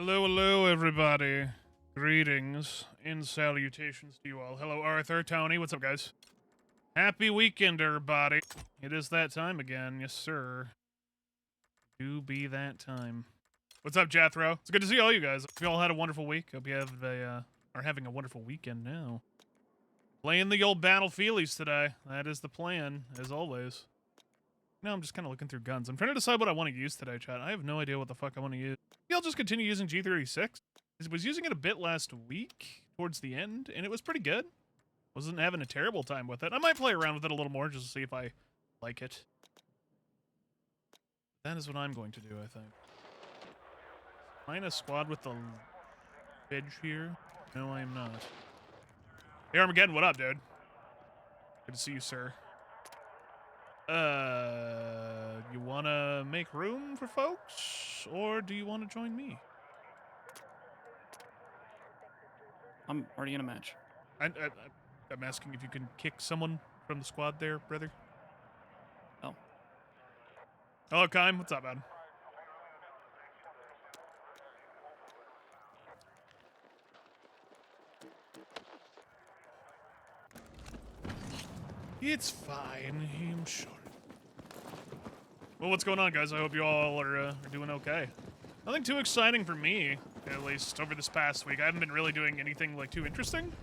Hello, hello, everybody. Greetings and salutations to you all. Hello, Arthur, Tony, what's up, guys? Happy weekend, everybody. It is that time again, yes, sir. Do be that time. What's up, Jethro? It's good to see all you guys. Hope you all had a wonderful week. Hope you have are having a wonderful weekend now. Playing the old Battlefields today. That is the plan, as always. Now I'm just kind of looking through guns. I'm trying to decide what I want to use today, chat. I have no idea what the fuck I want to use. Maybe I'll just continue using G36. I was using it a bit last week, towards the end, and it was pretty good. Wasn't having a terrible time with it. I might play around with it a little more just to see if I like it. That is what I'm going to do, I think. Find a squad with the edge here. No, I am not. Hey, Armageddon, what up, dude? Good to see you, sir. You wanna make room for folks, or do you want to join me? I'm already in a match. I'm asking if you can kick someone from the squad there, brother. Oh. Hello, Kime. What's up, man? It's fine, I'm sure. Well, what's going on, guys? I hope you all are doing okay. Nothing too exciting for me, at least over this past week. I haven't been really doing anything like too interesting.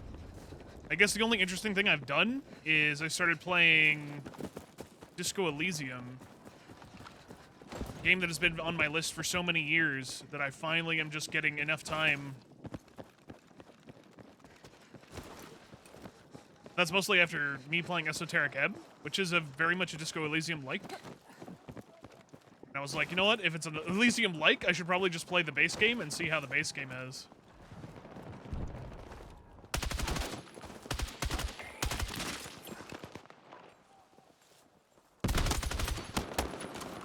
I guess the only interesting thing I've done is I started playing Disco Elysium. A game that has been on my list for so many years that I finally am just getting enough time. That's mostly after me playing Esoteric Ebb, which is very much a Disco Elysium-like. And I was like, you know what? If it's an Elysium-like, I should probably just play the base game and see how the base game is.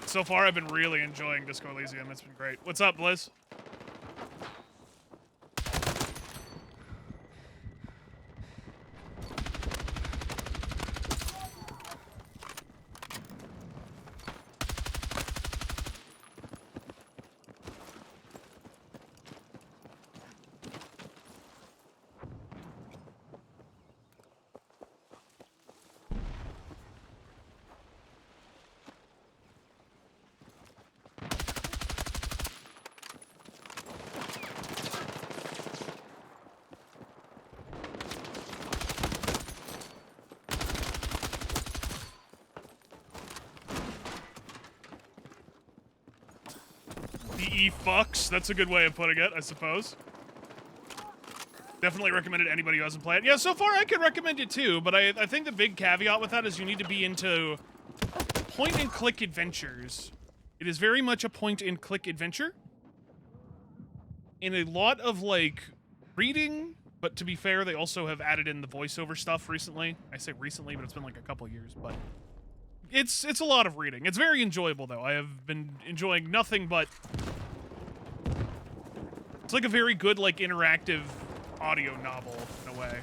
So far, I've been really enjoying Disco Elysium. It's been great. What's up, Blizz? Fucks. That's a good way of putting it, I suppose. Definitely recommend it to anybody who hasn't played it. Yeah, so far I could recommend it too, but I think the big caveat with that is you need to be into point-and-click adventures. It is very much a point-and-click adventure. And a lot of, like, reading, but to be fair, they also have added in the voiceover stuff recently. I say recently, but it's been like a couple years, but it's a lot of reading. It's very enjoyable, though. I have been enjoying nothing but... It's like a very good, like, interactive audio novel, in a way.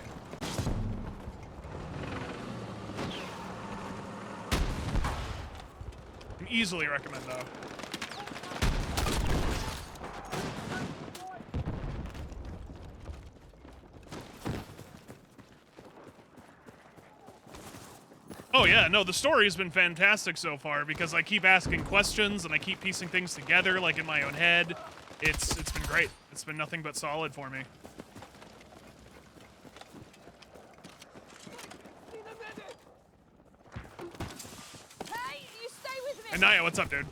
Can easily recommend, though. Oh yeah, no, the story has been fantastic so far because I keep asking questions and I keep piecing things together, like, in my own head. It's been great. It's been nothing but solid for me. Hey, you stay with me. And Naya, what's up, dude?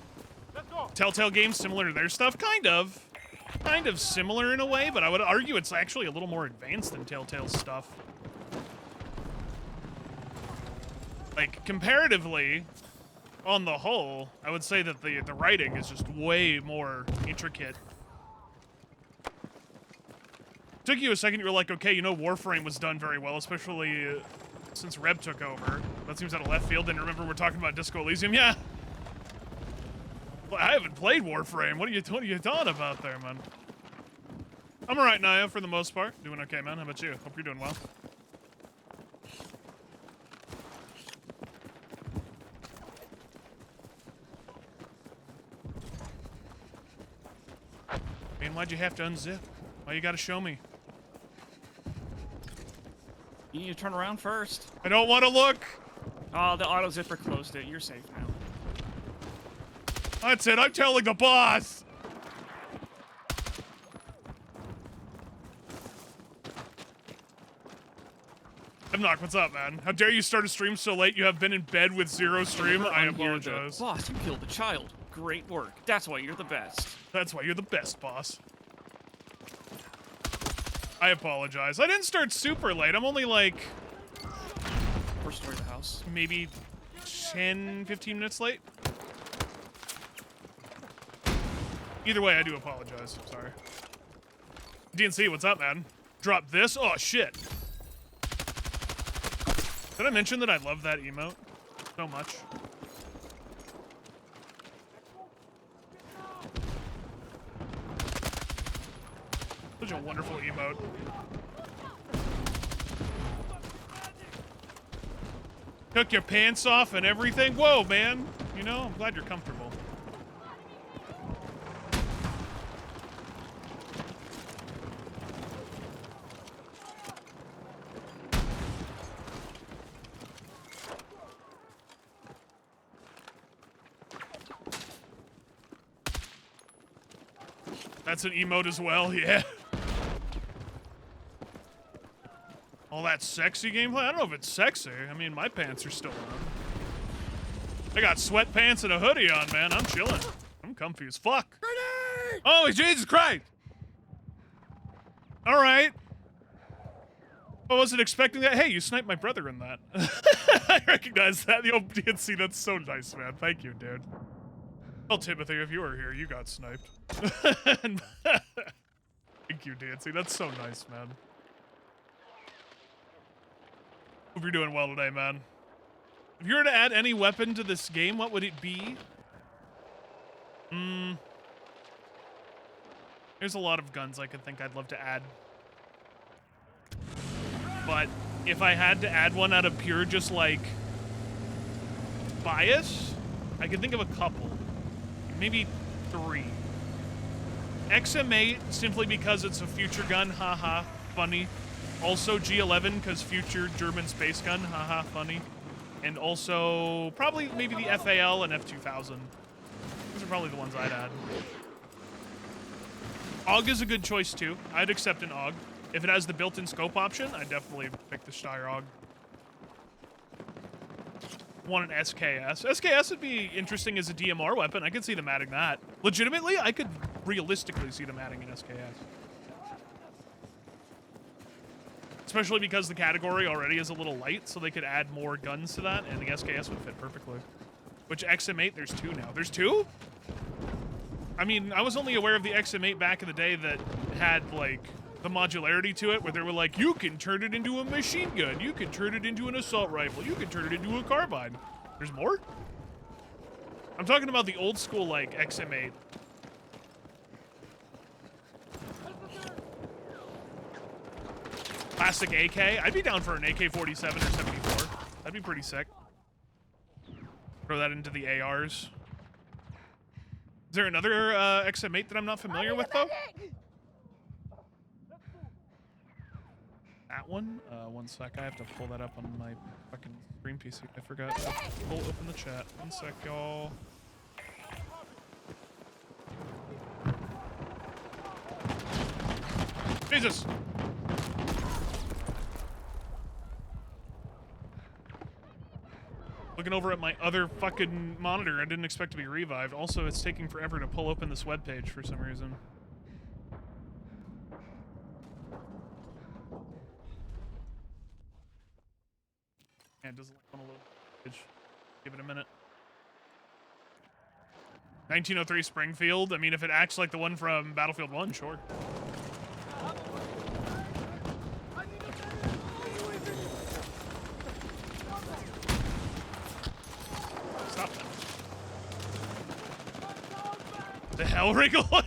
Let's go. Telltale games similar to their stuff? Kind of similar in a way, but I would argue it's actually a little more advanced than Telltale's stuff. Like, comparatively, on the whole, I would say that the writing is just way more intricate. Took you a second, you were like, okay, you know Warframe was done very well, especially since Reb took over. That seems out of left field, and remember we're talking about Disco Elysium? Yeah! I haven't played Warframe. What are you talking about there, man? I'm alright, Naya, for the most part. Doing okay, man. How about you? Hope you're doing well. Man, why'd you have to unzip? Why you gotta show me? You need to turn around first. I don't want to look. Oh, the auto zipper closed it. You're safe now. That's it. I'm telling the boss. Knock, what's up, man? How dare you start a stream so late? You have been in bed with zero stream. I I'm here to- apologize. Boss, you killed a child. Great work. That's why you're the best. That's why you're the best, boss. I apologize. I didn't start super late. I'm only like First story of the house. maybe 10, 15 minutes late. Either way, I do apologize. I'm sorry. DNC, what's up, man? Drop this? Oh, shit. Did I mention that I love that emote so much? Such a wonderful emote. Took your pants off and everything? Whoa, man. You know, I'm glad you're comfortable. That's an emote as well, yeah. All that sexy gameplay? I don't know if it's sexy. I mean, my pants are still on. I got sweatpants and a hoodie on, man. I'm chilling. I'm comfy as fuck. Grenade! Oh, Jesus Christ! All right. I wasn't expecting that. Hey, you sniped my brother in that. I recognize that. The old DNC, that's so nice, man. Thank you, dude. Well, Timothy, if you were here, you got sniped. Thank you, DNC. That's so nice, man. Hope you're doing well today, man. If you were to add any weapon to this game, what would it be? There's a lot of guns I could think I'd love to add. But if I had to add one out of pure just, like, bias, I could think of a couple. Maybe 3. XM8, simply because it's a future gun, haha, funny. Also G11, because future German space gun, haha, funny. And also, probably maybe the FAL and F2000. Those are probably the ones I'd add. AUG is a good choice, too. I'd accept an AUG. If it has the built-in scope option, I'd definitely pick the Steyr AUG. Want an SKS. SKS would be interesting as a DMR weapon. I could see them adding that. Legitimately, I could realistically see them adding an SKS. Especially because the category already is a little light, so they could add more guns to that, and the SKS would fit perfectly. Which XM8, there's 2 now. There's 2? I mean, I was only aware of the XM8 back in the day that had, like, the modularity to it, where they were like, you can turn it into a machine gun, you can turn it into an assault rifle, you can turn it into a carbine. There's more? I'm talking about the old school, like, XM8. Classic AK. I'd be down for an AK-47 or 74. That'd be pretty sick. Throw that into the ARs. Is there another XM8 that I'm not familiar with, though? That one? One sec. I have to pull that up on my fucking stream PC. I forgot to pull open the chat. One sec, y'all. Jesus! Looking over at my other fucking monitor, I didn't expect to be revived. Also, it's taking forever to pull open this webpage for some reason. Yeah, it doesn't want to load. Give it a minute. 1903 Springfield. I mean, if it acts like the one from Battlefield 1, sure. Stop that. The hell, Wrinkle? I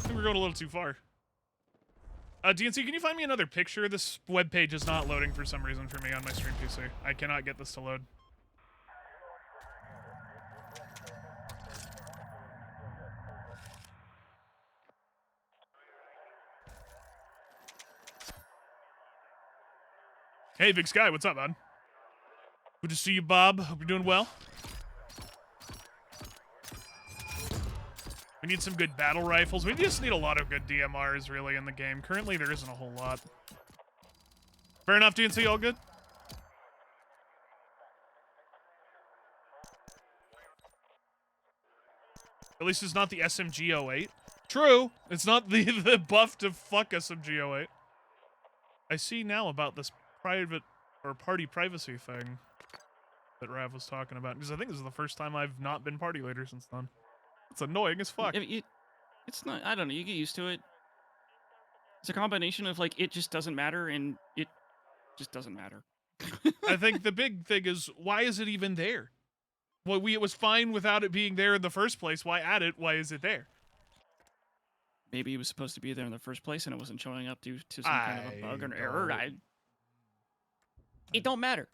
think we're going a little too far. DNC, can you find me another picture? This webpage is not loading for some reason for me on my stream PC. I cannot get this to load. Hey, Big Sky, what's up, man? Good to see you, Bob. Hope you're doing well. We need some good battle rifles. We just need a lot of good DMRs, really, in the game. Currently, there isn't a whole lot. Fair enough, DNC, all good? At least it's not the SMG-08. True, it's not the buff to fuck SMG-08. I see now about this private or party privacy thing that Rav was talking about, because I think this is the first time I've not been party leader since then. It's annoying as fuck. It's not. I don't know. You get used to it. It's a combination of like it just doesn't matter and it just doesn't matter. I think the big thing is, why is it even there? Well, it was fine without it being there in the first place. Why add it? Why is it there? Maybe it was supposed to be there in the first place and it wasn't showing up due to some kind of a bug or an error. It don't matter.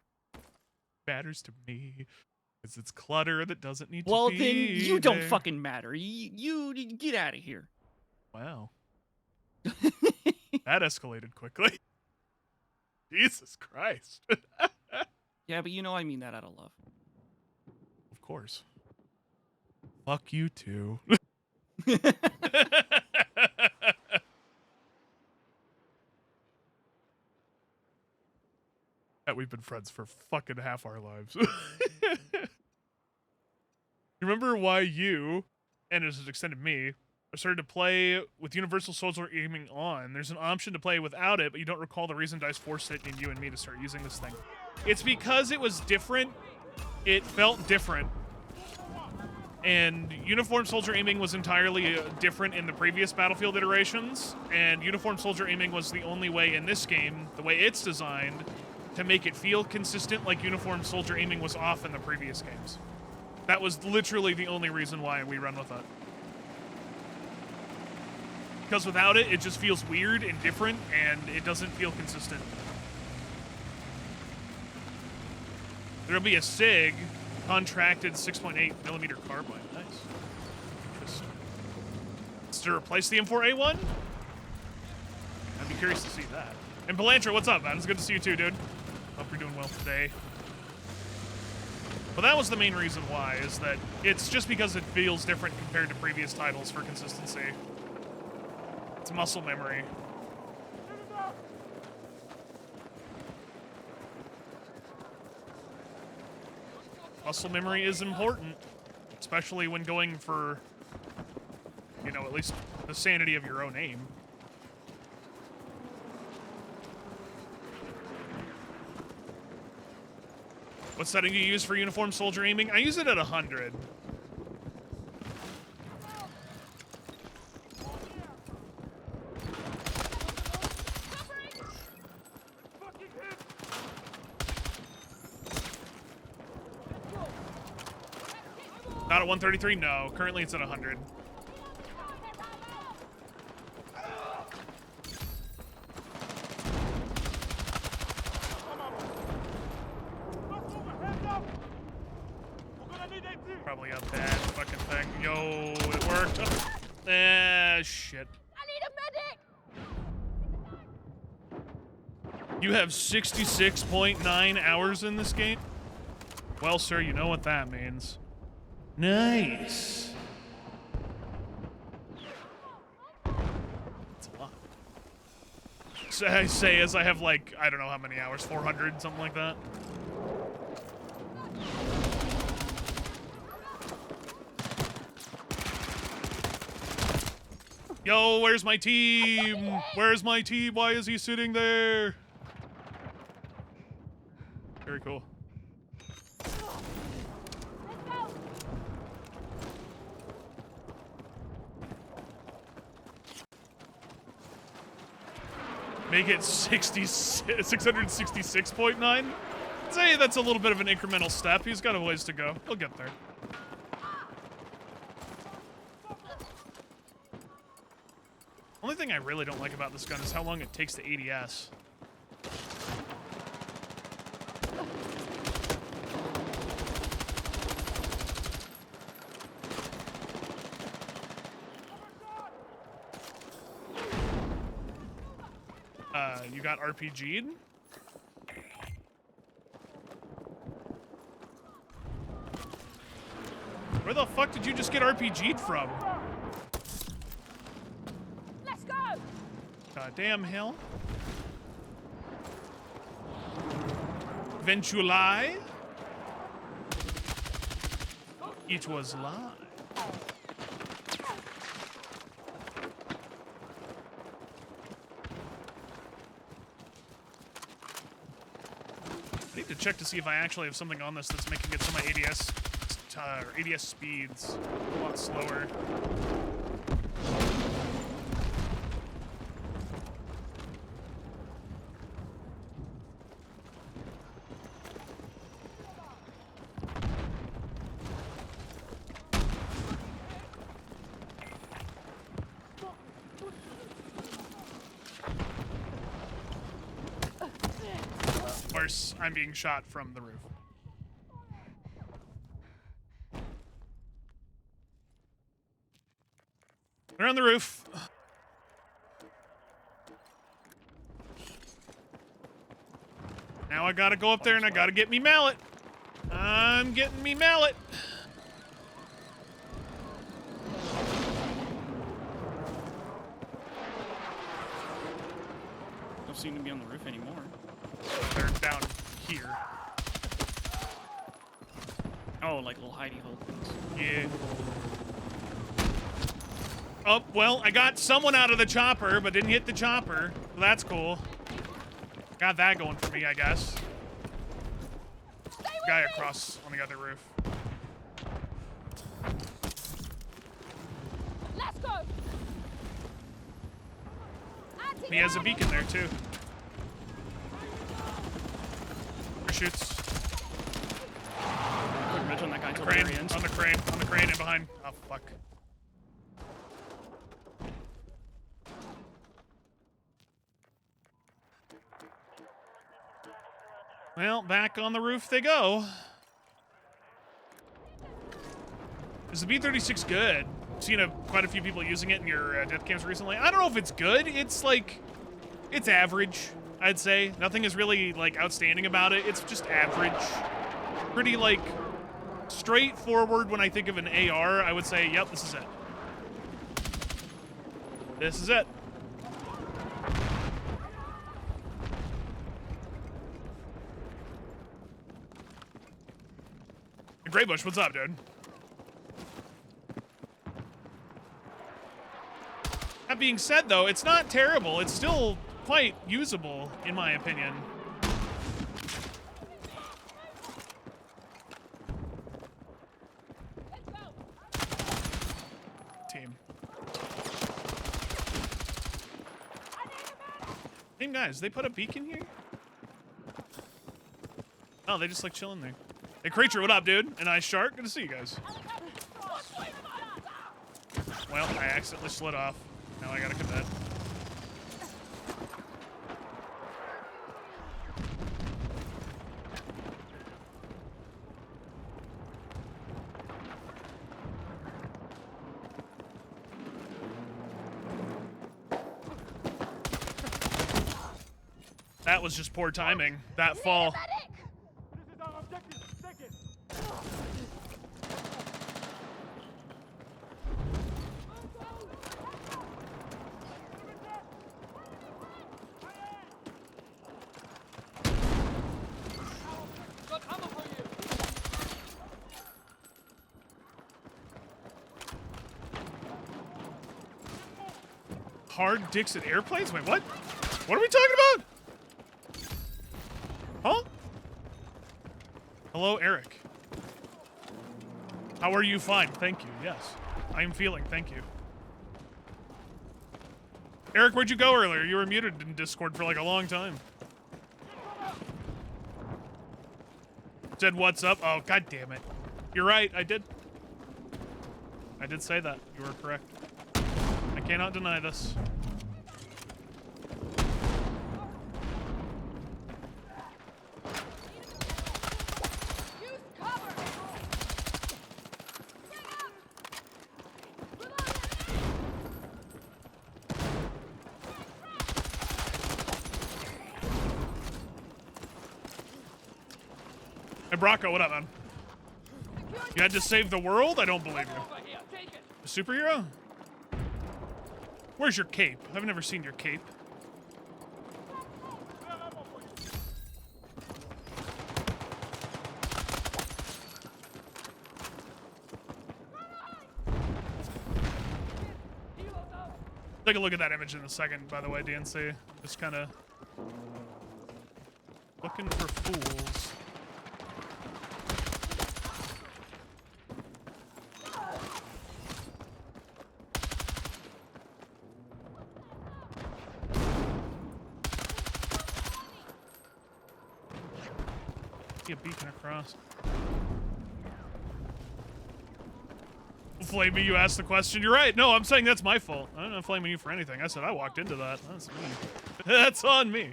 Matters to me. Because it's clutter that doesn't need to be Well, then you don't there. fucking matter. You get out of here. Wow. That escalated quickly. Jesus Christ. Yeah, but you know I mean that out of love. Of course. Fuck you too. That we've been friends for fucking half our lives. You remember why you, and as it extended me, started to play with Universal Soldier aiming on? There's an option to play without it, but you don't recall the reason DICE forced it in you and me to start using this thing. It's because it was different. It felt different. And Uniform Soldier aiming was entirely different in the previous Battlefield iterations, and Uniform Soldier aiming was the only way in this game, the way it's designed, to make it feel consistent like Uniform Soldier aiming was off in the previous games. That was literally the only reason why we run with it. Because without it, it just feels weird and different, and it doesn't feel consistent. There'll be a SIG contracted 6.8mm carbine. Nice. Interesting. Is to replace the M4A1? I'd be curious to see that. And Belantra, what's up, man? It's good to see you too, dude. Hope you're doing well today. But that was the main reason why, is that it's just because it feels different compared to previous titles for consistency. It's muscle memory. Muscle memory is important, especially when going for, you know, at least the sanity of your own aim. What setting do you use for Uniform Soldier aiming? I use it at 100. Not at 133? No. Currently it's at 100. Probably a bad fucking thing. Yo, it worked. Shit. I need a medic! You have 66.9 hours in this game? Well, sir, you know what that means. Nice. That's a lot. So I say as I have like, I don't know how many hours, 400, something like that. Yo, where's my team? Where's my team? Why is he sitting there? Very cool. Make it 666.9? I'd say that's a little bit of an incremental step. He's got a ways to go. He'll get there. Only thing I really don't like about this gun is how long it takes to ADS. You got RPG'd? Where the fuck did you just get RPG'd from? Let's go. Goddamn hell. Ventuli. It was live. I need to check to see if I actually have something on this that's making it so my ADS speeds a lot slower. Worse, I'm being shot from the roof. They're on the roof. Now I gotta go up there and I gotta get me mallet. I'm getting me mallet. Don't seem to be on the roof anymore. They're down here. Oh, like little hidey hole things. Yeah. Oh, well, I got someone out of the chopper, but didn't hit the chopper. So that's cool. Got that going for me, I guess. Guy across on the other roof. Let's go. He has a beacon there, too. Shoots. Quick ridge on that guy until the Crane, very end. on the crane and behind. Oh, fuck. Well, back on the roof they go. Is the B-36 good? I've seen quite a few people using it in your death cams recently. I don't know if it's good. It's like, it's average, I'd say. Nothing is really like outstanding about it. It's just average. Pretty like straightforward. When I think of an AR, I would say, yep, this is it. This is it. Greybush, what's up, dude? That being said, though, it's not terrible. It's still quite usable, in my opinion. Team. Same guys, they put a beacon here? Oh, they just like chilling there. Hey, Creature, what up, dude? And Ice Shark, good to see you guys. Well, I accidentally slid off. Now I gotta commit. That was just poor timing. That fall. Hard dicks at airplanes? Wait, what? What are we talking about? Huh? Hello, Eric. How are you? Fine, thank you. Yes, I am feeling. Thank you. Eric, where'd you go earlier? You were muted in Discord for like a long time. Said what's up? Oh, god damn it. You're right, I did say that. You were correct. I cannot deny this. Use cover. Hey, Brocco, what up, man? Securing You had to save the world? I don't believe you. Over here, take it. A superhero? Where's your cape? I've never seen your cape. Take a look at that image in a second, by the way, DNC. Just kind of looking for fools. See a beacon across. Flame me, you asked the question. You're right. No, I'm saying that's my fault. I'm not flaming you for anything. I said I walked into that. That's me. That's on me.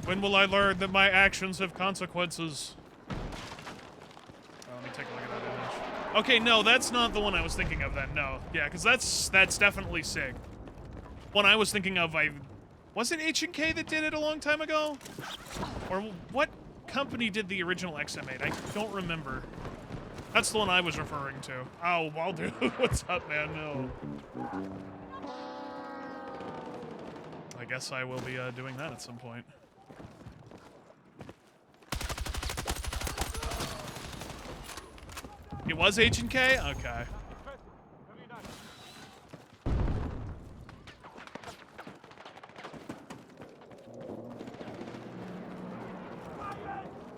When will I learn that my actions have consequences? Oh, let me take a look at that image. Okay, no, that's not the one I was thinking of then. No. Yeah, because that's definitely SIG. One I was thinking of, was it H&K that did it a long time ago? Or what company did the original XM8? I don't remember. That's the one I was referring to. Oh, Waldo, what's up, man? No. I guess I will be doing that at some point. It was H&K? Okay.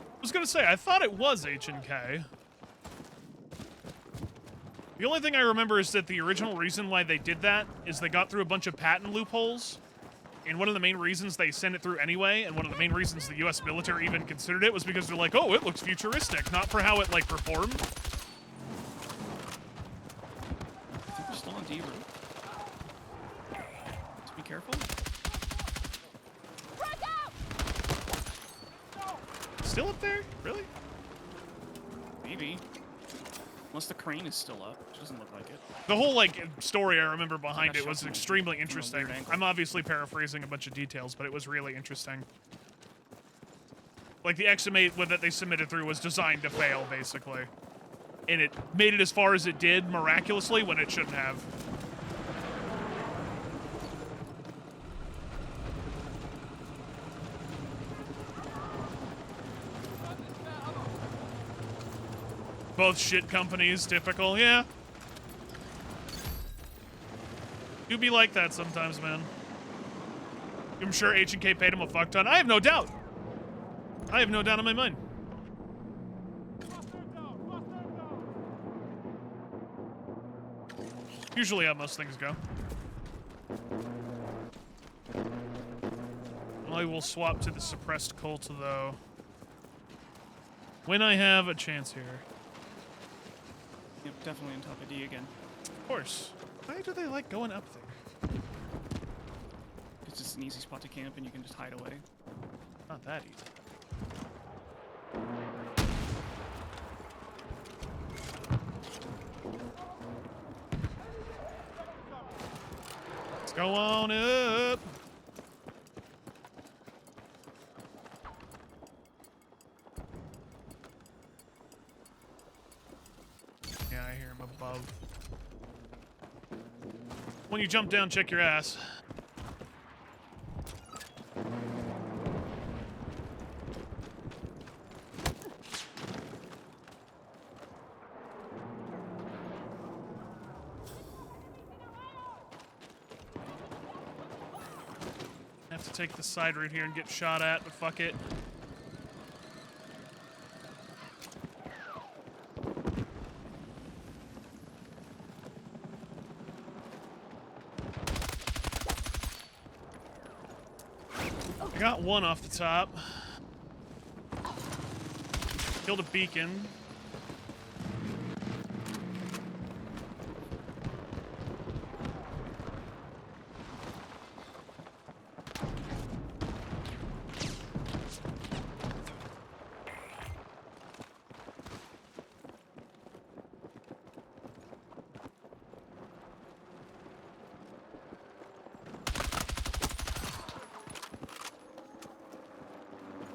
I was gonna say, I thought it was H&K. The only thing I remember is that the original reason why they did that is they got through a bunch of patent loopholes, and one of the main reasons they sent it through anyway, and one of the main reasons the US military even considered it was because they're like, oh, it looks futuristic, not for how it, like, performed. I think we're still on D route. So be careful. Frag out! Still up there? Really? Maybe. Unless the crane is still up, which doesn't look like it. The whole, like, story I remember behind got it was shot from extremely a interesting. weird angle. I'm obviously paraphrasing a bunch of details, but it was really interesting. Like, the XM8 that they submitted through was designed to fail, basically. And it made it as far as it did, miraculously, when it shouldn't have. Both shit companies, typical, yeah. Do be like that sometimes, man. I'm sure H&K paid him a fuck ton. I have no doubt. I have no doubt in my mind. Usually how most things go. I will swap to the suppressed Colt, though. When I have a chance here. Yep, definitely on top of D again. Of course. Why do they like going up there? It's just an easy spot to camp and you can just hide away. Not that easy. Let's go on up. Yeah, I hear him above. When you jump down, check your ass. Have to take the side route here and get shot at, but fuck it. I got one off the top. Killed a beacon.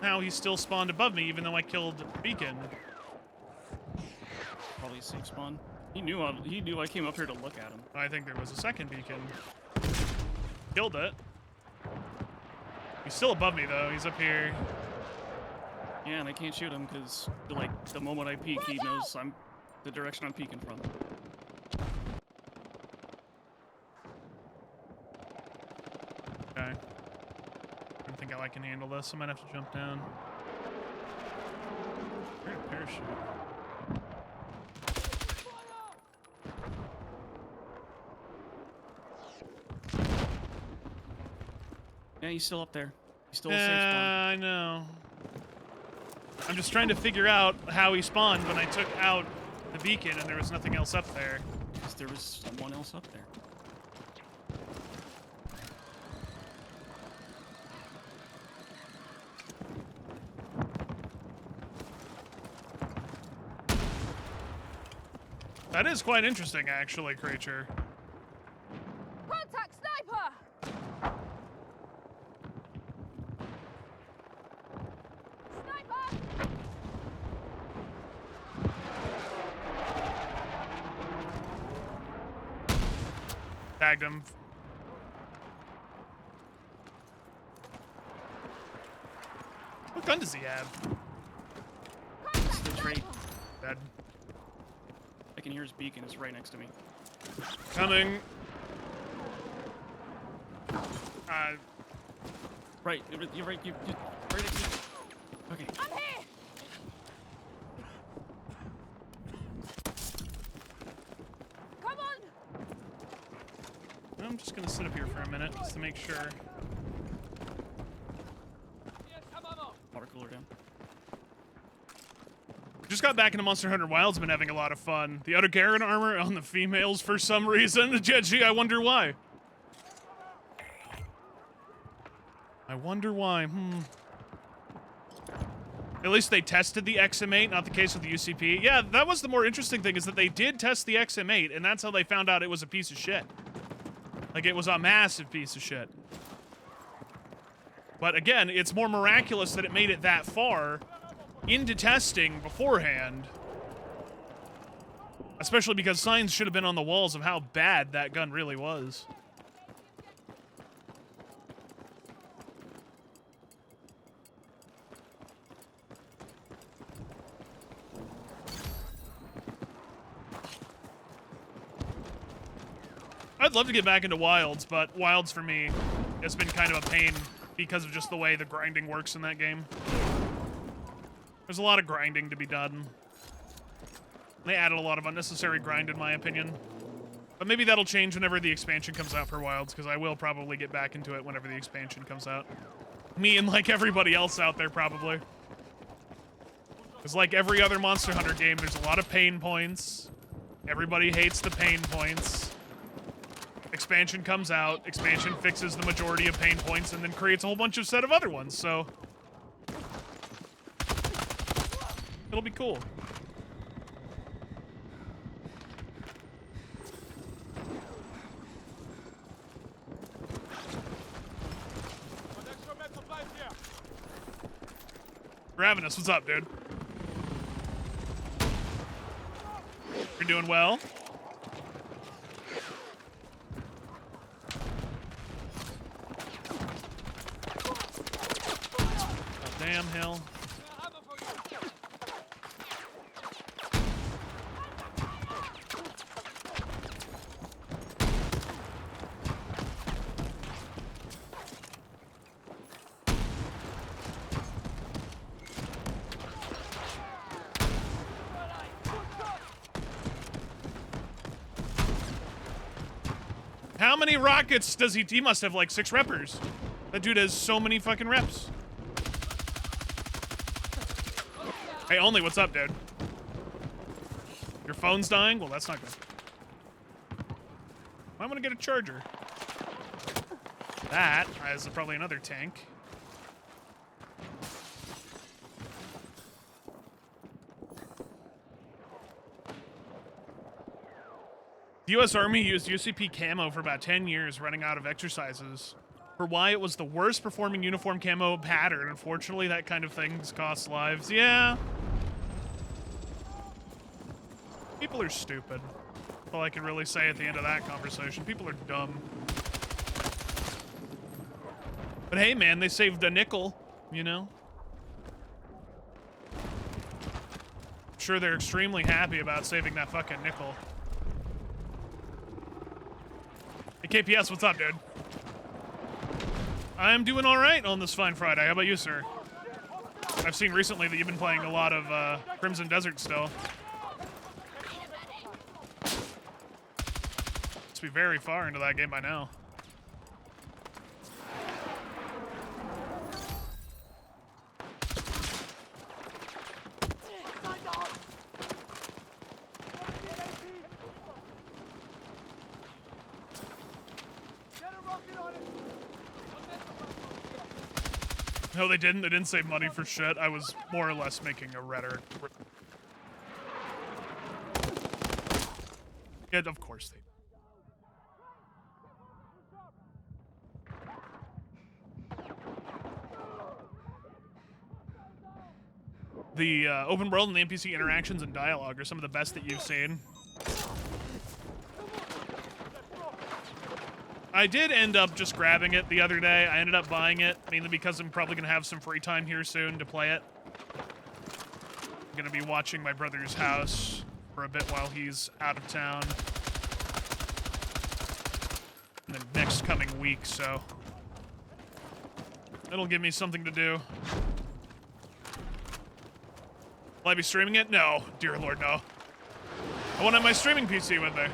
how he still spawned above me even though I killed Beacon. Probably a safe spawn. He knew I came up here to look at him. I think there was a second Beacon. Killed it. He's still above me though. He's up here. Yeah, and I can't shoot him because, like, the moment I peek, he knows I'm the direction I'm peeking from. Okay. I don't think I can handle this. I might have to jump down. Where's a parachute? Yeah, he's still up there. He's still a safe Yeah, spawn. I know. I'm just trying to figure out how he spawned when I took out the beacon and there was nothing else up there. 'Cause there was someone else up there. That is quite interesting, actually, Creature. Contact sniper! Sniper! Tagged him. What gun does he have? It's the trait. Dead. I can hear his beacon. It's right next to me. Coming. Right, you're right. You're right next to me. Okay. I'm here! Come on! I'm just gonna sit up here for a minute just to make sure. Water cooler down. Just got back into Monster Hunter Wild's been having a lot of fun. The Outer Garen armor on the females for some reason. Gee, I wonder why. I wonder why. At least they tested the XM8, not the case with the UCP. Yeah, that was the more interesting thing, is that they did test the XM8, and that's how they found out it was a piece of shit. Like, it was a massive piece of shit. But again, it's more miraculous that it made it that far into testing beforehand. Especially because signs should have been on the walls of how bad that gun really was. I'd love to get back into Wilds, but Wilds for me has been kind of a pain because of just the way the grinding works in that game. There's a lot of grinding to be done. They added a lot of unnecessary grind, in my opinion. But maybe that'll change whenever the expansion comes out for Wilds, because I will probably get back into it whenever the expansion comes out. Me and, like, everybody else out there, probably. Because like every other Monster Hunter game, there's a lot of pain points. Everybody hates the pain points. Expansion comes out, expansion fixes the majority of pain points, and then creates a whole bunch of set of other ones, so... it'll be cool. Ravenous, what's up, dude? You're doing well? Oh, damn hell. How many rockets does he... He must have like 6 reppers. That dude has so many fucking reps. Hey, Only, what's up, dude? Your phone's dying? Well, that's not good. I'm gonna get a charger. That is probably another tank. The U.S. Army used UCP camo for about 10 years, running out of exercises. for why it was the worst performing uniform camo pattern. Unfortunately, that kind of things costs lives. Yeah. People are stupid. That's all I can really say at the end of that conversation. People are dumb. But hey, man, they saved a nickel, you know? I'm sure they're extremely happy about saving that fucking nickel. Hey, KPS, what's up, dude? I'm doing all right on this fine Friday. How about you, sir? I've seen recently that you've been playing a lot of Crimson Desert still. Must be very far into that game by now. No, they didn't. They didn't save money for shit. I was more or less making a rhetoric. Yeah, of course they did. The open world and the NPC interactions and dialogue are some of the best that you've seen. I did end up just grabbing it the other day. I ended up buying it, mainly because I'm probably going to have some free time here soon to play it. I'm going to be watching my brother's house for a bit while he's out of town. In the next coming week, so it'll give me something to do. Will I be streaming it? No. Dear Lord, no. I won't have my streaming PC with me.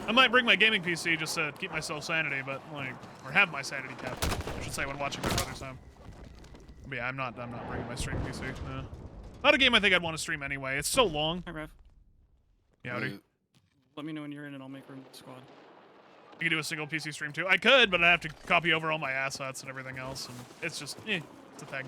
I might bring my gaming PC just to keep myself sanity, but like, or have my sanity kept, I should say, when watching my brother's home. But yeah, I'm not bringing my streaming PC. No. Not a game I think I'd want to stream anyway. It's so long. Hi, Rev. Yeah, howdy. Let me know when you're in and I'll make room with the squad. You could do a single PC stream too. I could, but I'd have to copy over all my assets and everything else, and it's just, it's a thing.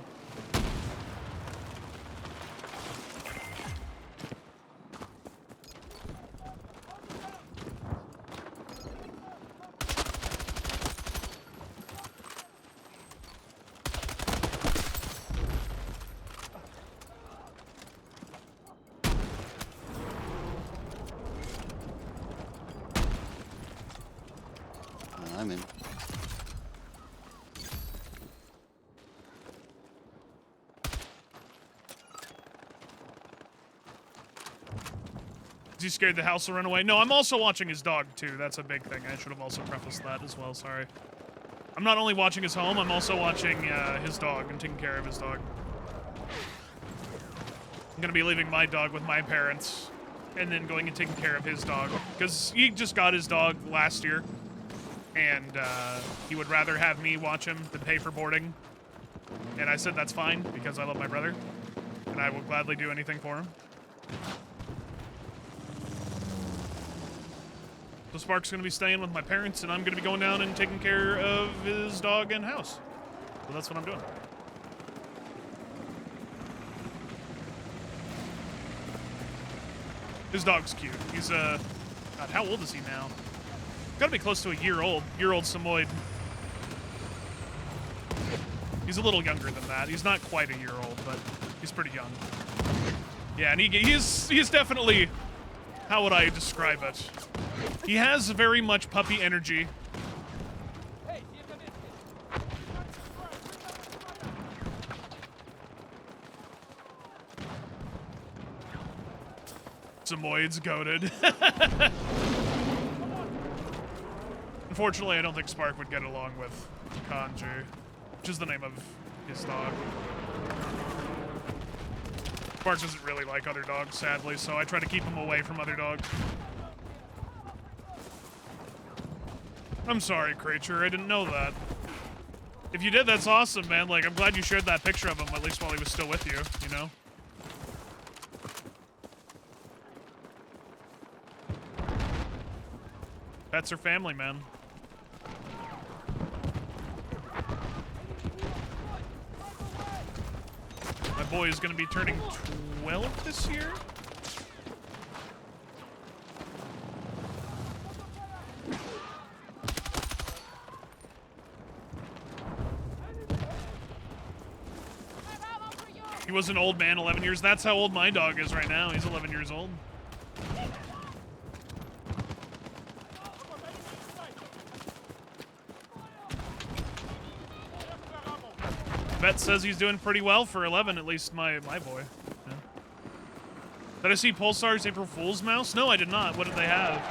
I'm in. Is he scared the house will run away? No, I'm also watching his dog, too. That's a big thing. I should have also prefaced that as well. Sorry. I'm not only watching his home, I'm also watching his dog and taking care of his dog. I'm going to be leaving my dog with my parents and then going and taking care of his dog. Because he just got his dog last year. And he would rather have me watch him than pay for boarding. And I said that's fine because I love my brother. And I will gladly do anything for him. So Spark's going to be staying with my parents, and I'm going to be going down and taking care of his dog and house. So that's what I'm doing. His dog's cute. He's, God, how old is he now? Gotta be close to a year-old Samoyed. He's a little younger than that. He's not quite a year old, but he's pretty young. Yeah, and he's definitely, how would I describe it? He has very much puppy energy. Samoyed's goated. Unfortunately, I don't think Spark would get along with Kanji, which is the name of his dog. Spark doesn't really like other dogs, sadly, so I try to keep him away from other dogs. I'm sorry, Creature, I didn't know that. If you did, that's awesome, man. Like, I'm glad you shared that picture of him, at least while he was still with you, you know? Pets are family, man. My boy is going to be turning 12 this year? He was an old man, 11 years. That's how old my dog is right now. He's 11 years old. Vet says he's doing pretty well for 11, at least my boy. Yeah. Did I see Pulsar's April Fool's mouse? No, I did not. What did they have?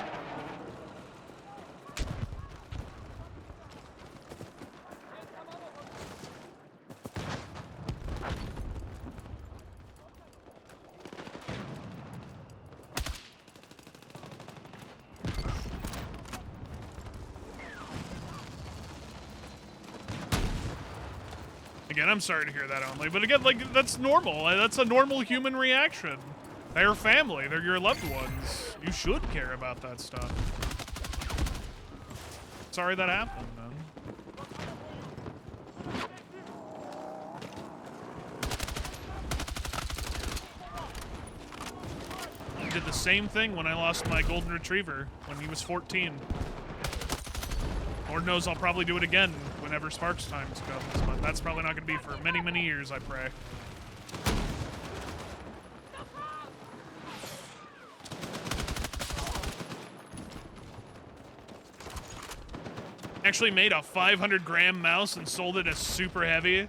Again, I'm sorry to hear that only, but again, like, that's normal. That's a normal human reaction. They're family. They're your loved ones. You should care about that stuff. Sorry that happened, man. I did the same thing when I lost my golden retriever when he was 14. Lord knows I'll probably do it again whenever Sparks times comes, but that's probably not going to be for many, many years, I pray. Actually made a 500-gram mouse and sold it as super heavy.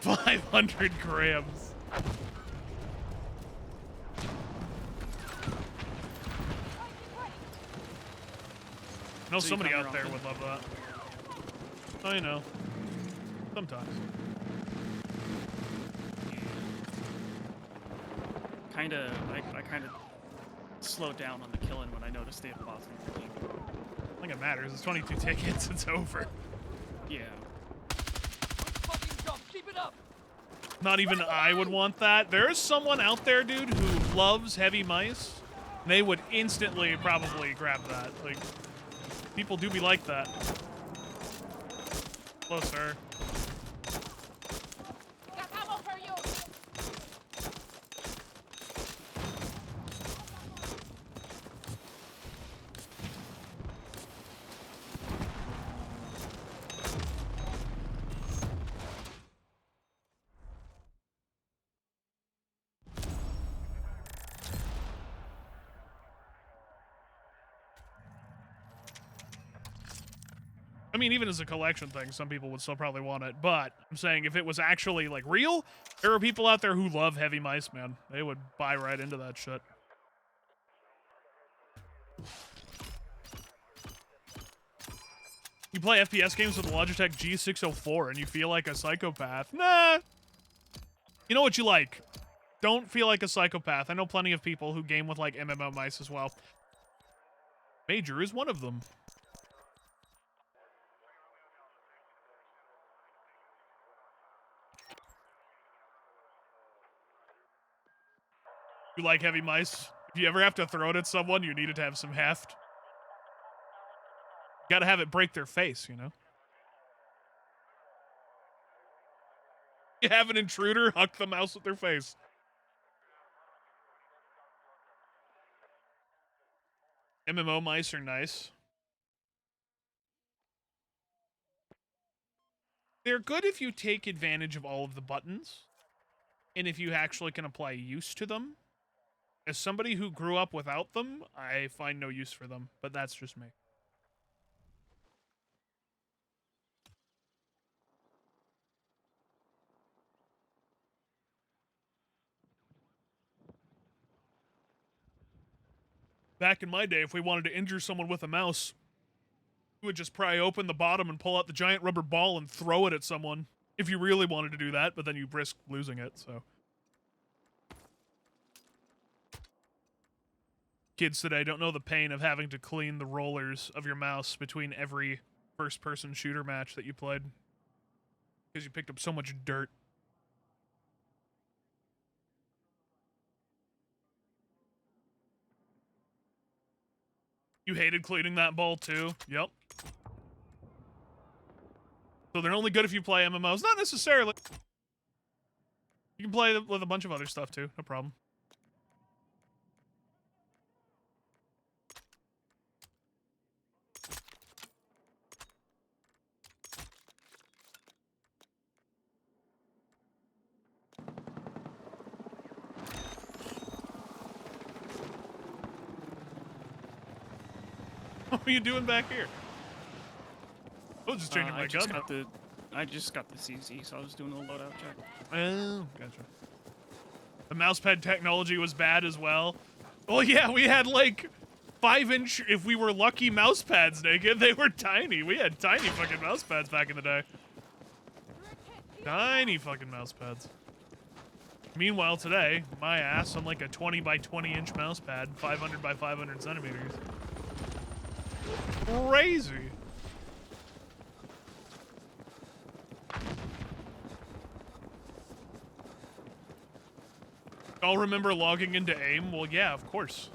500 grams. I know So you somebody come out there here would love that. Oh, you know. Sometimes. I kind of slowed down on the killing when I noticed they had lost everything. I don't think it matters. It's 22 tickets. It's over. Yeah. Fucking job. Keep it up. Not even I would want that. There's someone out there, dude, who loves heavy mice. And they would instantly probably grab that. Like, people do be like that. Closer. Got ammo for you. I mean, even as a collection thing, some people would still probably want it. But I'm saying if it was actually, like, real, there are people out there who love heavy mice, man. They would buy right into that shit. You play FPS games with a Logitech G604 and you feel like a psychopath. Nah. You know what you like. Don't feel like a psychopath. I know plenty of people who game with, like, MMO mice as well. Major is one of them. You like heavy mice? If you ever have to throw it at someone, you need it to have some heft. Gotta have it break their face, you know? You have an intruder, huck the mouse with their face. MMO mice are nice. They're good if you take advantage of all of the buttons, and if you actually can apply use to them. As somebody who grew up without them, I find no use for them, but that's just me. Back in my day, if we wanted to injure someone with a mouse, we would just pry open the bottom and pull out the giant rubber ball and throw it at someone. If you really wanted to do that, but then you risk losing it, so. Kids today don't know the pain of having to clean the rollers of your mouse between every first-person shooter match that you played. Because you picked up so much dirt. You hated cleaning that ball too? Yep. So they're only good if you play MMOs? Not necessarily. You can play with a bunch of other stuff too, no problem. are you doing back here? I was just changing my gun. I just got the CZ, so I was doing a loadout check. Oh, gotcha. The mousepad technology was bad as well. Oh yeah, we had like 5-inch, if we were lucky, mousepads, Naked. They were tiny. We had tiny fucking mousepads back in the day. Tiny fucking mousepads. Meanwhile, today, my ass on like a 20 by 20 inch mousepad, 500 by 500 centimeters. Crazy. Y'all remember logging into AIM? Well, yeah, of course.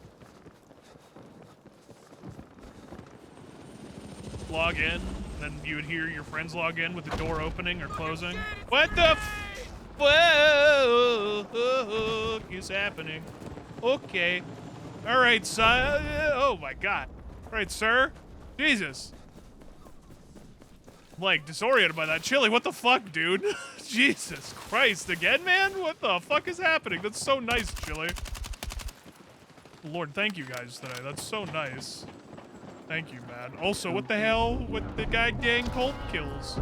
Log in, then you would hear your friends log in with the door opening or closing. What the fuck is happening? Okay. Alright, sir. Oh my god. Alright, sir. Jesus. Like, disoriented by that. Chili, what the fuck, dude? Jesus Christ. Again, man? What the fuck is happening? That's so nice, Chili. Lord, thank you guys today. That's so nice. Thank you, man. Also, what the hell with the goddamn cult kills?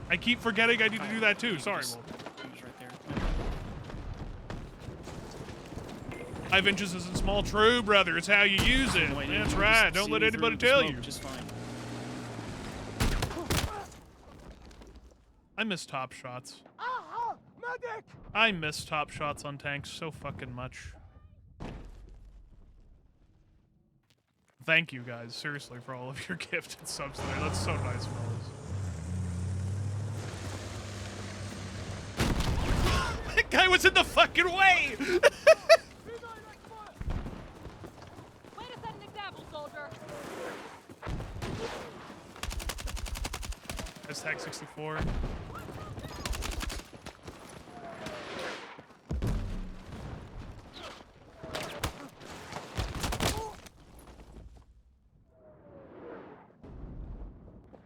I keep forgetting I need to do that too. Sorry, Wolf. It was right there. 5 inches isn't small. True, brother. It's how you use it. Wait, That's you right. just Don't let see anybody through the tell smoke you. Just fine. I miss Top Shots. I miss Top Shots on tanks so fucking much. Thank you guys, seriously, for all of your gifted subs there. That's so nice, fellas. That guy was in the fucking way! Wait a second example, soldier. Hashtag 64.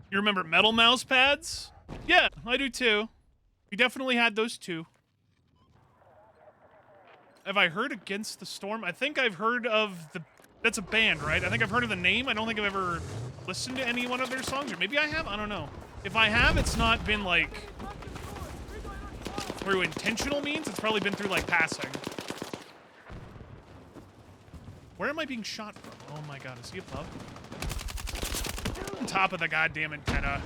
You remember metal mouse pads? Yeah, I do too. We definitely had those too. Have I heard Against the Storm? I think I've heard of the... That's a band, right? I think I've heard of the name. I don't think I've ever listened to any one of their songs. Or maybe I have? I don't know. If I have, it's not been like... through intentional means. It's probably been through like passing. Where am I being shot from? Oh my god, is he above? On top of the goddamn antenna.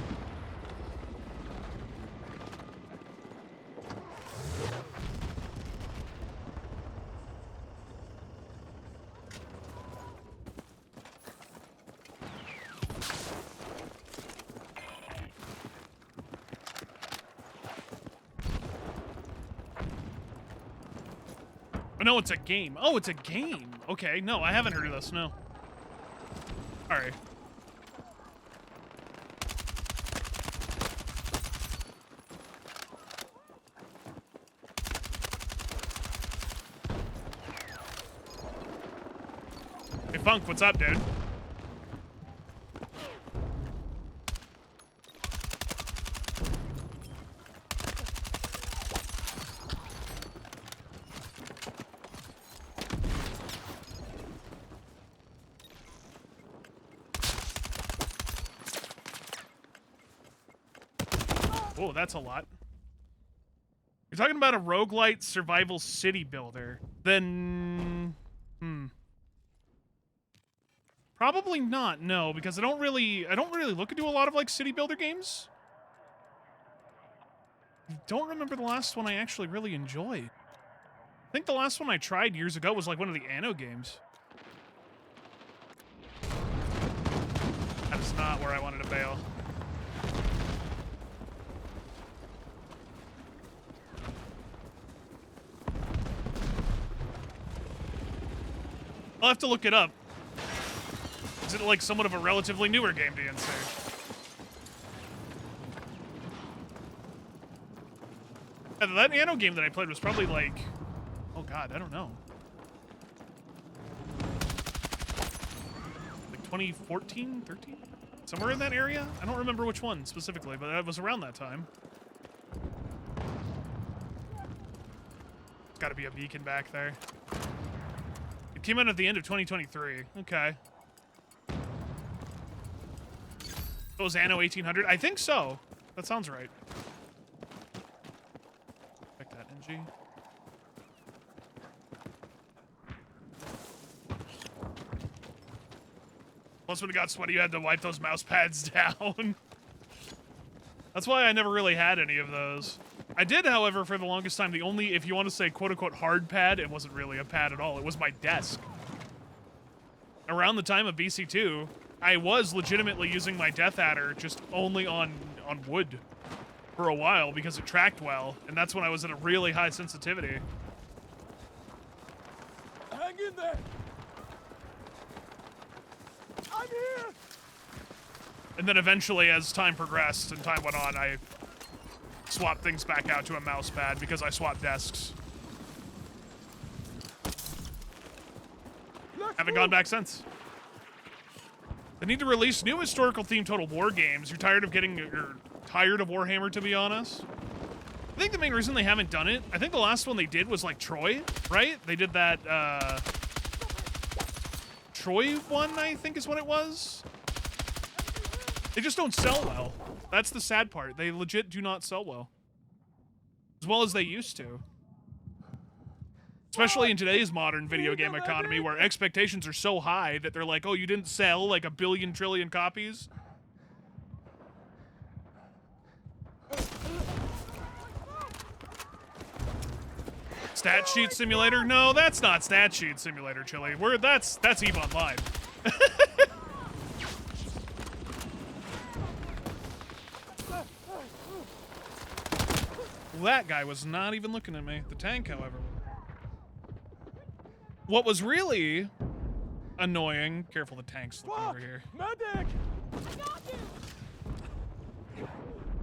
Oh, no, it's a game. Oh, it's a game. Okay, no, I haven't heard of this, no. Alright. Hey, Funk, what's up, dude? Oh, that's a lot. You're talking about a roguelite survival city builder. Then... Probably not, no, because I don't really look into a lot of, like, city builder games. I don't remember the last one I actually really enjoyed. I think the last one I tried years ago was, like, one of the Anno games. That is not where I wanted to bail. I'll have to look it up. Is it like somewhat of a relatively newer game, DNC? Yeah, that Anno game that I played was probably like... Oh god, I don't know. Like 2014, 13? Somewhere in that area? I don't remember which one specifically, but it was around that time. There's gotta be a beacon back there. It came out at the end of 2023. Okay. It was Anno 1800? I think so. That sounds right. Check that, NG. Plus, when it got sweaty, you had to wipe those mouse pads down. That's why I never really had any of those. I did, however, for the longest time, the only, if you want to say quote-unquote hard pad, it wasn't really a pad at all. It was my desk. Around the time of BC2, I was legitimately using my Death Adder just only on wood for a while because it tracked well, and that's when I was at a really high sensitivity. Hang in there! I'm here! And then eventually, as time progressed and time went on, I swapped things back out to a mouse pad because I swapped desks. Haven't gone back since. They need to release new historical-themed Total War games. You're tired of Warhammer, to be honest? I think the main reason they haven't done it, I think the last one they did was like Troy, right? They did that, Troy one, I think is what it was. They just don't sell well. That's the sad part. They legit do not sell well. As well as they used to. Especially in today's modern video game economy where expectations are so high that they're like, oh, you didn't sell like 1 billion trillion copies? Stat Sheet Simulator? No, that's not Stat Sheet Simulator, Chili. That's EVE Online. That guy was not even looking at me. The tank, however. What was really annoying... Careful, the tank's looking over here. Medic!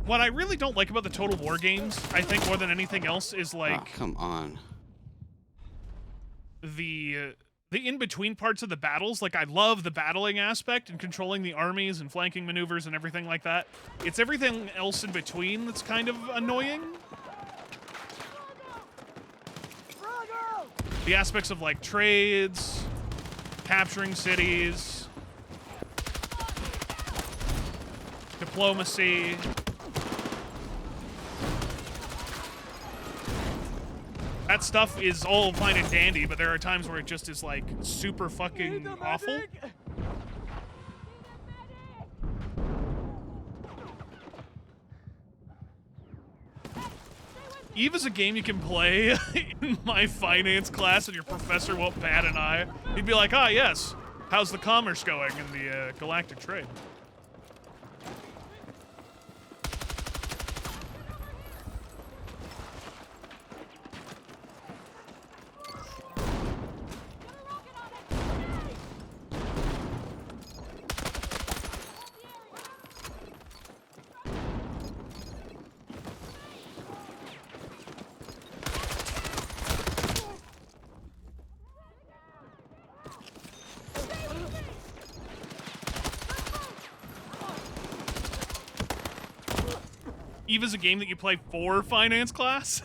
What I really don't like about the Total War games, I think more than anything else, is like... Oh, come on. The in-between parts of the battles. Like, I love the battling aspect and controlling the armies and flanking maneuvers and everything like that. It's everything else in between that's kind of annoying. The aspects of, like, trades, capturing cities, diplomacy. That stuff is all fine and dandy, but there are times where it just is, like, super fucking awful. EVE is a game you can play in my finance class and your professor won't bat an eye. He'd be like, ah, yes, how's the commerce going in the galactic trade? EVE is a game that you play for finance class?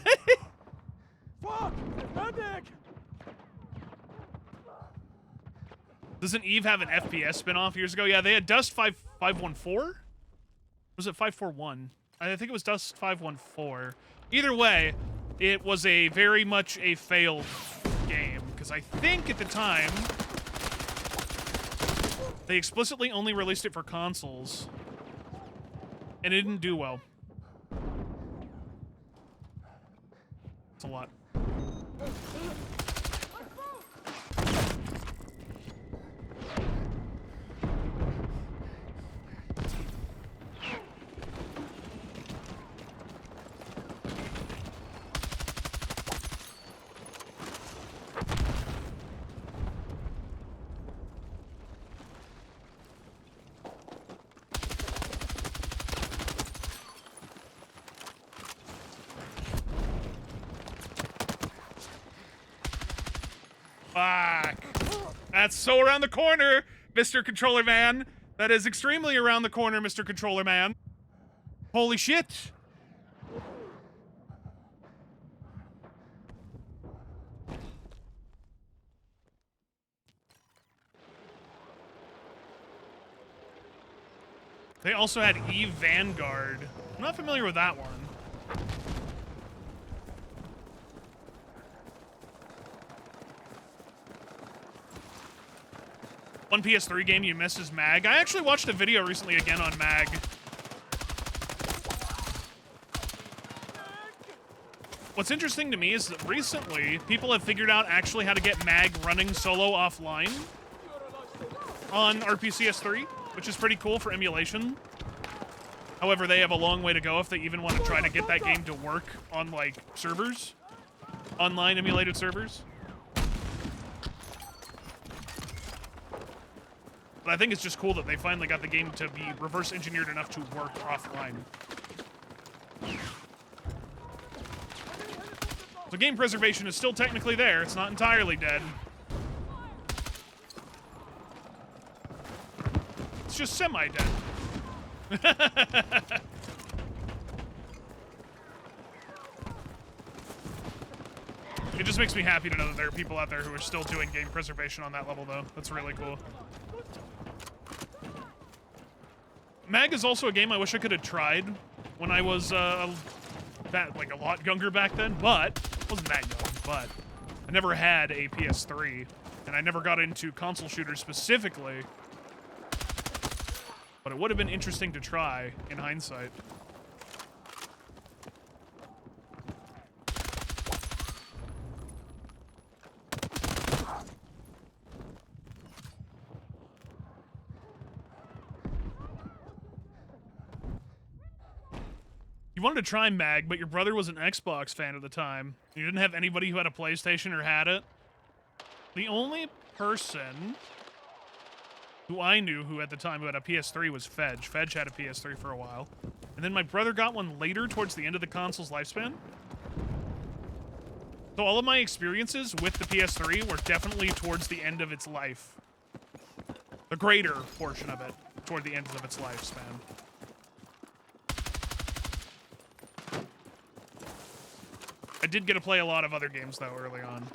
Fuck! Medic! Doesn't EVE have an FPS spinoff years ago? Yeah, they had Dust 514? Was it 541? I think it was Dust 514. Either way, it was a very much a failed game, because I think at the time they explicitly only released it for consoles, and it didn't do well. It's a lot. Fuck. That's so around the corner, Mr. Controller Man. That is extremely around the corner, Mr. Controller Man. Holy shit. They also had Eve Vanguard. I'm not familiar with that one. One PS3 game you missed is MAG. I actually watched a video recently again on MAG. What's interesting to me is that recently, people have figured out actually how to get MAG running solo offline on RPCS3, which is pretty cool for emulation. However, they have a long way to go if they even want to try to get that game to work on, like, servers. Online emulated servers. But I think it's just cool that they finally got the game to be reverse engineered enough to work offline. So game preservation is still technically there. It's not entirely dead. It's just semi-dead. It just makes me happy to know that there are people out there who are still doing game preservation on that level, though. That's really cool. MAG is also a game I wish I could have tried when I was like a lot younger back then, but wasn't that young. But I never had a PS3, and I never got into console shooters specifically. But it would have been interesting to try in hindsight. You wanted to try MAG, but your brother was an Xbox fan at the time. You didn't have anybody who had a PlayStation or had it. The only person who I knew who at the time who had a PS3 was Fedge. Fedge had a PS3 for a while. And then my brother got one later towards the end of the console's lifespan. So all of my experiences with the PS3 were definitely towards the end of its life. The greater portion of it toward the end of its lifespan. I did get to play a lot of other games, though, early on.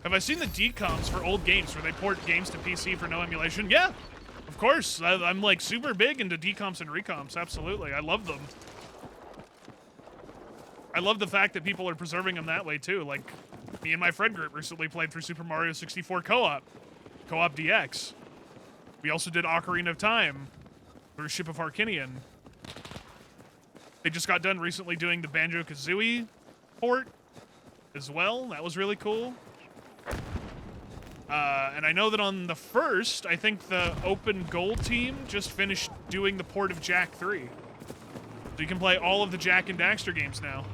Have I seen the decomps for old games where they port games to PC for no emulation? Yeah, of course. I'm like super big into decomps and recomps. Absolutely. I love them. I love the fact that people are preserving them that way, too. Like, me and my friend group recently played through Super Mario 64 Co-op. Co-op DX. We also did Ocarina of Time through Ship of Harkinian. They just got done recently doing the Banjo-Kazooie port as well. That was really cool. And I know that on the first, I think the Open Goal team just finished doing the port of Jak 3. So you can play all of the Jak and Daxter games now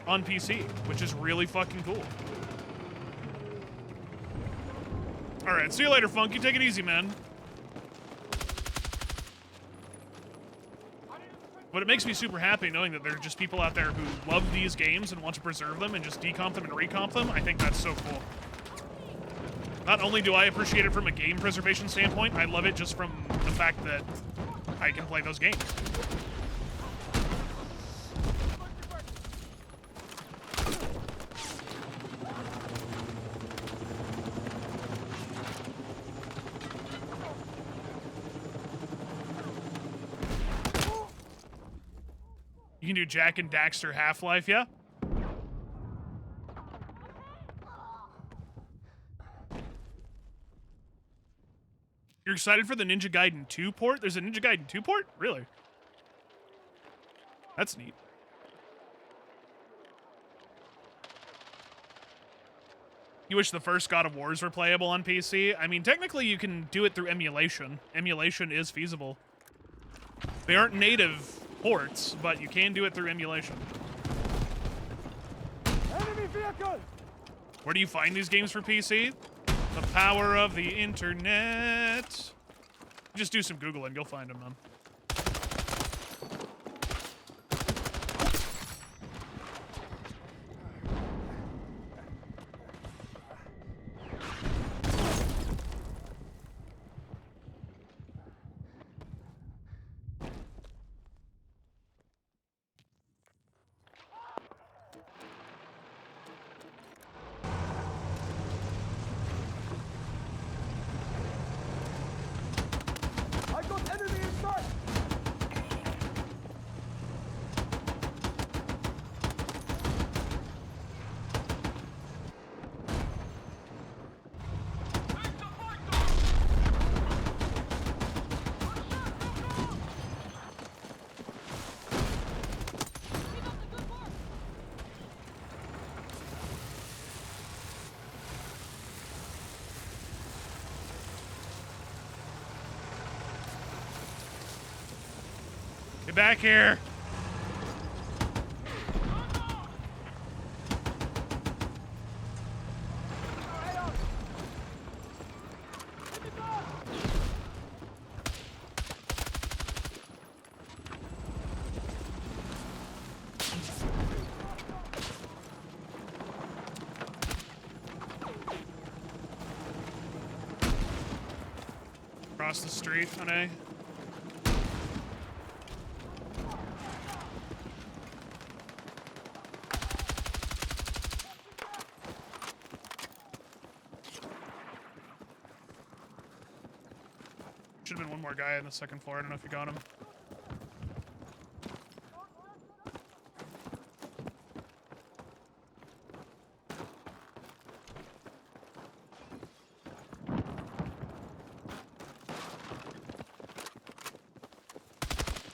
on PC, which is really fucking cool. All right, see you later, Funky. Take it easy, man. But it makes me super happy knowing that there are just people out there who love these games and want to preserve them and just decomp them and recomp them. I think that's so cool. Not only do I appreciate it from a game preservation standpoint, I love it just from the fact that I can play those games. You can do Jak and Daxter Half-Life, yeah? You're excited for the Ninja Gaiden 2 port? There's a Ninja Gaiden 2 port? Really? That's neat. You wish the first God of Wars were playable on PC? I mean, technically you can do it through emulation. Emulation is feasible. They aren't native ports, but you can do it through emulation. Enemy vehicle! Where do you find these games for PC? The power of the internet. Just do some Googling, you'll find them, man. Get back here. Across the street on A. Should have been one more guy on the second floor. I don't know if you got him.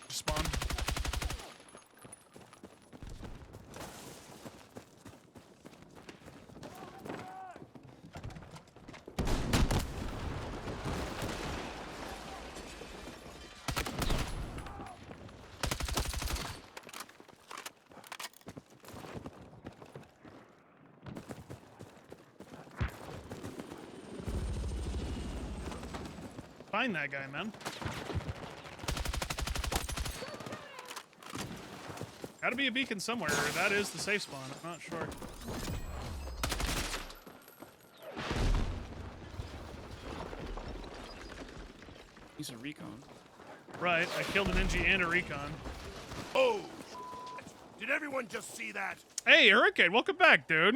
Spawn. Find that guy, man. Gotta be a beacon somewhere. That is the safe spawn. I'm not sure. He's a recon. Right, I killed an NG and a recon. Oh! Did everyone just see that? Hey, Hurricane, welcome back, dude.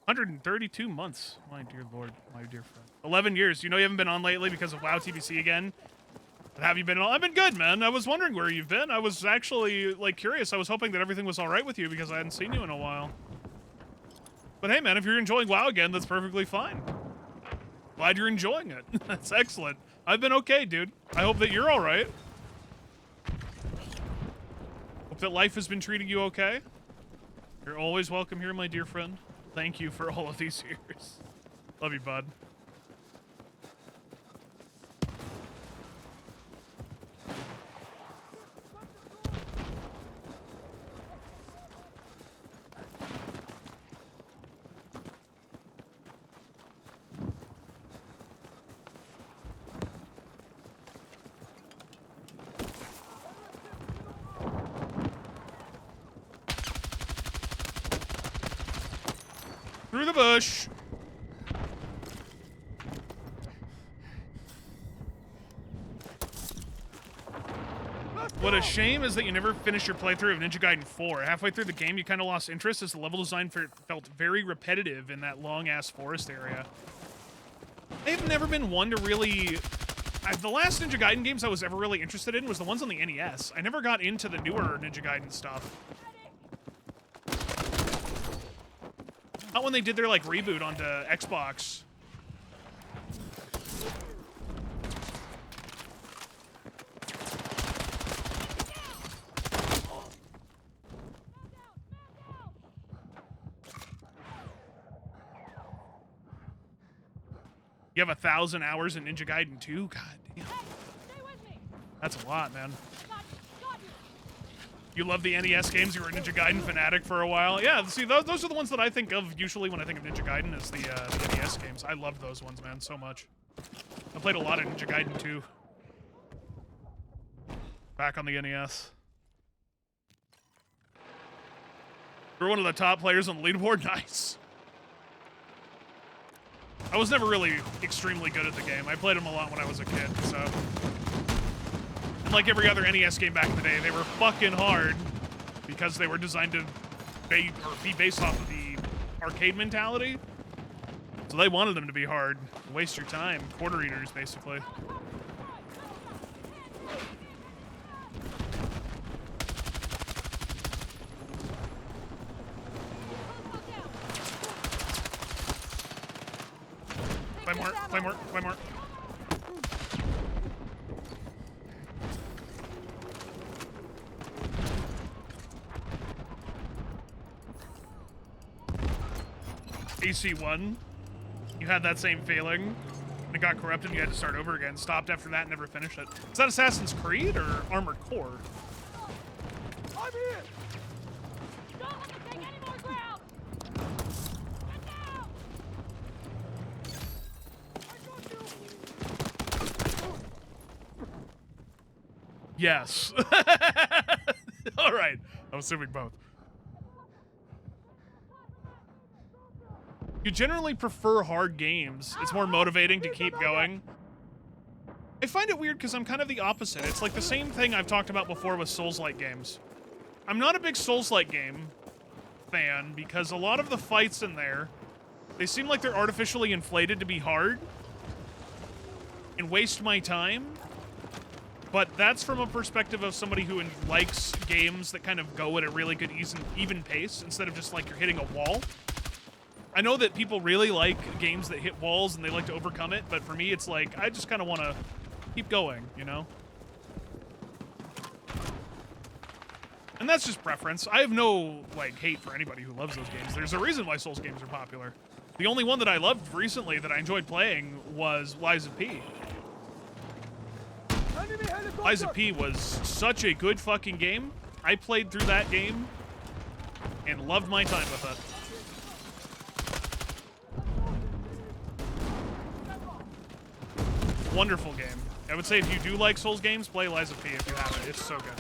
132 months. My dear lord, my dear friend. 11 years. You know you haven't been on lately because of WoW TBC again? But have you been on? I've been good, man. I was wondering where you've been. I was actually, like, curious. I was hoping that everything was all right with you because I hadn't seen you in a while. But hey, man, if you're enjoying WoW again, that's perfectly fine. Glad you're enjoying it. That's excellent. I've been okay, dude. I hope that you're all right. Hope that life has been treating you okay. You're always welcome here, my dear friend. Thank you for all of these years. Love you, bud. Through the bush. What a shame is that you never finished your playthrough of Ninja Gaiden 4. Halfway through the game, you kind of lost interest as the level design felt very repetitive in that long-ass forest area. I've never been one to really... the last Ninja Gaiden games I was ever really interested in was the ones on the NES. I never got into the newer Ninja Gaiden stuff. Not when they did their, like, reboot onto Xbox. You have 1,000 hours in Ninja Gaiden 2? God damn. Hey, stay with me. That's a lot, man. Got you. You love the NES games? You were a Ninja Gaiden fanatic for a while? Yeah, see, those are the ones that I think of usually when I think of Ninja Gaiden is the NES games. I loved those ones, man, so much. I played a lot of Ninja Gaiden 2. Back on the NES. You're one of the top players on the leaderboard? Nice. I was never really extremely good at the game. I played them a lot when I was a kid, so... And like every other NES game back in the day, they were fucking hard because they were designed to be based off of the arcade mentality. So they wanted them to be hard. Waste your time. Quarter eaters, basically. Play more. AC1, you had that same feeling. It got corrupted, you had to start over again. Stopped after that and never finished it. Is that Assassin's Creed or Armored Core? I'm here! Don't let them take any more ground! Get down! Yes. All right. I'm assuming both. You generally prefer hard games. It's more motivating to keep going. I find it weird because I'm kind of the opposite. It's like the same thing I've talked about before with Souls-like games. I'm not a big Souls-like game fan because a lot of the fights in there, they seem like they're artificially inflated to be hard and waste my time. But that's from a perspective of somebody who likes games that kind of go at a really good, even pace instead of just like you're hitting a wall. I know that people really like games that hit walls and they like to overcome it, but for me, it's like I just kind of want to keep going, you know? And that's just preference. I have no, like, hate for anybody who loves those games. There's a reason why Souls games are popular. The only one that I loved recently that I enjoyed playing was Lies of P. Enemy helicopter! Lies of P was such a good fucking game. I played through that game and loved my time with it. Wonderful game. I would say if you do like Souls games, play Lies of P if you haven't. It's so good.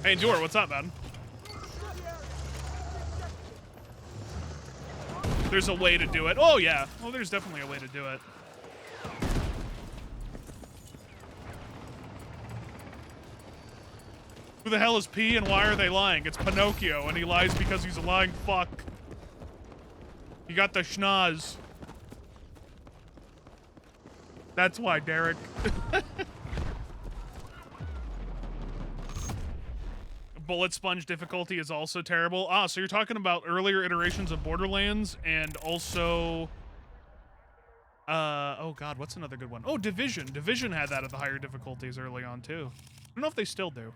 Hey, Endure, what's up, man? There's a way to do it. Oh, yeah. Well, there's definitely a way to do it. Who the hell is P and why are they lying? It's Pinocchio, and he lies because he's a lying fuck. You got the schnoz. That's why, Derek. Bullet sponge difficulty is also terrible. Ah, so you're talking about earlier iterations of Borderlands and also... oh god, what's another good one? Oh, Division. Division had that at the higher difficulties early on, too. I don't know if they still do.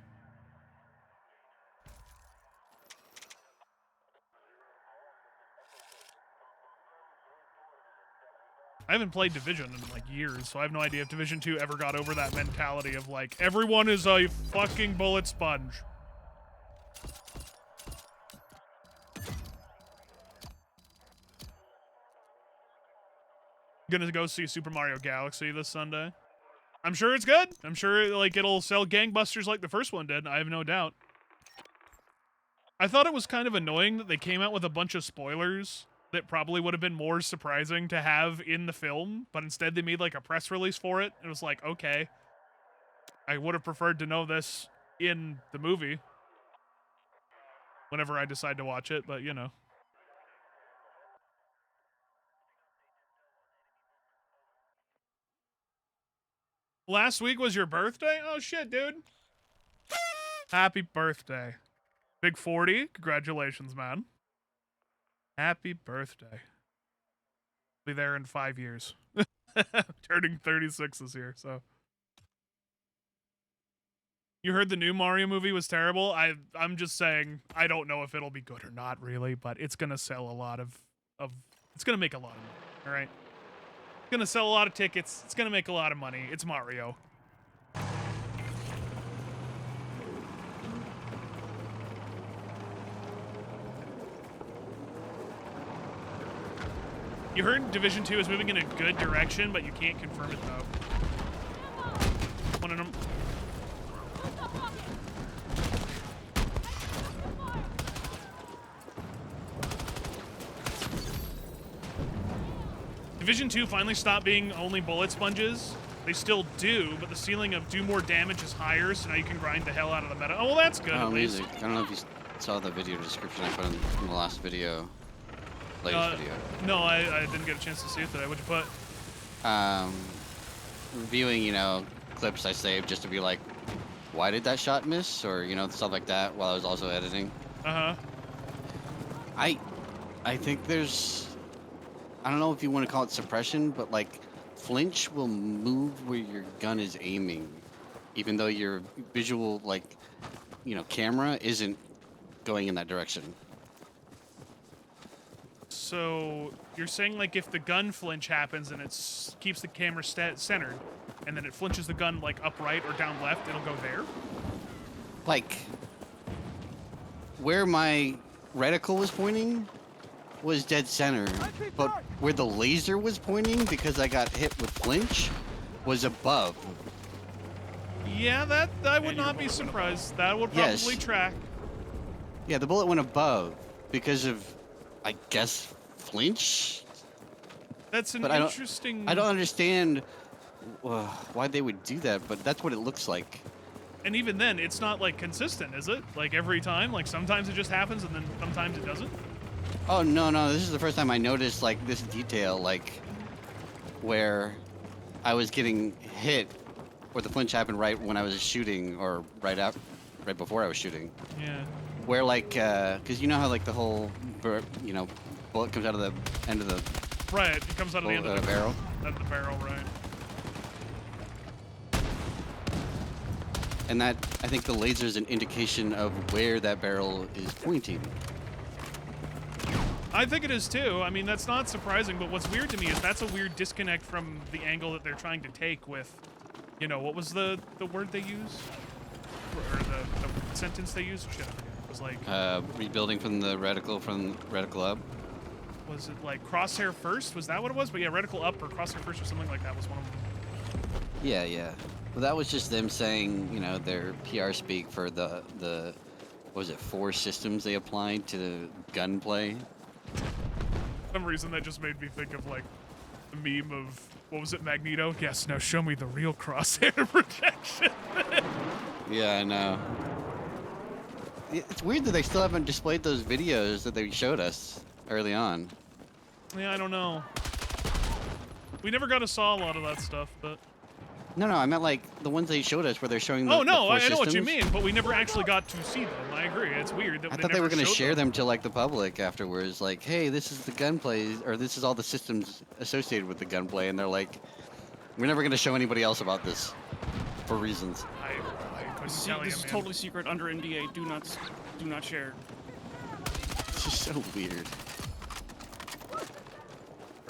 I haven't played Division in like years, so I have no idea if Division 2 ever got over that mentality of like, everyone is a fucking bullet sponge. Gonna go see Super Mario Galaxy this Sunday. I'm sure it's good. I'm sure like it'll sell gangbusters like the first one did. I have no doubt. I thought it was kind of annoying that they came out with a bunch of spoilers that probably would have been more surprising to have in the film, but instead they made like a press release for it. It was like, okay, I would have preferred to know this in the movie whenever I decide to watch it, but you know. Last week was your birthday? Oh shit, dude. Happy birthday. Big 40. Congratulations, man. Happy birthday. Be there in 5 years. Turning 36 this year, so. You heard the new Mario movie was terrible? I'm just saying, I don't know if it'll be good or not, really, but it's gonna sell a lot of it's gonna make a lot of money, alright? It's gonna sell a lot of tickets. It's gonna make a lot of money. It's Mario. You heard Division 2 is moving in a good direction, but you can't confirm it, though. One of them. Division 2 finally stopped being only bullet sponges. They still do, but the ceiling of do more damage is higher, so now you can grind the hell out of the meta. Oh, well, that's good, at least. Music. I don't know if you saw the video description I put in the last video. Latest video. No, I didn't get a chance to see it today. What'd you put? Reviewing, you know, clips I saved just to be like, why did that shot miss? Or, you know, stuff like that while I was also editing. Uh-huh. I think there's, I don't know if you want to call it suppression, but like flinch will move where your gun is aiming, even though your visual, like, you know, camera isn't going in that direction. So you're saying like if the gun flinch happens and it keeps the camera centered, and then it flinches the gun like upright or down left, it'll go there? Like, where my reticle was pointing was dead center, but where the laser was pointing, because I got hit with flinch, was above. Yeah, that I would not be surprised. That would probably Yes. track. Yeah, the bullet went above because of, I guess, flinch? That's an But I don't- interesting. I don't understand why they would do that, but that's what it looks like. And even then, it's not like consistent, is it? Like every time? Like sometimes it just happens and then sometimes it doesn't? Oh, no, this is the first time I noticed, like, this detail, like, where I was getting hit, or the flinch happened right when I was shooting, or right before I was shooting. Yeah. Where, like, because you know how, like, the whole, bullet comes out of the end of the Right, it comes out of the end of the barrel? Out of the barrel, right. And that, I think the laser is an indication of where that barrel is pointing. I think it is too. I mean, that's not surprising, but what's weird to me is that's a weird disconnect from the angle that they're trying to take with, what was the word they used? Or the sentence they used? Shit, I forget. It was like, Rebuilding from reticle up. was it like crosshair first? Was that what it was? But yeah, reticle up or crosshair first or something like that was one of them. Yeah. Well, that was just them saying, their PR speak for the what was it, 4 systems they applied to the gunplay. For some reason that just made me think of like the meme of, what was it, Magneto? Yes, now show me the real crosshair protection. Yeah, I know. It's weird that they still haven't displayed those videos that they showed us early on. Yeah, I don't know. We never got to saw a lot of that stuff, but... No, I meant like the ones they showed us where they're showing the Oh, no, the 4 I know what you systems. mean, but we never actually got to see them. I agree. It's weird that I they thought they were never going to showed share them to like the public afterwards. Like, hey, this is the gunplay, or this is all the systems associated with the gunplay, and they're like, we're never going to show anybody else about this for reasons. I couldn't See, tell you, this is man. totally secret under NDA. Do not share. It's just so weird.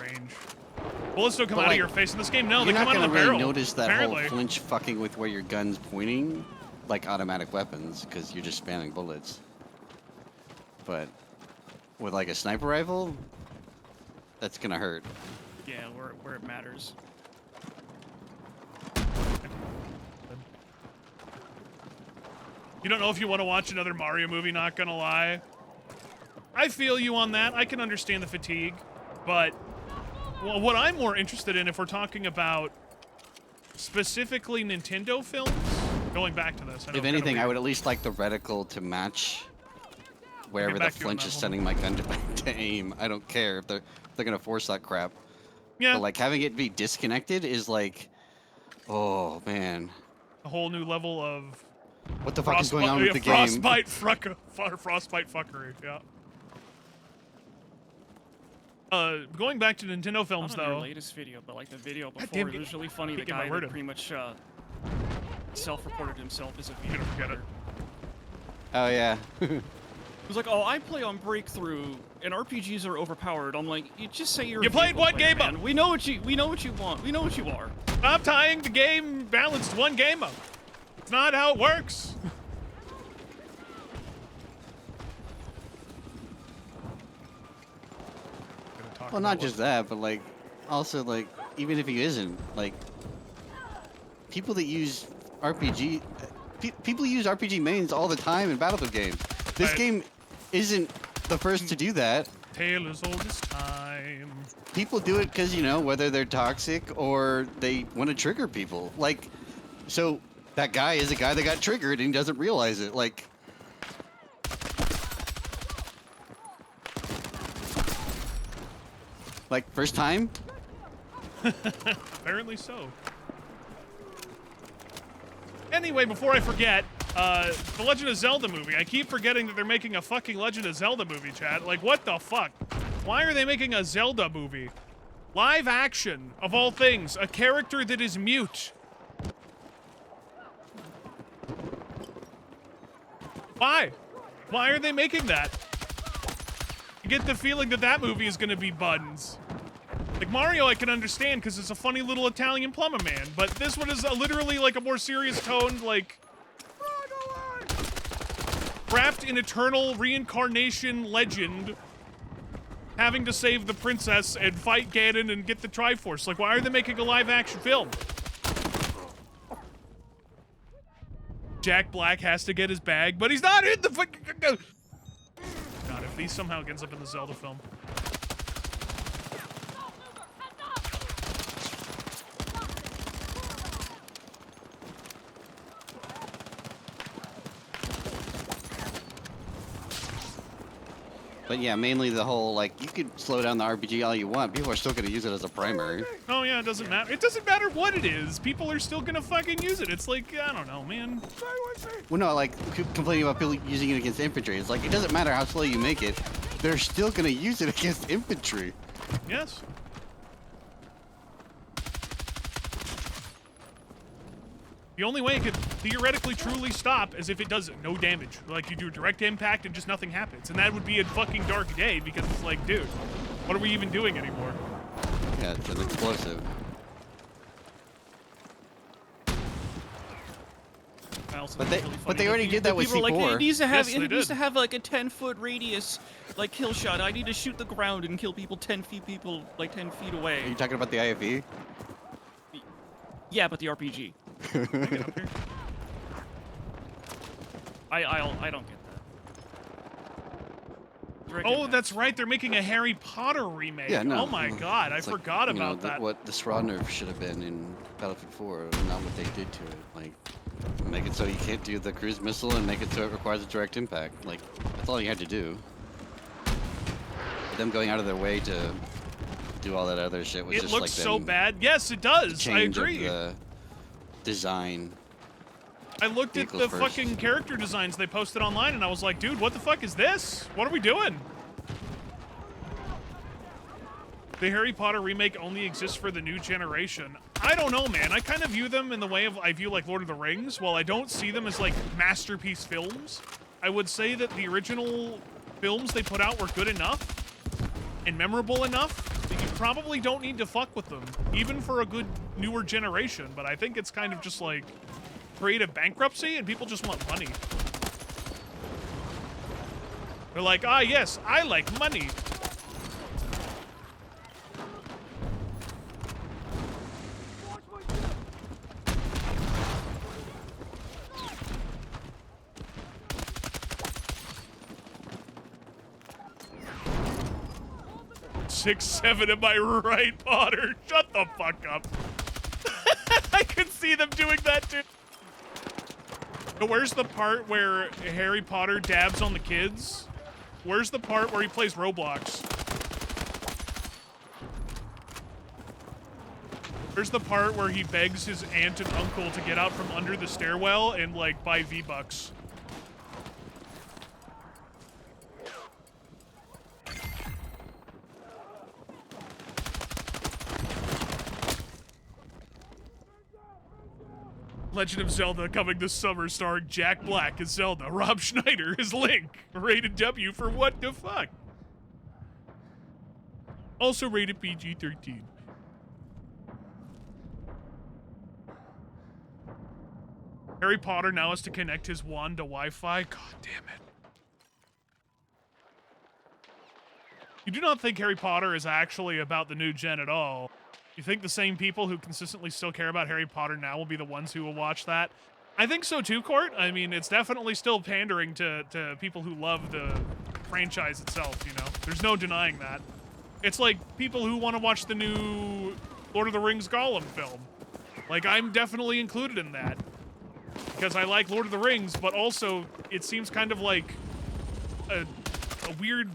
Range. Bullets don't come But, out of like, your face in this game. No, You're they not come out of gonna the really barrel. notice that apparently. whole flinch fucking with where your gun's pointing, like automatic weapons, because you're just spamming bullets. But with like a sniper rifle, that's gonna hurt. Yeah, where it matters. You don't know if you want to watch another Mario movie, not gonna lie. I feel you on that. I can understand the fatigue, but what I'm more interested in, if we're talking about specifically Nintendo films, going back to this. I know If it's kinda anything, I weird. would at least like the reticle to match wherever the back to you on flinch that is one. sending my gun to aim. I don't care if they're gonna force that crap. Yeah, But like having it be disconnected is like, oh man, a whole new level of what the fuck is going on with the game? frostbite fuckery. Yeah. Going back to Nintendo films Not on your though. latest video, but like the video God before, damn, it was really funny. The can't get my guy word that in. pretty much self-reported himself as a I'm gonna forget it. Oh yeah. He was like, "Oh, I play on Breakthrough, and RPGs are overpowered." I'm like, "You just say you're." You a played vehicle one player, game man. up. We know what you want. We know what you are. Stop tying the game balance to one game up. It's not how it works. Well, not just that, but like, also like, even if he isn't, like, people that use RPG, people use RPG mains all the time in Battlefield games. This Right. game isn't the first to do that. Tale as old as time. People do it because, whether they're toxic or they want to trigger people. Like, so that guy is a guy that got triggered and he doesn't realize it. Like, first time? Apparently so. Anyway, before I forget, the Legend of Zelda movie. I keep forgetting that they're making a fucking Legend of Zelda movie, chat. Like, what the fuck? Why are they making a Zelda movie? Live action, of all things. A character that is mute. Why? Why are they making that? You get the feeling that that movie is gonna be buns. Like Mario, I can understand because it's a funny little Italian plumber man, but this one is literally like a more serious toned, like wrapped in eternal reincarnation legend, having to save the princess and fight Ganon and get the Triforce. Like, why are they making a live-action film? Jack Black has to get his bag, but he's not in the fucking. God, if he somehow ends up in the Zelda film. But yeah, mainly the whole, like, you could slow down the RPG all you want. People are still going to use it as a primary. Oh yeah, it doesn't matter. It doesn't matter what it is. People are still gonna fucking use it. It's like, I don't know, man. Stay with me. Well, no, like, complaining about people using it against infantry. It's like, it doesn't matter how slow you make it. They're still going to use it against infantry. Yes. The only way it could theoretically truly stop is if it does no damage. Like, you do a direct impact and just nothing happens. And that would be a fucking dark day because it's like, dude, what are we even doing anymore? Yeah, it's an explosive. But they already did that with People are like, C4. it needs to have, Yes, they it needs did. to have like a 10-foot radius, like kill shot. I need to shoot the ground and kill people 10 feet like 10 feet Are you away. talking about the IFE? Yeah, but the RPG. I don't get that. Direct Oh, impact. that's right. They're making a Harry Potter remake. Yeah, no. Oh my god, I It's like, forgot you know, about that. What the Srod nerf should have been in Battlefield 4, not what they did to it. Like, make it so you can't do the cruise missile and make it so it requires a direct impact. Like, that's all you had to do. Them going out of their way to do all that other shit was It just looks like so them bad. Yes, it does. I change agree. of the design. I looked at vehicles the first. fucking character designs they posted online and I was like, dude, what the fuck is this? What are we doing? The Harry Potter remake only exists for the new generation. I don't know, man. I kind of view them in the way of I view like Lord of the Rings. While I don't see them as like masterpiece films, I would say that the original films they put out were good enough and memorable enough that you probably don't need to fuck with them, even for a good newer generation. But I think it's kind of just like creative bankruptcy and people just want money. They're like, ah, yes, I like money. Watch my step. 6'7", am I right, Potter? Shut the fuck up. I could see them doing that too. But where's the part where Harry Potter dabs on the kids? Where's the part where he plays Roblox? Where's the part where he begs his aunt and uncle to get out from under the stairwell and, like, buy V-Bucks? Legend of Zelda coming this summer starring Jack Black as Zelda, Rob Schneider as Link, rated W for what the fuck? Also rated PG-13. Harry Potter now has to connect his wand to Wi-Fi? God damn it. You do not think Harry Potter is actually about the new gen at all. You think the same people who consistently still care about Harry Potter now will be the ones who will watch that? I think so too, Court. I mean, it's definitely still pandering to people who love the franchise itself, you know? There's no denying that. It's like people who want to watch the new Lord of the Rings Gollum film. Like, I'm definitely included in that. Because I like Lord of the Rings, but also it seems kind of like a weird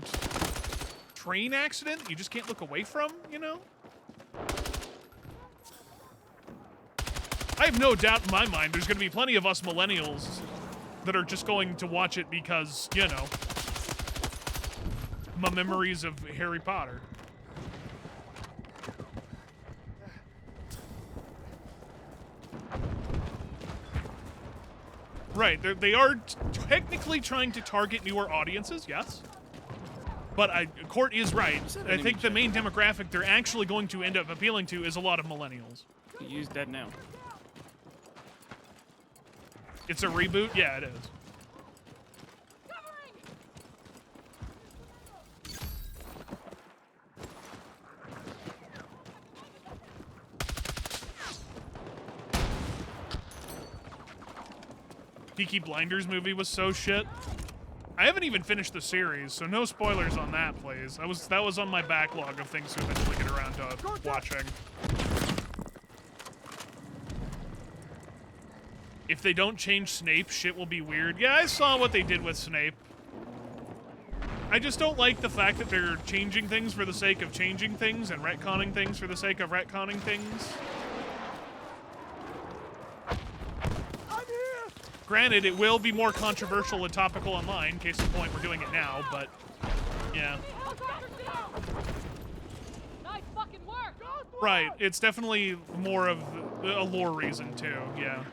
train accident you just can't look away from, you know? I have no doubt in my mind there's going to be plenty of us millennials that are just going to watch it because, you know, my memories of Harry Potter. Right, they are technically trying to target newer audiences, yes. But Court is right. Is that I enemy think the check? main demographic they're actually going to end up appealing to is a lot of millennials. Use dead now. It's a reboot? Yeah, it is. Covering! Peaky Blinders movie was so shit. I haven't even finished the series, so no spoilers on that, please. That was on my backlog of things to eventually get around to watching. If they don't change Snape, shit will be weird. Yeah, I saw what they did with Snape. I just don't like the fact that they're changing things for the sake of changing things and retconning things for the sake of retconning things. I'm here. Granted, it will be more controversial and topical online. Case in point, we're doing it now, but yeah. Helicopters down! Nice fucking work! Right, it's definitely more of a lore reason, too, yeah.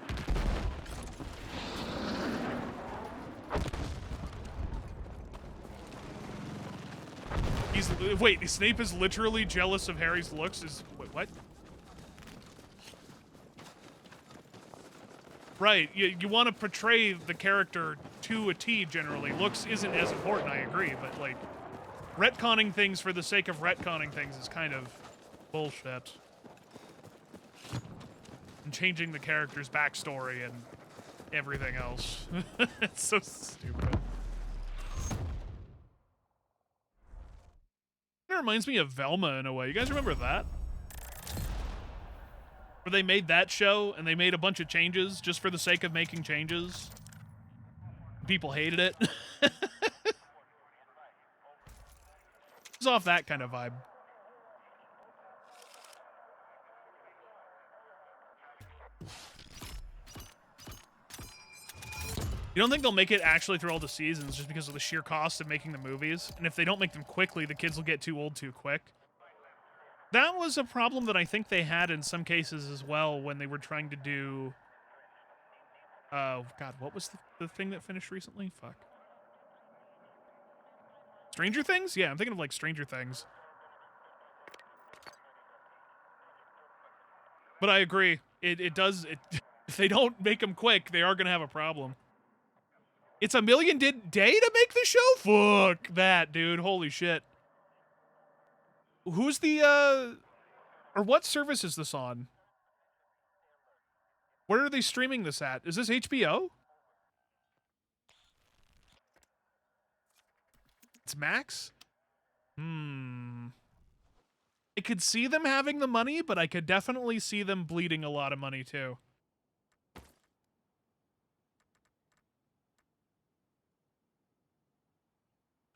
Wait, Snape is literally jealous of Harry's looks? Wait, what? Right, you want to portray the character to a T, generally. Looks isn't as important, I agree, but, like, retconning things for the sake of retconning things is kind of bullshit. And changing the character's backstory and everything else. It's so stupid. It reminds me of Velma in a way. You guys remember that? Where they made that show and they made a bunch of changes just for the sake of making changes. People hated it. It was off that kind of vibe. You don't think they'll make it actually through all the seasons just because of the sheer cost of making the movies? And if they don't make them quickly, the kids will get too old too quick. That was a problem that I think they had in some cases as well when they were trying to do... God, what was the thing that finished recently? Fuck. Stranger Things? Yeah, I'm thinking of, like, Stranger Things. But I agree. It does... If they don't make them quick, they are going to have a problem. It's $1 million day to make the show? Fuck that, dude. Holy shit. Who's the, or what service is this on? Where are they streaming this at? Is this HBO? It's Max? I could see them having the money, but I could definitely see them bleeding a lot of money too.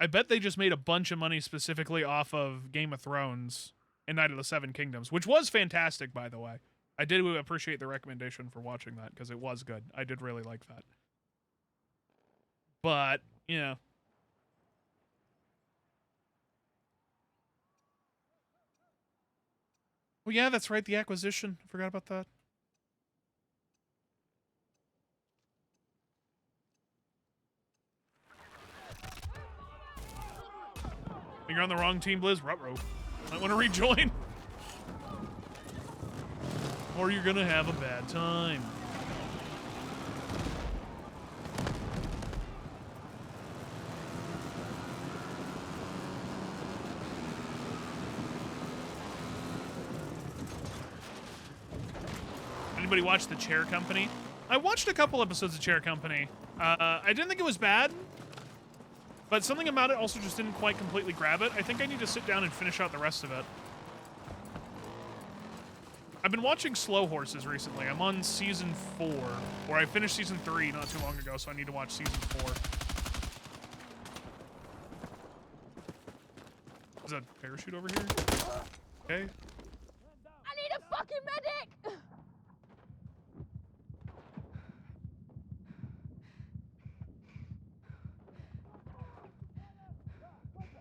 I bet they just made a bunch of money specifically off of Game of Thrones and Night of the Seven Kingdoms, which was fantastic, by the way. I did appreciate the recommendation for watching that, because it was good. I did really like that. But, you know. Oh, yeah, that's right, the acquisition. I forgot about that. You're on the wrong team, Blizz. Ruh-roh. Might want to rejoin. Or you're gonna have a bad time. Anybody watch The Chair Company? I watched a couple episodes of Chair Company. I didn't think it was bad. But something about it also just didn't quite completely grab it. I think I need to sit down and finish out the rest of it. I've been watching Slow Horses recently. I'm on season 4, or I finished season 3 not too long ago, so I need to watch season 4. Is that a parachute over here? Okay. I need a fucking medic!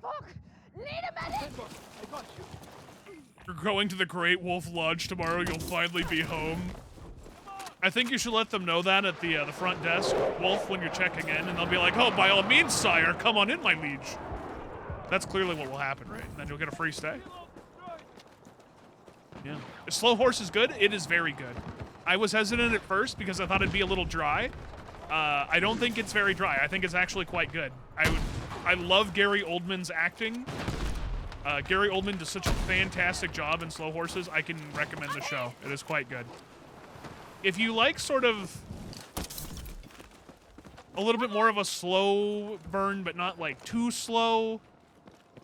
Fuck! Need a medic! I got you. You're going to the Great Wolf Lodge tomorrow. You'll finally be home. I think you should let them know that at the front desk, Wolf, when you're checking in, and they'll be like, "Oh, by all means, sire, come on in, my liege." That's clearly what will happen, right? And then you'll get a free stay. Yeah. If Slow Horse is good, it is very good. I was hesitant at first because I thought it'd be a little dry. I don't think it's very dry. I think it's actually quite good. I love Gary Oldman's acting. Gary Oldman does such a fantastic job in Slow Horses. I can recommend the show. It is quite good. If you like sort of a little bit more of a slow burn, but not like too slow,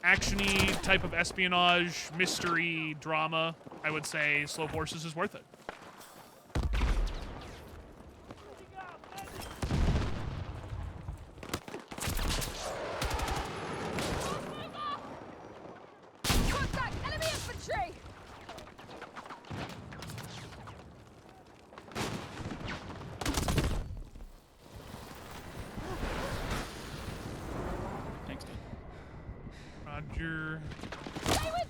action-y type of espionage, mystery, drama, I would say Slow Horses is worth it. Contact! Enemy infantry! Thanks, dude. Roger. Stay with...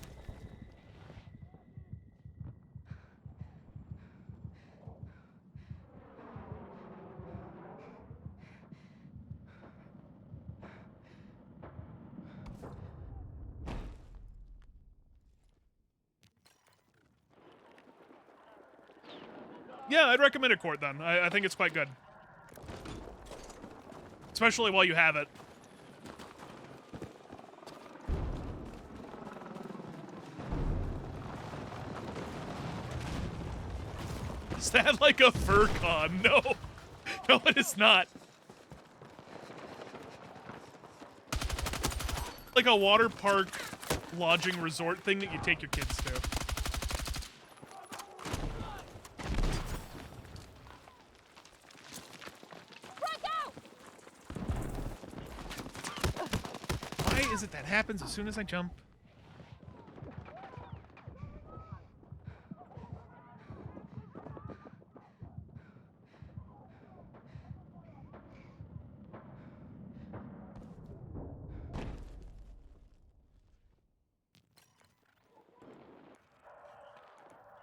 Yeah, I'd recommend it, Court, then. I think it's quite good. Especially while you have it. Is that like a fur con? No. No, it is not. Like a water park lodging resort thing that you take your kids to. Frag out! Why is it that happens as soon as I jump?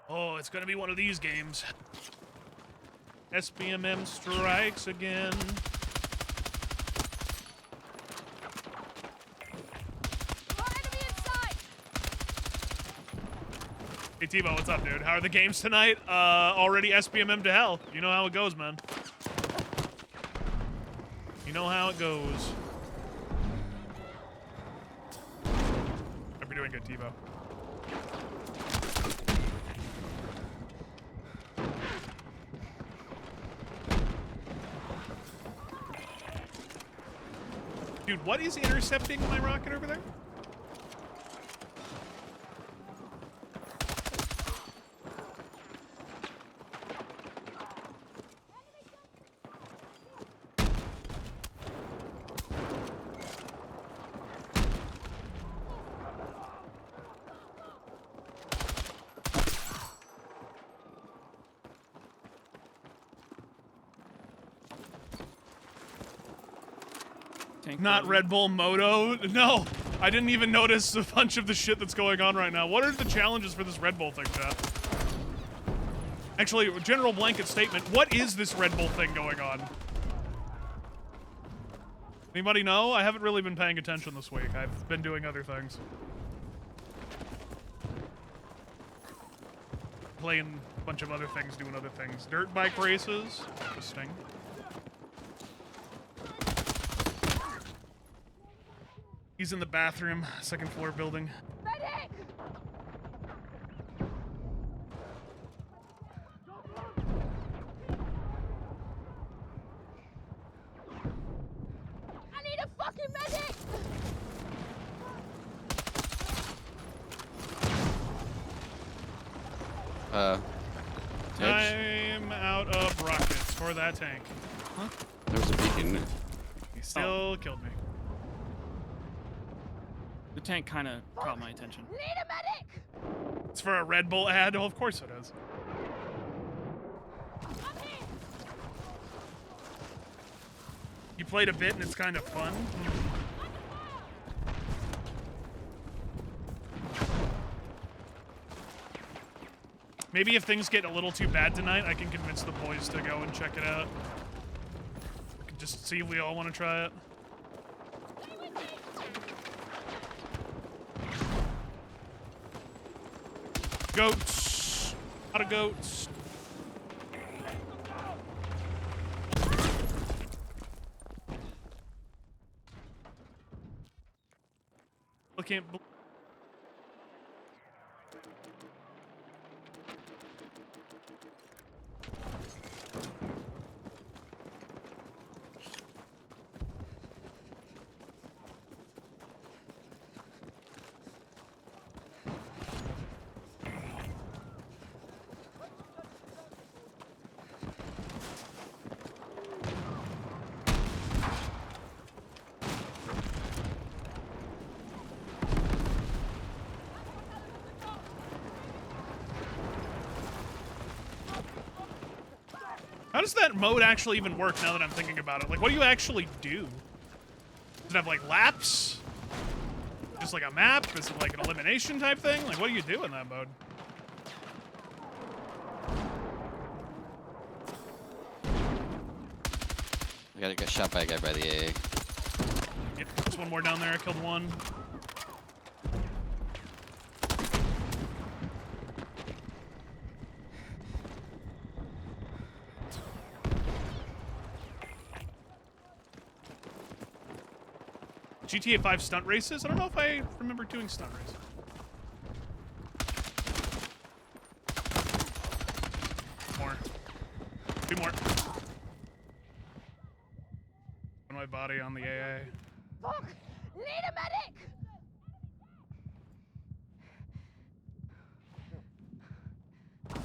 Oh, it's gonna be one of these games. SBMM strikes again. Got enemy inside! Hey Tebow, what's up, dude? How are the games tonight? Already SBMM to hell. You know how it goes, man. You know how it goes. Hope you're doing good, Tebow. Dude, what is intercepting my rocket over there? Tank Not problem. Red Bull Moto. No, I didn't even notice a bunch of the shit that's going on right now. What are the challenges for this Red Bull thing, chat? Actually, general blanket statement. What is this Red Bull thing going on? Anybody know? I haven't really been paying attention this week. I've been doing other things. Playing a bunch of other things, doing other things. Dirt bike races. Interesting. He's in the bathroom, second floor building. Medic! I need a fucking medic! Edge, I'm out of rockets for that tank. there was a beacon. He still killed me. The tank kind of caught my attention. Need a medic! It's for a Red Bull ad? Oh, of course it is. I'm here! You played a bit and it's kind of fun. Maybe if things get a little too bad tonight, I can convince the boys to go and check it out. We can just see if we all want to try it. Goats. A lot of goats. I can't believe. How does that mode actually even work now that I'm thinking about it? Like, what do you actually do? Does it have, like, laps? Just like a map? Is it like an elimination type thing? Like, what do you do in that mode? I gotta get shot by a guy by the AA. Yeah, there's one more down there. I killed one. GTA 5 stunt races? I don't know if I remember doing stunt races. More. 2 more. On my body on the AA. Fuck! Need a medic!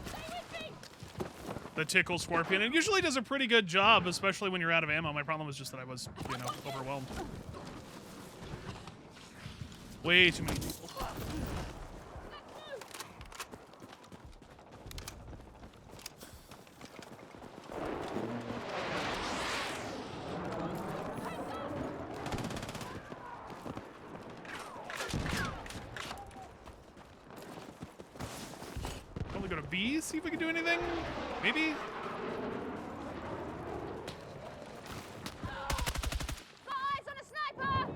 Stay with me! The tickle scorpion. It usually does a pretty good job, especially when you're out of ammo. My problem was just that I was, you know, overwhelmed. Way too many people. Probably go to B, see if we can do anything? Maybe? Got eyes on a sniper!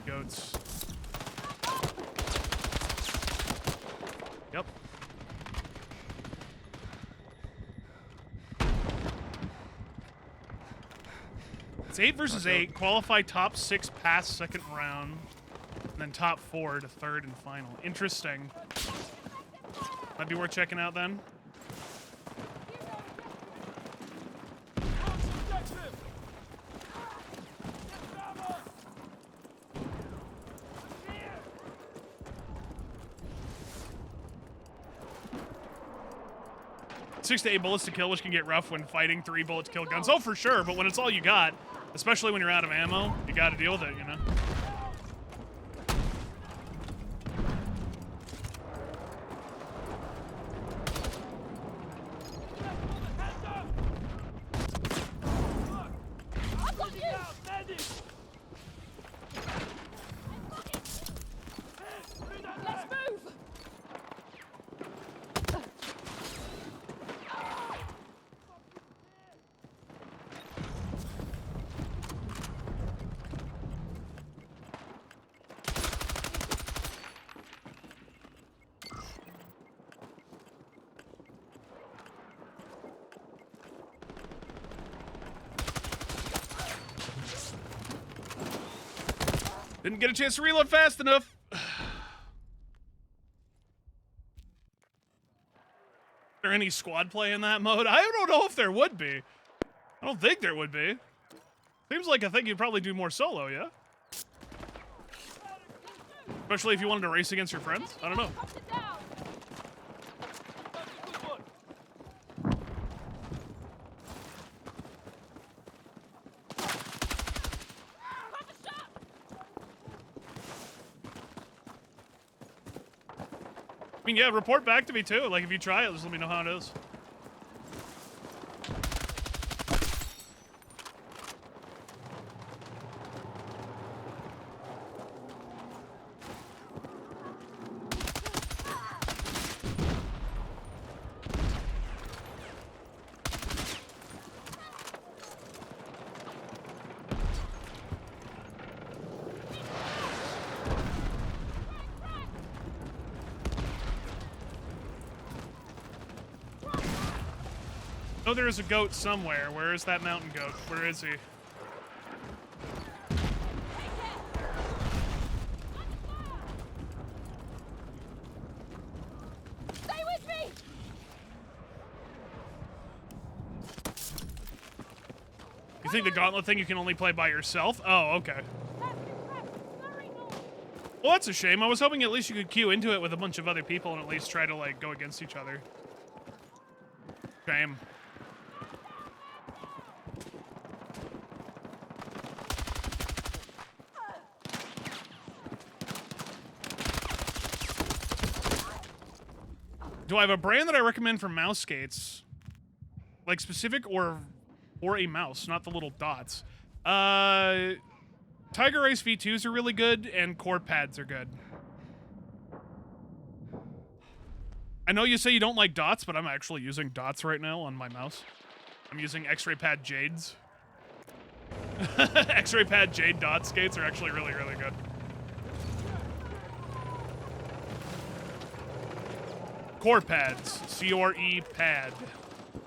Goats. Yep. It's 8 versus 8. Qualify top 6 past second round. And then top 4 to third and final. Interesting. Might be worth checking out then. Six to 8 bullets to kill, which can get rough when fighting 3 bullet to kill guns. Oh, for sure, but when it's all you got, especially when you're out of ammo, you gotta deal with it, you know? I've got you! Let's move! Didn't get a chance to reload fast enough. Is there any squad play in that mode? I don't know if there would be. I don't think there would be. Seems like a thing you'd probably do more solo, yeah? Especially if you wanted to race against your friends. I don't know. Cut it down! Have a shot! I mean, yeah, report back to me too. Like, if you try it, just let me know how it is. Oh, there is a goat somewhere. Where is that mountain goat? Where is he? Stay with me! You think the gauntlet thing you can only play by yourself? Oh, okay. Well, that's a shame. I was hoping at least you could queue into it with a bunch of other people and at least try to, like, go against each other. Shame. Do I have a brand that I recommend for mouse skates? Like, specific or a mouse, not the little dots. Tiger Ice V2s are really good, and core pads are good. I know you say you don't like dots, but I'm actually using dots right now on my mouse. I'm using X-Ray Pad Jades. X-Ray Pad Jade dot skates are actually really, really good. Core pads. C-O-R-E pad.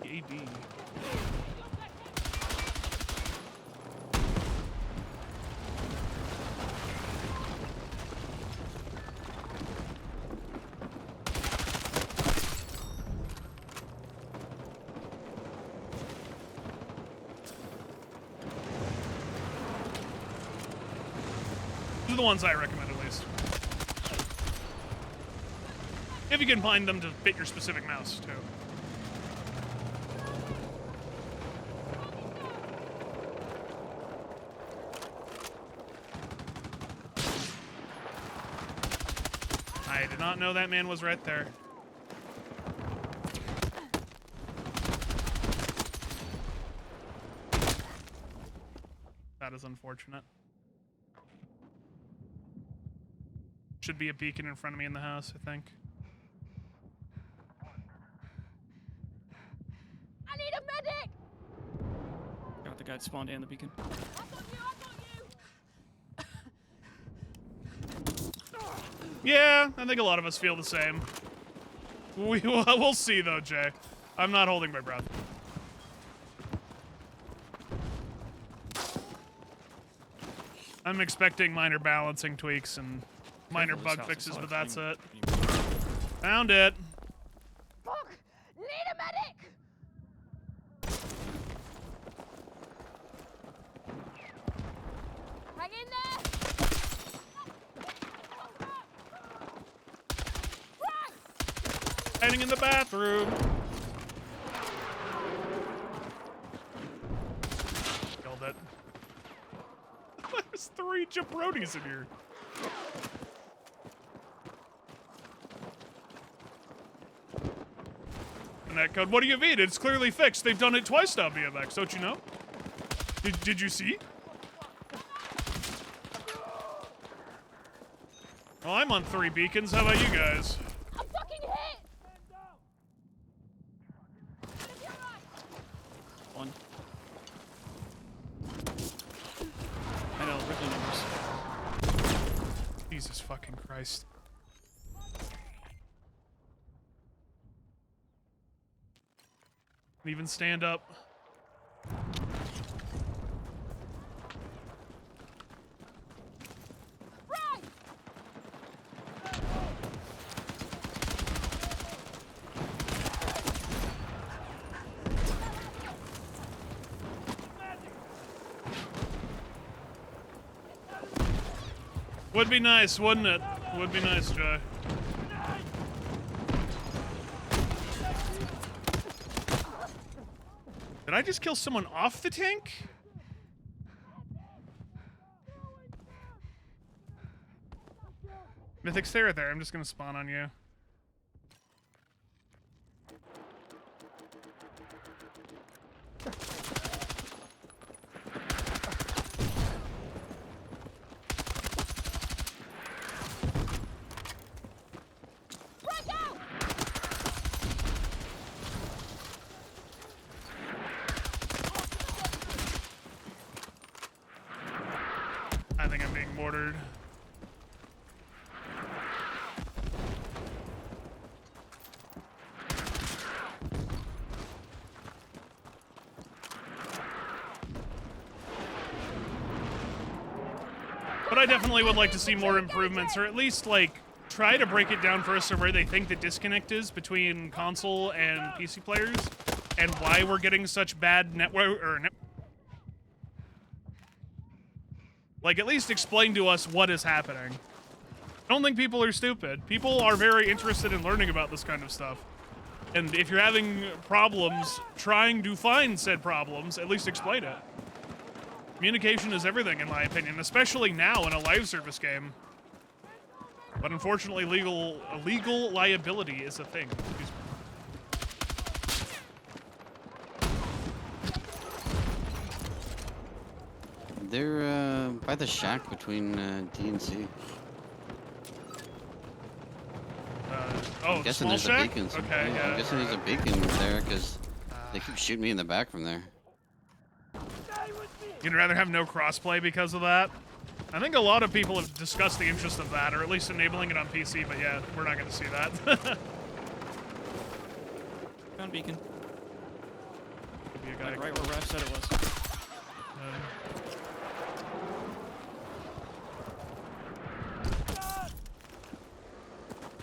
A-D. Those are the ones I recommend, at least. If you can find them to fit your specific mouse, too. I did not know that man was right there. That is unfortunate. Should be a beacon in front of me in the house, I think. I need a medic! Got the guy that spawned and the beacon. I got you! Yeah, I think a lot of us feel the same. We'll see, though, Jay. I'm not holding my breath. I'm expecting minor balancing tweaks and minor Careful, this bug house fixes, is but that's it. hot. Found it. Fuck! Need a medic! Hang in there! Right! Hiding in the bathroom. Killed it. There's 3 jabronis in here. That code. What do you mean? It's clearly fixed. They've done it twice now, BMX. Don't you know? Did you see? Well, I'm on 3 beacons. How about you guys? I'm fucking hit! One. I know, Ripley numbers. Jesus fucking Christ. Even stand up. Right! Would be nice, wouldn't it? Would be nice, Jay. Did I just kill someone off the tank? Mythic, stay right there. I'm just gonna spawn on you. Break out! I think I'm being mortared. But I definitely would like to see more improvements, or at least, like, try to break it down for us of where they think the disconnect is between console and PC players, and why we're getting such bad network, like, at least explain to us what is happening. I don't think people are stupid. People are very interested in learning about this kind of stuff. And if you're having problems trying to find said problems, at least explain it. Communication is everything, in my opinion, especially now in a live service game. But unfortunately, legal liability is a thing. They're by the shack between D and C. Oh, I'm the guessing small there's shack? a beacon. Okay, yeah. I'm guessing there's a beacon there because they keep shooting me in the back from there. You'd rather have no crossplay because of that? I think a lot of people have discussed the interest of that, or at least enabling it on PC, but yeah, we're not going to see that. Found beacon. Could be a guy. Like right where Raph said it was.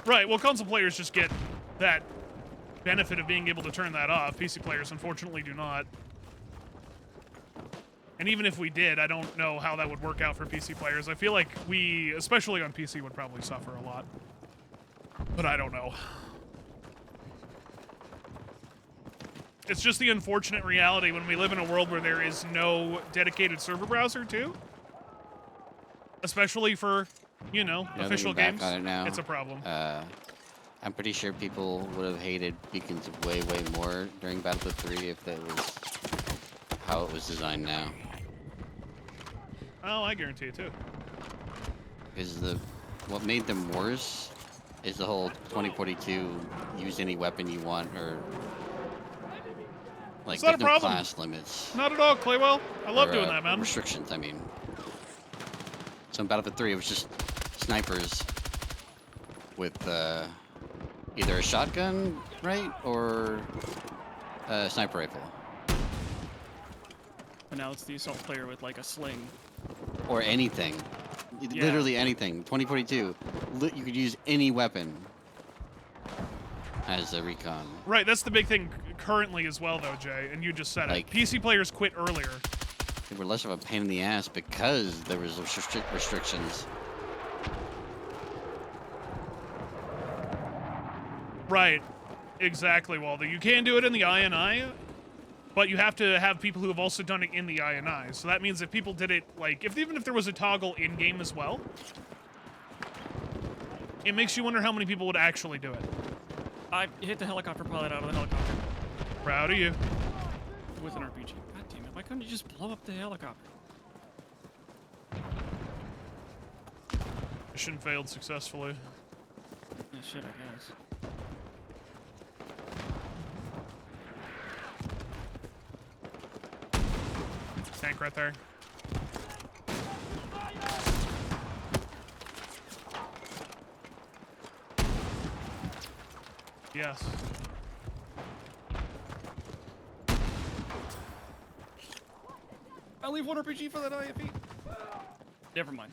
Right, well, console players just get that benefit of being able to turn that off. PC players, unfortunately, do not. And even if we did, I don't know how that would work out for PC players. I feel like we, especially on PC, would probably suffer a lot. But I don't know. It's just the unfortunate reality when we live in a world where there is no dedicated server browser, too. Especially for, you know, Yeah, official looking back games. on it now, It's a problem. I'm pretty sure people would have hated beacons way, way more during Battlefield 3 if that was how it was designed now. Oh, I guarantee it, too. Because what made them worse is the whole 2042 use any weapon you want, or like It's not a there's no problem. class limits. Not at all, Claywell. I love or, doing that, man. Restrictions, I mean. So in Battlefield 3, it was just snipers with either a shotgun, right, or a sniper rifle, But now it's the assault player with like a sling. or anything. Yeah. Literally anything. 2042, you could use any weapon as a recon. Right, that's the big thing currently as well, though, Jay, and you just said Like- it. PC players quit earlier. They were less of a pain in the ass because there was those restrictions. Right, exactly, Waldo. You can do it in the INI, but you have to have people who have also done it in the INI. So that means if people did it, like, even if there was a toggle in-game as well, it makes you wonder how many people would actually do it. I hit the helicopter pilot out of the helicopter Proud of you. with an RPG. God damn it! Why couldn't you just blow up the helicopter? Mission failed successfully. Yeah, shit, I guess. Tank right there. Yes. I'll leave one RPG for that IFE. Never mind.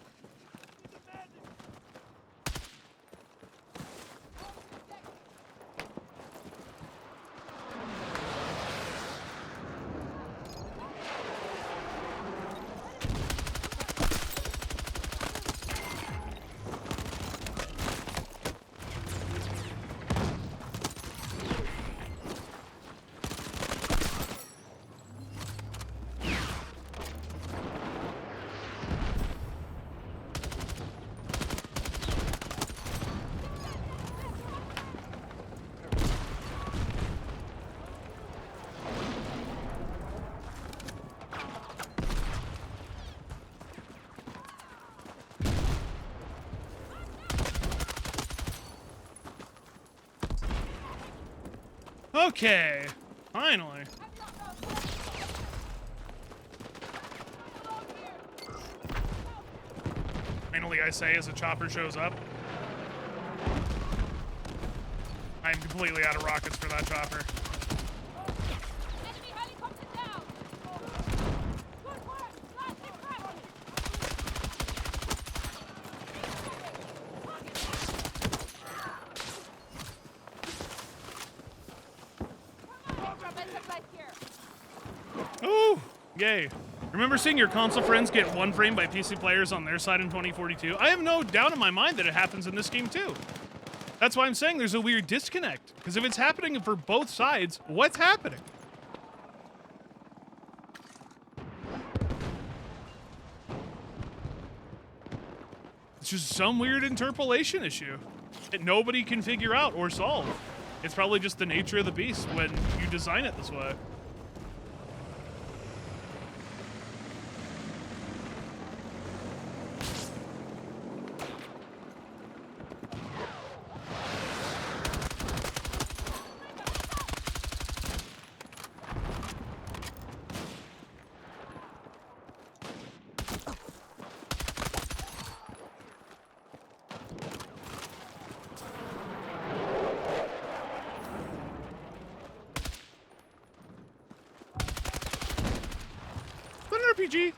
Okay, finally. Finally, I say, as a chopper shows up. I'm completely out of rockets for that chopper. Enemy helicopter down. Good work. Blast it back. Yay. Remember seeing your console friends get one frame by PC players on their side in 2042? I have no doubt in my mind that it happens in this game too. That's why I'm saying there's a weird disconnect. Because if it's happening for both sides, what's happening? It's just some weird interpolation issue that nobody can figure out or solve. It's probably just the nature of the beast when you design it this way. RPG.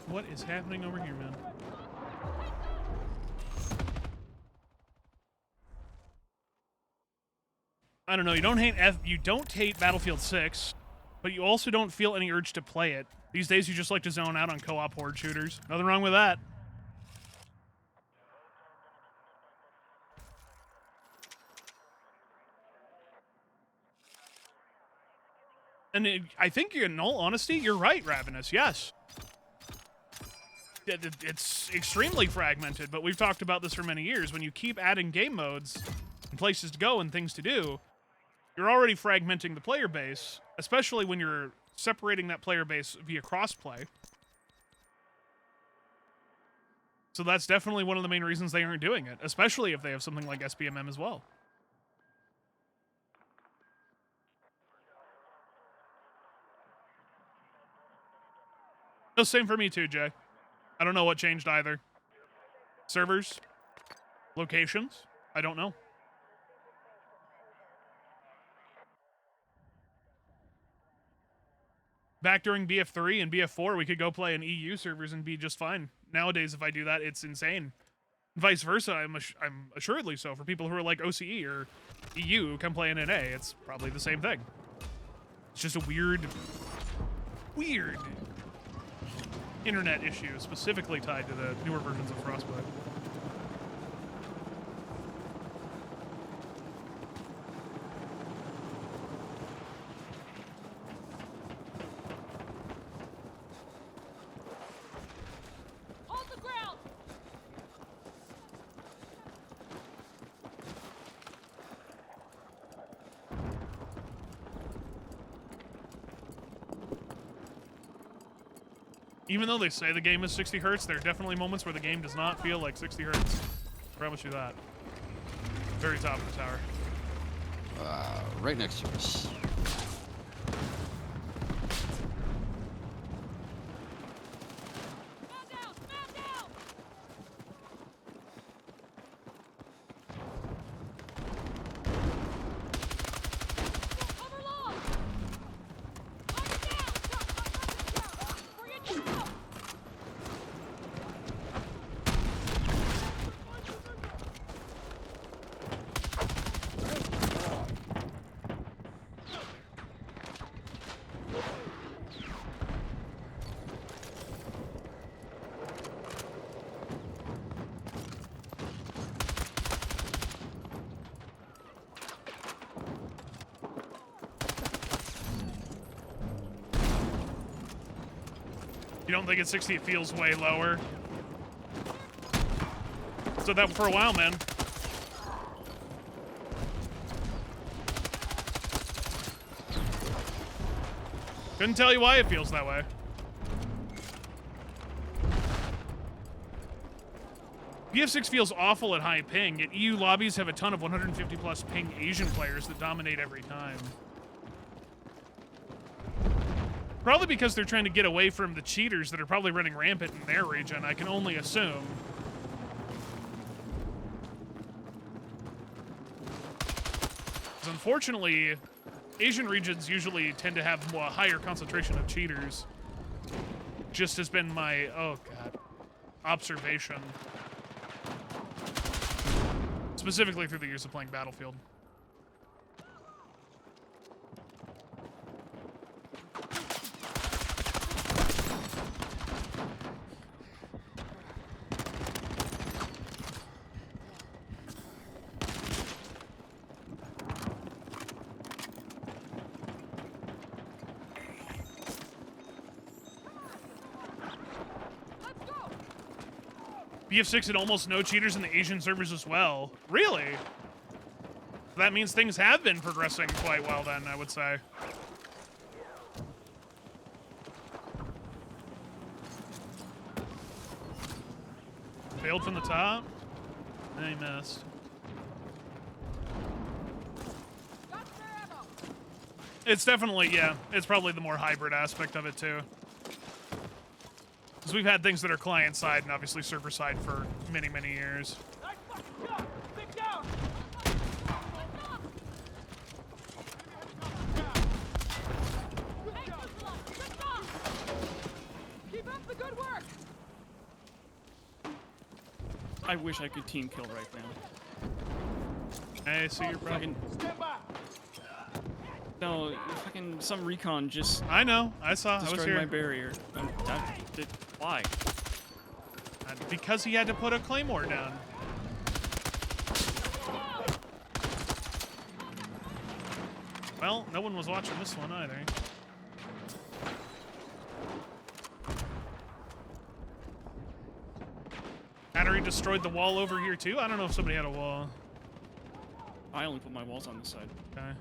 What is happening over here, man? I don't know. You don't hate Battlefield 6, but you also don't feel any urge to play it. These days, you just like to zone out on co-op horde shooters. Nothing wrong with that. And I think, in all honesty, you're right, Ravenous. Yes. It's extremely fragmented, but we've talked about this for many years. When you keep adding game modes and places to go and things to do, you're already fragmenting the player base, especially when you're separating that player base via crossplay. So that's definitely one of the main reasons they aren't doing it, especially if they have something like SBMM as well. No, same for me too, Jay. I don't know what changed either. Servers? Locations? I don't know. Back during BF3 and BF4, we could go play in EU servers and be just fine. Nowadays, if I do that, it's insane. Vice versa, I'm assuredly so. For people who are like OCE or EU who come play in NA, it's probably the same thing. It's just a weird internet issue, specifically tied to the newer versions of Frostbite. Hold the ground! Even though they say the game is 60 hertz, there are definitely moments where the game does not feel like 60 hertz. I promise you that. Very top of the tower. Right next to us. Man down! Man down! Cover long! Target down! Bring it down! You don't think at 60 it feels way lower? So that for a while, man. Couldn't tell you why it feels that way. BF6 feels awful at high ping, yet EU lobbies have a ton of 150 plus ping Asian players that dominate every time. Probably because they're trying to get away from the cheaters that are probably running rampant in their region, I can only assume. Because unfortunately, Asian regions usually tend to have a higher concentration of cheaters. just has been my, oh god, observation. Specifically through the years of playing Battlefield. BF6 had almost no cheaters in the Asian servers as well. Really? That means things have been progressing quite well then, I would say. Failed from the top. And he missed. It's definitely, yeah, it's probably the more hybrid aspect of it too. Because we've had things that are client-side and obviously server-side for many, many years. Nice fucking shot! Stick down! Keep up the good work! I wish I could team kill right now. Hey, see your problem. Fucking, Stand by! no, fucking some recon just I know, I saw, I was destroyed here. my barrier. Why? Because he had to put a claymore down. Well, no one was watching this one either. Battery destroyed the wall over here too? I don't know if somebody had a wall. I only put my walls on this side. Okay.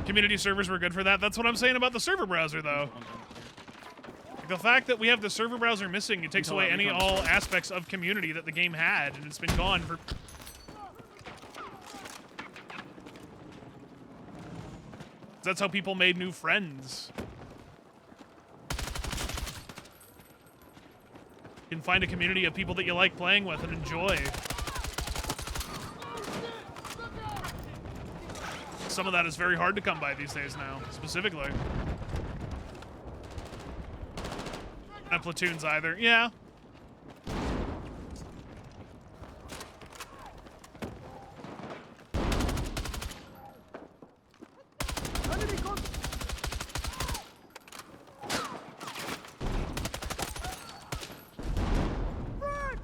Community servers were good for that. That's what I'm saying about the server browser though. One down here. The fact that we have the server browser missing, it takes Until away that any becomes all fun. aspects of community that the game had, and it's been gone for... That's how people made new friends. You can find a community of people that you like playing with and enjoy. Some of that is very hard to come by these days now, specifically. Not platoons either. Yeah. Enemy con- Frag!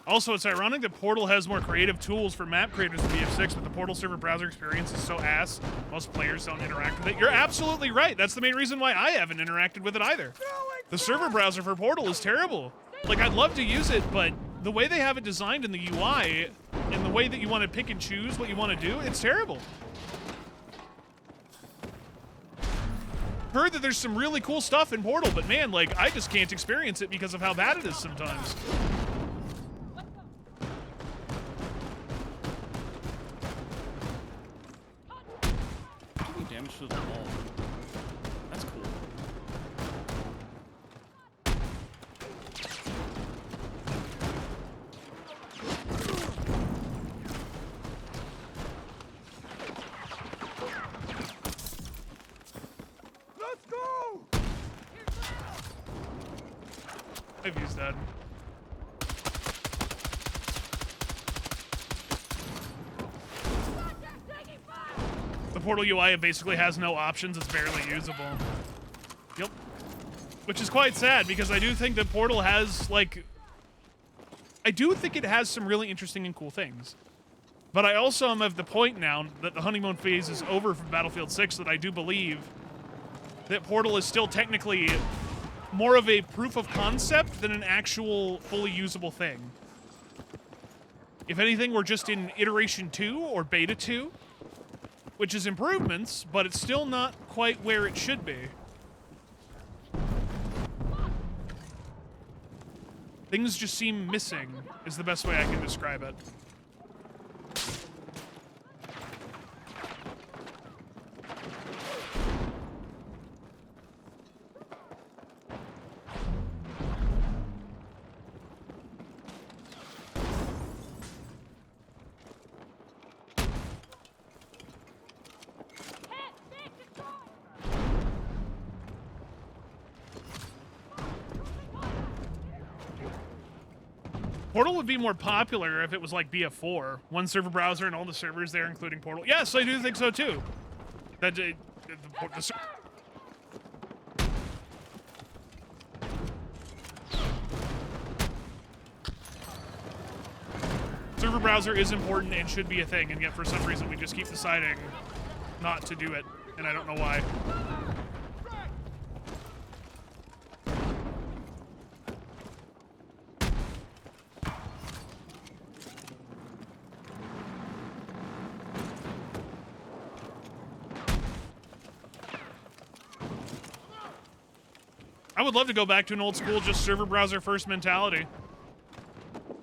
Also, it's ironic that Portal has more creative tools for map creators than BF6, but the Portal server browser experience is so ass, most players don't interact with it. You're absolutely right. That's the main reason why I haven't interacted with it either. The server browser for Portal is terrible. Like, I'd love to use it, but the way they have it designed in the UI, and the way that you want to pick and choose what you want to do, it's terrible. Heard that there's some really cool stuff in Portal, but man, like, I just can't experience it because of how bad it is sometimes. Doing damage to the wall. That's cool. Let's go! I've used that. The Portal UI basically has no options. It's barely usable. Yep. Which is quite sad because I do think that Portal has, like... I do think it has some really interesting and cool things. But I also am of the point now that the honeymoon phase is over for Battlefield 6 that I do believe that Portal is still technically more of a proof of concept than an actual fully usable thing. If anything, we're just in iteration 2 or beta 2, which is improvements, but it's still not quite where it should be. Things just seem missing, is the best way I can describe it. Portal would be more popular if it was like BF4, one server browser and all the servers there, including Portal. Yes, I do think so too. That server browser is important and should be a thing, and yet for some reason we just keep deciding not to do it, and I don't know why. I would love to go back to an old school, just server browser first mentality.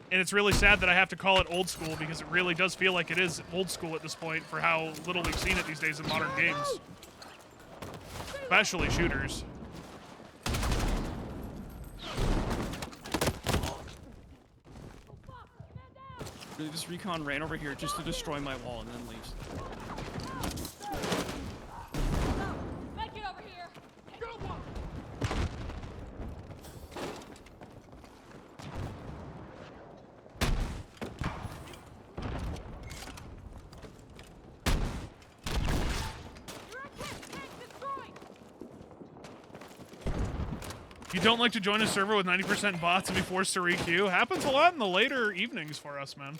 And it's really sad that I have to call it old school because it really does feel like it is old school at this point for how little we've seen it these days in modern games. Especially shooters. This recon ran over here just to destroy my wall and then leaves. Make it over here. You don't like to join a server with 90% bots and be forced to re-queue? Happens a lot in the later evenings for us, man.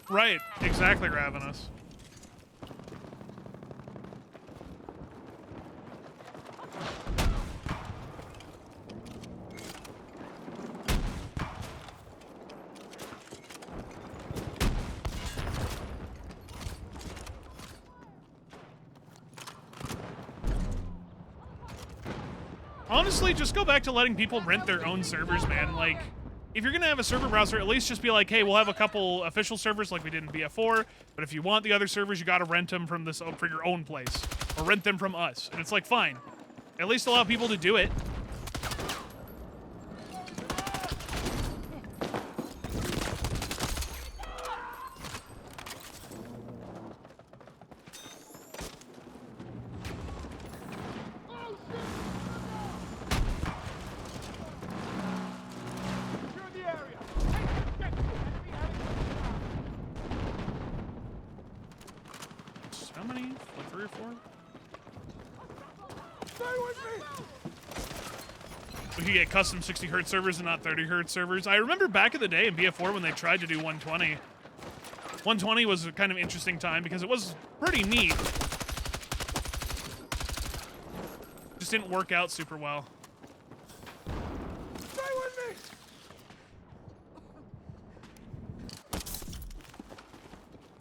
Right, exactly, Ravenous. Honestly, just go back to letting people rent their own servers, man. Like, if you're gonna have a server browser, at least just be like, hey, we'll have a couple official servers like we did in BF4, but if you want the other servers, you gotta rent them from this for your own place, or rent them from us. And it's like, fine. At least allow people to do it. How many? Like 3 or 4? Stay with me! We could get custom 60 hertz servers and not 30 hertz servers. I remember back in the day in BF4 when they tried to do 120. 120 was a kind of interesting time because it was pretty neat. Just didn't work out super well. Stay with me!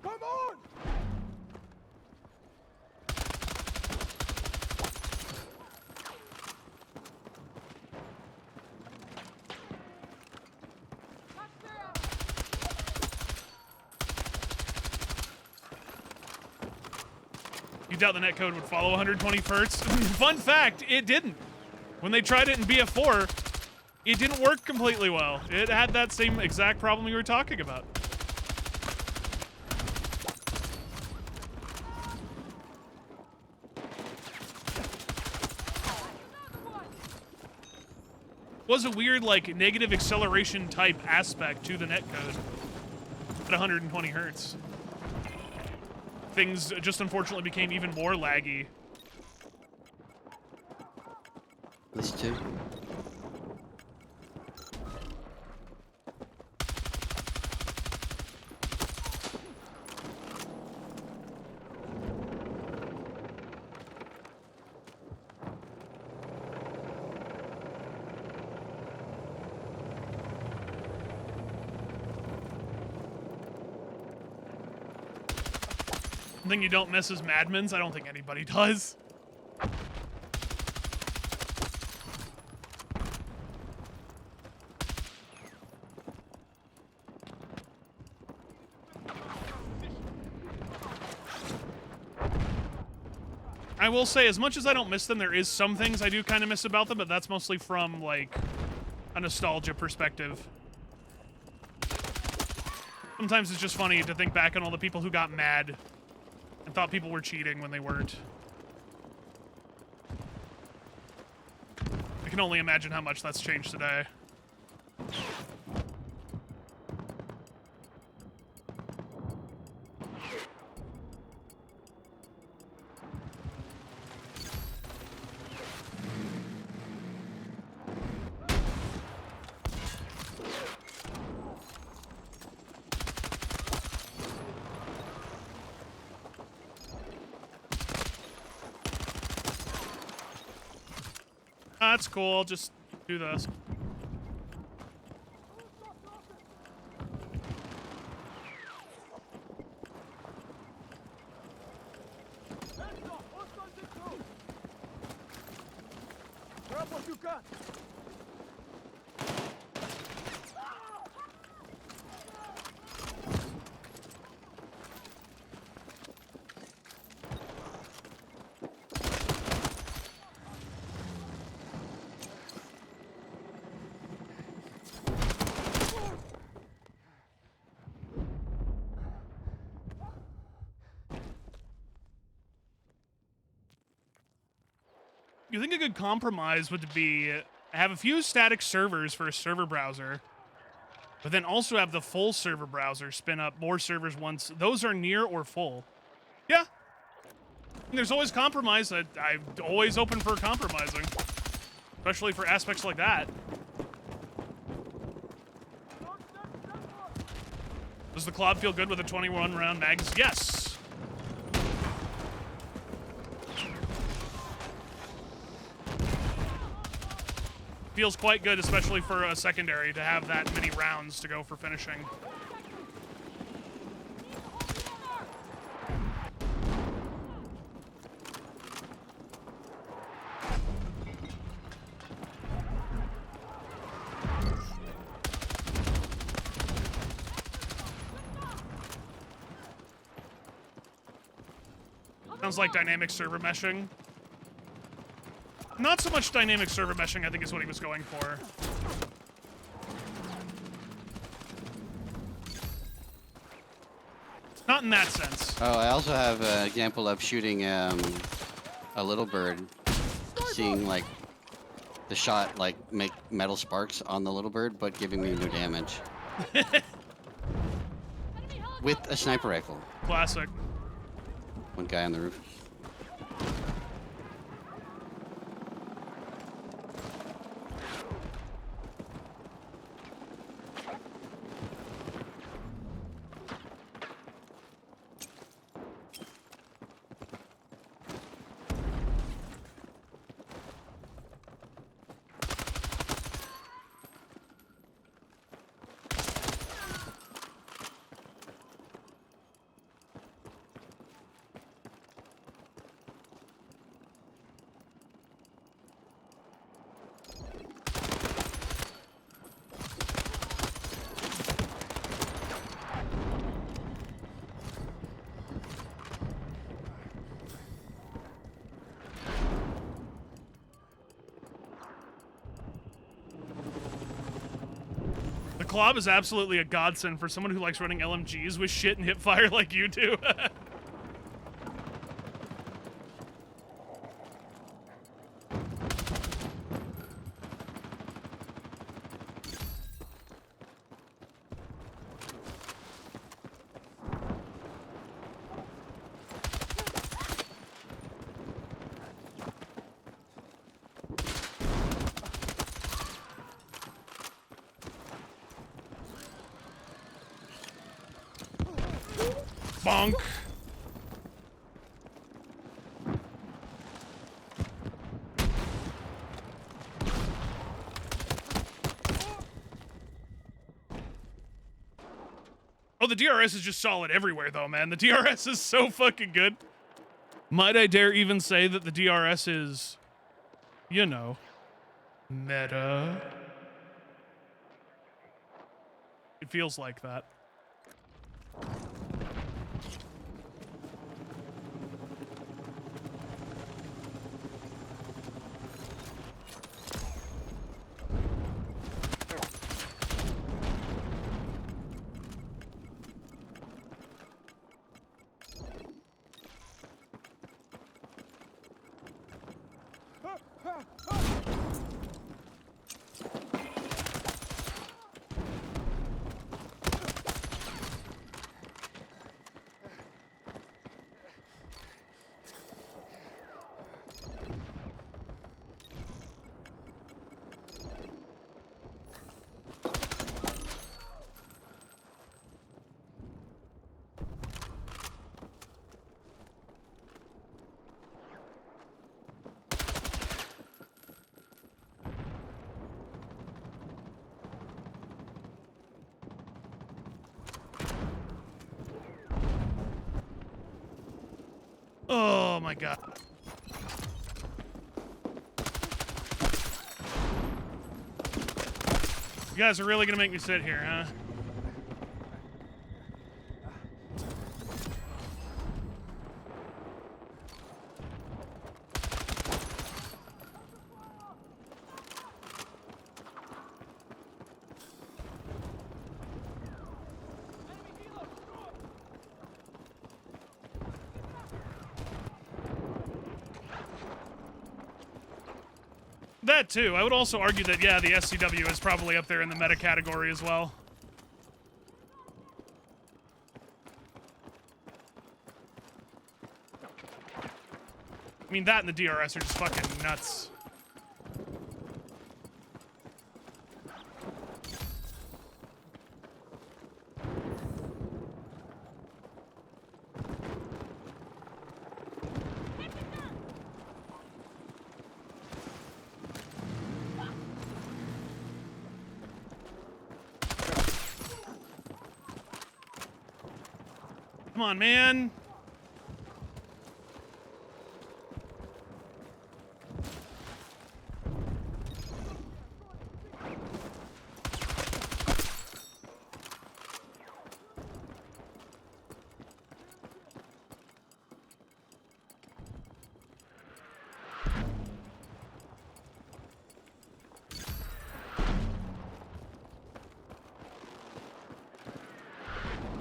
Come on! You doubt the netcode would follow 120 hertz? Fun fact, it didn't. When they tried it in BF4, it didn't work completely well. It had that same exact problem you were talking about. Was a weird, like, negative acceleration type aspect to the netcode at 120 hertz. Things just unfortunately became even more laggy. This too. Thing you don't miss is Madmans. I don't think anybody does. I will say, as much as I don't miss them, there is some things I do kind of miss about them, but that's mostly from, like, a nostalgia perspective. Sometimes it's just funny to think back on all the people who got mad and thought people were cheating when they weren't. can only imagine how much that's changed today. That's cool. I'll just do this. Grab what you got. You think a good compromise would be have a few static servers for a server browser, but then also have the full server browser spin up more servers once those are near or full. Yeah. There's always compromise. I'm always open for compromising, especially for aspects like that. Does the Clob feel good with a 21 round mags? Yes. Feels quite good, especially for a secondary, to have that many rounds to go for finishing. Sounds like dynamic server meshing. Not so much dynamic server meshing, I think is what he was going for. Not in that sense. Oh, I also have an example of shooting a little bird, seeing like the shot like make metal sparks on the little bird, but giving me no damage. With a sniper rifle. Classic. One guy on the roof. The Clob is absolutely a godsend for someone who likes running LMGs with shit and hip fire like you do. Bonk. Oh, the DRS is just solid everywhere, though, man. The DRS is so fucking good. Might I dare even say that the DRS is, you know, meta? It feels like that. Oh my god. You guys are really gonna make me sit here, huh? That too. I would also argue that, yeah, the SCW is probably up there in the meta category as well. I mean, that and the DRS are just fucking nuts. Come on, man.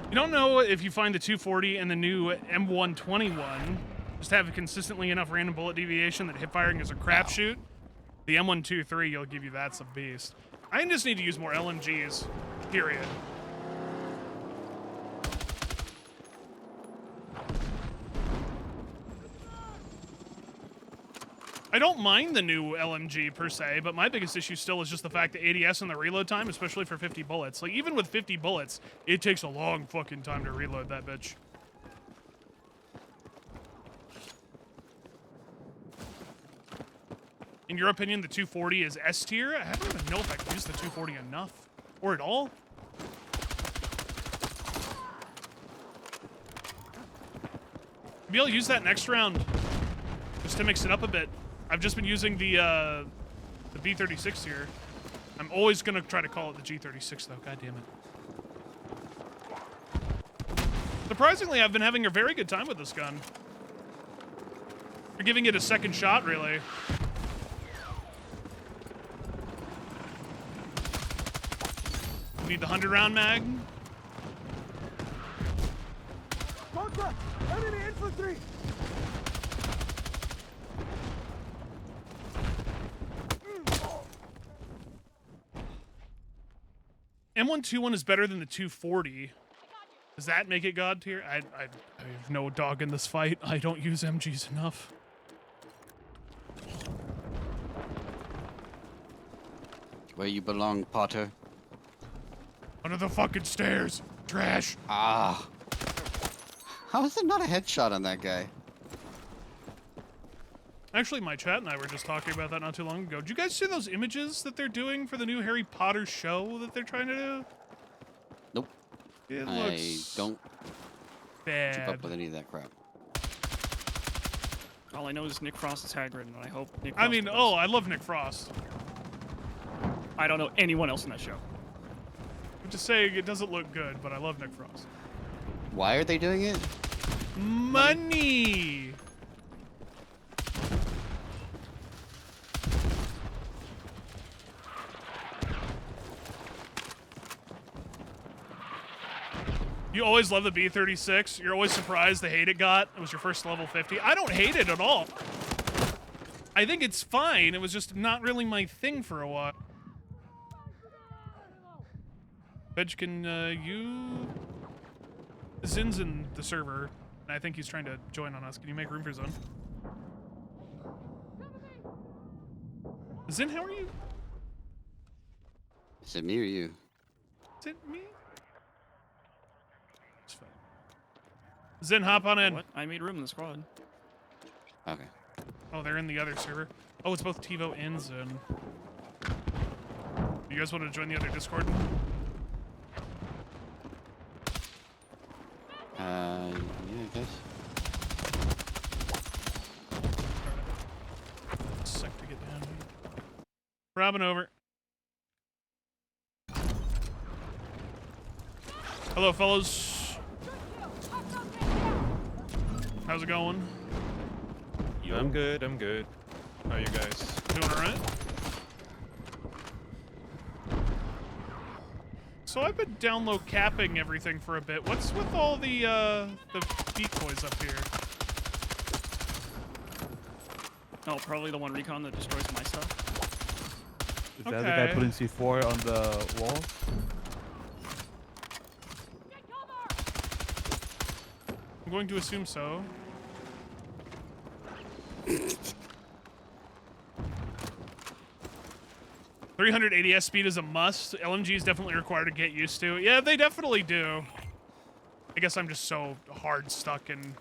You don't know if you find the 240 and the new M121 just have consistently enough random bullet deviation that hip firing is a crapshoot. The M123 will give you that's a beast. I just need to use more LMGs, period. I don't mind the new LMG per se, but my biggest issue still is just the fact that ADS and the reload time, especially for 50 bullets. Like, even with 50 bullets, it takes a long fucking time to reload that bitch. In your opinion, the 240 is S tier? I don't even know if I can use the 240 enough. Or at all. Maybe I'll use that next round. Just to mix it up a bit. I've just been using the B36 here. I'm always gonna try to call it the G36 though, god damn it. Surprisingly, I've been having a very good time with this gun. You're giving it a second shot, really. Need the 100-round mag? Contra! Enemy infantry! M121 is better than the 240. Does that make it god tier? I have no dog in this fight. I don't use MGs enough. Where you belong, Potter. Under the fucking stairs. Trash. Ah. How is there not a headshot on that guy? Actually, my chat and I were just talking about that not too long ago. Did you guys see those images that they're doing for the new Harry Potter show that they're trying to do? Nope. It I looks don't bad. keep up with any of that crap. All I know is Nick Frost is Hagrid, and I hope Nick Frost I mean, is. oh, I love Nick Frost. I don't know anyone else in that show. I'm just saying it doesn't look good, but I love Nick Frost. Why are they doing it? Money! You always love the B36. You're always surprised the hate it got. It was your first level 50. I don't hate it at all. I think it's fine. It was just not really my thing for a while. Veg, can you... Zin's in the server, and I think he's trying to join on us. Can you make room for Zin? Zin, how are you? Is it me or you? Is it me? It's fine. Zin, hop on in. What? I made room in the squad. Okay. Oh, they're in the other server. Oh, it's both TiVo and Zin. You guys want to join the other Discord? Yeah, I guess. Robbing over. Hello, fellas. How's it going? I'm good. I'm good. How are you guys? Doing all right? So I've been down low capping everything for a bit. What's with all the decoys up here? Oh, probably the one recon that destroys my stuff. Is that the guy Okay. putting C4 on the wall? I'm going to assume so. .300 ADS speed is a must. LMG is definitely required to get used to. Yeah, they definitely do. I guess I'm just so hard stuck in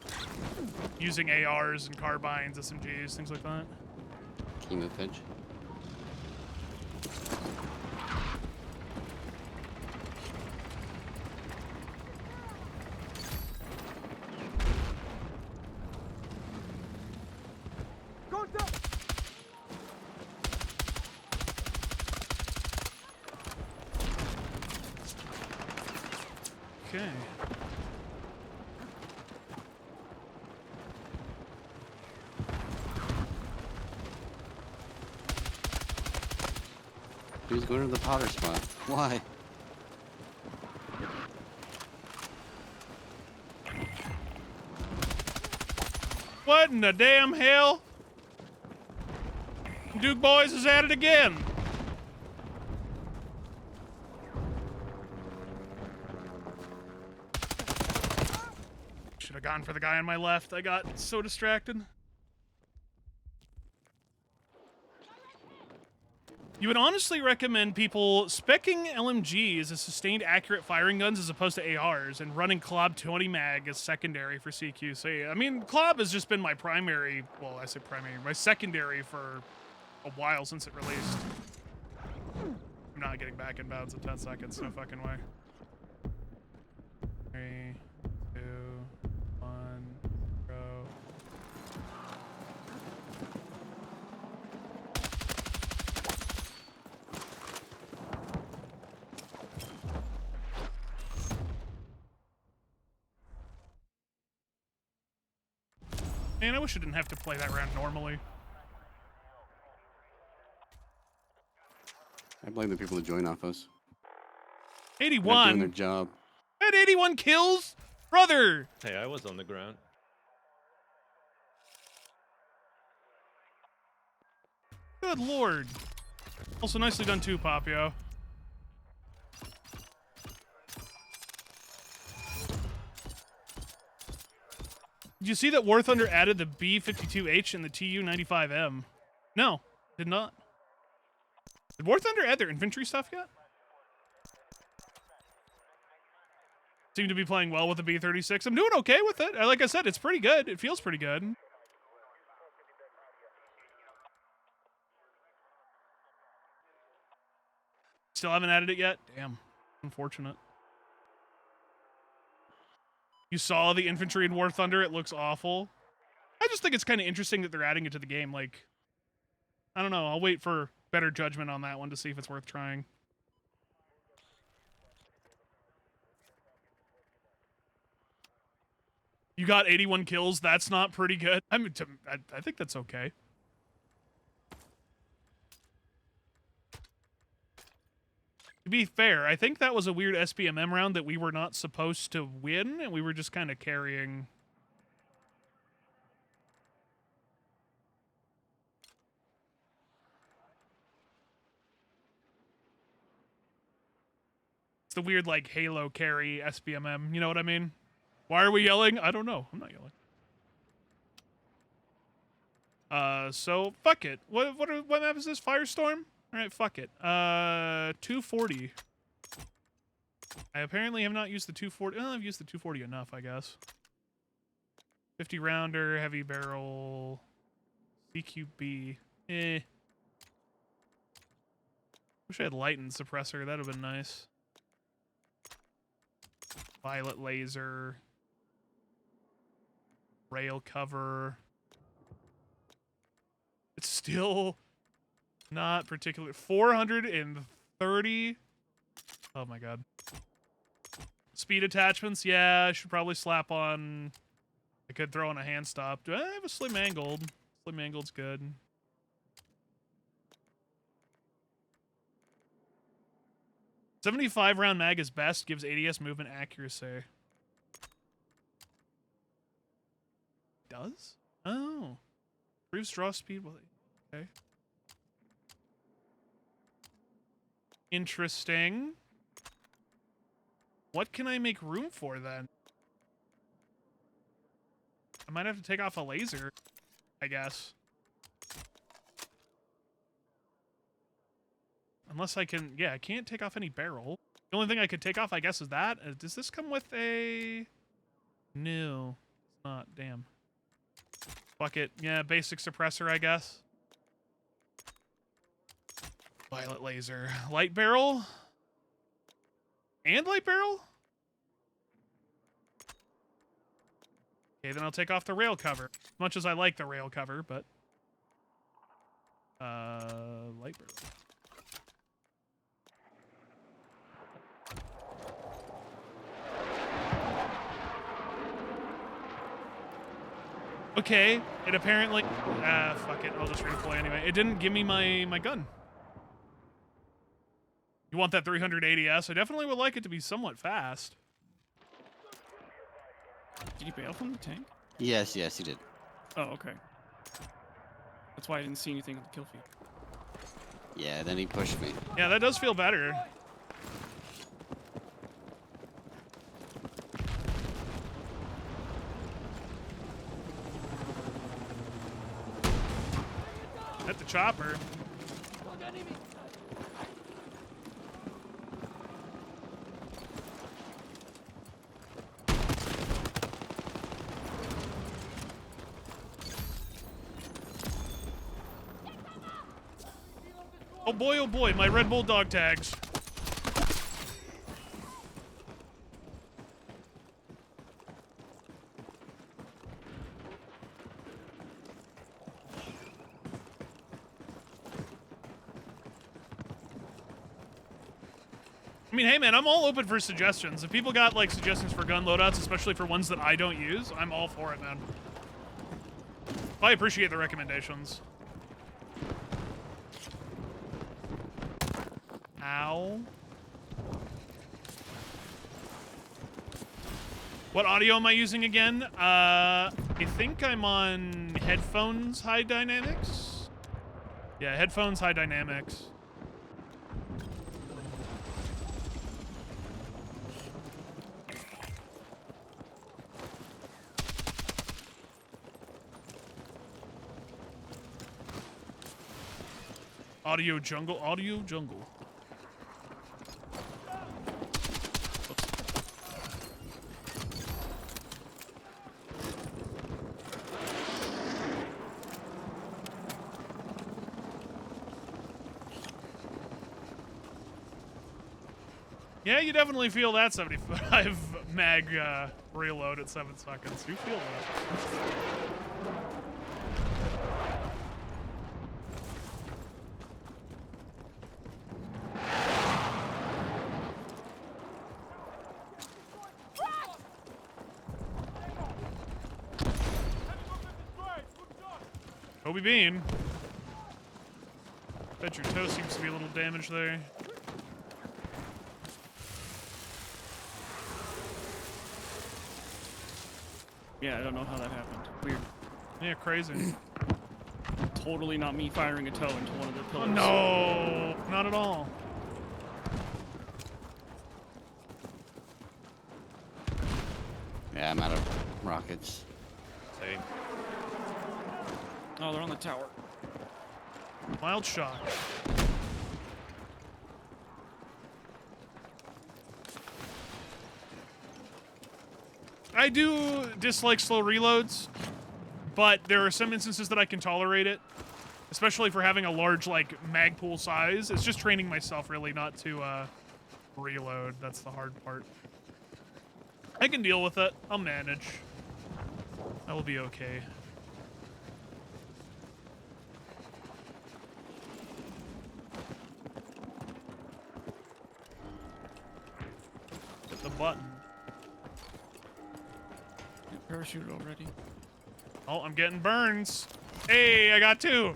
using ARs and carbines, SMGs, things like that. Can you move, Finch? Okay. Who's going to the powder spot? Why? What in the damn hell? Duke Boys is at it again. Should have gone for the guy on my left. I got so distracted. You would honestly recommend people speccing LMGs as sustained accurate firing guns as opposed to ARs and running Klob 20 mag as secondary for CQC. I mean, Klob has just been my primary, well, I say primary, my secondary for a while since it released. I'm not getting back in bounds in 10 seconds, no fucking way. 3, 2, 1, go. Man, I wish I didn't have to play that round normally. I blame the people who join off us. They're doing 81. their job. I had 81 kills? Brother! Hey, I was on the ground. Good lord. Also nicely done too, Papio. Did you see that War Thunder added the B-52H and the Tu-95M? No, did not. Did War Thunder add their infantry stuff yet? Seem to be playing well with the B-36. I'm doing okay with it. Like I said, it's pretty good. It feels pretty good. Still haven't added it yet? Damn. Unfortunate. You saw the infantry in War Thunder. It looks awful. I just think it's kind of interesting that they're adding it to the game. Like, I don't know. I'll wait for better judgment on that one to see if it's worth trying. You got 81 kills. That's not pretty good. I mean, I think that's okay. To be fair, I think that was a weird SPMM round that we were not supposed to win, and we were just kind of carrying. It's the weird, like, Halo carry SPMM, you know what I mean? Why are we yelling? I don't know. I'm not yelling. So, fuck it. What map is this? Firestorm? Alright, fuck it. 240. I apparently have not used the 240. Well, I've used the 240 enough, I guess. 50 rounder, heavy barrel, CQB. Eh. Wish I had lightened suppressor. That would have been nice. Violet laser. Rail cover. It's still Not particular. 430. Oh my god. Speed attachments. Yeah, I should probably slap on. I could throw on a hand stop. Do I have a slim angled? Slim angled's good. .75 round mag is best. Gives ADS movement accuracy. Does? Oh. Improves draw speed. Okay. Interesting. What can I make room for then? I might have to take off a laser, I guess. Unless I can... Yeah, I can't take off any barrel. The only thing I could take off, I guess, is that. Does this come with a... No. It's not. Damn. Fuck it. Yeah, basic suppressor, I guess. Violet laser. Light barrel? And light barrel? Okay, then I'll take off the rail cover. As much as I like the rail cover, but... light barrel. Okay, it apparently... fuck it, I'll just redeploy anyway. It didn't give me my gun. You want that 380S? I definitely would like it to be somewhat fast. Did you bail from the tank? Yes, yes, he did. Oh, okay. That's why I didn't see anything on the kill feed. Yeah, then he pushed me. Yeah, that does feel better. At the chopper. Oh boy, my Red Bull dog tags. I mean, hey man, I'm all open for suggestions. If people got like suggestions for gun loadouts, especially for ones that I don't use, I'm all for it, man. I appreciate the recommendations. Ow. What audio am I using again? I think I'm on headphones high dynamics. Yeah, headphones high dynamics. Audio jungle, audio jungle. Yeah, you definitely feel that 75 mag reload at 7 seconds. You feel that. Kobe Bean. Bet your toe seems to be a little damaged there. Yeah, I don't know how that happened. Weird. Yeah, crazy. Totally not me firing a toe into one of the pillars. No, not at all. Yeah, I'm out of rockets. Same. Oh, they're on the tower. Mild shock. I do dislike slow reloads, but there are some instances that I can tolerate it, especially for having a large, like, mag pool size. It's just training myself, really, not to reload. That's the hard part. I can deal with it. I'll manage. I will be okay. Parachute already. Oh, I'm getting burns. Hey, I got 2.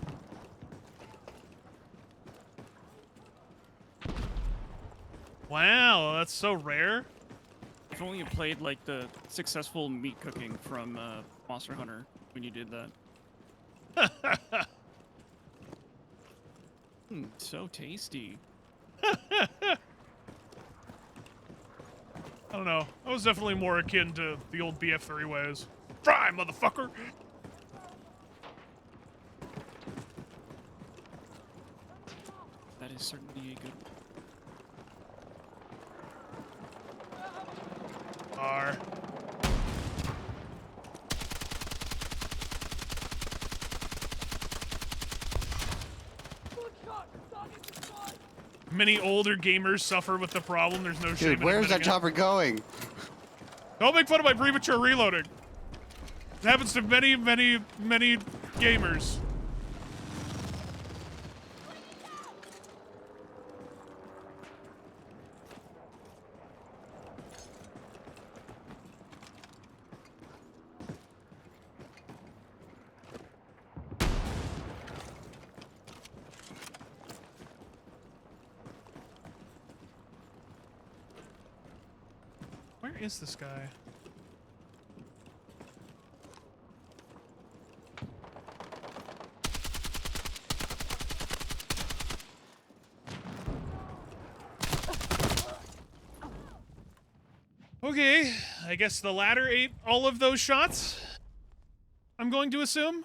Wow, that's so rare. If only you played like the successful meat cooking from Monster Hunter when you did that. So tasty. I don't know. I was definitely more akin to the old BF3 ways. Fry, motherfucker! That is certainly a good one. R. Many older gamers suffer with the problem. There's no shame Dude, in where's that admitting it. chopper going? Don't make fun of my premature reloading. It happens to many, many, many gamers. Where is this guy? Okay, I guess the ladder ate all of those shots. I'm going to assume.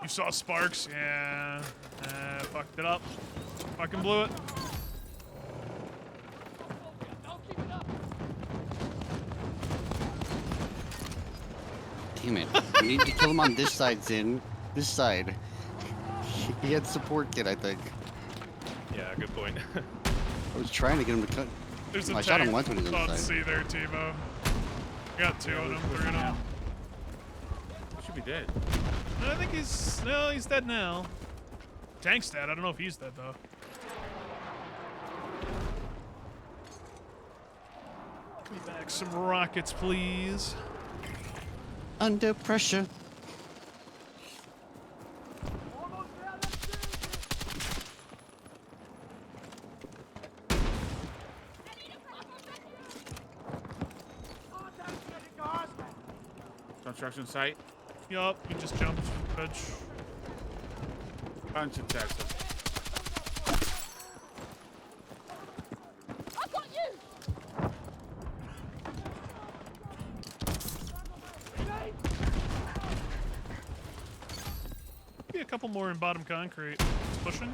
You saw sparks? Yeah. Fucked it up. Fucking blew it. Damn it. We need to kill him on this side, Zin. This side. He had support kit, I think. Yeah, good point. I was trying to get him to cut. There's a I shot him tank once when he was on on the side. C there, Timo. Got 2 of them, 3 of them. He should be dead. I think he's... No, he's dead now. Tank's dead. I don't know if he's dead, though. Give me back some rockets, please. Under pressure. Construction site. Yup, he just jumped. Bitch. Bunch of Texas. I got you! Be a couple more in bottom concrete. It's pushing.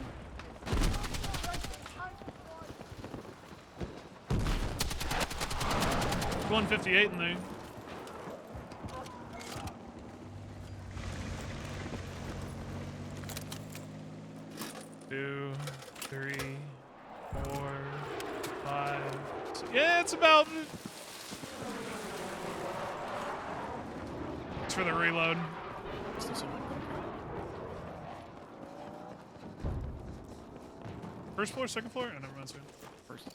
It's 158 in there. Two, 3, 4, 5. Yeah, it's about. It's for the reload. Still so much. First floor, second floor? Oh, never mind. Sorry. First.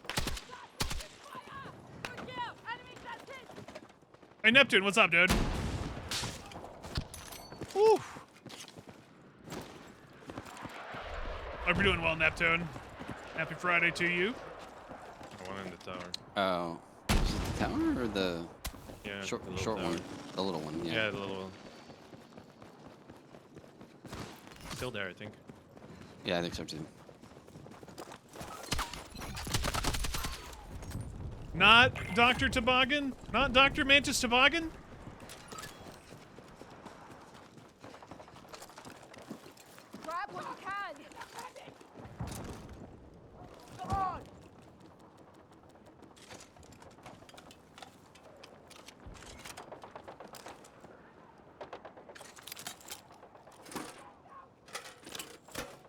Hey, Neptune, what's up, dude? Woo! Hope you're doing well, Neptune. Happy Friday to you. The one in the tower. Oh. Is it the tower or the Yeah, short, the little short tower. one? The little one, yeah. Yeah, the little one. Still there, I think. Yeah, I think so too. Not Dr. Toboggan? Not Dr. Mantis Toboggan? Grab what you can! Come on!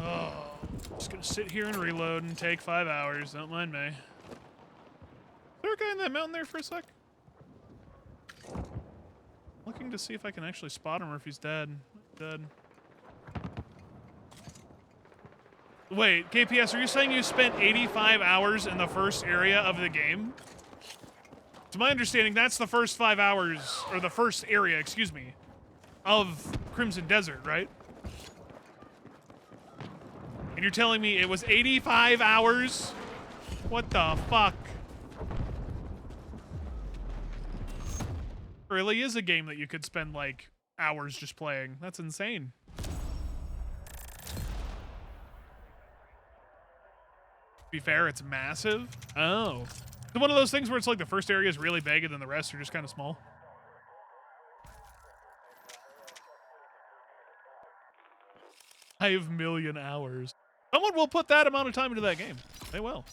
Oh, just gonna sit here and reload and take 5 hours. Don't mind me. there a guy in that mountain there for a sec? Looking to see if I can actually spot him or if he's dead. Dead. Wait, KPS, are you saying you spent 85 hours in the first area of the game? To my understanding, that's the first 5 hours, or the first area, excuse me, of Crimson Desert, right? And you're telling me it was 85 hours? What the fuck? It really is a game that you could spend, like, hours just playing. That's insane. To be fair, it's massive. Oh. It's one of those things where it's like the first area is really big and then the rest are just kind of small. 5 million hours. Someone will put that amount of time into that game. They will.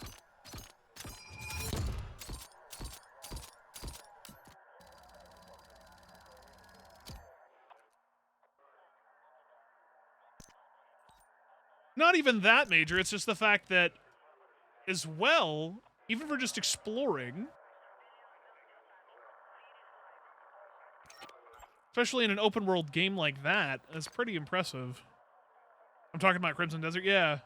Not even that major. It's just the fact that, as well, even for just exploring, especially in an open world game like that, is pretty impressive. I'm talking about Crimson Desert, yeah.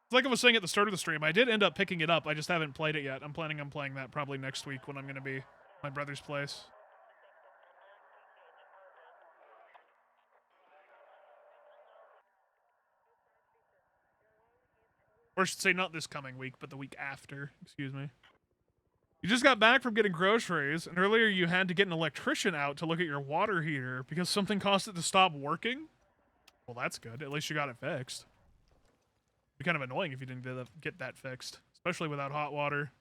It's like I was saying at the start of the stream, I did end up picking it up, I just haven't played it yet. I'm planning on playing that probably next week when I'm going to be at my brother's place. Or I should say not this coming week, but the week after. Excuse me. You just got back from getting groceries, and earlier you had to get an electrician out to look at your water heater because something caused it to stop working? Well, that's good. At least you got it fixed. It'd be kind of annoying if you didn't get that fixed, especially without hot water.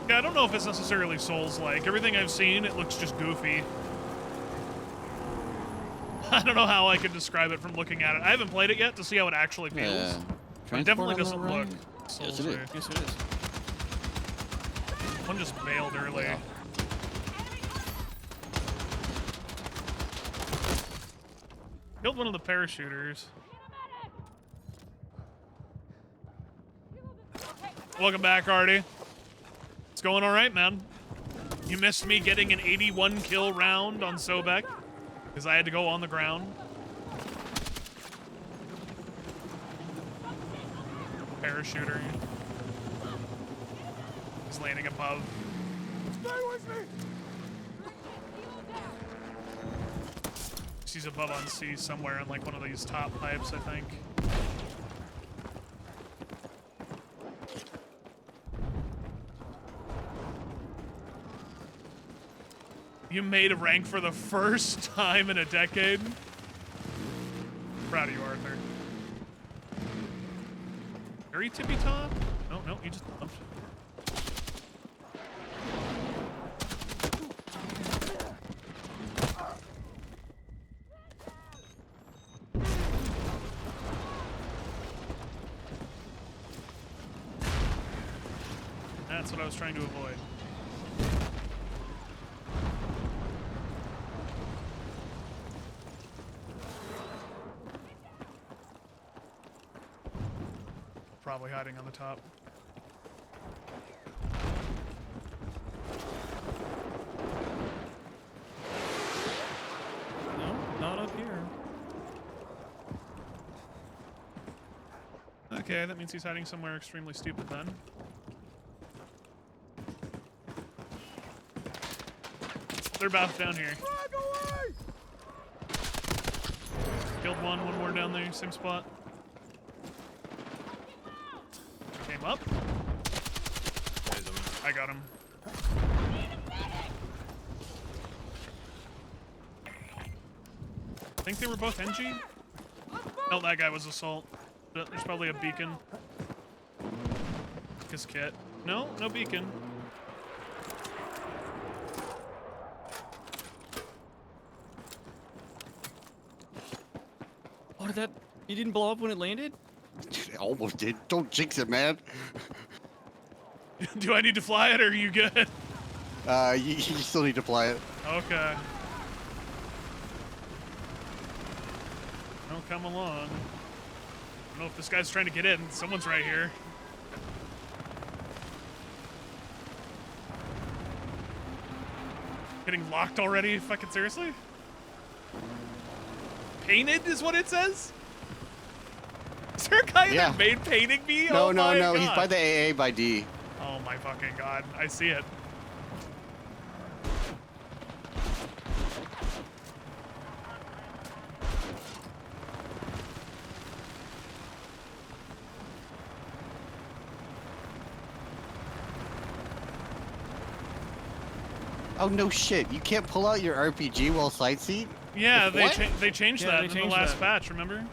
Yeah, I don't know if it's necessarily Souls-like. Everything I've seen, it looks just goofy. I don't know how I could describe it from looking at it. I haven't played it yet to see how it actually feels. But it definitely doesn't look Souls-y. Yes, it is. One just bailed early. Yeah. Killed one of the parachuters. Welcome back, Artie. It's going all right, man. You missed me getting an 81 kill round on Sobek because I had to go on the ground. Parachuter. He's landing above. Stay with me. He's above on C somewhere on like one of these top pipes, I think. You made a rank for the first time in a decade. Proud of you, Arthur. Very tippy top? No, no, he just bumped. That's what I was trying to avoid. Probably hiding on the top. No, not up here. Okay, that means he's hiding somewhere extremely stupid then. They're about down here. Killed one more down there, same spot. Came up. I got him. I think they were both NG? No, that guy was assault. There's probably a beacon. His kit. No, no beacon. Oh, did that? You didn't blow up when it landed? It almost did. Don't jinx it, man. Do I need to fly it, or are you good? You still need to fly it. Okay. Well, come along. I don't know if this guy's trying to get in. Someone's right here. Getting locked already? Fucking seriously? Painted is what it says? Is there a guy in Yeah. that main painting me? No, Oh no, my no. He's God. by the AA by D. Oh my fucking God. I see it. Oh no shit! You can't pull out your RPG while sightseeing. Yeah, What? they changed Yeah, that they in the changed last that. patch, remember?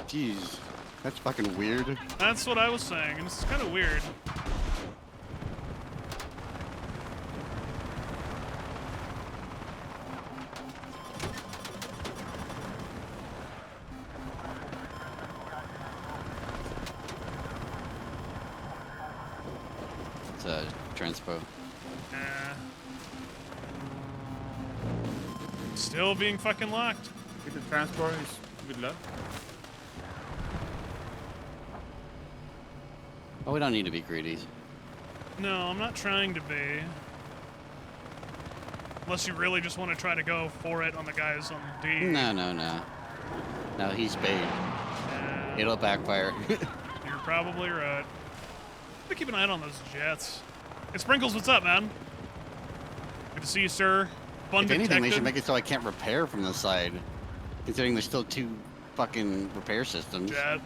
Jeez, that's fucking weird. That's what I was saying, and it's kind of weird. It's transpo. Still being fucking locked. With the transport is good luck. Oh, we don't need to be greedy. No, I'm not trying to be. Unless you really just want to try to go for it on the guys on D. No, no, no. No, he's bait. Yeah, It'll backfire. you're probably right. But keep an eye out on those jets. Hey, Sprinkles, what's up, man? Good to see you, sir. If Bun anything, they detected. should make it so I can't repair from the side. Considering there's still 2 fucking repair systems. Jet.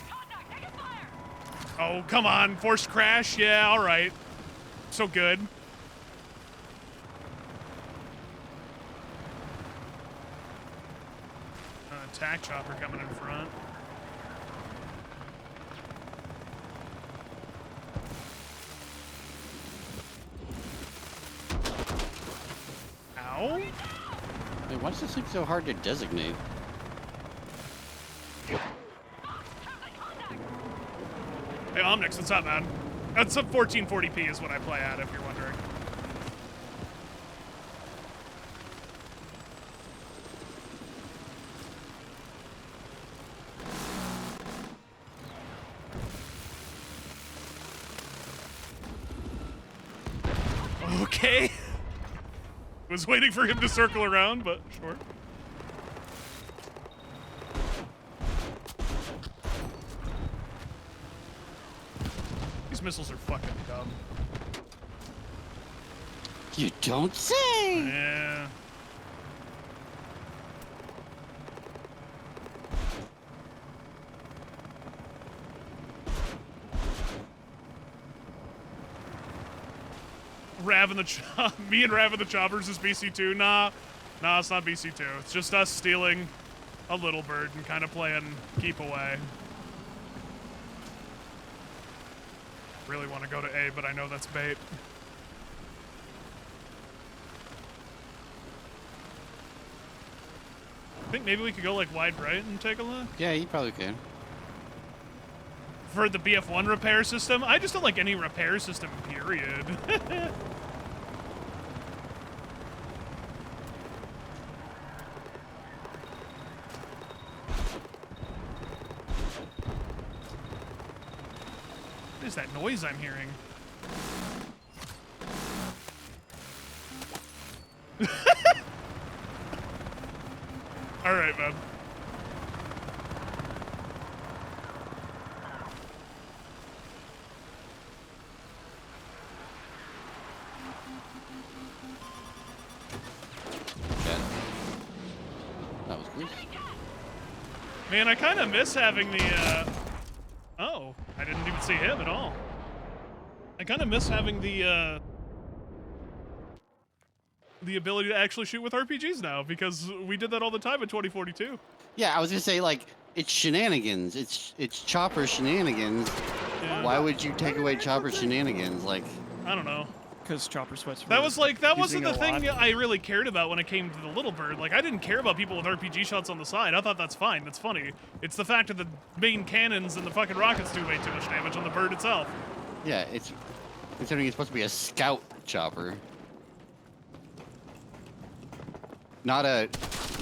Contact, taking fire! Oh, come on. Forced crash? Yeah, all right. So good. Attack chopper coming in front. Ow. Wait, why does this look so hard to designate? Hey, Omnix, what's up, man? That's a 1440p is what I play at, if you're wondering. Okay. Was waiting for him to circle around, but sure. These missiles are fucking dumb. You don't say! Yeah. Rav and the me and Rav and the Choppers is BC2. Nah, it's not BC2. It's just us stealing a little bird and kind of playing keep away. Really want to go to A, but I know that's bait. I think maybe we could go like wide right and take a look. Yeah, you probably can. For the BF1 repair system, I just don't like any repair system, period. What is that noise I'm hearing? All right, man. Okay. That was good. Man, I kind of miss having the, Oh, I didn't even see him at all. I kind of miss having the ability to actually shoot with RPGs now, because we did that all the time in 2042. Yeah, I was gonna say, like, it's shenanigans. It's chopper shenanigans Yeah. Why would you take away Chopper shenanigans? Like, I don't know. Because Chopper sweats. That was like that wasn't using the a thing I really cared about when it came to the Little Bird. Like I didn't care about people with RPG shots on the side. I thought that's fine. That's funny. It's the fact that the main cannons and the fucking rockets do way too much damage on the bird itself. yeah, it's considering it's supposed to be a scout chopper, not a,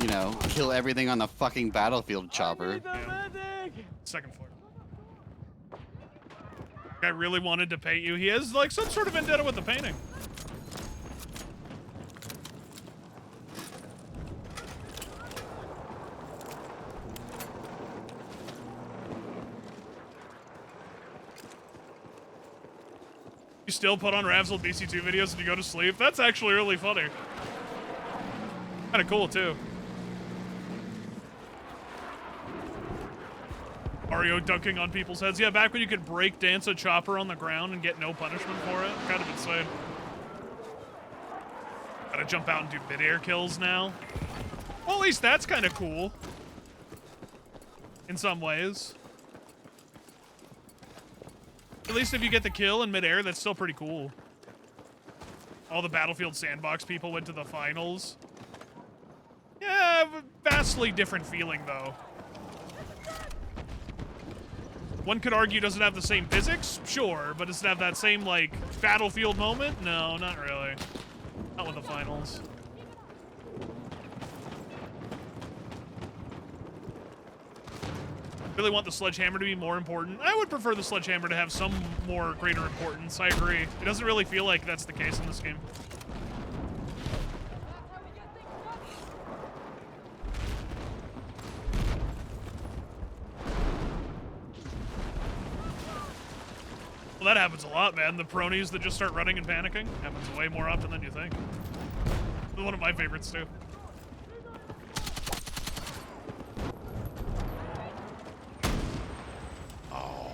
you know, kill everything on the fucking battlefield chopper. Second floor. I really wanted to paint you. He has like some sort of vendetta with the painting. You still put on Ravsel BC2 videos and you go to sleep? That's actually really funny. Kind of cool too. Mario dunking on people's heads. Yeah, back when you could break dance a chopper on the ground and get no punishment for it. Kind of insane. Gotta jump out and do mid-air kills now. Well, at least that's kind of cool. In some ways. At least if you get the kill in mid-air, that's still pretty cool. All the Battlefield Sandbox people went to the finals. Yeah, vastly different feeling, though. One could argue doesn't have the same physics, sure, but does it have that same, like, Battlefield moment? No, not really. Not with the finals. Really want the sledgehammer to be more important. I would prefer the sledgehammer to have some more greater importance. I agree. It doesn't really feel like that's the case in this game. Well, that happens a lot, man. The pronies that just start running and panicking happens way more often than you think. It's one of my favorites, too. Oh.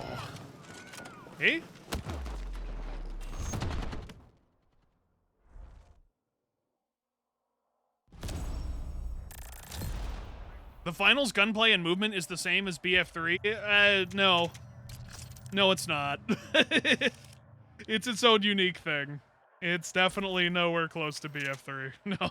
Hey? The finals gunplay and movement is the same as BF3? No. No, it's not. It's its own unique thing. It's definitely nowhere close to BF3. No.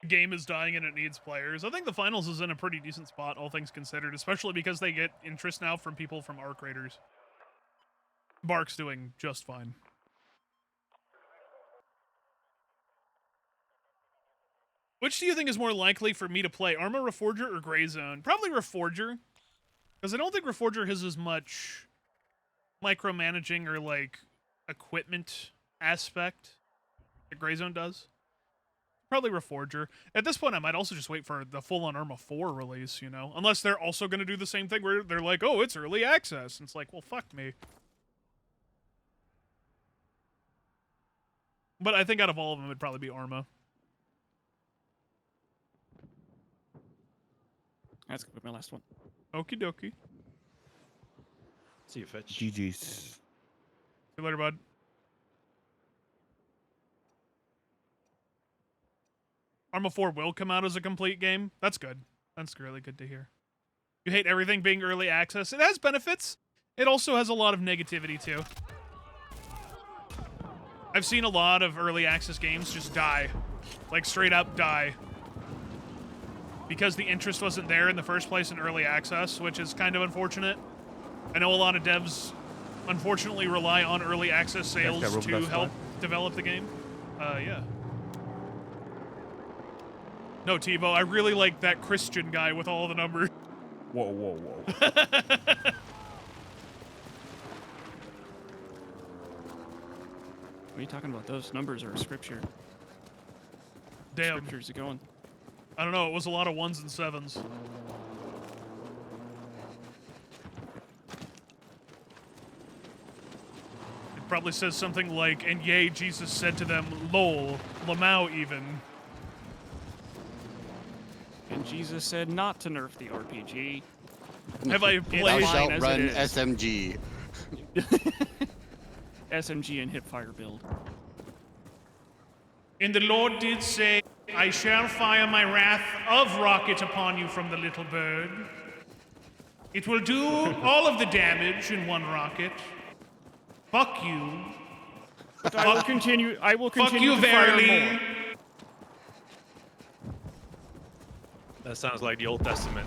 Game is dying and it needs players. I think the finals is in a pretty decent spot, all things considered, especially because they get interest now from people from Arc Raiders. Bark's doing just fine. Which do you think is more likely for me to play, Arma Reforger or Gray Zone? Probably Reforger, because I don't think Reforger has as much micromanaging or like equipment aspect that Gray Zone does. Probably Reforger. At this point, I might also just wait for the full-on Arma 4 release, you know? Unless they're also going to do the same thing where they're like, oh, it's early access. And it's like, well, fuck me. But I think out of all of them, it'd probably be Arma. That's gonna be my last one. Okie dokie. See you, Fetch. GG's. See you later, bud. Arma 4 will come out as a complete game. That's good. That's really good to hear. You hate everything being early access. It has benefits. It also has a lot of negativity, too. I've seen a lot of early access games just die. Like, straight up die. Because the interest wasn't there in the first place in early access, which is kind of unfortunate. I know a lot of devs, unfortunately, rely on early access sales to help develop the game. Yeah. No, Tebow, I really like that Christian guy with all the numbers. Whoa, whoa, whoa. What are you talking about? Those numbers are scripture. Damn. Scriptures are going. I don't know, it was a lot of 1s and 7s. Probably says something like, and yea, Jesus said to them, lol, lamau even. And Jesus said not to nerf the RPG. Have I Thou played... Fine shalt as it run is. SMG. SMG and hipfire build. And the Lord did say, I shall fire my wrath of rocket upon you from the little bird. It will do all of the damage in one rocket. Fuck you. But I will continue. I will Fuck continue you to fire verily. more. That sounds like the Old Testament.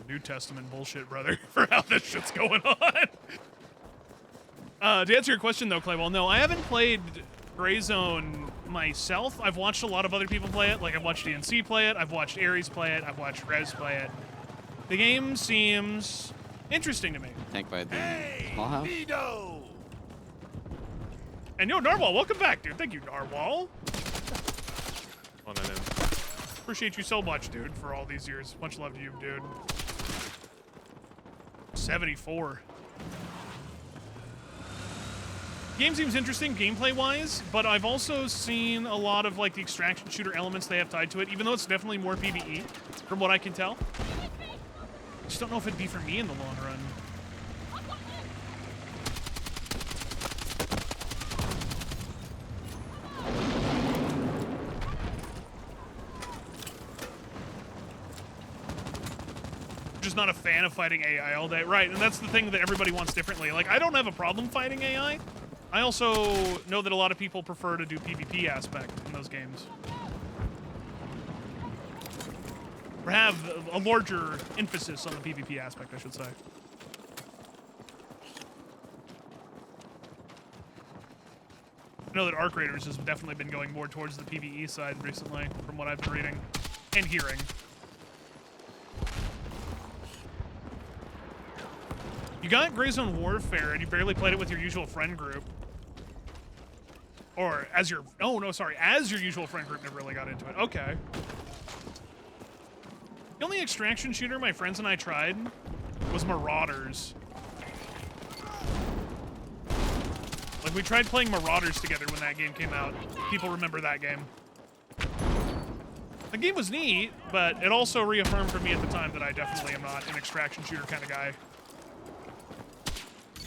New Testament bullshit, brother, for how this shit's going on. To answer your question, though, Claywell, no, I haven't played Gray Zone myself. I've watched a lot of other people play it. Like, I've watched DNC play it, I've watched Ares play it, I've watched Rez play it. The game seems interesting to me. Tank by the Hey, small house. Vito! And yo, Narwhal, welcome back, dude. Thank you, Narwhal. On an end. Appreciate you so much, dude, for all these years. Much love to you, dude. 74. Game seems interesting gameplay-wise, but I've also seen a lot of like the extraction shooter elements they have tied to it, even though it's definitely more PvE, from what I can tell. I just don't know if it'd be for me in the long run. Just not a fan of fighting AI all day. Right, and that's the thing that everybody wants differently. Like, I don't have a problem fighting AI. I also know that a lot of people prefer to do PvP aspect in those games. Or have a larger emphasis on the PvP aspect, I should say. I know that Arc Raiders has definitely been going more towards the PvE side recently, from what I've been reading and hearing. You got Gray Zone Warfare, and you barely played it with your usual friend group. Or as your... Oh, no, sorry. As your usual friend group never really got into it. Okay. The only extraction shooter my friends and I tried was Marauders. Like, we tried playing Marauders together when that game came out. People remember that game. The game was neat, but it also reaffirmed for me at the time that I definitely am not an extraction shooter kind of guy.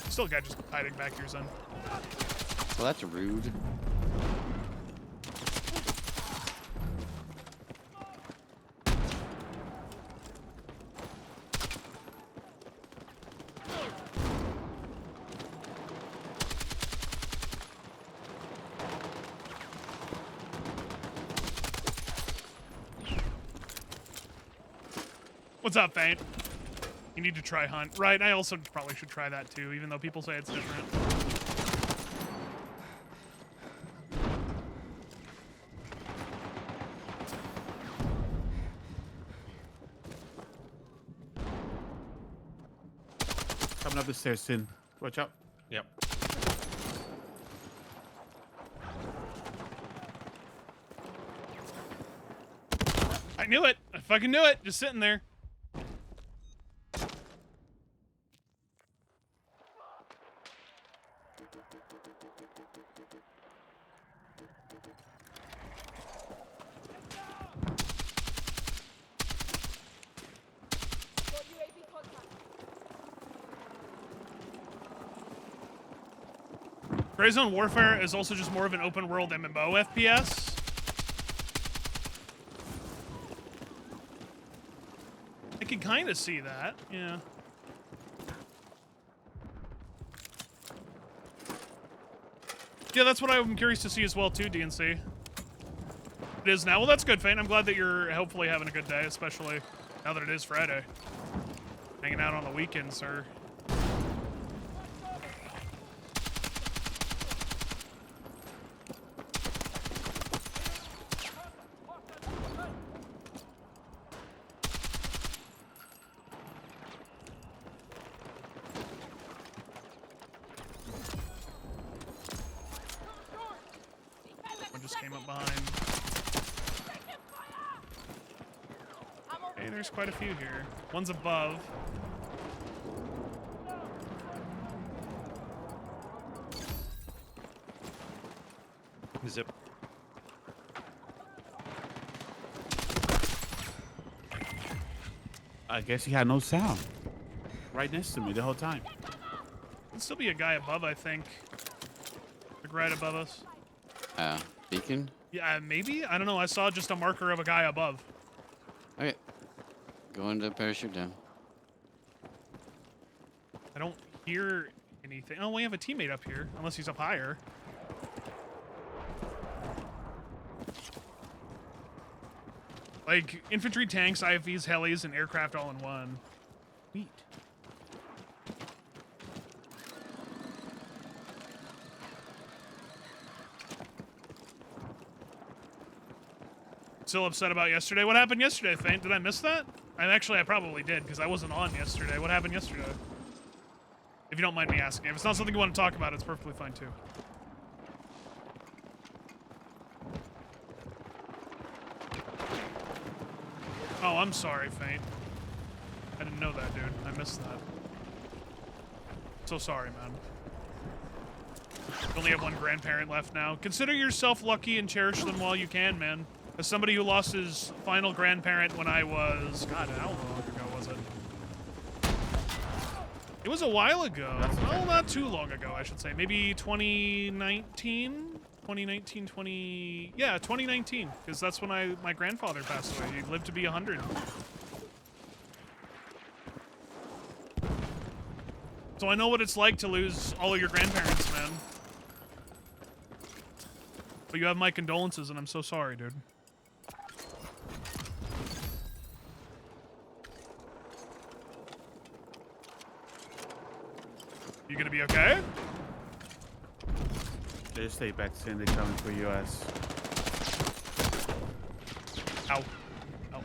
Still a guy just hiding back here, son. Well, that's rude. What's up, Faint? You need to try Hunt. Right, I also probably should try that too, even though people say it's different. Coming up the stairs soon. Watch out. Yep. I knew it! I fucking knew it! Just sitting there. Got UAV contact. Gray Zone Warfare is also just more of an open world MMO FPS. I can kind of see that, yeah. Yeah, that's what I'm curious to see as well too, DNC. It is now. Well, that's good, Fane. I'm glad that you're hopefully having a good day, especially now that it is Friday. Hanging out on the weekend, sir. One just came up behind. Hey, there's quite a few here. One's above. Zip. I guess he had no sound. Right next to me the whole time. There'd still be a guy above, I think. Like right above us. Beacon? Yeah, maybe? I don't know. I saw just a marker of a guy above. Okay. Going to parachute down. I don't hear anything. Oh, we have a teammate up here. Unless he's up higher. Like, infantry, tanks, IFVs, helis, and aircraft all in one. Neat. Still upset about yesterday? What happened yesterday, Faint? Did I miss that? I probably did, because I wasn't on yesterday. What happened yesterday? If you don't mind me asking. If it's not something you want to talk about, it's perfectly fine, too. Oh, I'm sorry, Faint. I didn't know that, dude. I missed that. So sorry, man. You only have one grandparent left now. Consider yourself lucky and cherish them while you can, man. As somebody who lost his final grandparent when I was... God, how long ago was it? It was a while ago. Well, not too long ago, I should say. Maybe 2019? 2019. Yeah, 2019. Because that's when my grandfather passed away. He lived to be 100. So I know what it's like to lose all of your grandparents, man. But you have my condolences, and I'm so sorry, dude. You gonna be okay? Just stay back in. They're coming for US. Ow. Ow, ow, ow.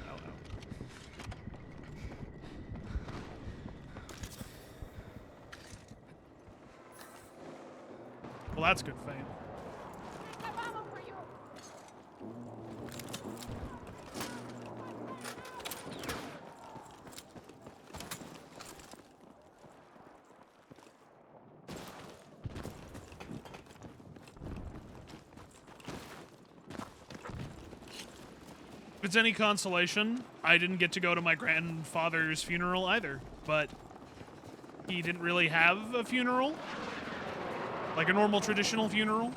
Well, that's good, Fane. Have ammo for you. If it's any consolation, I didn't get to go to my grandfather's funeral either, but he didn't really have a funeral. Like a normal traditional funeral.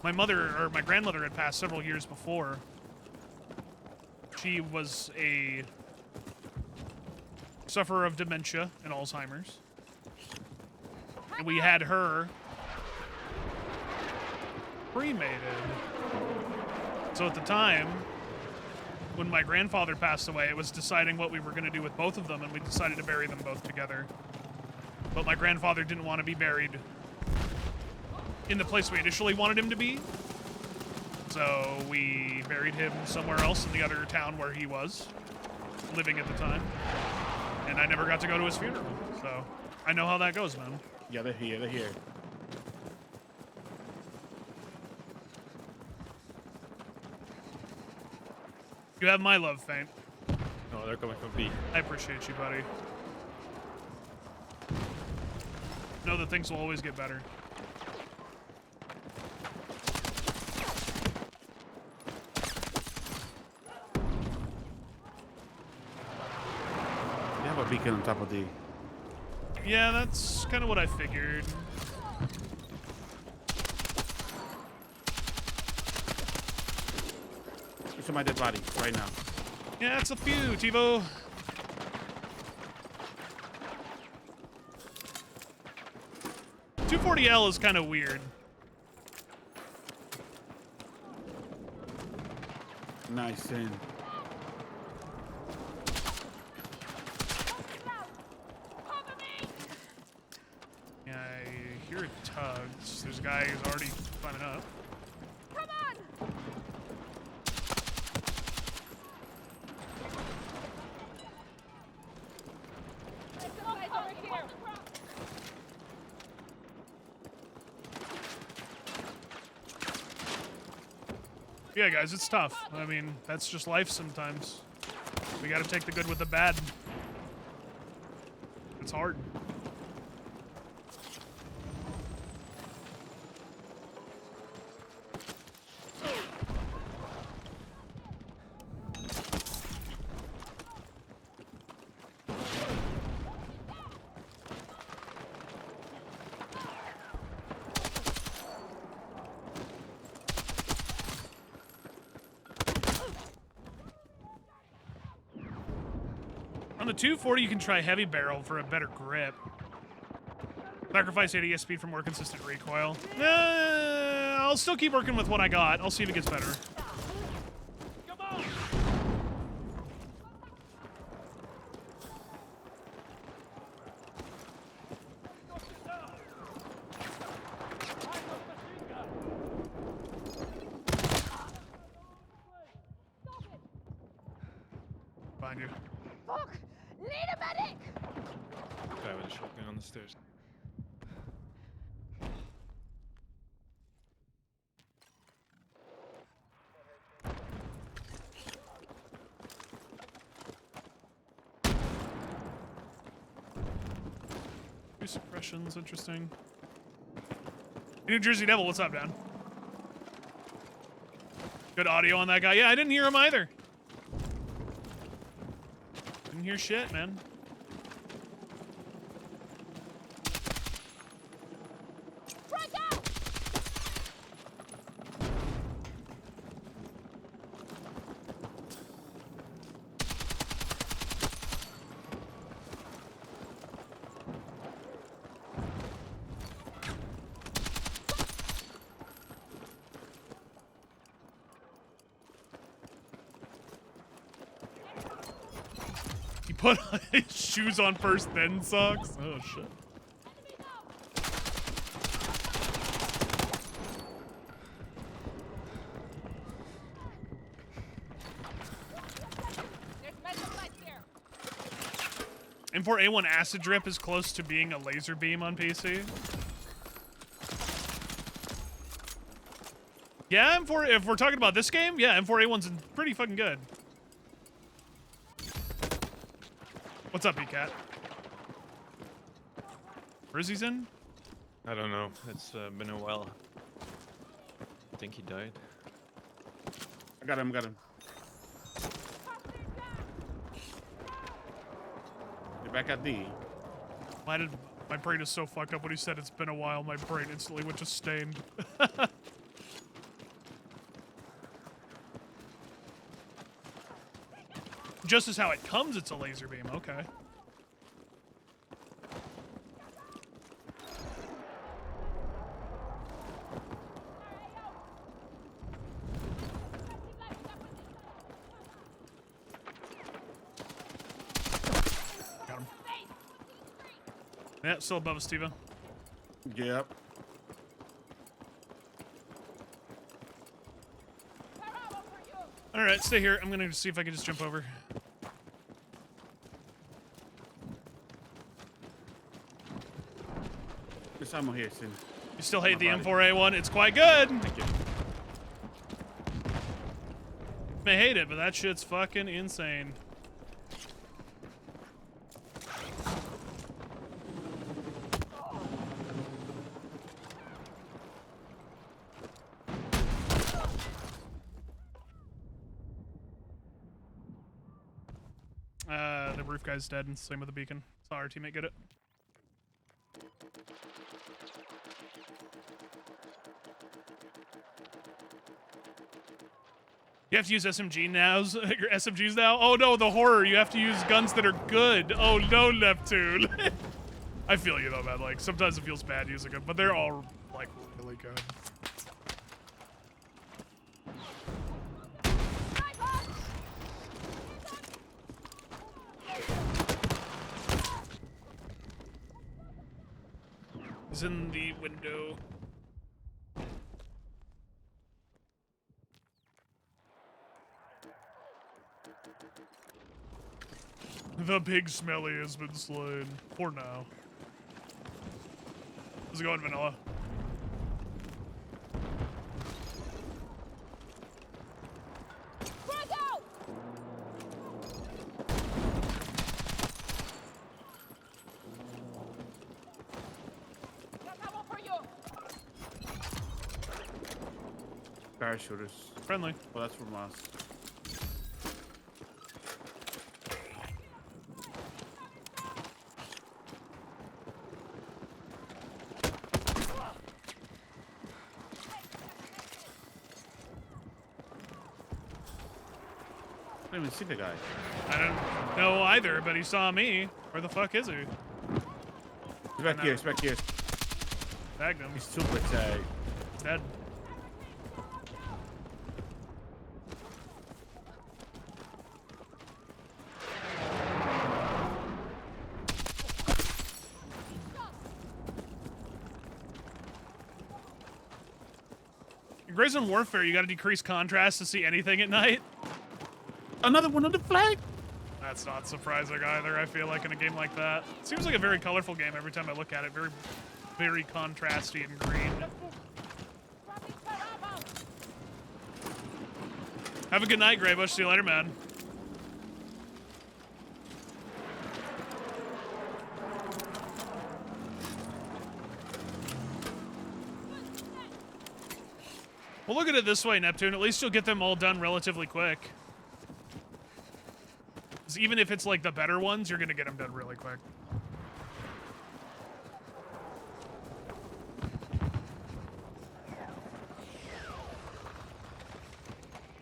My grandmother had passed several years before. She was a sufferer of dementia and Alzheimer's. And we had her cremated. So at the time, when my grandfather passed away, it was deciding what we were going to do with both of them, and we decided to bury them both together. But my grandfather didn't want to be buried in the place we initially wanted him to be. So we buried him somewhere else in the other town where he was living at the time. And I never got to go to his funeral. So I know how that goes, man. Yeah, they're here. They're here. You have my love, Fame. No, they're coming from B. I appreciate you, buddy. Know that things will always get better. They have a beacon on top of the... Yeah, that's kind of what I figured. It's my dead body right now. Yeah, it's a few, Tivo. $240L is kind of weird. Nice in. Cover me. Yeah, I hear tugs. There's a guy who's already climbing up. Come on. Guys over here. Yeah, guys, it's tough. I mean, that's just life sometimes. We gotta take the good with the bad. It's hard. On the 240, you can try heavy barrel for a better grip. Sacrifice ADS speed for more consistent recoil. I'll still keep working with what I got. I'll see if it gets better. Come on! Find you. Fuck! Need a medic! Guy with a shotgun on the stairs. Two suppressions, interesting. New Jersey Devil, what's up, Dan? Good audio on that guy. Yeah, I didn't hear him either. Didn't hear shit, man. Front out! He put his shoes on first, then socks. Oh shit. There's medical lights here. M4A1 acid drip is close to being a laser beam on PC. Yeah, M4. If we're talking about this game, yeah, M4A1's pretty fucking good. What's up, E-Cat? Where is he in? I don't know. It's been a while. I think he died. I got him. Got him. You're back at D. Why did my brain is so fucked up when he said it's been a while? My brain instantly went just stained. Just as how it comes, it's a laser beam. Okay. Got him. Yeah, still above us, Steva. Yep. All right, stay here. I'm gonna see if I can just jump over. There's ammo here, Sin. You still hate the My body. M4A1? It's quite good. Thank you. May hate it, but that shit's fucking insane. The roof guy's dead, and same with the beacon. Saw our teammate get it. You have to use SMG nows, your SMGs now? Oh no, the horror, you have to use guns that are good. Oh no, Neptune. I feel you though, man. Like, sometimes it feels bad using them, but they're all, like, really good. He's in the window. The big smelly has been slain. For now. How's it going, Vanilla? Front out! Got ammo for you. Parachuters. Friendly. Well, that's from us. don't even see the guy. I don't know either, but he saw me. Where the fuck is he? He's back here. He's back here. Tagged him. He's super tagged. Dead. In Gray Zone Warfare, you gotta decrease contrast to see anything at night. Another one on the flag. That's not surprising either, I feel like, in a game like that. Seems like a very colorful game every time I look at it. Very, very contrasty and green. Grabbing for ammo. Have a good night, Greybush. See you later, man. Well, look at it this way, Neptune. At least you'll get them all done relatively quick. 'Cause even if it's like the better ones, you're going to get them done really quick.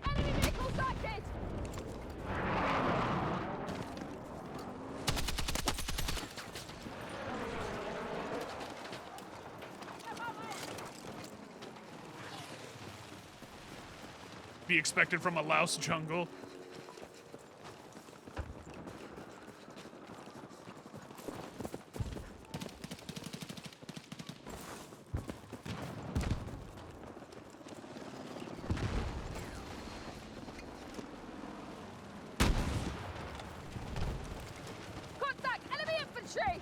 Enemy vehicle sighted. Be expected from a louse jungle. Contact enemy infantry.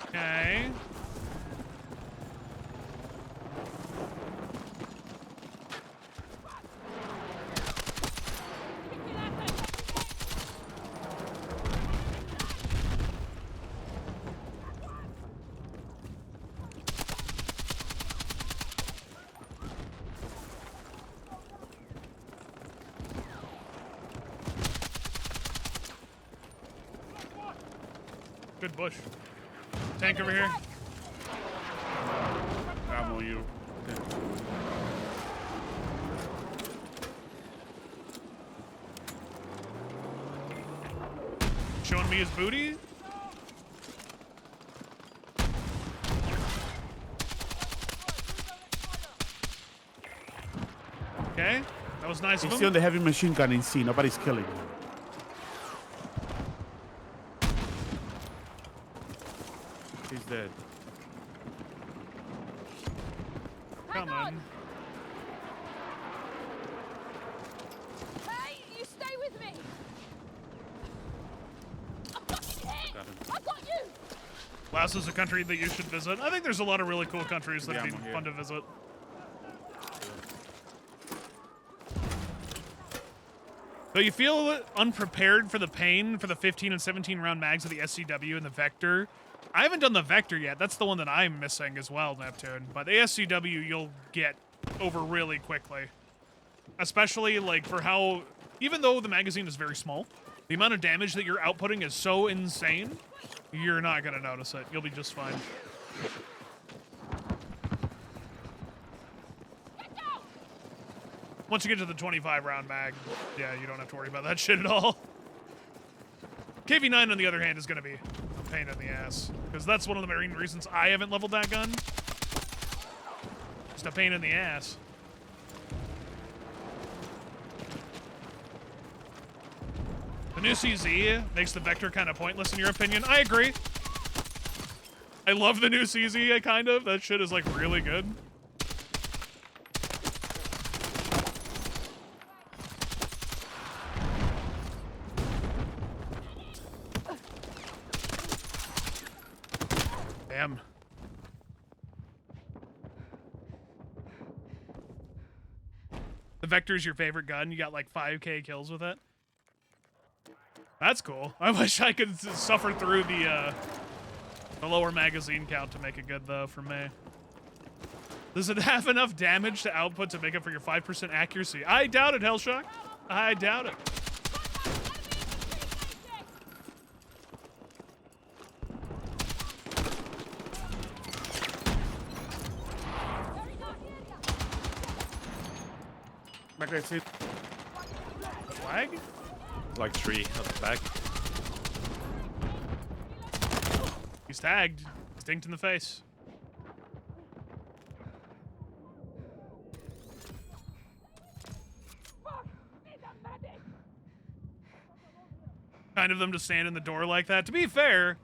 Okay. Good bush. Tank over here. Ammo you. Showing me his booty. Okay, that was nice of He's still him. the heavy machine gun in C. Nobody's killing him. He's dead. Hang Come on. Hey, you stay with me. I'm fucking hit. Got him. I got you. Laos is a country that you should visit. I think there's a lot of really cool countries that'd Yeah, be I'm here. fun to visit. So you feel unprepared for the pain for the 15 and 17 round mags of the SCW and the Vector. I haven't done the Vector yet. That's the one that I'm missing as well, Neptune. But the SCW you'll get over really quickly. Especially like for how, even though the magazine is very small, the amount of damage that you're outputting is so insane, you're not going to notice it. You'll be just fine. Get down. Once you get to the 25 round mag, yeah, you don't have to worry about that shit at all. KV-9, on the other hand, is going to be a pain in the ass. Because that's one of the main reasons I haven't leveled that gun. Just a pain in the ass. The new CZ makes the Vector kind of pointless in your opinion. I agree. I love the new CZ, kind of. That shit is, like, really good. Damn. The Vector's your favorite gun. You got like 5k kills with it. That's cool. I wish I could suffer through the lower magazine count to make it good, though, for me. Does it have enough damage to output to make up for your 5% accuracy? I doubt it, Hellshock. I doubt it. Back right, see. Flag? Like tree at the back. He's tagged. Stinked in the face. Kind of them to stand in the door like that. To be fair,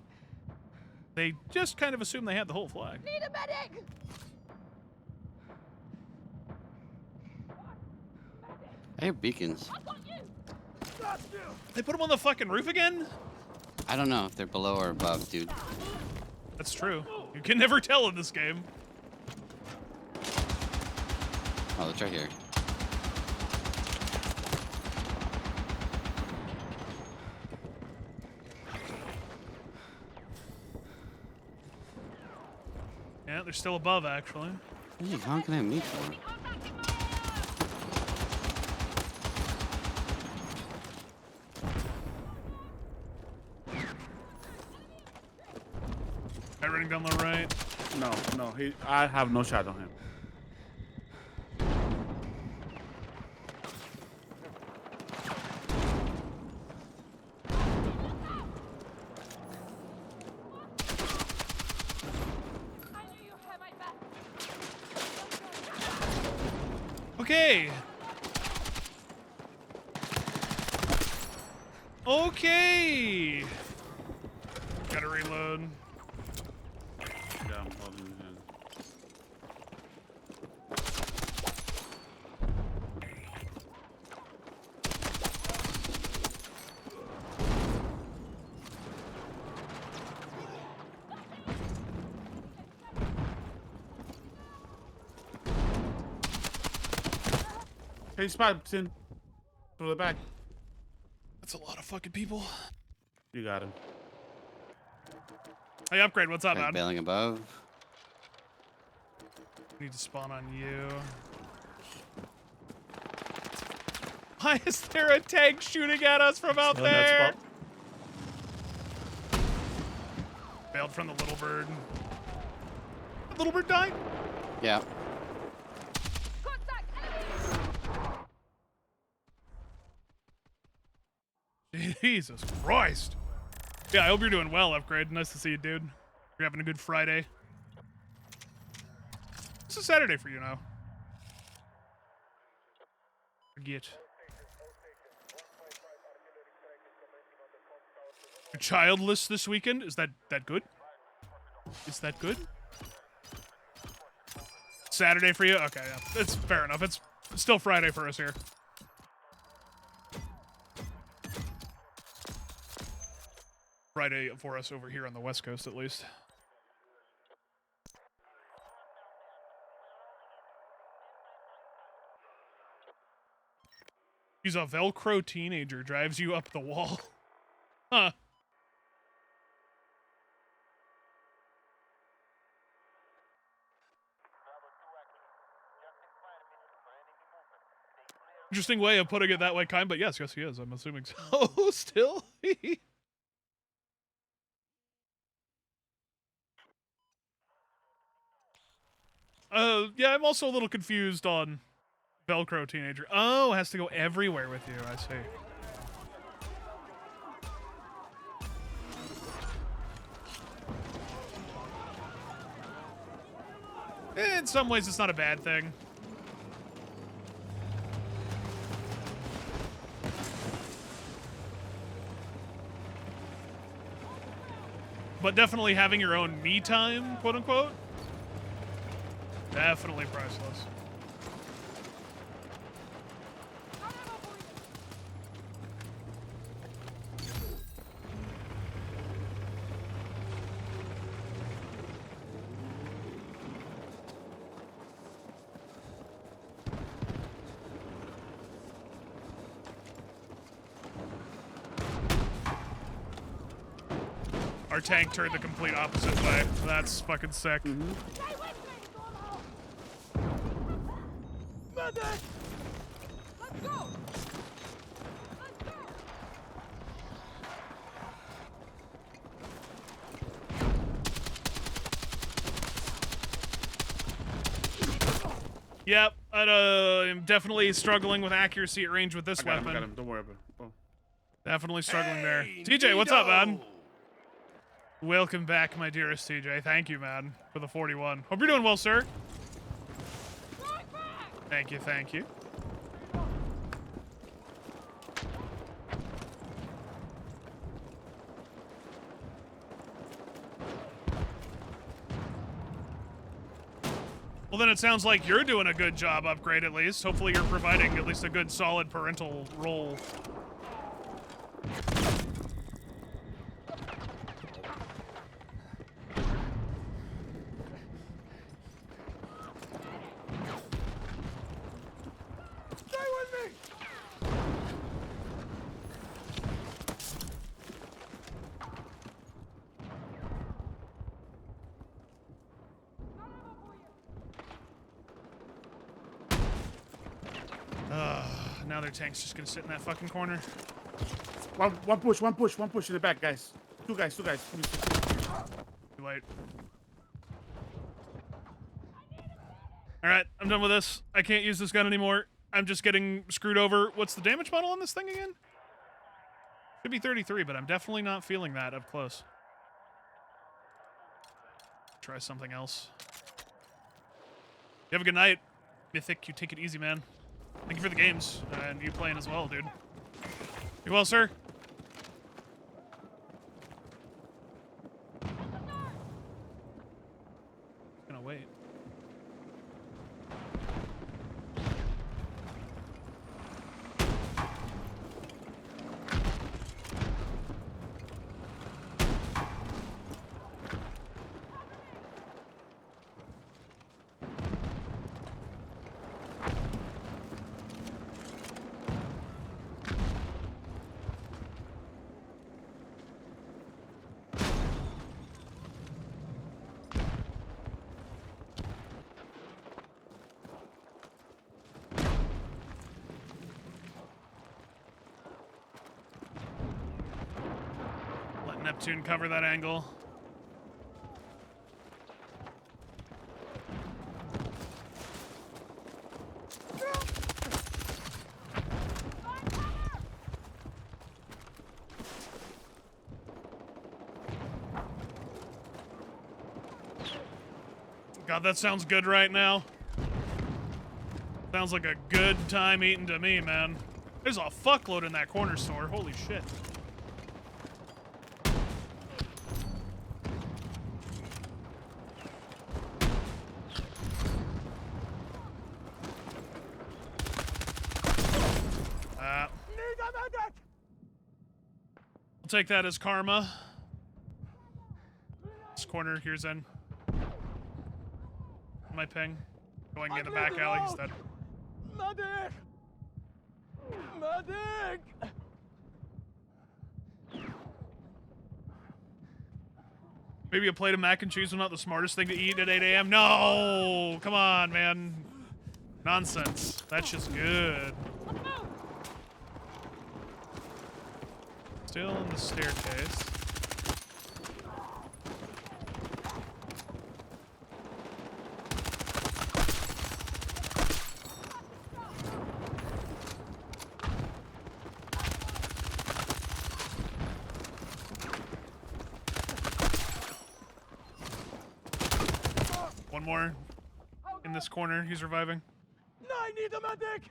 they just kind of assumed they had the whole flag. Need a medic! I hear beacons. I got you! They put them on the fucking roof again? I don't know if they're below or above, dude. That's true. You can never tell in this game. Oh, it's right here. Yeah, they're still above, actually. What are you honking at me for? Guy running down the right. No, no. I have no shot on him. I knew you had my back. Okay. Okay. Gotta reload. Yeah, I'm holding him. Hey, spot in. To the back. That's a lot of fucking people. You got him. Hey, Upgrade, what's up, Guys man? bailing above. Need to spawn on you. Why is there a tank shooting at us from out Still in that there? spot. Bailed from the little bird. Little bird died? Yeah. Contact enemy! Jesus Christ. Yeah, I hope you're doing well, Upgrade. Nice to see you, dude. You're having a good Friday. It's a Saturday for you now. Forget. You're childless this weekend? Is that good? Is that good? Saturday for you? Okay, yeah. It's fair enough. It's still Friday for us here. Friday for us over here on the West Coast, at least. He's a Velcro teenager, drives you up the wall. Huh. Interesting way of putting it that way, kind, but yes, he is. I'm assuming so. Oh, still? Yeah, I'm also a little confused on Velcro teenager. Oh, it has to go everywhere with you. I see. In some ways, it's not a bad thing. But definitely having your own me time, quote unquote, definitely priceless. Our tank turned the complete opposite way. That's fucking sick. Stay with me, Gordo! Medic! Let's go! Let's go! Yep. I'm definitely struggling with accuracy at range with this I got weapon. him. Don't worry about it. Oh. Definitely struggling there. Hey, TJ, what's up, man? Nito! Welcome back, my dearest TJ. Thank you, man, for the 41. Hope you're doing well, sir. Strike back! Thank you, thank you. Well, then it sounds like you're doing a good job upgrade, at least. Hopefully you're providing at least a good, solid parental role. Stay with me! Now their tank's just gonna sit in that fucking corner. One push in the back, guys. Two guys. Too late. Alright, I'm done with this. I can't use this gun anymore. I'm just getting screwed over. What's the damage model on this thing again? Should be 33, but I'm definitely not feeling that up close. Try something else. You have a good night. Mythic, you take it easy, man. Thank you for the games, and you playing as well, dude. You well, sir? Gonna wait. Let Neptune cover that angle. God, that sounds good right now. Sounds like a good time eating to me, man. There's a fuckload in that corner store. Holy shit. I'll take that as karma. This corner here's in. My ping. Going in the back alley, he's dead. Medic! Medic! Maybe a plate of mac and cheese was not the smartest thing to eat at 8 a.m. No! Come on, man. Nonsense. That's just good. Still in the staircase. One more in this corner. He's reviving. I need a medic!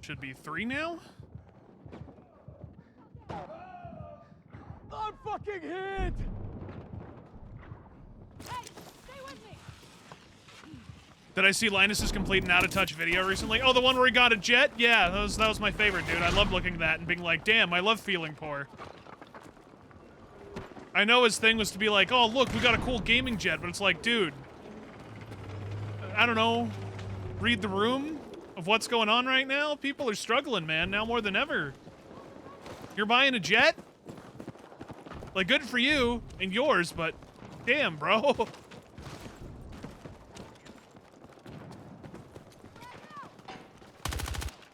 Should be 3 now? I'm fucking hit! Hey, stay with me! Did I see Linus's complete and out-of-touch video recently? Oh, the one where he got a jet? Yeah, that was my favorite, dude. I love looking at that and being like, damn, I love feeling poor. I know his thing was to be like, oh, look, we got a cool gaming jet, but it's like, dude, I don't know, read the room of what's going on right now? People are struggling, man, now more than ever. You're buying a jet? Like, good for you and yours, but damn, bro.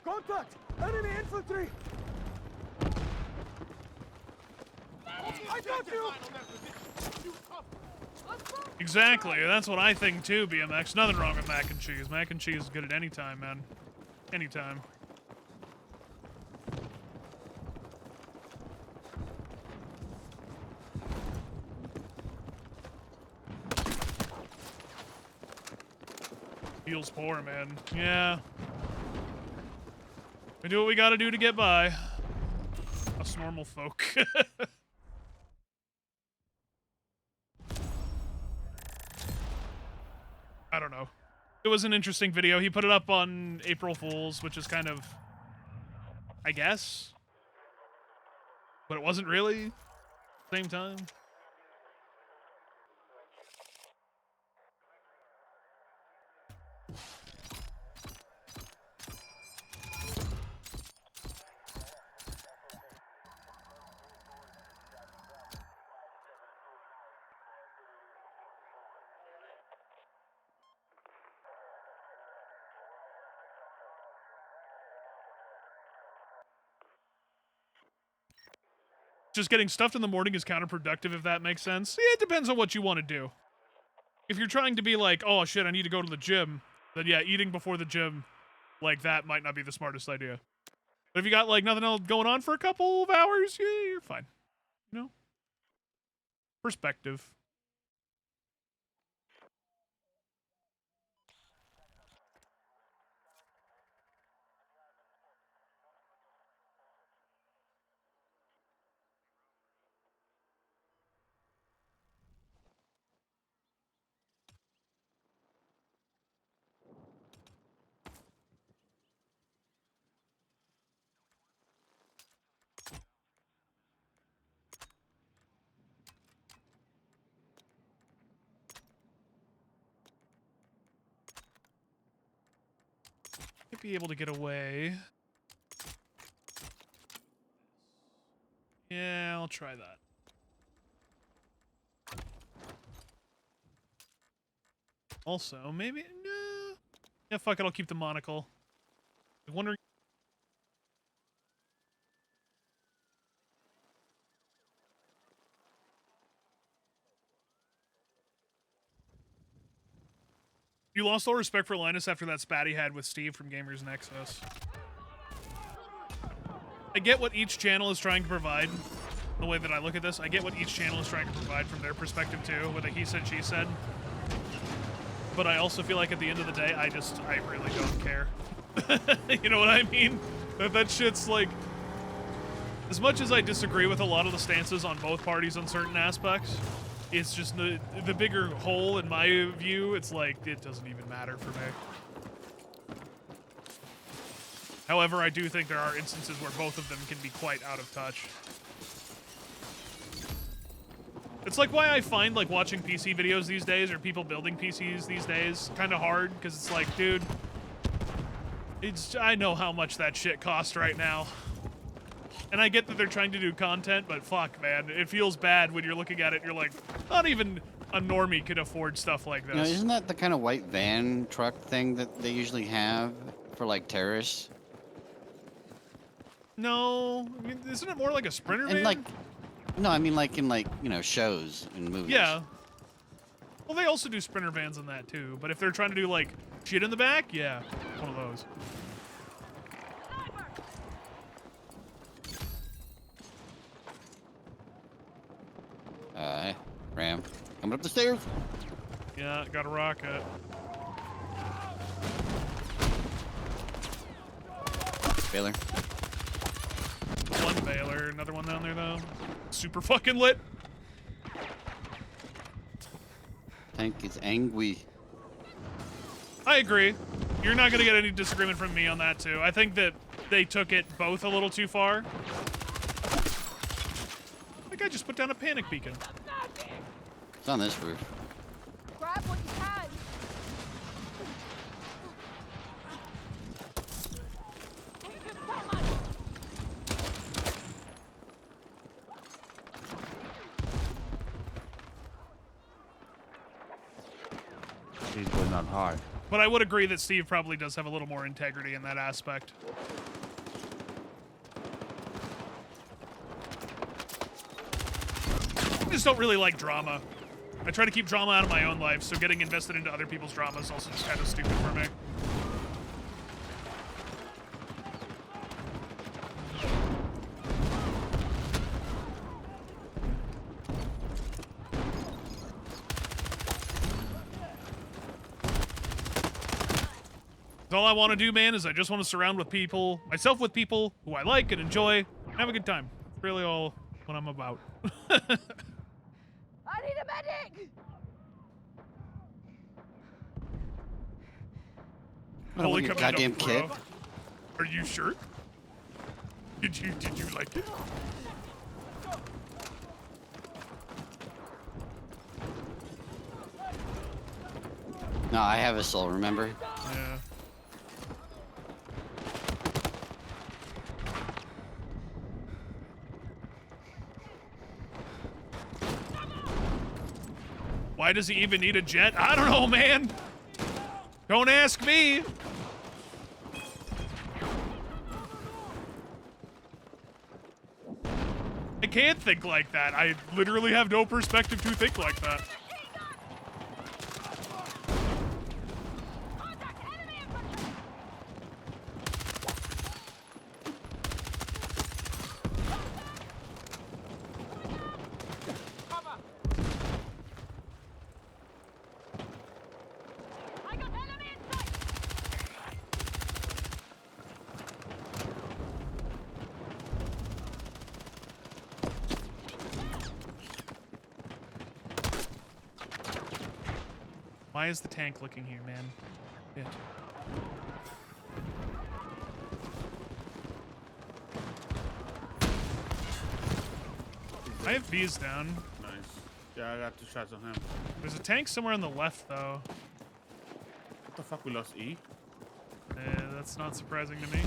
Contact! Enemy infantry! I got you! Exactly. That's what I think too, BMX. Nothing wrong with mac and cheese. Mac and cheese is good at any time, man. Anytime. Feels poor, man. Yeah. We do what we gotta do to get by. Us normal folk. I don't know. It was an interesting video. He put it up on April Fool's, which is kind of, I guess. But it wasn't really. Same time. Just getting stuffed in the morning is counterproductive, if that makes sense. Yeah, it depends on what you want to do. If you're trying to be like, oh shit, I need to go to the gym, then yeah, eating before the gym, like that might not be the smartest idea. But if you got like nothing else going on for a couple of hours, yeah, you're fine. You know? Perspective. Might be able to get away. Yeah, I'll try that. Also, maybe... Nah. Yeah, fuck it, I'll keep the monocle. I'm wondering... You lost all respect for Linus after that spat he had with Steve from Gamers Nexus. I get what each channel is trying to provide. The way that I look at this, I get what each channel is trying to provide from their perspective too, with a he said, she said. But I also feel like at the end of the day, I really don't care. You know what I mean? That shit's like... As much as I disagree with a lot of the stances on both parties on certain aspects, it's just the bigger whole, in my view, it's like, it doesn't even matter for me. However, I do think there are instances where both of them can be quite out of touch. It's like why I find like watching PC videos these days, or people building PCs these days, kind of hard, because it's like, dude, I know how much that shit costs right now. And I get that they're trying to do content, but fuck, man. It feels bad when you're looking at it and you're like, not even a normie could afford stuff like this. You know, isn't that the kind of white van truck thing that they usually have for, like, terrorists? No. I mean, isn't it more like a Sprinter van? And, like, no, I mean, like, in, like, you know, shows and movies. Yeah. Well, they also do Sprinter vans in that, too. But if they're trying to do, like, shit in the back, yeah, one of those. Hey, Ram. Coming up the stairs. Yeah, got a rocket. Baylor. One Baylor, another one down there, though. Super fucking lit. Tank is angry. I agree. You're not going to get any disagreement from me on that, too. I think that they took it both a little too far. That guy just put down a panic beacon. It's on this roof. Grab what you can. Take your time. He's going on hard. But I would agree that Steve probably does have a little more integrity in that aspect. I just don't really like drama. I try to keep drama out of my own life, so getting invested into other people's drama is also just kind of stupid for me. All I want to do, man, is I just want to surround myself with people who I like and enjoy, and have a good time. It's really all what I'm about. I need a medic! What, Holy your commando, goddamn bro. kid? Are you sure? Did you like it? No, I have a soul, remember? Yeah. Why does he even need a jet? I don't know, man. Don't ask me. I can't think like that. I literally have no perspective to think like that. Contact enemy infantry! I got enemy in sight! Why is the tank looking here, man? Shit. I have bees down. Nice. Yeah, I got 2 shots on him. There's a tank somewhere on the left, though. What the fuck? We lost E? That's not surprising to me.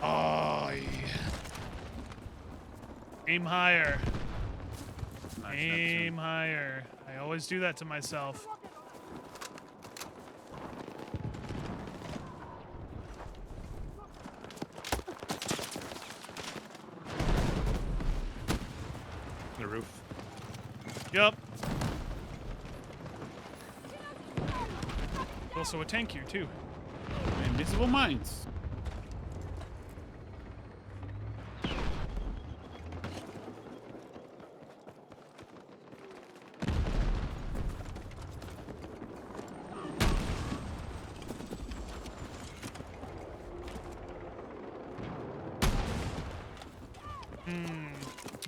Oh, yeah. Aim higher. Nice. Aim higher. I always do that to myself. The roof. Yup. Also a tank here, too. Invisible mines.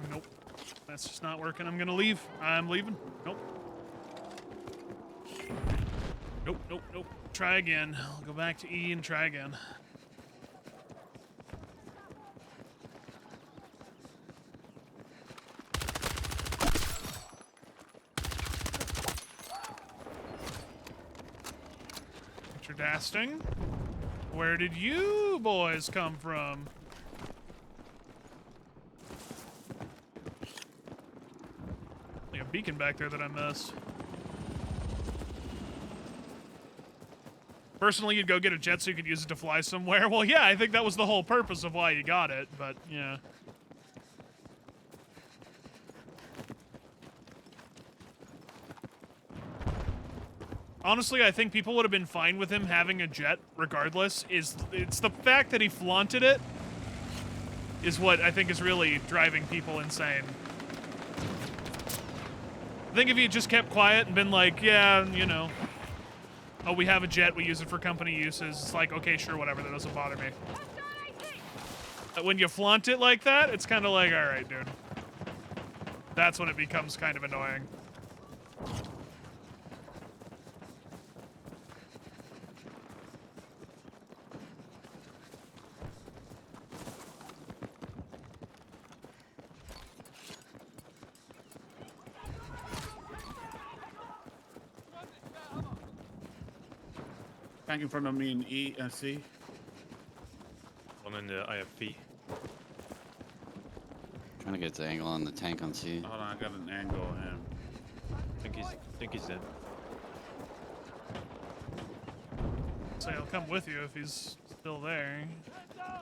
Nope. That's just not working. I'm gonna leave. I'm leaving. Nope. Nope, nope, nope. Try again. I'll go back to E and try again. Mr. Dasting, where did you boys come from? Like a beacon back there that I missed. Personally, you'd go get a jet so you could use it to fly somewhere. Well, yeah, I think that was the whole purpose of why you got it, but yeah. Honestly, I think people would have been fine with him having a jet regardless. It's the fact that he flaunted it is what I think is really driving people insane. I think if he had just kept quiet and been like, yeah, you know, oh, we have a jet, we use it for company uses, it's like, okay, sure, whatever, that doesn't bother me. But when you flaunt it like that, it's kind of like, all right, dude. That's when it becomes kind of annoying. Tank in front of me in E and C. One in the IFP. Trying to get the angle on the tank on C. Hold on, I got an angle on him. think he's dead. Say I'll come with you if he's still there.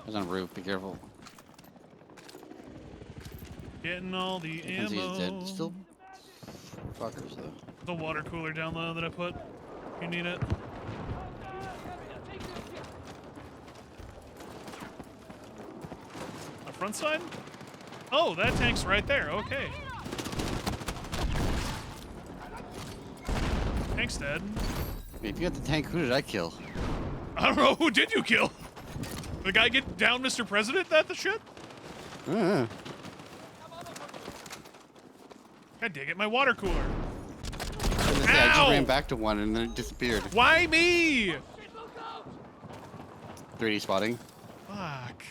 He's on the roof. Be careful. Getting all the I can see ammo. he's dead. Still fuckers though. The water cooler down low that I put. You need it. The front side? Oh, that tank's right there. Okay. Tank's dead. If you got the tank, who did I kill? I don't know. Who did you kill? The guy get down, Mr. President? That the shit? Uh, God dang it, my water cooler. I just Ow! ran back to one and then it disappeared. Why me? 3D spotting. Fuck.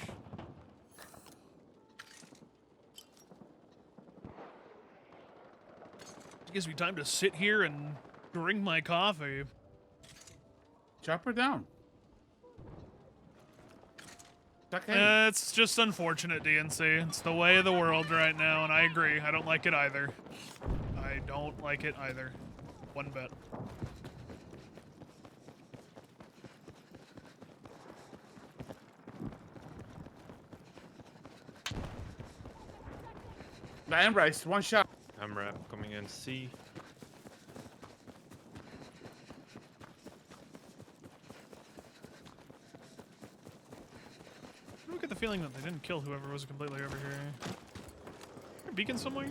It gives me time to sit here and drink my coffee. Chop her down. Okay. It's just unfortunate, DNC. It's the way of the world right now, and I agree. I don't like it either. I don't like it either. One bit. Diane Bryce, one shot. MRAP coming in C. I get the feeling that they didn't kill whoever was completely over here. Is there a beacon somewhere?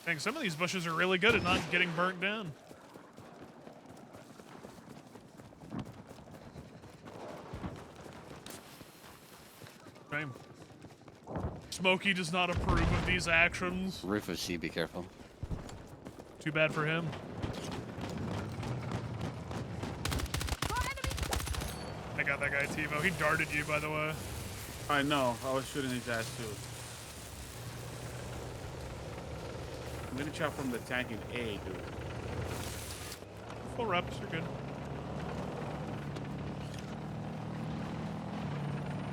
Dang, some of these bushes are really good at not getting burnt down. Okay. Smokey does not approve of these actions. Roof of C, be careful. Too bad for him. I got that guy, TiVo. He darted you, by the way. I know. I was shooting his ass too. I'm gonna chop from the tank in A, dude. Full reps, you're good.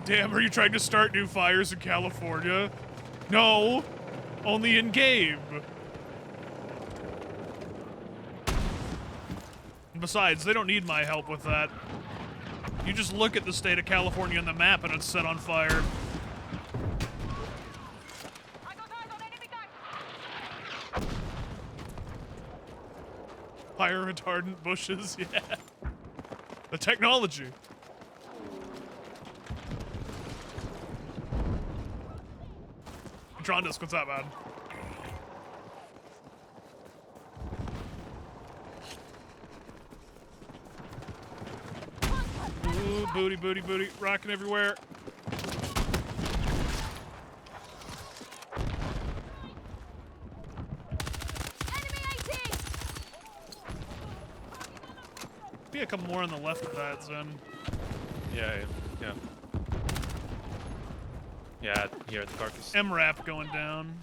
Damn, are you trying to start new fires in California? No, only in game. And besides, they don't need my help with that. You just look at the state of California on the map and it's set on fire. I got eyes on enemy tank. Fire retardant bushes, yeah. The technology. Trondis, what's up, man? Ooh, booty, booty, booty. Rocking everywhere. Enemy 18. Be a couple more on the left of that, Zen. Yeah. Yeah, here at the carcass. MRAP going down.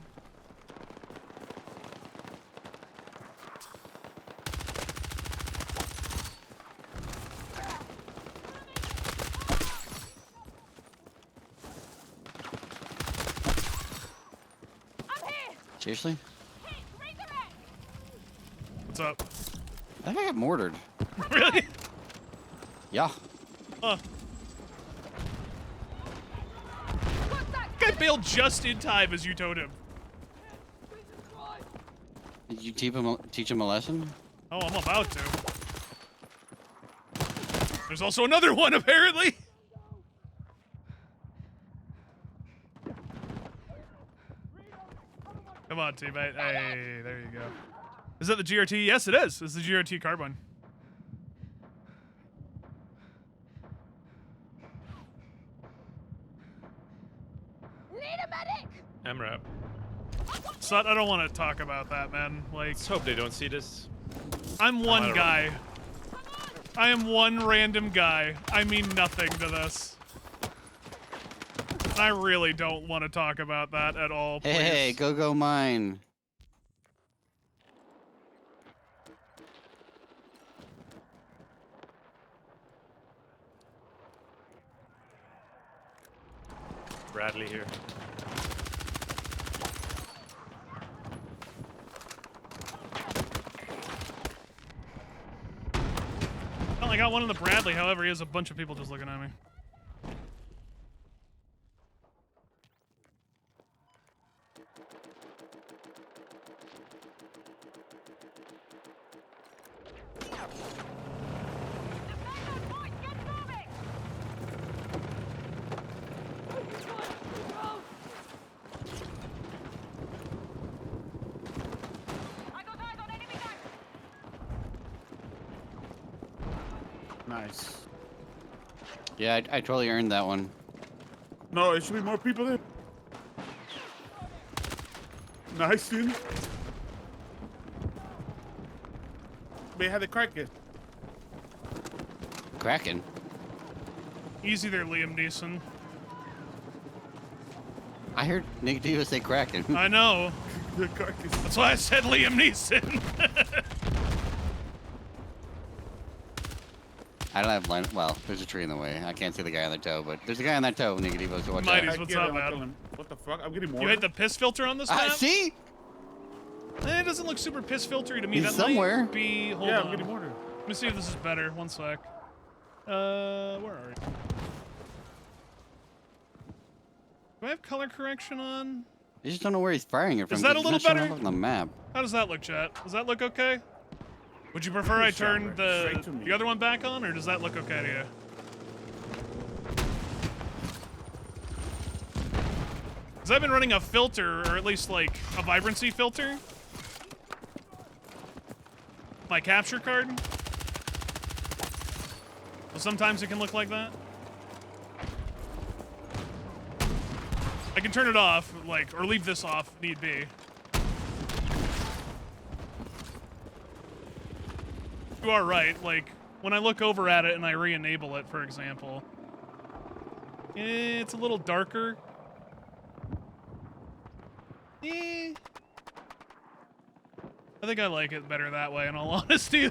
I'm here. Seriously? Hit. Redirect. What's up? I think I got mortared. Really? Yeah. Huh. Contact. Guy bailed just in time as you told him. Did you teach him a lesson? Oh, I'm about to. There's also another one, apparently. Come on, teammate. Hey, there you go. Is that the GRT? Yes, it is. It's the GRT carbine. Need a medic. MRAP. Sut, I don't want to talk about that, man. Like, Let's hope they don't see this. I'm one don't know. guy. I am one random guy. I mean nothing to this. I really don't want to talk about that at all. Please. Hey, go mine. Bradley here. Well, I got one in the Bradley. However, he has a bunch of people just looking at me. Nice. Yeah, I totally earned that one. No, it should be more people there. Nice, dude. They had the Kraken. Kraken. Easy there, Liam Neeson. I heard Nick Diva say Kraken. I know. The Kraken. That's why I said Liam Neeson. I don't have line. Well, there's a tree in the way. I can't see the guy on the toe, but there's a guy on that toe, Nick Diva, so watch Mighty- out. What's I get up, it, I'm man? killing. What the fuck? I'm getting more. You hate the piss filter on this map? See? It doesn't look super piss filtery to me. He's That somewhere. might be. Hold Yeah, on. I'm getting mortar. Let me see if this is better. One sec. Where are you? Do I have color correction on? I just don't know where he's firing it from. Is that 'cause a it's little not showing better? up on the map. How does that look, chat? Does that look okay? Would you prefer I Good shot, turn bro. Straight to me. the other one back on, or does that look okay to you? Because I've been running a filter, or at least like a vibrancy filter. My capture card. So sometimes it can look like that. I can turn it off, like, or leave this off if need be. You are right, like, when I look over at it and I re-enable it, for example, it's a little darker. I think I like it better that way, in all honesty.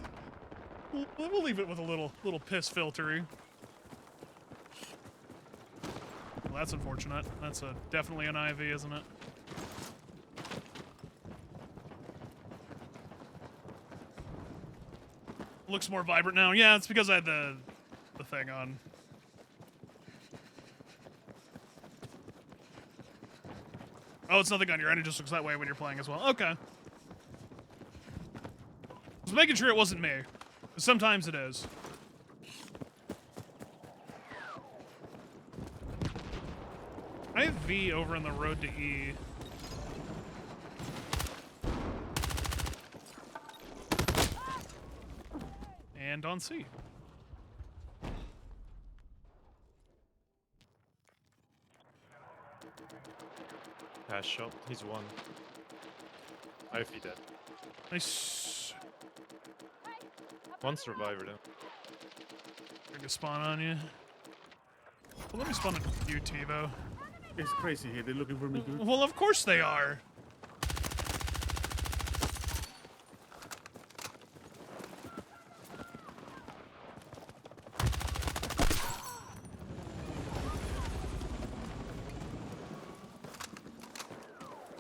We'll leave it with a little piss filtery. Well, that's unfortunate. That's definitely an IV, isn't it? Looks more vibrant now. Yeah, it's because I had the thing on. Oh, it's nothing on your end. It just looks that way when you're playing as well. Okay. I was making sure it wasn't me. Sometimes it is. I have V over on the road to E. And on C. Pass shot. He's one. IV dead. Nice. One survivor though. Trying to spawn on you. Well, let me spawn on you, TiVo. It's crazy here. They're looking for me, dude. Well, of course they are.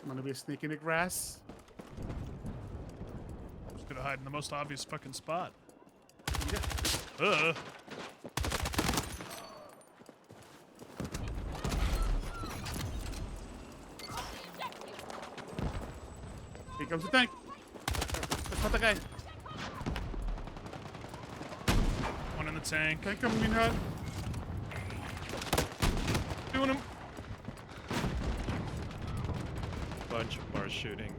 I'm gonna be a snake in the grass. Just gonna hide in the most obvious fucking spot. Yeah. Here comes the tank. That's not the guy. One in the tank. Tank coming in hot. Doing him. Bunch of bars shooting.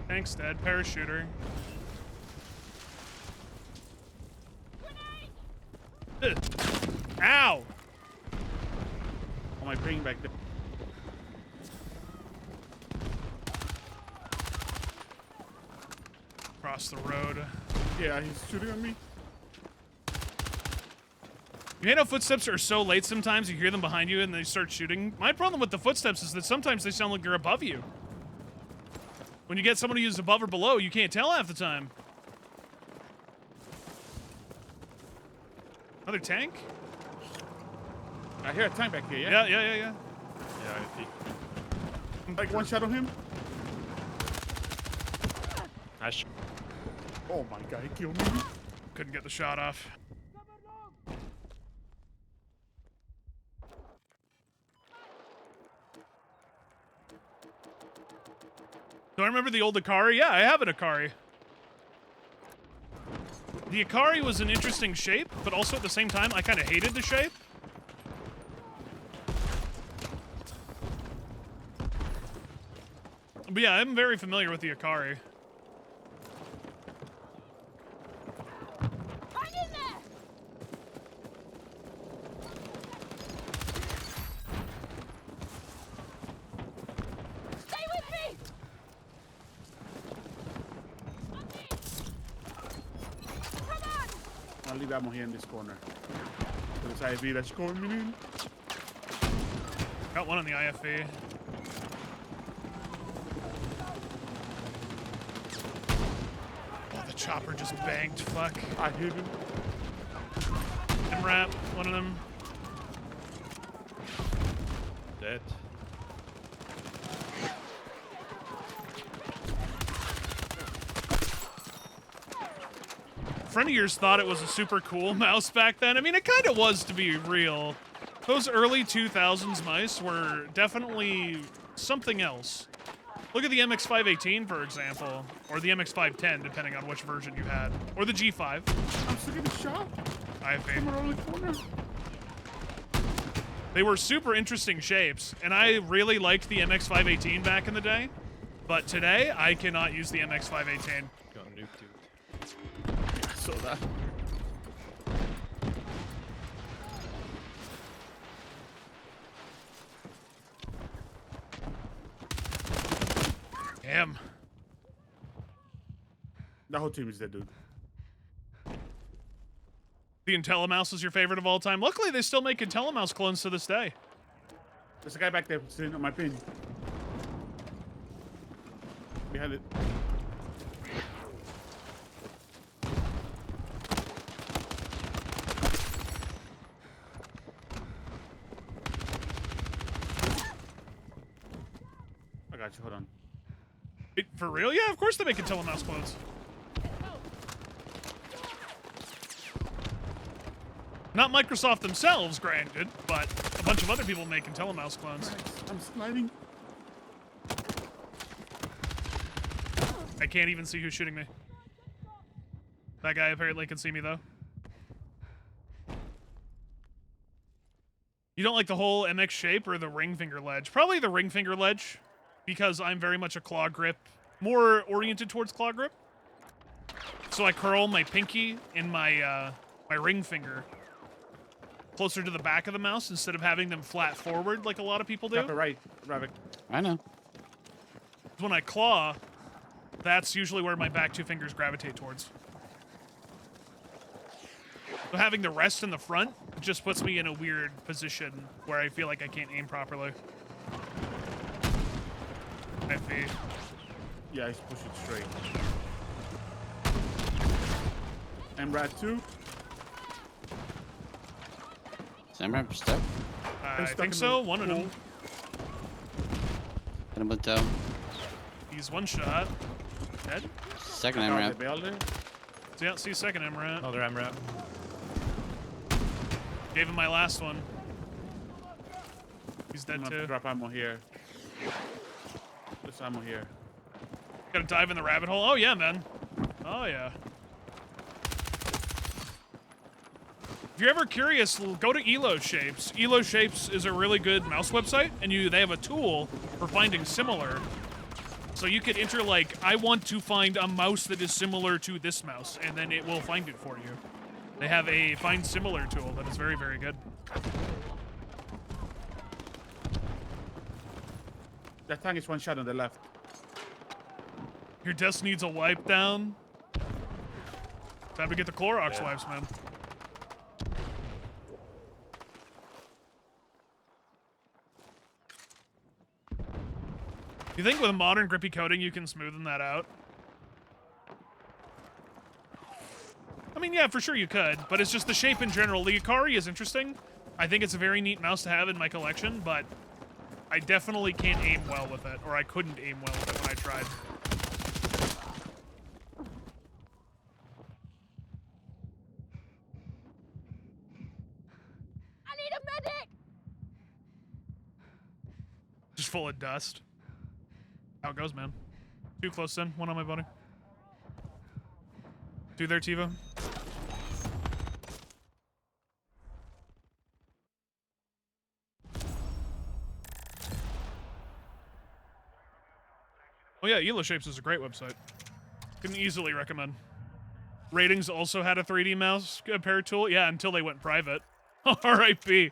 Tank's dead. Parachuter. Ugh. Ow! Oh, my ping back there. Across the road. Yeah, he's shooting at me. You know, footsteps are so late sometimes you hear them behind you and they start shooting. My problem with the footsteps is that sometimes they sound like they're above you. When you get someone who's above or below, you can't tell half the time. Another tank? I hear a tank back here, yeah? Yeah. Yeah, I think. Like one shot on him? Nice. Oh my god, he killed me. Couldn't get the shot off. Do I remember the old Akari? Yeah, I have an Akari. The Akari was an interesting shape, but also at the same time, I kind of hated the shape. But yeah, I'm very familiar with the Akari. Hang in there! Stay with me! Come on! I'll leave ammo here in this corner. There's IV that's coming in. Got one on the IFV. Oh, the chopper just banged. Fuck. I hit him. MRAP, one of them. Dead. A friend of yours thought it was a super cool mouse back then. I mean, it kind of was, to be real. Those early 2000s mice were definitely something else. Look at the MX518, for example, or the MX510, depending on which version you had, or the G5. I'm still getting shot. IFV. Come around the corner. They were super interesting shapes, and I really liked the MX518 back in the day. But today, I cannot use the MX518. Got nuked, dude. I saw that. Damn. That whole team is dead, dude. The IntelliMouse is your favorite of all time. Luckily, they still make IntelliMouse clones to this day. There's a guy back there sitting on my pin. Behind it. I got you, hold on. Wait, for real? Yeah, of course they make IntelliMouse clones. Not Microsoft themselves, granted, but a bunch of other people make IntelliMouse clones. I'm sliding. I can't even see who's shooting me. That guy apparently can see me, though. You don't like the whole MX shape or the ring finger ledge? Probably the ring finger ledge, because I'm very much a claw grip, more oriented towards claw grip. So I curl my pinky and my my ring finger closer to the back of the mouse instead of having them flat forward like a lot of people do. Drop it right, Rabbit. I know. When I claw, that's usually where my back two fingers gravitate towards. So having the rest in the front just puts me in a weird position where I feel like I can't aim properly. FV. Yeah, he's pushing straight. MRAT 2. Samrat stuck. I stuck think in so, the one of them. pool. Hit him with toe. He's one shot. Dead? Second Got the MRAP. building. So yeah, see second MRAT. Another MRAP. Gave him my last one. He's I'm dead gonna have to too. drop ammo here. There's ammo here. Gotta dive in the rabbit hole. Oh yeah, man. Oh yeah. If you're ever curious, go to Elo Shapes. Elo Shapes is a really good mouse website, and they have a tool for finding similar. So you could enter like, I want to find a mouse that is similar to this mouse, and then it will find it for you. They have a find similar tool that is very, very good. That tank is one shot on the left. Your desk needs a wipe down. Time to get the Clorox wipes, man. You think with modern grippy coating you can smoothen that out? I mean, yeah, for sure you could, but it's just the shape in general. The Ikari is interesting. I think it's a very neat mouse to have in my collection, but I definitely can't aim well with it, or I couldn't aim well with it when I tried. I need a medic! Just full of dust. How it goes, man. Too close in. One on my body. Two there, Tiva. Oh yeah, Elo Shapes is a great website. Can easily recommend. Ratings also had a 3D mouse compare tool. Yeah, until they went private. R.I.P.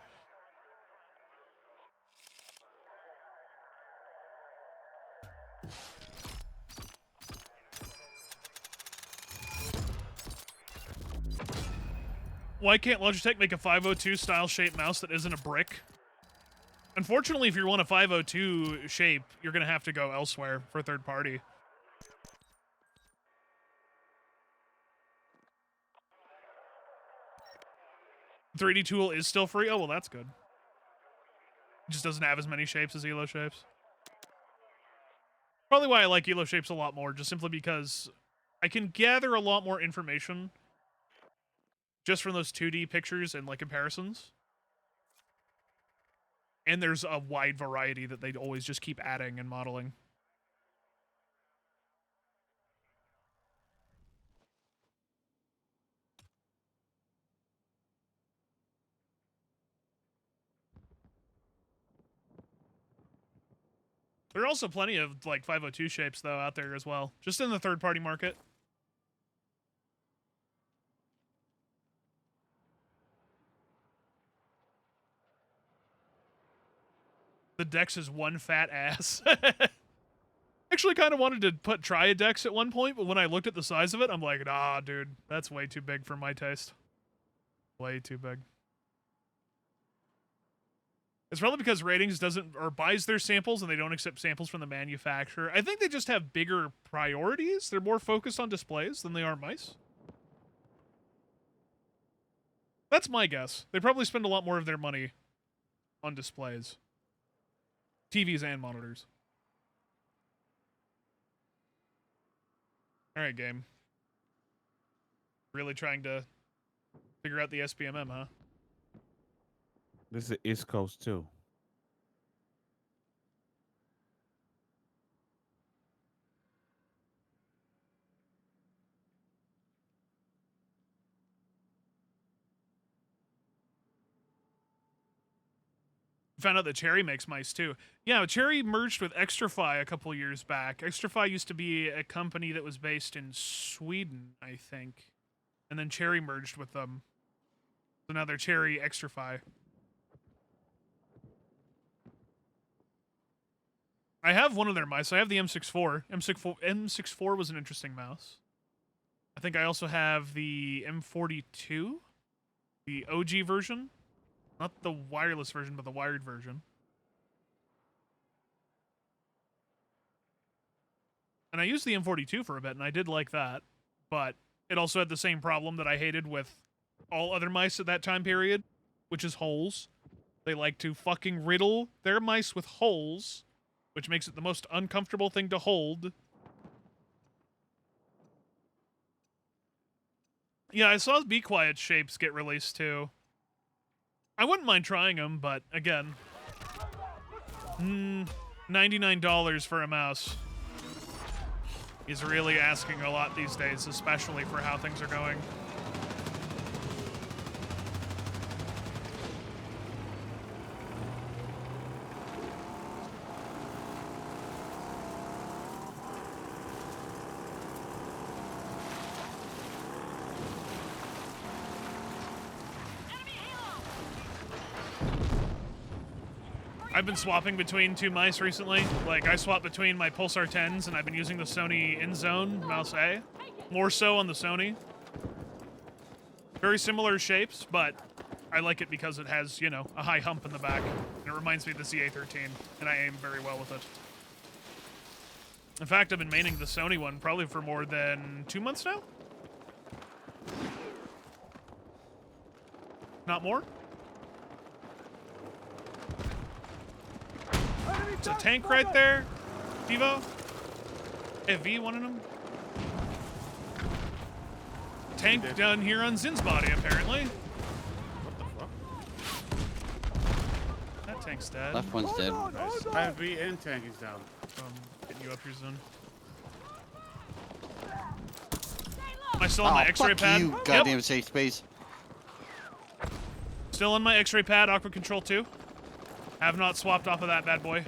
Why can't Logitech make a 502 style shape mouse that isn't a brick? Unfortunately, if you want a 502 shape, you're going to have to go elsewhere for third party. .3D tool is still free? Oh, well, that's good. It just doesn't have as many shapes as Elo Shapes. Probably why I like Elo Shapes a lot more, just simply because I can gather a lot more information just from those 2D pictures and like comparisons. And there's a wide variety that they always just keep adding and modeling. There are also plenty of like 502 shapes though out there as well, just in the third party market. The Dex is one fat ass. Actually kind of wanted to try a Dex at one point, but when I looked at the size of it, I'm like, nah, dude, that's way too big for my taste. Way too big. It's probably because Ratings doesn't, or buys their samples and they don't accept samples from the manufacturer. I think they just have bigger priorities. They're more focused on displays than they are mice. That's my guess. They probably spend a lot more of their money on displays. TVs and monitors. Alright, game. Really trying to figure out the SPMM, huh? This is East Coast too. Found out that Cherry makes mice too. Yeah, Cherry merged with Extrafy a couple years back. Extrafy used to be a company that was based in Sweden, I think. And then Cherry merged with them. So now they're Cherry Extrafy. I have one of their mice. I have the M64. M64 was an interesting mouse. I think I also have the M42, the OG version. Not the wireless version, but the wired version. And I used the M42 for a bit, and I did like that. But it also had the same problem that I hated with all other mice at that time period, which is holes. They like to fucking riddle their mice with holes, which makes it the most uncomfortable thing to hold. Yeah, I saw Be Quiet shapes get released too. I wouldn't mind trying them, but again, $99 for a mouse is really asking a lot these days, especially for how things are going. I've been swapping between two mice recently. Like, I swapped between my Pulsar 10s, and I've been using the Sony InZone Mouse A. More so on the Sony. Very similar shapes, but I like it because it has, you know, a high hump in the back. And it reminds me of the CA13, and I aim very well with it. In fact, I've been maining the Sony one probably for more than 2 months now. Not more. There's a tank right there. Devo. V, one of them. Tank down here on Zin's body, apparently. What That tank's dead. Left one's dead. the fuck? Nice. IV and tank is down. Getting you up here, Zin. Am I still on my X-ray fuck pad? you, goddamn safe space. Still on my X-ray pad, Aqua Control 2. Have not swapped off of that bad boy.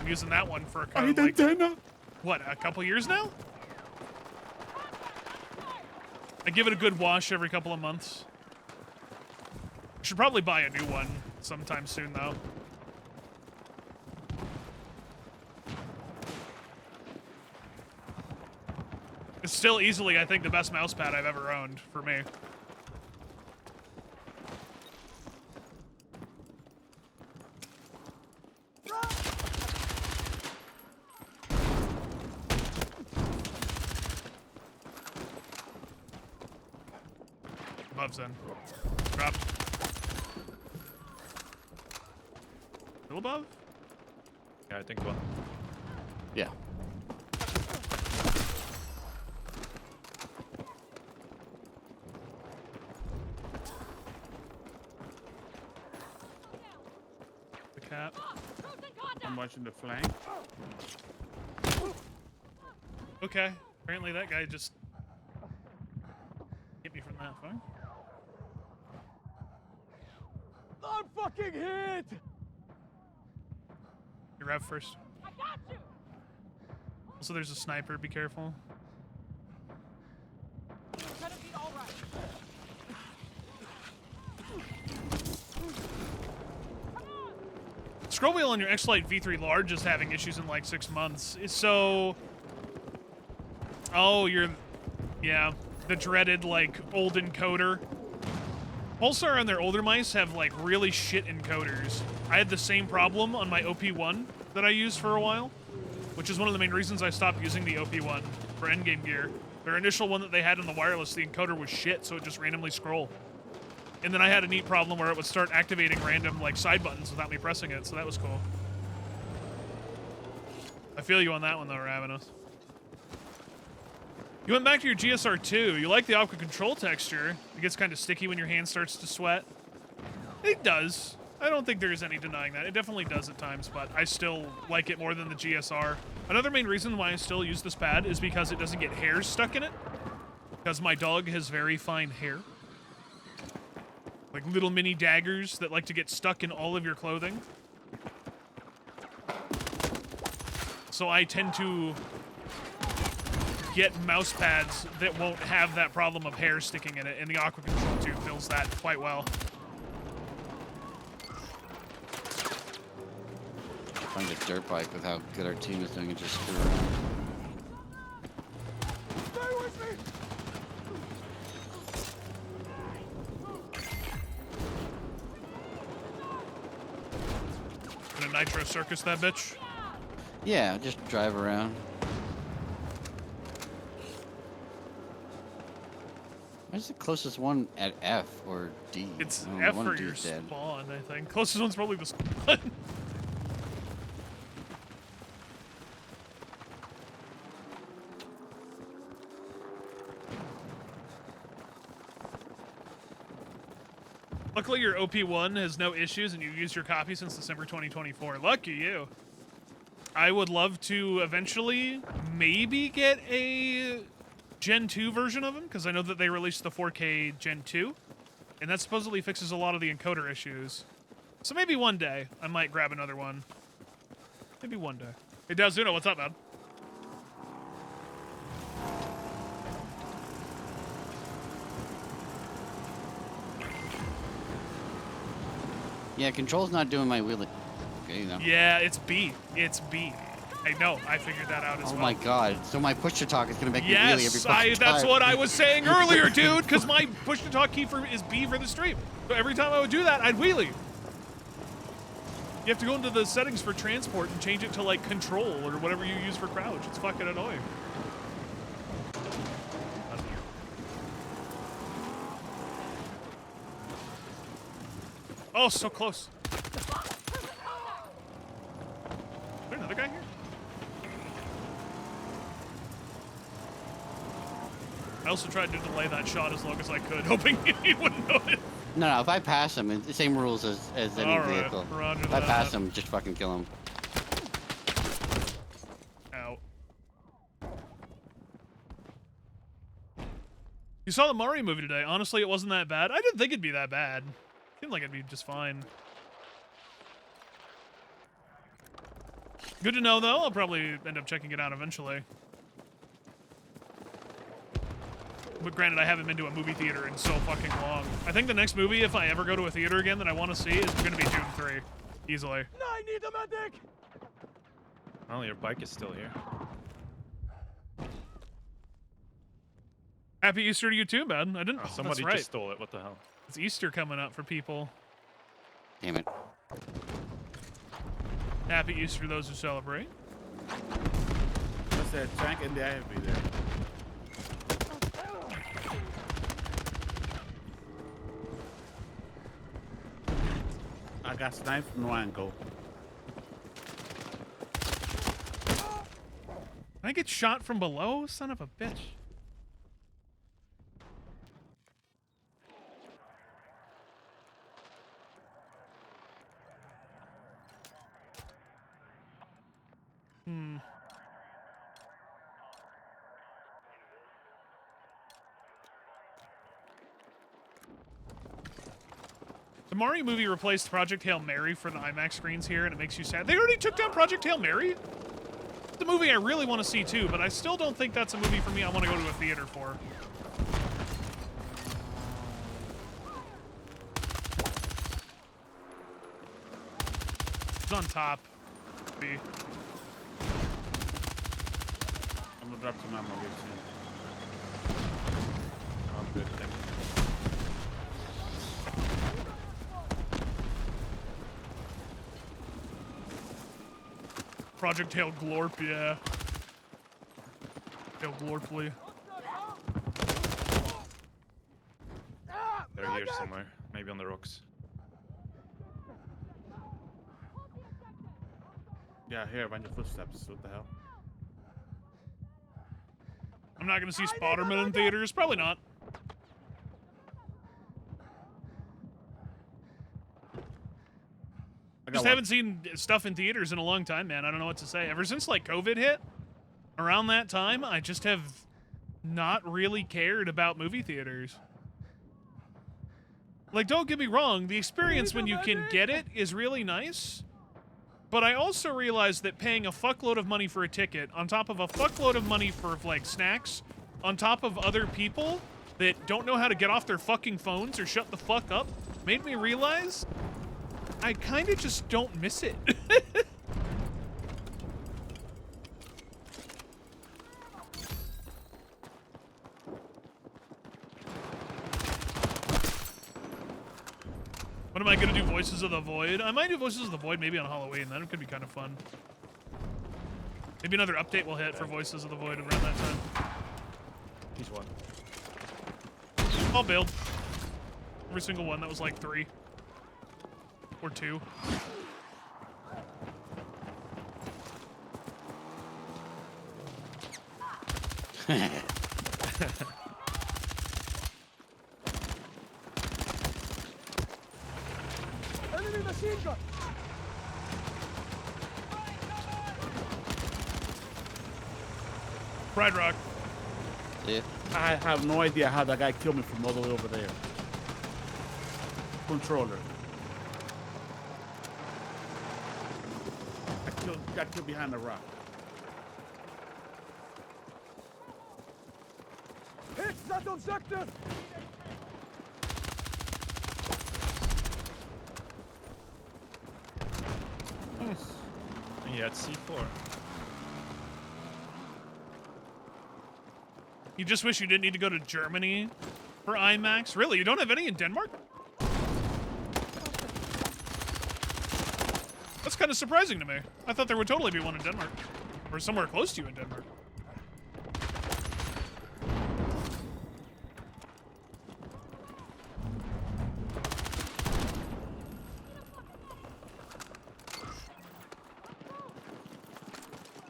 I'm using that one for a I need like, antenna. what, a couple years now? I give it a good wash every couple of months. Should probably buy a new one sometime soon, though. It's still easily, I think, the best mouse pad I've ever owned for me. Above Zen. Drop. Still above? Yeah, I think well. Yeah. The cat. I'm watching the flank. Okay. Apparently that guy just hit me from that far. I'm fucking hit! You rev first. I got you! Also, there's a sniper. Be careful. It's gonna be alright. Scroll wheel on your X-Lite V3 Large is having issues in like 6 months. So... Oh, you're... Yeah. The dreaded, like, old encoder. Pulsar on their older mice have, like, really shit encoders. I had the same problem on my OP1 that I used for a while, which is one of the main reasons I stopped using the OP1 for endgame gear. Their initial one that they had in the wireless, the encoder was shit, so it just randomly scroll. And then I had a neat problem where it would start activating random, like, side buttons without me pressing it, so that was cool. I feel you on that one, though, Ravenous. You went back to your GSR2. You like the Aqua Control texture. It gets kind of sticky when your hand starts to sweat. It does. I don't think there's any denying that. It definitely does at times, but I still like it more than the GSR. Another main reason why I still use this pad is because it doesn't get hairs stuck in it. Because my dog has very fine hair. Like little mini daggers that like to get stuck in all of your clothing. So I tend to get mouse pads that won't have that problem of hair sticking in it, and the Aqua Control 2 fills that quite well. Find a dirt bike with how good our team is doing and just screw around. Stay with me! Gonna Nitro Circus that bitch. Yeah, just drive around. Where's the closest one at F or D? It's Oh, F one for of your D's dead. spawn, I think. Closest one's probably the spawn. Luckily, your OP1 has no issues, and you've used your copy since December 2024. Lucky you. I would love to eventually maybe get a Gen 2 version of him, because I know that they released the 4K Gen 2, and that supposedly fixes a lot of the encoder issues. So maybe one day I might grab another one. Maybe one day. Hey, Dazuno, what's up, man? Yeah, control's not doing my wheelie. Okay, you know. Yeah, it's B. It's B. Hey, no, I figured that out as Oh well. my god. So my push to talk is gonna make me wheelie every Yes, fucking that's time. what I was saying earlier, dude, because my push to talk key is B for the stream. So every time I would do that, I'd wheelie. You have to go into the settings for transport and change it to like control or whatever you use for crouch. It's fucking annoying. Oh, so close. Is there another guy here? I also tried to delay that shot as long as I could, hoping he wouldn't know it. No, if I pass him, it's the same rules as any All right, vehicle. roger If I that. pass him, just fucking kill him. Ow. You saw the Mario movie today. Honestly, it wasn't that bad. I didn't think it'd be that bad. Seemed like it'd be just fine. Good to know, though. I'll probably end up checking it out eventually. But granted, I haven't been to a movie theater in so fucking long. I think the next movie, if I ever go to a theater again that I want to see, is going to be Dune 3. Easily. I need a medic! Oh, your bike is still here. Happy Easter to you too, man. I didn't... Oh, Oh, somebody that's right. just stole it. What the hell? It's Easter coming up for people. Damn it. Happy Easter to those who celebrate. That's that tank in the IFB there. I got sniped from no angle. Can I get shot from below? Son of a bitch. The Mario movie replaced Project Hail Mary for the IMAX screens here, and it makes you sad. They already took down Project Hail Mary? It's a movie I really want to see too, but I still don't think that's a movie for me I want to go to a theater for. It's on top. B. I'm gonna drop some ammo here soon. I'm good. Thank you. Project Hail Glorp, yeah. Hail Glorply. They're here somewhere. Maybe on the rocks. Yeah, I hear a bunch of footsteps. What the hell? I'm not gonna see Spider-Man in theaters. Probably not. Just haven't seen stuff in theaters in a long time, man. I don't know what to say. Ever since like COVID hit, around that time, I just have not really cared about movie theaters. Like, don't get me wrong, the experience when you can get it is really nice. But I also realize that paying a fuckload of money for a ticket, on top of a fuckload of money for like snacks, on top of other people that don't know how to get off their fucking phones or shut the fuck up, made me realize I kind of just don't miss it. What am I gonna do? Voices of the Void? I might do Voices of the Void maybe on Halloween. That could be kind of fun. Maybe another update will hit for Voices of the Void around that time. He's one. I'll build. Every single one. That was like 3. Or 2. Enemy machine gun! Pride Rock. Yeah. I have no idea how that guy killed me from all the way over there. Controller. Got killed behind the rock. Hit that objective! Nice. He had C4. You just wish you didn't need to go to Germany for IMAX? Really? You don't have any in Denmark? That's kind of surprising to me. I thought there would totally be one in Denmark. Or somewhere close to you in Denmark.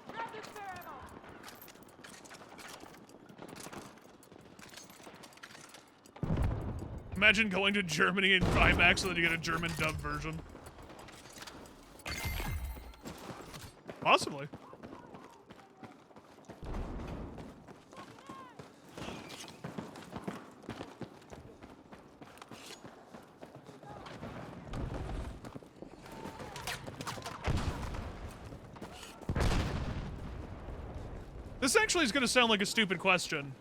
Grab this spare ammo. Imagine going to Germany in IMAX so that you get a German dub version. Possibly. This actually is going to sound like a stupid question.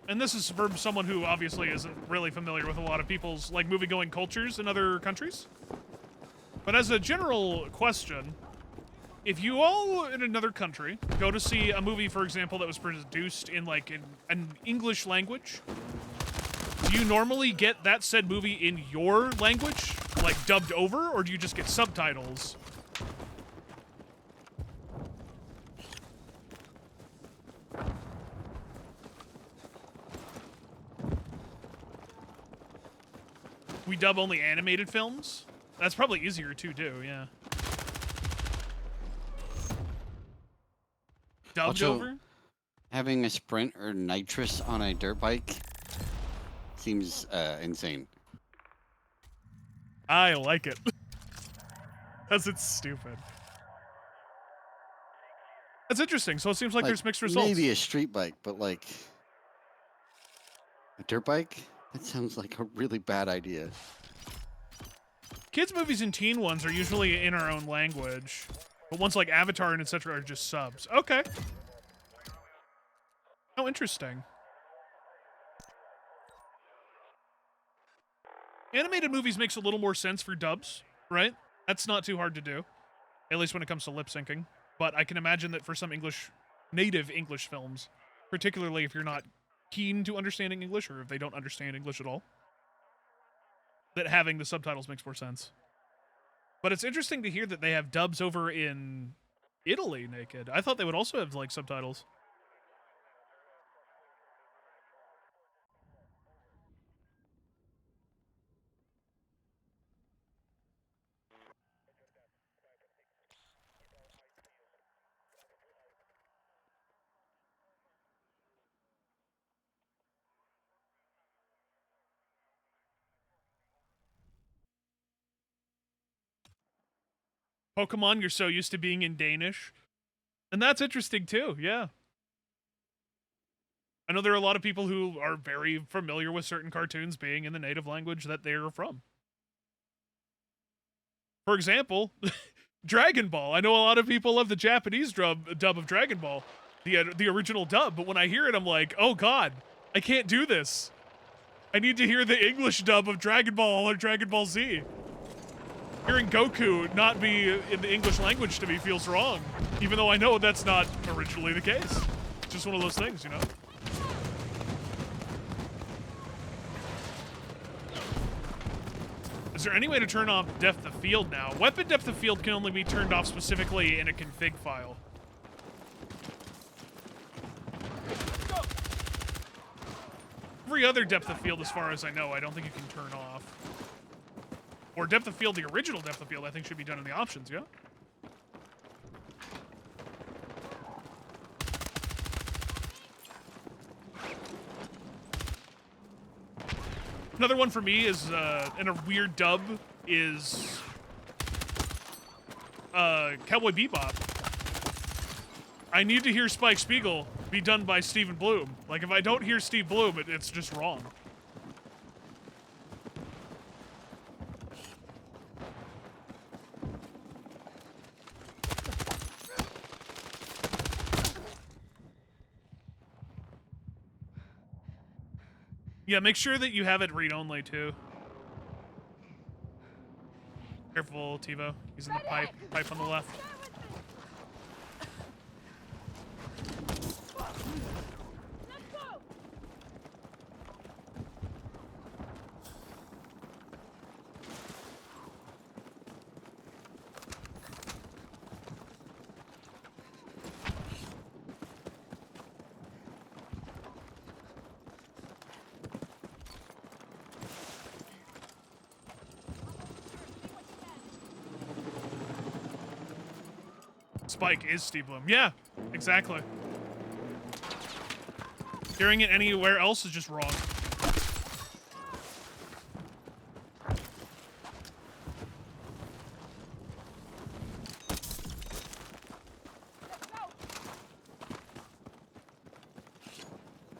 And this is from someone who obviously isn't really familiar with a lot of people's like movie-going cultures in other countries. But as a general question, if you all in another country go to see a movie, for example, that was produced in like in an English language, do you normally get that said movie in your language, like dubbed over, or do you just get subtitles? We dub only animated films? That's probably easier to do, yeah. Dubbed Also, over? Having a sprint or nitrous on a dirt bike seems insane. I like it. Because it's stupid. That's interesting. So it seems like there's mixed results. Maybe a street bike, but like a dirt bike? That sounds like a really bad idea. Kids' movies and teen ones are usually in our own language. But ones like Avatar and etc. are just subs. Okay. Oh, interesting. Animated movies makes a little more sense for dubs, right? That's not too hard to do. At least when it comes to lip syncing. But I can imagine that for some native English films, particularly if you're not keen to understanding English or if they don't understand English at all, that having the subtitles makes more sense. But it's interesting to hear that they have dubs over in Italy, Naked. I thought they would also have like subtitles. Pokemon, you're so used to being in Danish. And that's interesting too, yeah. I know there are a lot of people who are very familiar with certain cartoons being in the native language that they're from. For example, Dragon Ball. I know a lot of people love the Japanese dub of Dragon Ball, the original dub, but when I hear it, I'm like, oh god, I can't do this. I need to hear the English dub of Dragon Ball or Dragon Ball Z. Hearing Goku not be in the English language to me feels wrong, even though I know that's not originally the case. It's just one of those things, you know? Is there any way to turn off depth of field now? Weapon depth of field can only be turned off specifically in a config file. Every other depth of field, as far as I know, I don't think you can turn off. Or depth of field, the original depth of field, I think should be done in the options, yeah? Another one for me is, in a weird dub, is Cowboy Bebop. I need to hear Spike Spiegel be done by Stephen Bloom. Like, if I don't hear Steve Bloom, it's just wrong. Yeah, make sure that you have it read-only, too. Careful, TiVo. He's in the pipe on the left. Let's go! Spike is Steve Bloom. Yeah, exactly. Hearing it anywhere else is just wrong.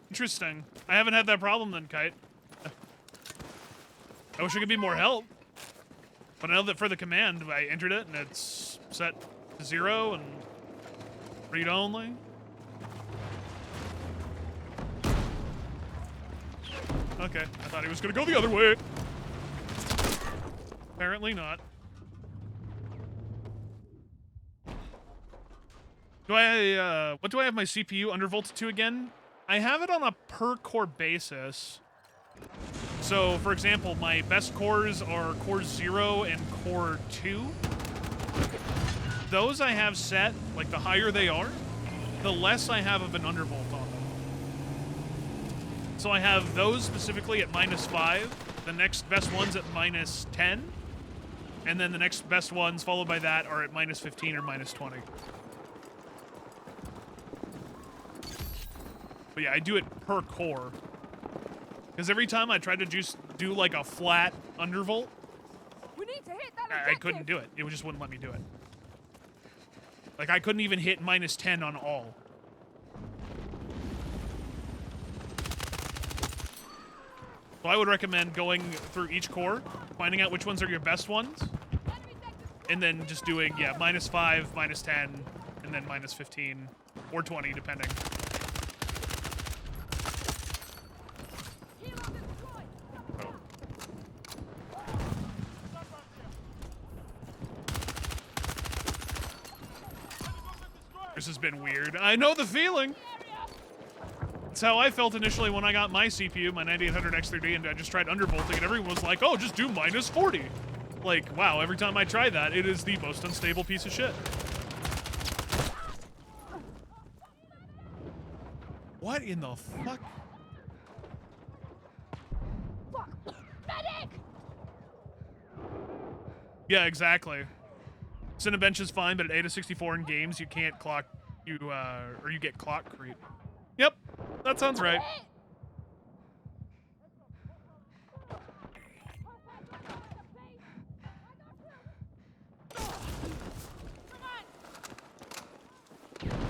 Interesting. I haven't had that problem then, Kite. I wish I could be more help. But I know that for the command, I entered it and it's set to 0 and read only. Okay, I thought he was gonna go the other way. Apparently not. What do I have my CPU undervolted to again? I have it on a per core basis. So, for example, my best cores are core 0 and core 2. Those I have set, like the higher they are, the less I have of an undervolt on them. So I have those specifically at -5, the next best ones at -10, and then the next best ones followed by that are at -15 or -20. But yeah, I do it per core. Because every time I tried to just do like a flat undervolt, We need to hit that I couldn't do it. It just wouldn't let me do it. Like I couldn't even hit -10 on all. So I would recommend going through each core, finding out which ones are your best ones, and then just doing, yeah, -5, -10, and then -15, or 20, depending. This has been weird. I know the feeling. It's how I felt initially when I got my CPU, my 9800 X3D, and I just tried undervolting, and everyone was like, oh, just do -40. Like, wow, every time I try that, it is the most unstable piece of shit. What in the fuck? Fuck! Medic! Yeah, exactly. Cinebench is fine, but at 8 to 64 in games, you can't clock, or you get clock creep. Yep, that sounds right.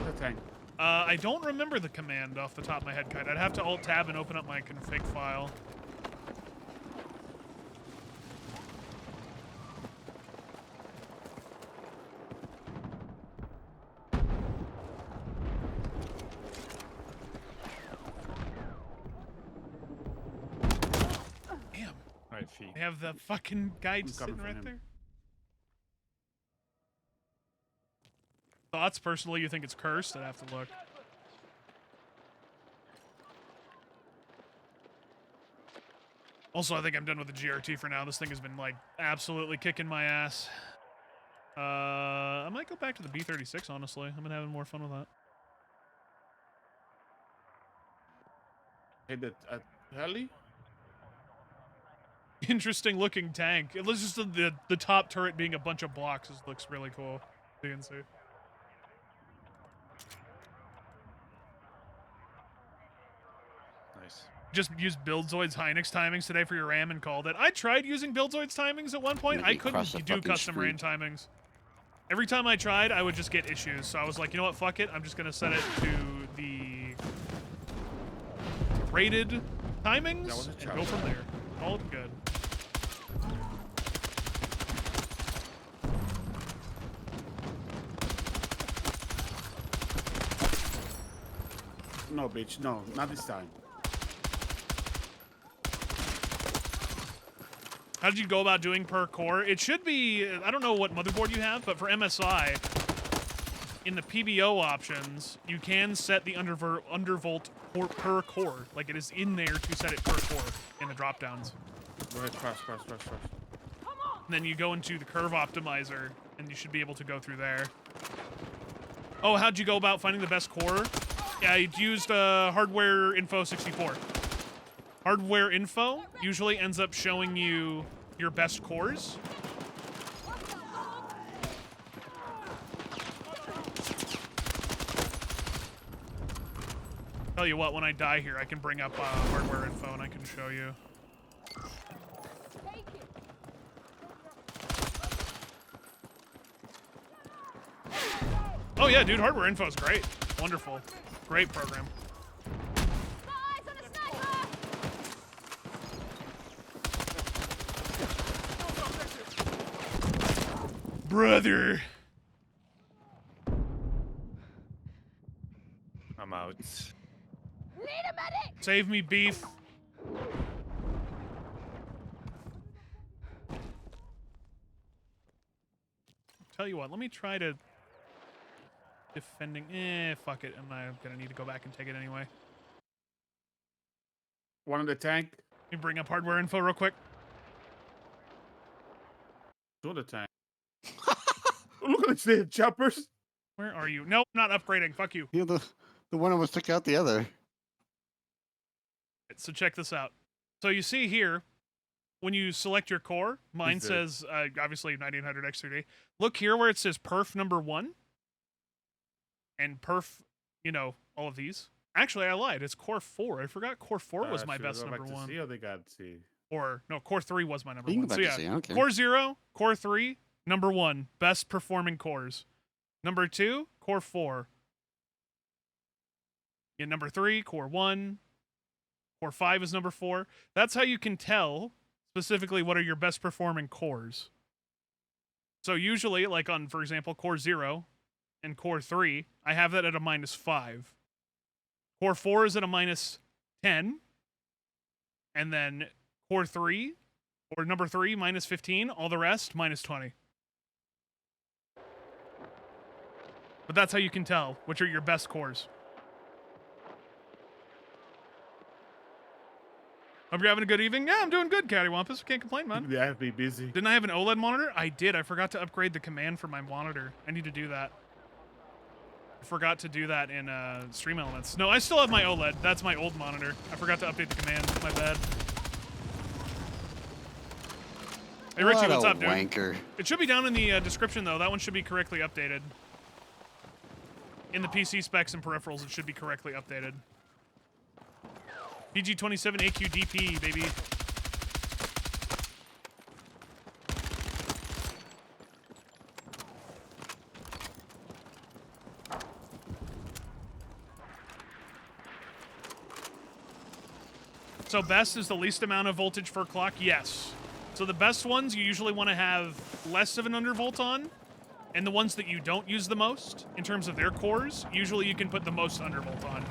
The tank. I don't remember the command off the top of my head, Kite. I'd have to Alt-Tab and open up my config file. Damn. Alright, Fee. They have the fucking guide I'm coming sitting for right him. there. Thoughts, personally, you think it's cursed? I'd have to look. Also, I think I'm done with the GRT for now. This thing has been, like, absolutely kicking my ass. I might go back to the B36, honestly. I've been having more fun with that. Hey, the heli? Interesting looking tank. It looks just the top turret being a bunch of blocks. This looks really cool. You can see. Nice. Just used Buildzoid's Hynix timings today for your RAM and called it. I tried using Buildzoid's timings at one point. I Maybe cross couldn't the do fucking custom RAM street. timings. Every time I tried, I would just get issues. So I was like, you know what, fuck it. I'm just going to set it to the rated That timings was a and go challenge. from there. All good. No, bitch. No, not this time. How did you go about doing per core? It should be, I don't know what motherboard you have, but for MSI, in the PBO options, you can set the undervolt per core. Like, it is in there to set it per core in the drop-downs. Go ahead, cross. And then you go into the curve optimizer, and you should be able to go through there. Oh, how'd you go about finding the best core? Yeah, I used Hardware Info 64. Hardware Info usually ends up showing you your best cores. Tell you what, when I die here, I can bring up hardware info and I can show you. Take it. Oh yeah, dude, hardware info is great. Wonderful. Great program. Got eyes on a sniper. Brother. I'm out. Need a medic. Save me, beef. Tell you what, let me try to... Defending... fuck it. I'm gonna need to go back and take it anyway. One in the tank. Let me bring up hardware info real quick. Two in the tank. Look at this, choppers. Where are you? Nope, not upgrading. Fuck you. You know, the one almost took out the other. So check this out. So you see here, when you select your core, mine He's dead. says, obviously, 1900 X3D. Look here where it says perf number 1. And perf, you know, all of these. Actually, I lied. It's core 4. I forgot core 4 was my Should I best go number back to 1. C or they got C? Or, no, core 3 was my number You can 1. go So back yeah, to C, I don't care. core 0, core 3, number 1. Best performing cores. Number 2, core 4. Yeah, number 3, core 1. Core 5 is number 4. That's how you can tell specifically what are your best performing cores. So usually, like on, for example, core 0 and core 3, I have that at a -5. Core 4 is at a -10. And then core 3, or number 3, -15. All the rest, -20. But that's how you can tell which are your best cores. Hope you're having a good evening. Yeah, I'm doing good, Cattywampus. Can't complain, man. Yeah, I have to be busy. Didn't I have an OLED monitor? I did. I forgot to upgrade the command for my monitor. I need to do that. I forgot to do that in Stream Elements. No, I still have my OLED. That's my old monitor. I forgot to update the command. My bad. Hey, Richie, What what's a up, dude? wanker. It should be down in the description, though. That one should be correctly updated. In the PC specs and peripherals, it should be correctly updated. PG27 AQDP, baby. So best is the least amount of voltage for a clock? Yes. So the best ones, you usually want to have less of an undervolt on. And the ones that you don't use the most, in terms of their cores, usually you can put the most undervolt on.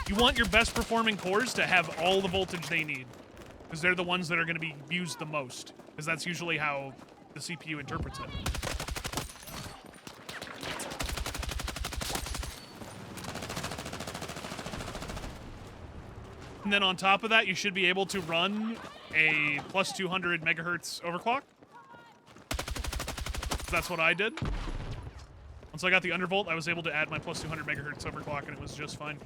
You want your best performing cores to have all the voltage they need. Because they're the ones that are going to be used the most. Because that's usually how the CPU interprets it. And then on top of that, you should be able to run a plus 200 megahertz overclock. That's what I did. Once I got the undervolt, I was able to add my plus 200 megahertz overclock, and it was just fine.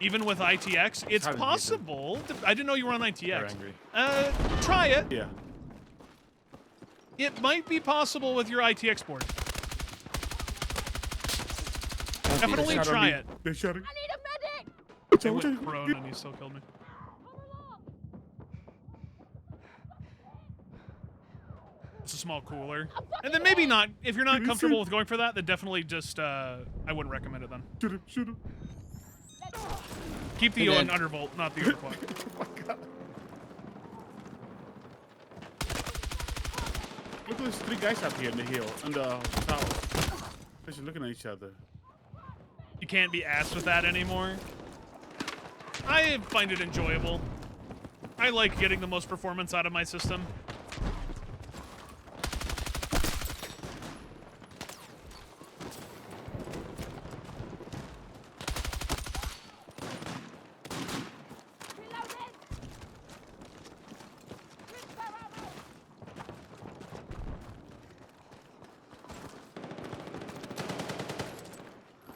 Even with ITX, it's How did you get them? possible. I didn't know you were on They're ITX. angry. Try it. Yeah. It might be possible with your ITX board. Definitely Shot on try me. it. They're shooting. I need a medic. It went prone and he still killed me. It's a small cooler. And then maybe not. If you're not Did he comfortable say- with going for that, then definitely just, I wouldn't recommend it then. Shoot him, shoot him. Keep the And then- undervolt, not the overclock. Oh my god. Look at those three guys up here in the hill, on the tower. They're just looking at each other. You can't be asked with that anymore. I find it enjoyable. I like getting the most performance out of my system. Reloading. Crisper ammo.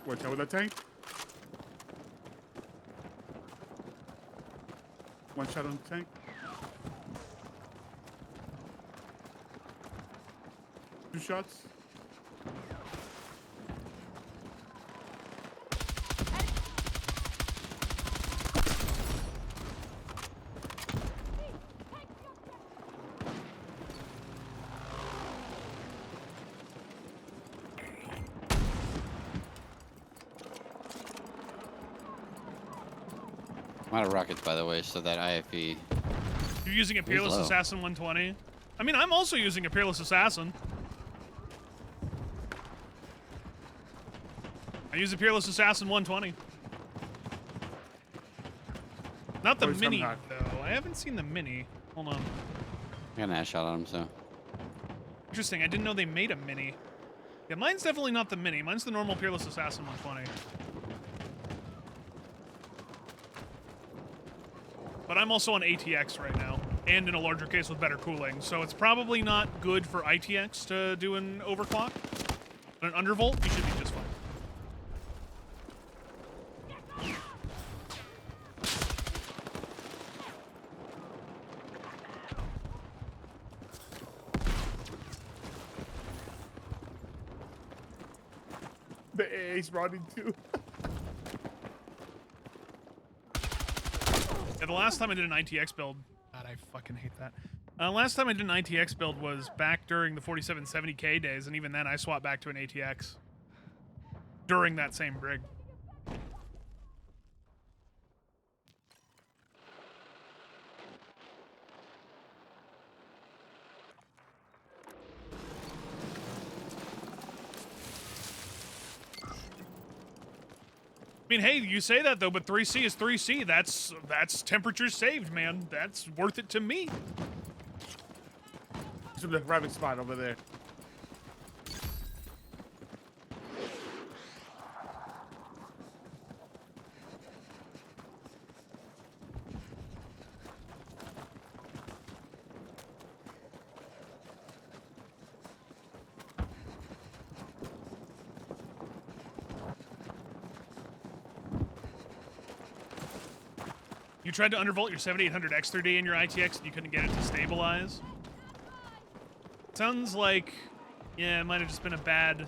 Watch out with that tank. One shot on the tank. Two shots. I'm out of rockets, by the way, so that IFE. You're using a Peerless low. Assassin 120. I mean, I'm also using a Peerless Assassin. I use a Peerless Assassin 120. Not the Always mini, come back. though. I haven't seen the mini. Hold on. I got an ass shot on him, so. Interesting. I didn't know they made a mini. Yeah, mine's definitely not the mini. Mine's the normal Peerless Assassin 120. But I'm also on ATX right now, and in a larger case with better cooling, so it's probably not good for ITX to do an overclock. But an undervolt, you should be just fine. The AA's running too. Yeah, the last time I did an ITX build, God, I fucking hate that. Last time I did an ITX build was back during the 4770K days, and even then I swapped back to an ATX during that same rig. I mean, hey, you say that though, but 3C is 3C. That's temperature saved, man. That's worth it to me. He's in the rabbit spot over there. You tried to undervolt your 7800 X3D in your ITX and you couldn't get it to stabilize. Sounds like, yeah, it might have just been a bad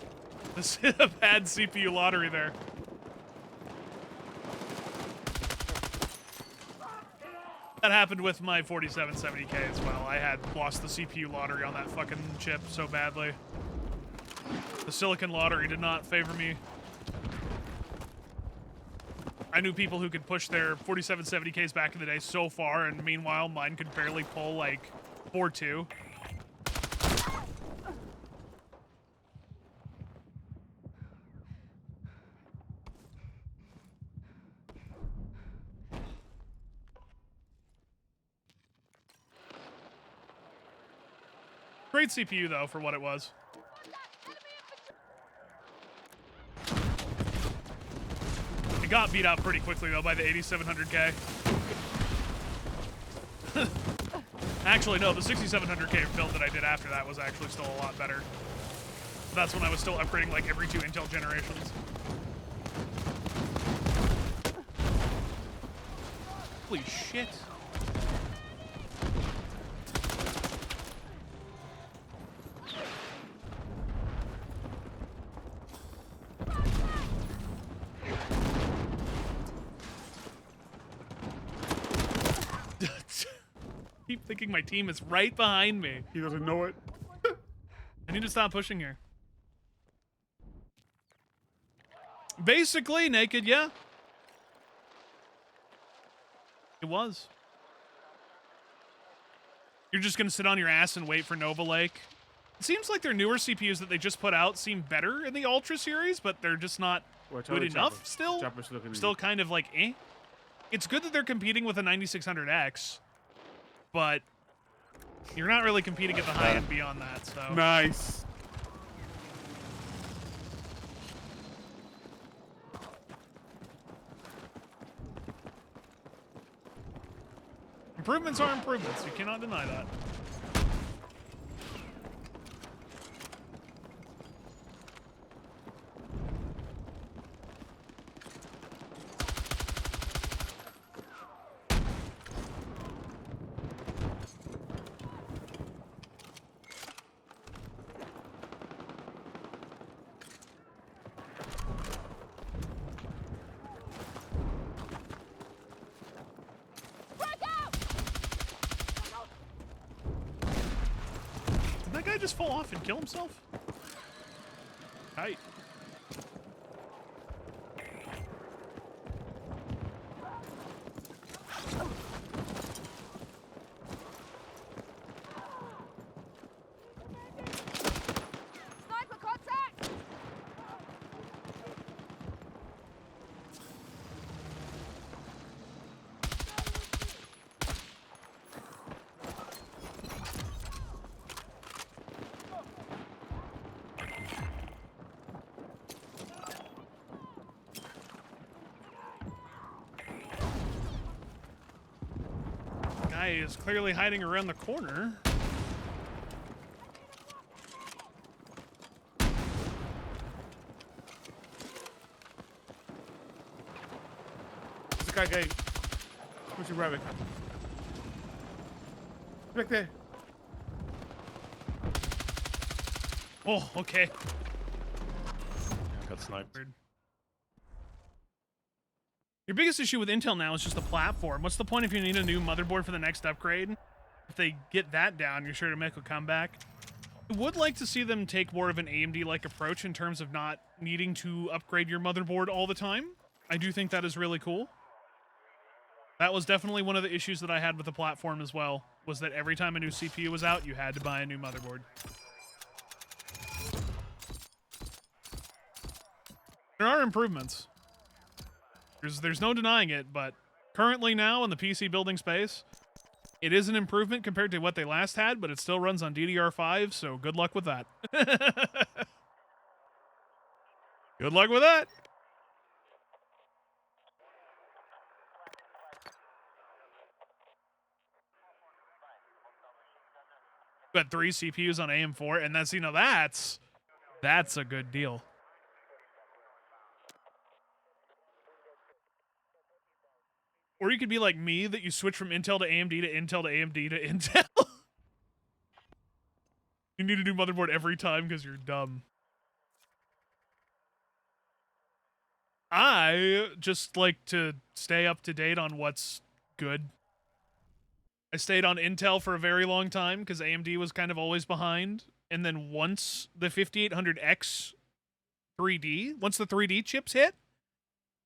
CPU lottery there. That happened with my 4770K as well. I had lost the CPU lottery on that fucking chip so badly. The silicon lottery did not favor me. I knew people who could push their 4770Ks back in the day so far, and meanwhile, mine could barely pull, like, 4.2. Great CPU, though, for what it was. It got beat out pretty quickly, though, by the 8700K. Actually, no, the 6700K build that I did after that was actually still a lot better. That's when I was still upgrading, like, every 2 Intel generations. Holy shit. Keep thinking my team is right behind me. He doesn't know it. I need to stop pushing here. Basically, naked, yeah. It was. You're just gonna sit on your ass and wait for Nova Lake. It seems like their newer CPUs that they just put out seem better in the Ultra series, but they're just not Watch good out, enough Chopper. still. Chopper's looking at Still you. kind of like, eh. It's good that they're competing with a 9600X, but you're not really competing at the high end beyond that, so. Nice. Improvements are improvements. You cannot deny that. just fall off and kill himself? Tight. Sniper contact! Guy is clearly hiding around the corner. There's a guy. Push your rabbit. Back there. Oh, okay. Got sniped. Weird. Your biggest issue with Intel now is just the platform. What's the point if you need a new motherboard for the next upgrade? If they get that down, you're sure to make a comeback. I would like to see them take more of an AMD-like approach in terms of not needing to upgrade your motherboard all the time. I do think that is really cool. That was definitely one of the issues that I had with the platform as well, was that every time a new CPU was out, you had to buy a new motherboard. There are improvements. There's no denying it, but currently now in the PC building space, it is an improvement compared to what they last had, but it still runs on DDR5, so good luck with that. Good luck with that. Got 3 CPUs on AM4, and that's, you know, that's a good deal. Or you could be like me, that you switch from Intel to AMD to Intel to AMD to Intel. You need a new motherboard every time because you're dumb. I just like to stay up to date on what's good. I stayed on Intel for a very long time because AMD was kind of always behind. And then once the 5800X 3D, once the 3D chips hit,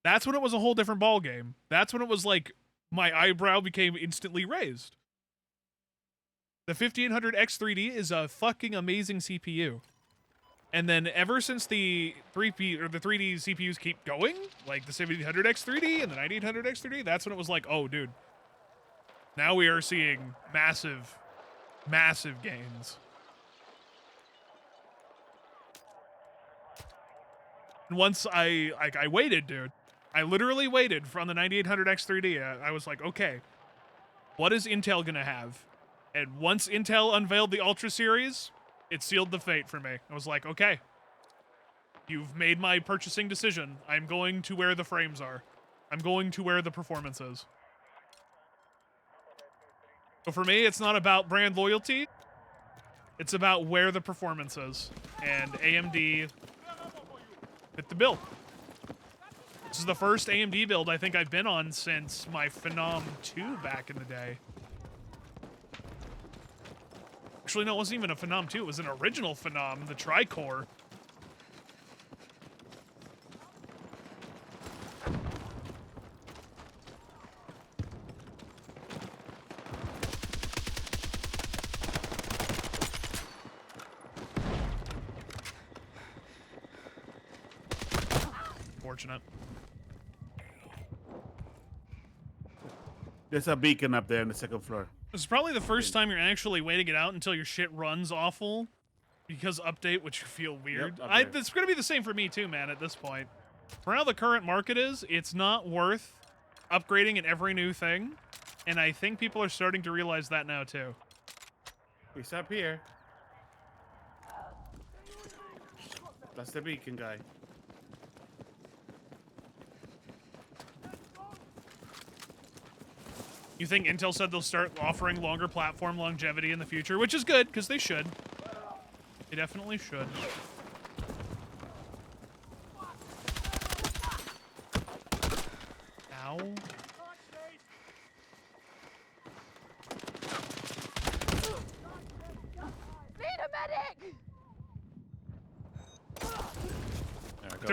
that's when it was a whole different ballgame. That's when it was like my eyebrow became instantly raised. The 5800X 3D is a fucking amazing CPU. And then ever since the 3D CPUs keep going, like the 7800X 3D and the 9800X 3D, that's when it was like, oh, dude. Now we are seeing massive, massive gains. And once I waited, dude. I literally waited from the 9800X 3D. I was like, okay, what is Intel going to have? And once Intel unveiled the Ultra series, it sealed the fate for me. I was like, okay, you've made my purchasing decision. I'm going to where the frames are. I'm going to where the performance is. So for me, it's not about brand loyalty. It's about where the performance is. And AMD fit the bill. This is the first AMD build I think I've been on since my Phenom 2 back in the day. Actually, no, it wasn't even a Phenom 2. It was an original Phenom, the Tri-Core. Fortunate. There's a beacon up there on the second floor. This is probably the first time you're actually waiting it out until your shit runs awful. Because update, which you feel weird. Yep, update. It's going to be the same for me too, man, at this point. For how the current market is, it's not worth upgrading in every new thing. And I think people are starting to realize that now too. He's up here. That's the beacon guy. You think Intel said they'll start offering longer platform longevity in the future, which is good, because they should. They definitely should. Ow. Need a medic!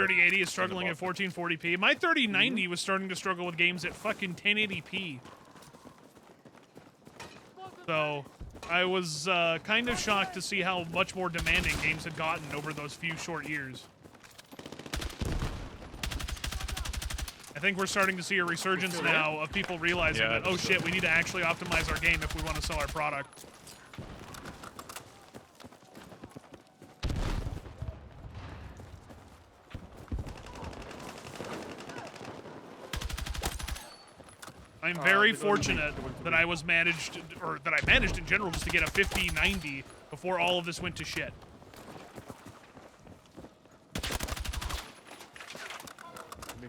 3080 is struggling at 1440p. My 3090 was starting to struggle with games at fucking 1080p. So, I was kind of shocked to see how much more demanding games had gotten over those few short years. I think we're starting to see a resurgence now of people realizing that, oh shit, we need to actually optimize our game if we want to sell our product. I'm very fortunate that I managed in general just to get a 5090 before all of this went to shit.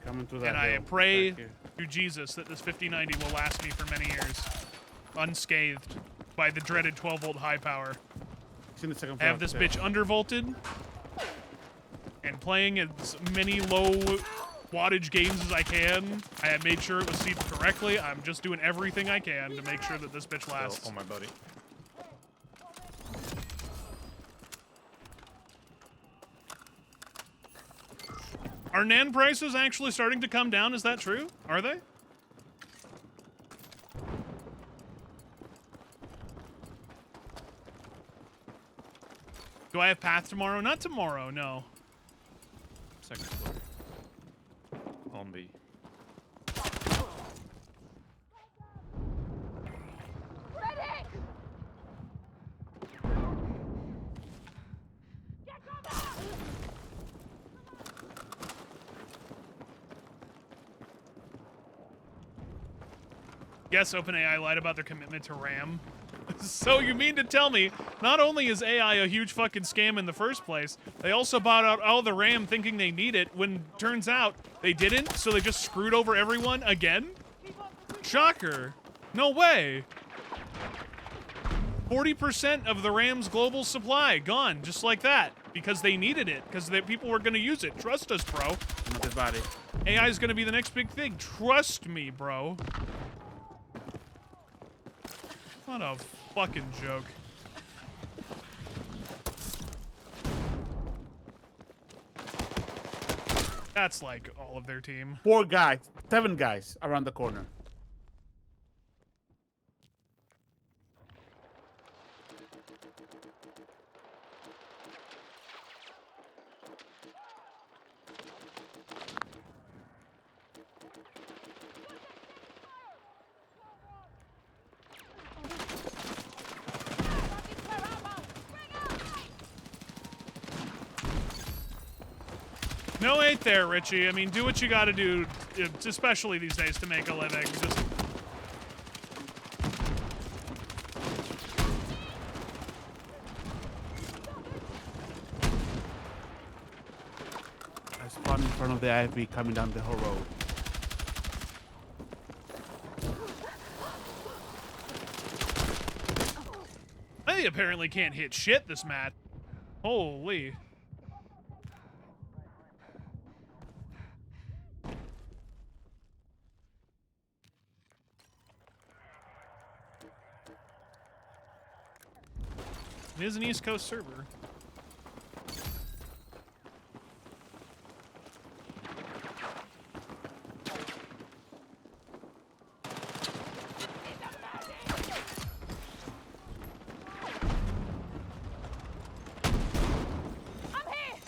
Coming through that And I hill. pray Back here. to Jesus that this 5090 will last me for many years, unscathed by the dreaded 12-volt high power. It's in the second I have floor this upstairs. bitch undervolted and playing as many low wattage games as I can. I have made sure it was seated correctly. I'm just doing everything I can to make sure that this bitch lasts. Oh, my buddy. Are NAND prices actually starting to come down? Is that true? Are they? Do I have Path tomorrow? Not tomorrow, no. Second floor. On B. Ready! Get cover! Yes, OpenAI lied about their commitment to RAM. So you mean to tell me, not only is AI a huge fucking scam in the first place, they also bought out all the RAM thinking they need it, when turns out they didn't, so they just screwed over everyone again? Shocker. No way. 40% of the RAM's global supply gone, just like that, because they needed it, because people were going to use it. Trust us, bro. Not this body. AI is going to be the next big thing. Trust me, bro. What a fucking joke. That's like all of their team. 4 guys, 7 guys around the corner. No hate there, Richie. I mean, do what you gotta do, especially these days, to make a living. Just I spawned in front of the IFB coming down the whole road. they apparently can't hit shit this mat. Holy. It is an East Coast server. I'm here!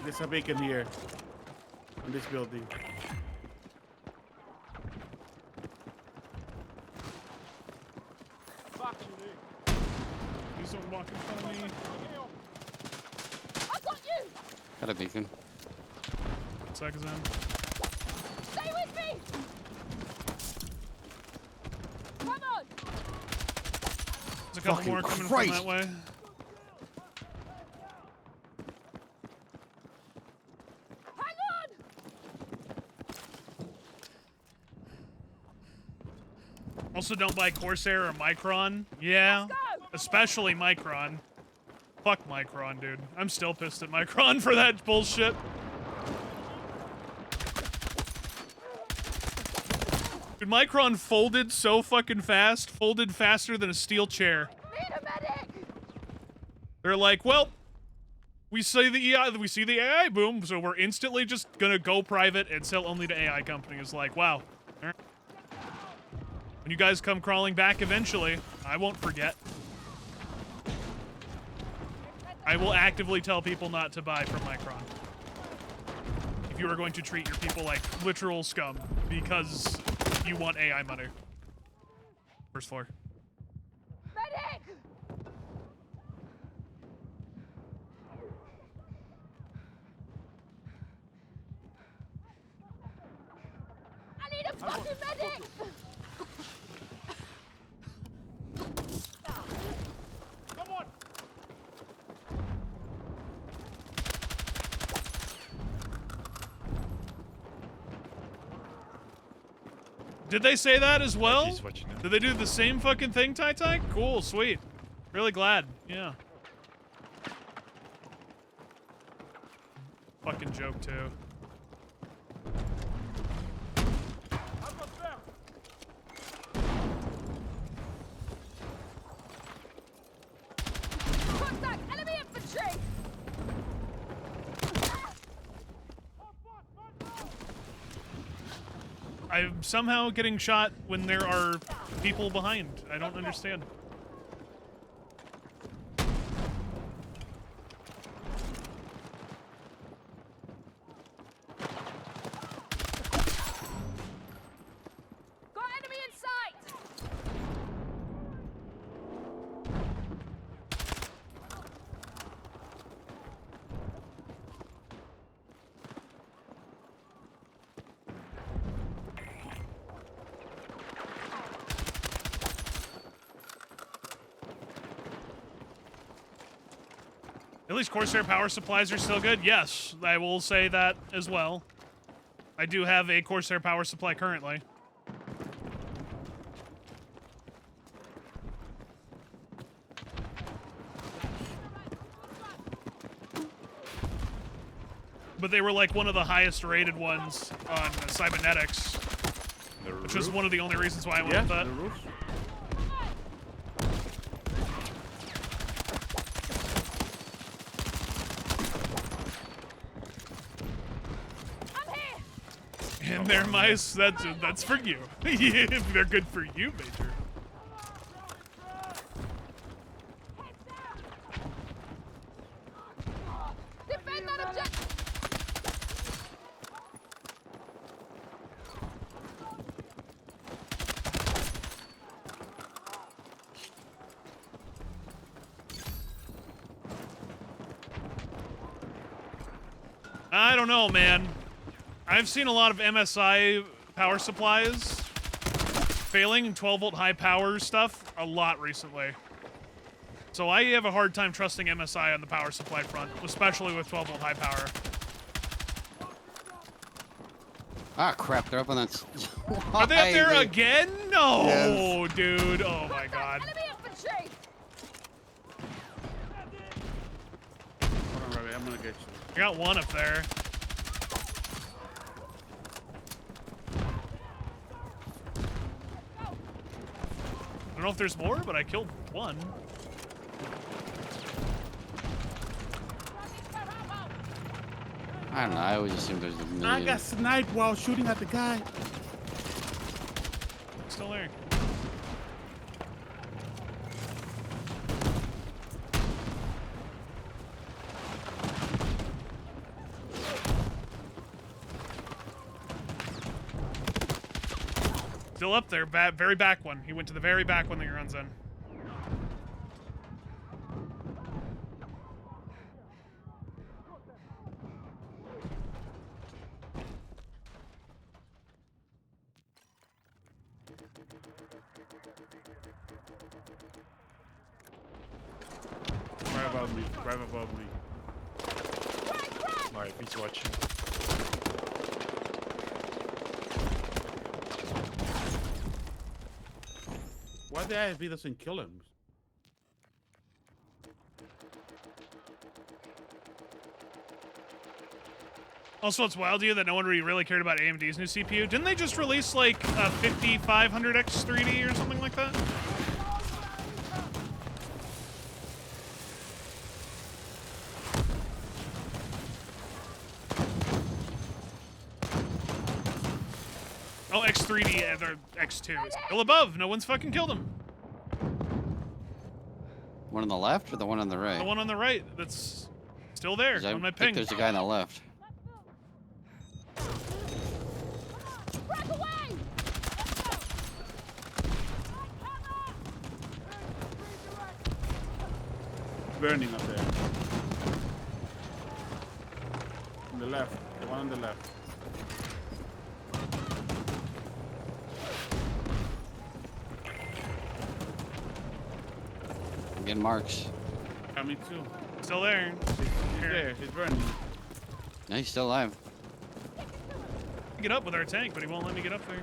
There's a beacon here. In this building. Please don't walk in front of me. I got you! Got a beacon. Seconds in. Stay with me! Come on! There's a couple Fucking more coming Christ. from that way. Hang on! Also, don't buy Corsair or Micron. Yeah, Let's go! especially Micron. Fuck Micron, dude. I'm still pissed at Micron for that bullshit. Dude, Micron folded so fucking fast, folded faster than a steel chair. Need a medic! They're like, well, we see the AI boom, so we're instantly just gonna go private and sell only to AI companies. Like, wow. Alright. When you guys come crawling back eventually, I won't forget. I will actively tell people not to buy from Micron. If you are going to treat your people like literal scum because you want AI money. First floor. Medic! I need a fucking medic! Come on! Did they say that as well? He's watching now. Did they do the same fucking thing, Tai Tai? Cool, sweet. Really glad. Yeah. Fucking joke, too. Contact enemy infantry! I'm somehow getting shot when there are people behind. I don't understand. Got enemy in sight! At least Corsair power supplies are still good. Yes, I will say that as well. I do have a Corsair power supply currently. But they were like one of the highest rated ones on Cybernetics, The which was roof? one of the only reasons why I went Yeah, with that. the roofs. I'm here! And they're mice. That's for you. They're good for you, Major. Defend that objective! I don't know, man. I've seen a lot of MSI power supplies failing 12-volt high power stuff a lot recently. So I have a hard time trusting MSI on the power supply front, especially with 12-volt high power. Ah, crap, they're up on that. Are they up there Why? again? No, Yes. dude. Oh my god. Enemy infantry! Hold on, Rabbit, I'm gonna get you. I got one up there. I don't know if there's more, but I killed one. I don't know. I always assume there's a million. I got sniped while shooting at the guy. Still there. Still up there, very back one. He went to the very back one that he runs in. Right above me. Right above me. Alright, he's watching. Why the IFV doesn't kill him? Also, it's wild to you that no one really cared about AMD's new CPU. Didn't they just release like a 5500X 3D or something like that? Oh, X3D and X2 is still above. No one's fucking killed him. One on the left or the one on the right? The one on the right that's still there 'Cause I on my think ping. there's a guy on the left. Break away! Burning up there. On the left. The one on the left. I'm getting marks. Yeah, me too. Still there. He's there. He's burning. No, he's still alive. Get up with our tank, but he won't let me get up there.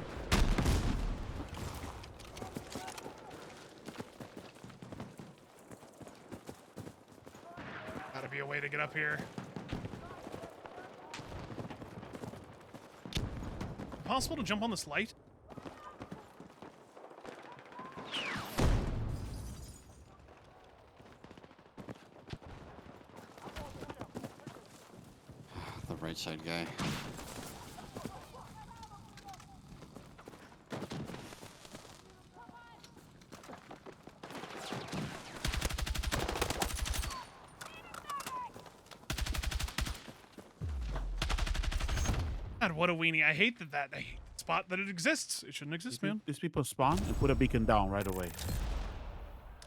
Gotta be a way to get up here. Possible to jump on this light? The right side guy. God, what a weenie. I hate that I hate the spot that it exists. It shouldn't exist, man. These people spawn and put a beacon down right away.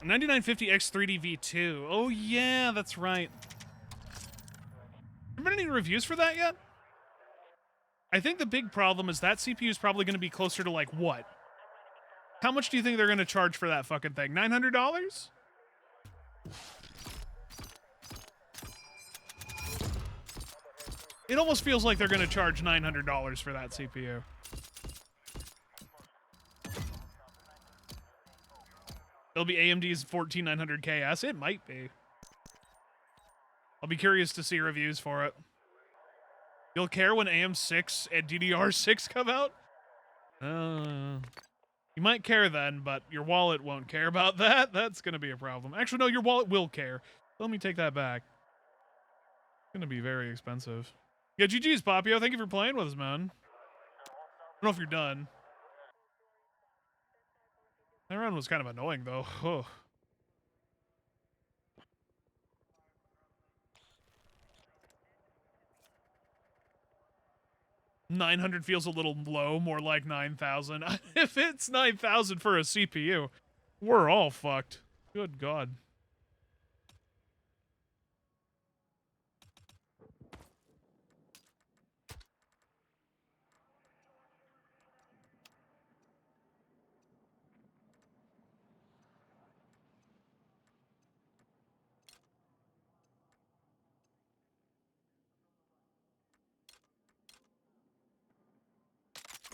9950X 3D V2. Oh, yeah, that's right. Have there been any reviews for that yet? I think the big problem is that CPU is probably going to be closer to, like, what? How much do you think they're going to charge for that fucking thing? $900? It almost feels like they're going to charge $900 for that CPU. It'll be AMD's 14900KS. It might be. I'll be curious to see reviews for it. You'll care when AM6 and DDR6 come out? You might care then, but your wallet won't care about that. That's going to be a problem. Actually, no, your wallet will care. Let me take that back. It's going to be very expensive. Yeah, GG's, Papio. Thank you for playing with us, man. I don't know if you're done. That round was kind of annoying, though. Oh. $900 feels a little low, more like 9,000. If it's 9,000 for a CPU, we're all fucked. Good God.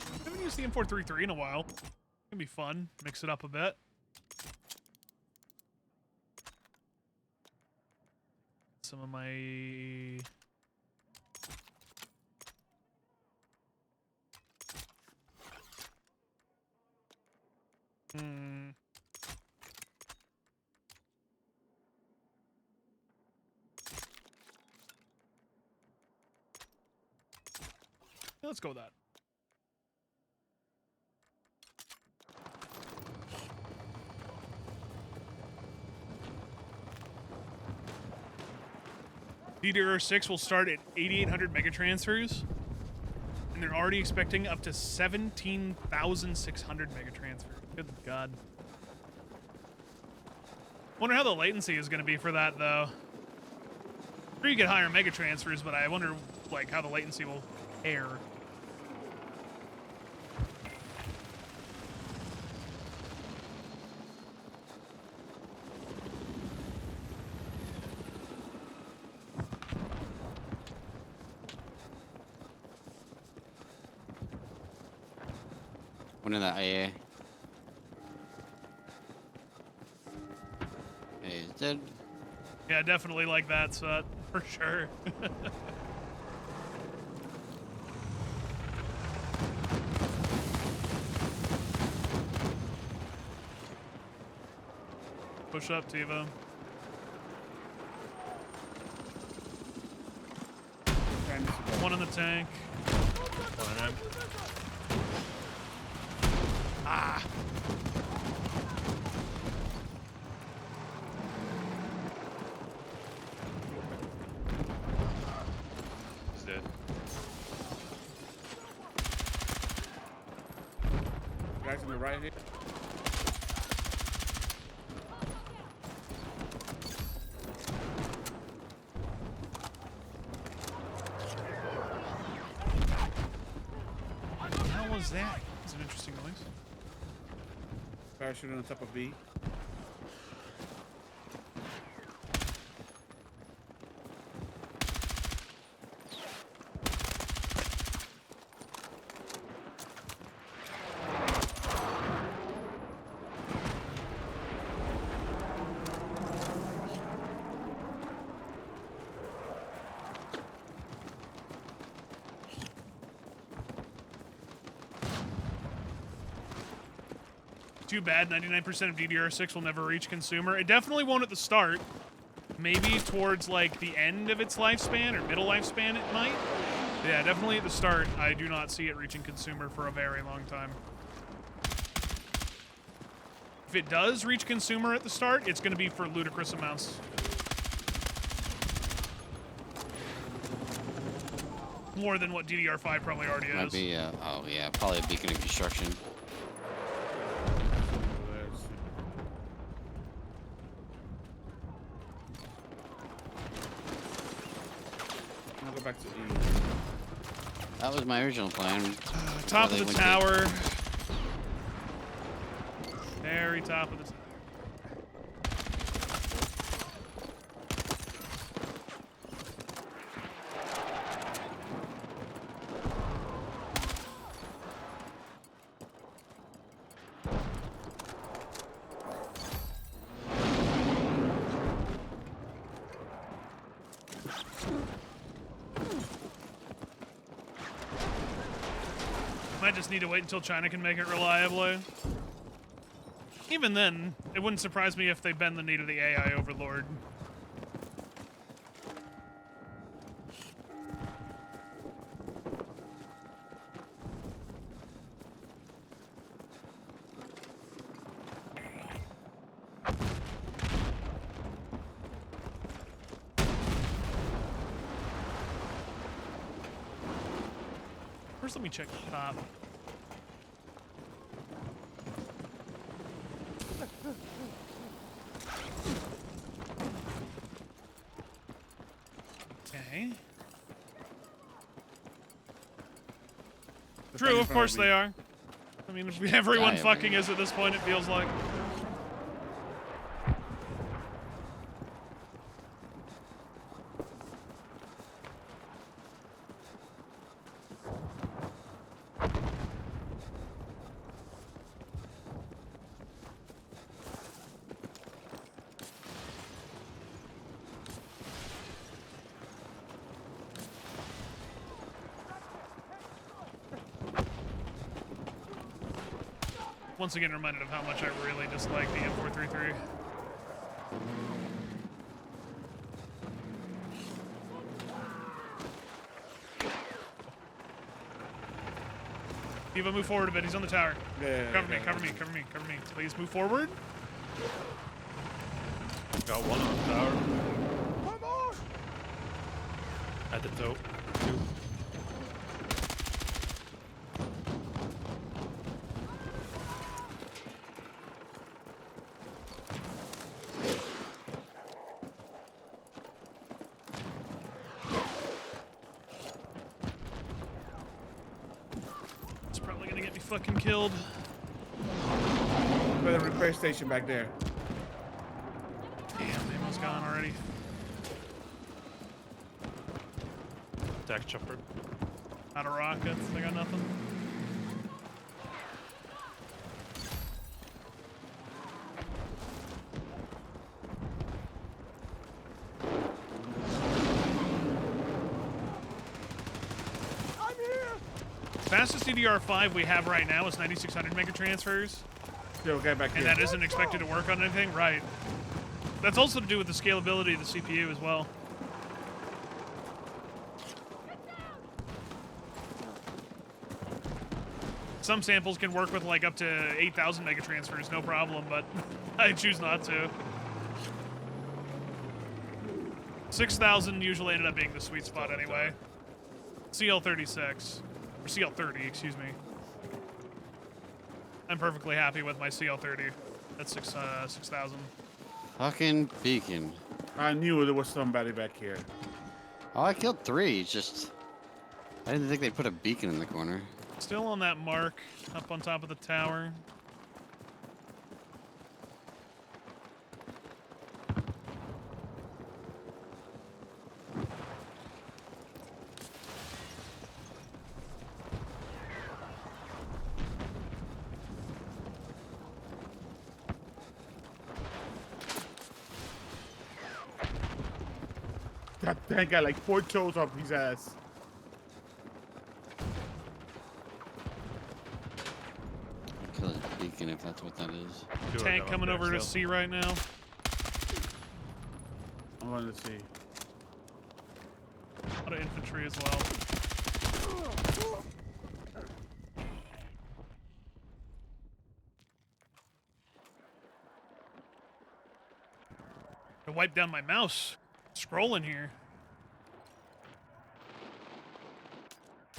I haven't used the M433 in a while. It's gonna be fun. Mix it up a bit. Some of my... Let's go with that. DDR6 will start at 8,800 megatransfers, and they're already expecting up to 17,600 megatransfers. Good God. Wonder how the latency is going to be for that, though. Sure, you get higher megatransfers, but I wonder, like, how the latency will fare. One in that IA. Okay, he's dead. Yeah, definitely like that, Sut. For sure. Push up, Tivo. Trying to see- One in the tank. One of them. Ah! He's dead. Guys on the right here. What the hell was that? It's an interesting noise. Parachute on top of B. Too bad 99% of DDR6 will never reach consumer. It definitely won't at the start. Maybe towards like the end of its lifespan or middle lifespan it might. Yeah, definitely at the start, I do not see it reaching consumer for a very long time. If it does reach consumer at the start, it's going to be for ludicrous amounts. More than what DDR5 probably already Might is. be, oh yeah, probably a beacon of construction. I'll go back to E. That was my original plan. Top Well, of they the went tower. Very top of the tower. Might just need to wait until China can make it reliably. Even then, it wouldn't surprise me if they bend the knee to the AI overlord. First, let me check the top. Okay. The True, thing in of front course me. they are. I mean, everyone Die fucking every- is at this point, it feels like. Once again, reminded of how much I really dislike the M433. Eva, move forward a bit. He's on the tower. Yeah, Cover me, yeah, cover me, cover me, cover me. Please move forward. Got one on the tower. Come on! At the toe. Two. It's probably gonna get me fucking killed. By the repair station back there. Damn, ammo's gone already. Attack chopper. Out of rockets. I got nothing. I'm here! Fastest DDR5 we have right now is 9600 megatransfers, Yo, get back and here. that isn't expected to work on anything. Right. That's also to do with the scalability of the CPU as well. Some samples can work with like up to 8,000 megatransfers, no problem, but I choose not to. 6,000 usually ended up being the sweet spot anyway. CL36, or CL30, excuse me. I'm perfectly happy with my CL30. That's 6,000. Fucking beacon. I knew there was somebody back here. Oh, I killed 3. Just I didn't think they'd put a beacon in the corner. Still on that mark, up on top of the tower. That tank got like 4 toes off his ass. Kill his beacon if that's what that is. Two of Tank them coming up there over to still. C right now. I'm going to see. A lot of infantry as well. To wipe down my mouse. Scrolling here.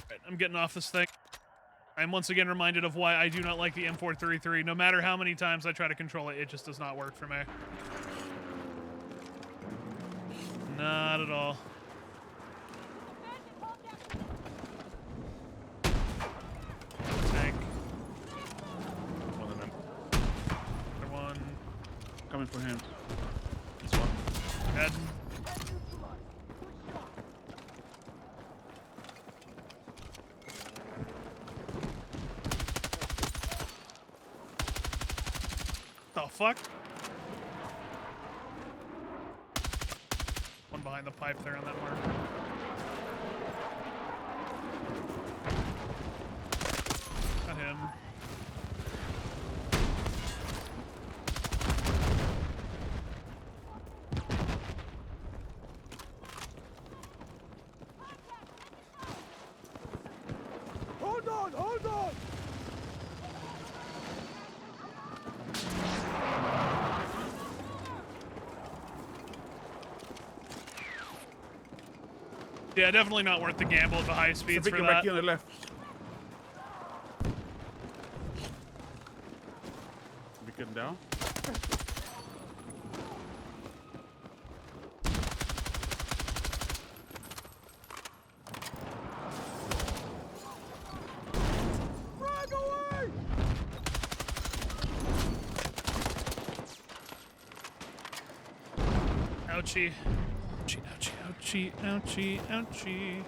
Right, I'm getting off this thing. I'm once again reminded of why I do not like the M433. No matter how many times I try to control it, it just does not work for me. Not at all. Tank. One of them. Other one. Coming for him. This one. Dead. The fuck? One behind the pipe there on that mark. Got him. Hold on, hold on! Yeah, definitely not worth the gamble at the high There's a speeds for beacon that. back here on the left. Beacon down. Frag away! Ouchie. Ouchie, ouchie, ouchie, ouchie, ouchie.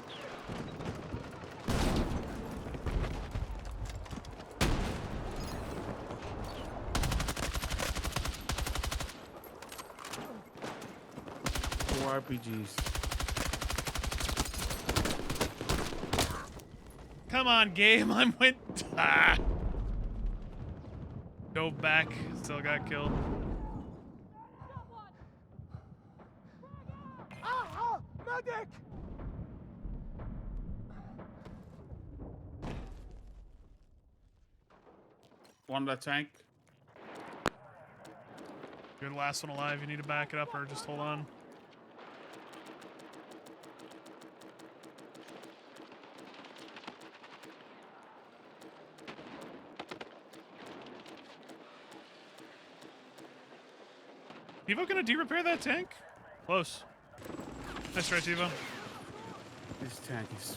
Four RPGs. Come on, game. I'm with. Ah. Dove back. Still got killed. Medic! One on that tank. You're the last one alive. You need to back it up or just hold on. Evo gonna de-repair that tank? Close. Nice try, Tivo. This tank is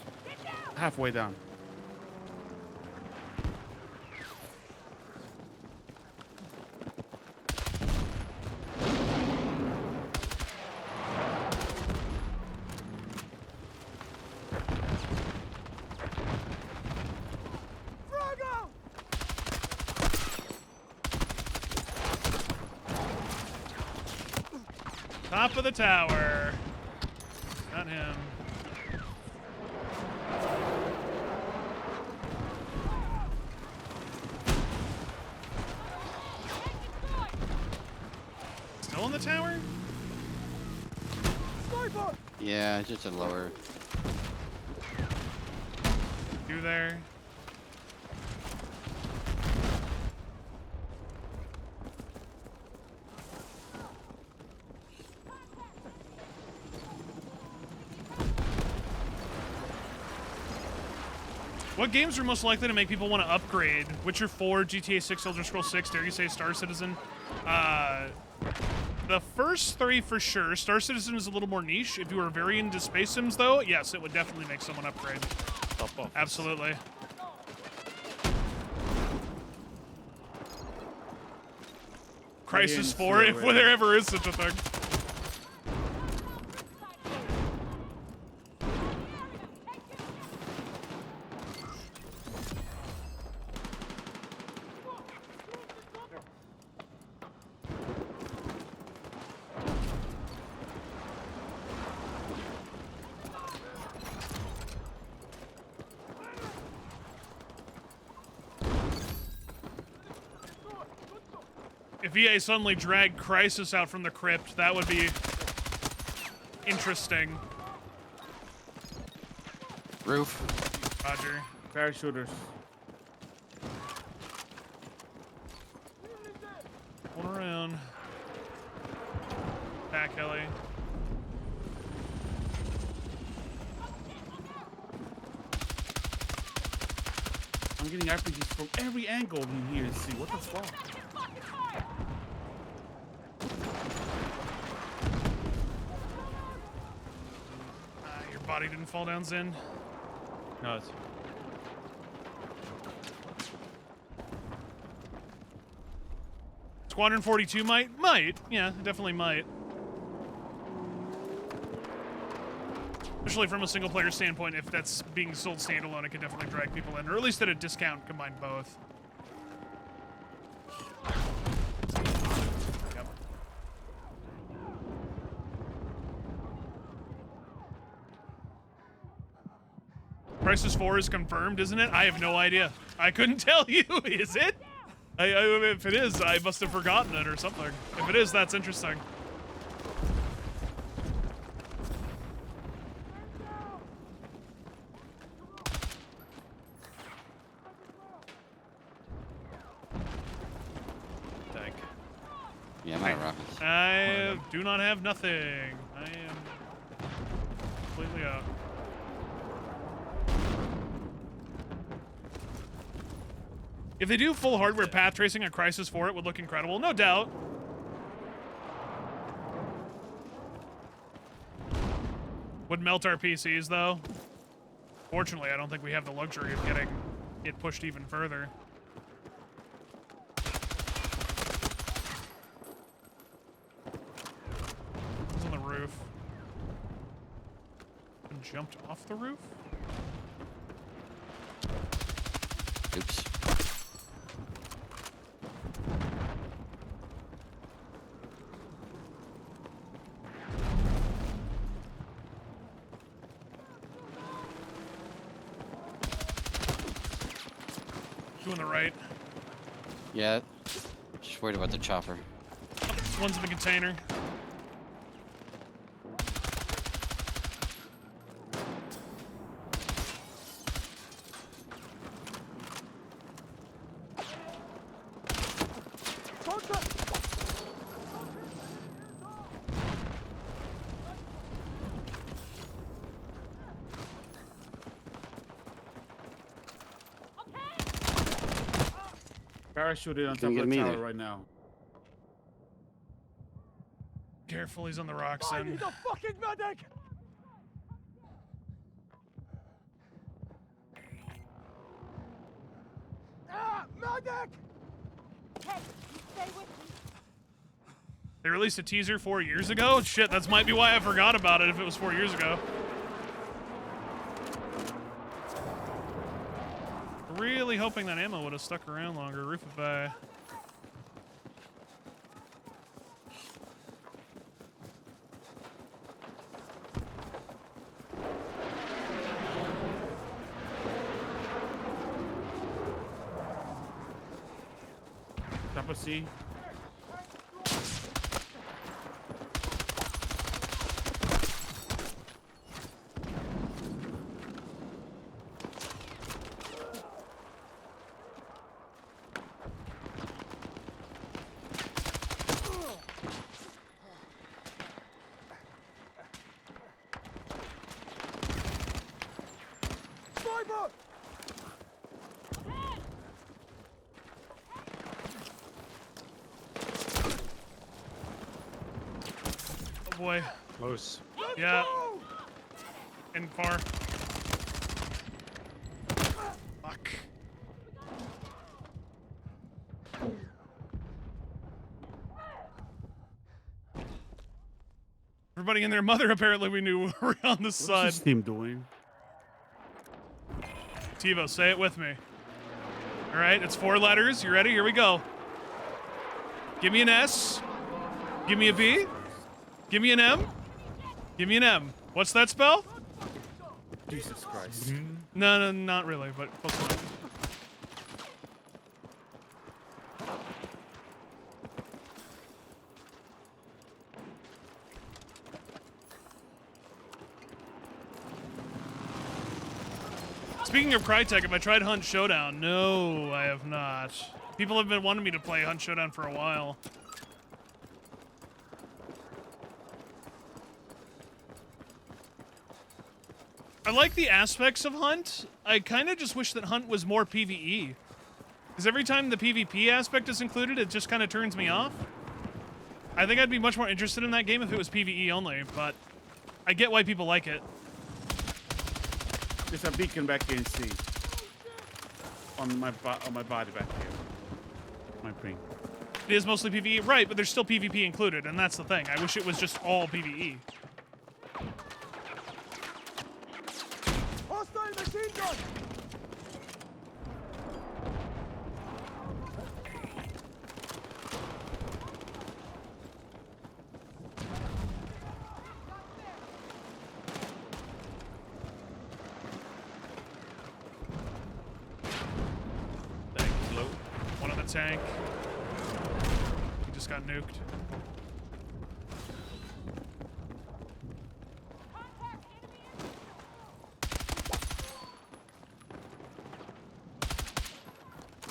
halfway down. Frag out! Top of the tower. Not him. tower? Yeah, just a lower. You there? What games are most likely to make people want to upgrade? Witcher 4, GTA 6, Elder Scrolls 6, dare you say Star Citizen? The first three for sure. Star Citizen is a little more niche. If you are very into space sims, though, yes, it would definitely make someone upgrade. Top off. Absolutely. Crisis 4, if there ever is such a thing. If EA suddenly dragged Crisis out from the crypt, that would be interesting. Roof. Roger. Parachuters. Hold around. Back, Ellie. I'm getting RPGs from every angle in here. See what the fuck? Your body didn't fall down, Zin. No, it's Squadron 42 might? Might. Yeah, definitely might. Especially from a single player standpoint, if that's being sold standalone, it can definitely drag people in. Or at least at a discount, combine both. Yep. Crisis 4 is confirmed, isn't it? I have no idea. I couldn't tell you. Is it? If it is, I must have forgotten it or something. If it is, that's interesting. tank. Yeah, I'm out of rockets. I do not have nothing. I am completely out. If they do full hardware path tracing on Crisis 4, it would look incredible. No doubt. Would melt our PCs, though. Fortunately, I don't think we have the luxury of getting it pushed even further. Who's on the roof? And jumped off the roof? Oops. Two on the right. Yeah. Just worried about the chopper. One's in the container. Parachuted on top Couldn't of get me the tower there. right now. Careful, he's on the rocks then. fucking medic! Ah, medic! Hey, you stay with me. They released a teaser 4 years ago? Shit, that might be why I forgot about it if it was 4 years ago. Really hoping that ammo would have stuck around longer. Roof of Top of C. Oh boy. Close. Yeah. And far. Fuck. Everybody and their mother apparently we knew were on the What's side. this team doing? TiVo, say it with me. All right, it's 4 letters. You ready? Here we go. Give me an S. Give me a B. Give me an M. Give me an M. What's that spell? Jesus Christ. No, not really, but close enough. Speaking of Crytek, have I tried Hunt Showdown? No, I have not. People have been wanting me to play Hunt Showdown for a while. I like the aspects of Hunt. I kind of just wish that Hunt was more PvE. Because every time the PvP aspect is included, it just kind of turns me off. I think I'd be much more interested in that game if it was PvE only, but I get why people like it. There's a beacon back here in C. On my body back here. My brain. It is mostly PvE, right, but there's still PvP included, and that's the thing. I wish it was just all PvE. Hostile machine gun! Thanks, low. One on the tank. He just got nuked. Contact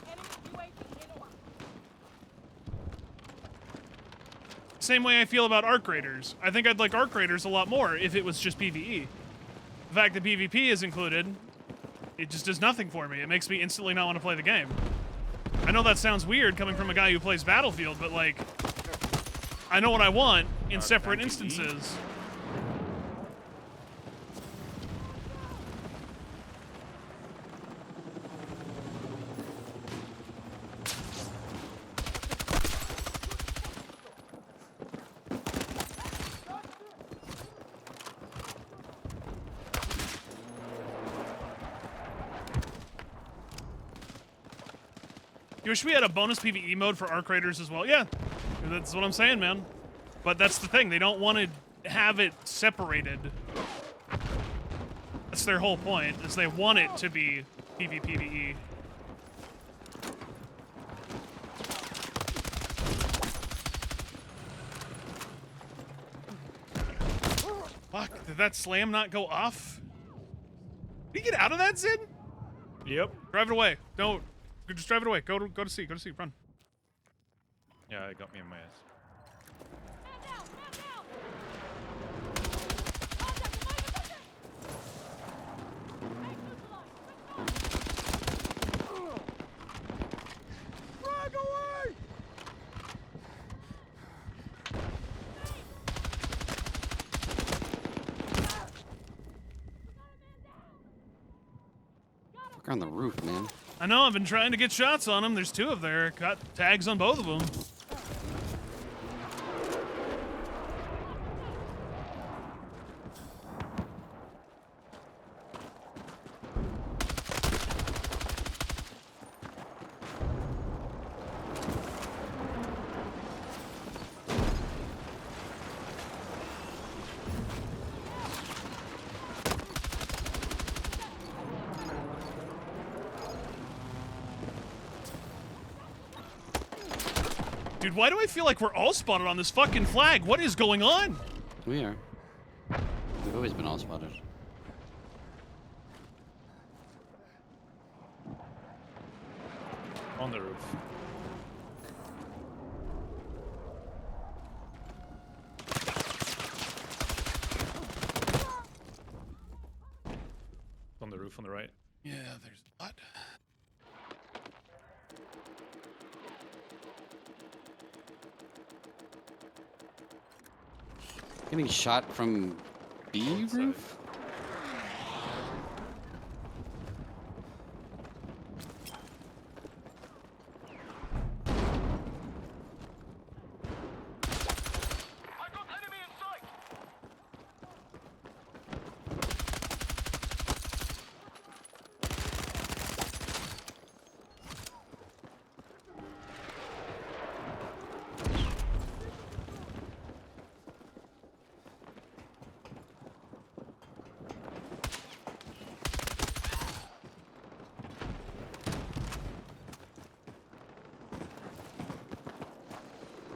enemy UAV in order. Same way I feel about Arc Raiders. I think I'd like Arc Raiders a lot more if it was just PvE. The fact that PvP is included, it just does nothing for me. It makes me instantly not want to play the game. I know that sounds weird coming from a guy who plays Battlefield, but like, I know what I want in separate instances. You wish we had a bonus PvE mode for Arc Raiders as well? Yeah, that's what I'm saying, man. But that's the thing, they don't want to have it separated. That's their whole point, is they want it to be PvPvE. Fuck, did that slam not go off? Did you get out of that, Zid? Yep. Drive it away. Don't. Just drive it away. Go to C. Go to C. Run. Yeah, it got me in my ass. Man down! Man down! Contact! Contact! Hey, neutralize! Frag away! Fuck on the roof, man. I know, I've been trying to get shots on them. There's 2 of there. Got tags on both of them. Dude, why do I feel like we're all spotted on this fucking flag? What is going on? We are. We've always been all spotted. On the roof. On the roof on the right. Yeah, there's a lot. Getting shot from B Both sides. roof?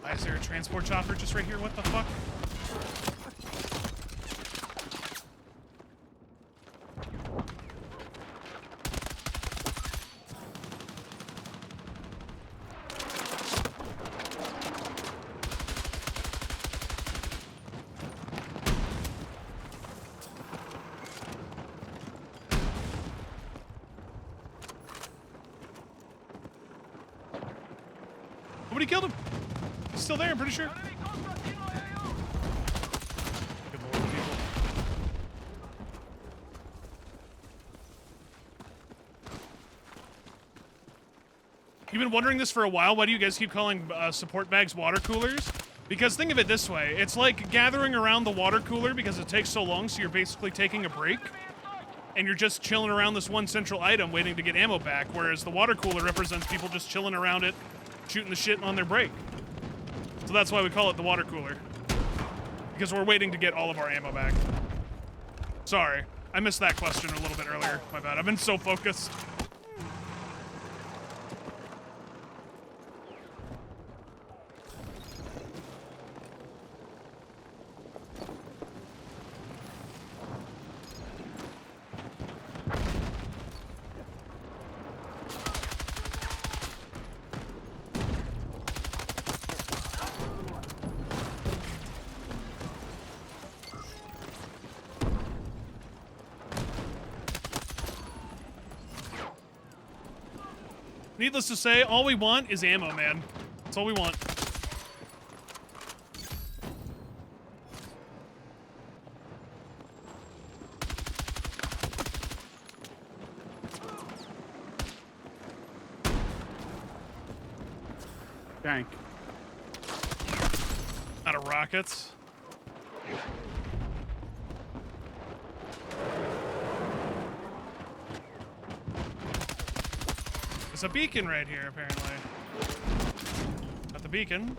Why is there a transport chopper just right here? What the fuck? Nobody killed him. He's still there, I'm pretty sure. Good lord, people. You've been wondering this for a while. Why do you guys keep calling support bags water coolers? Because think of it this way. It's like gathering around the water cooler because it takes so long, so you're basically taking a break. And you're just chilling around this one central item waiting to get ammo back, whereas the water cooler represents people just chilling around it, shooting the shit on their break. So that's why we call it the water cooler. Because we're waiting to get all of our ammo back. Sorry, I missed that question a little bit earlier. My bad, I've been so focused. Needless to say, all we want is ammo, man. That's all we want. Tank. Out of rockets. There's a beacon right here, apparently. Got the beacon.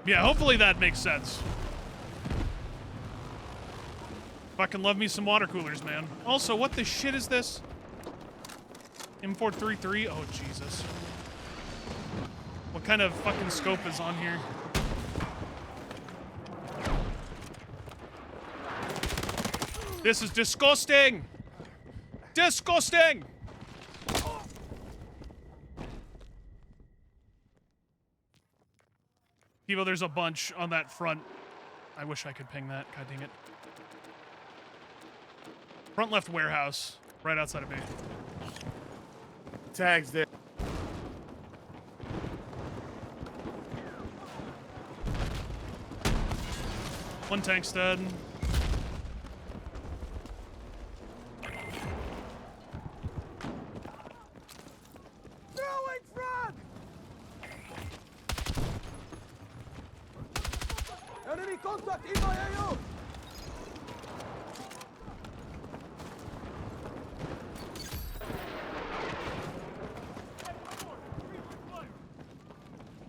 Yeah, hopefully that makes sense. Fucking love me some water coolers, man. Also, what the shit is this? M433? Oh, Jesus. What kind of fucking scope is on here? This is disgusting! Disgusting! Evo, there's a bunch on that front. I wish I could ping that. God dang it. Front left warehouse, right outside of me. Tags there. One tank's dead. Throwing frag! Enemy contact in my AO!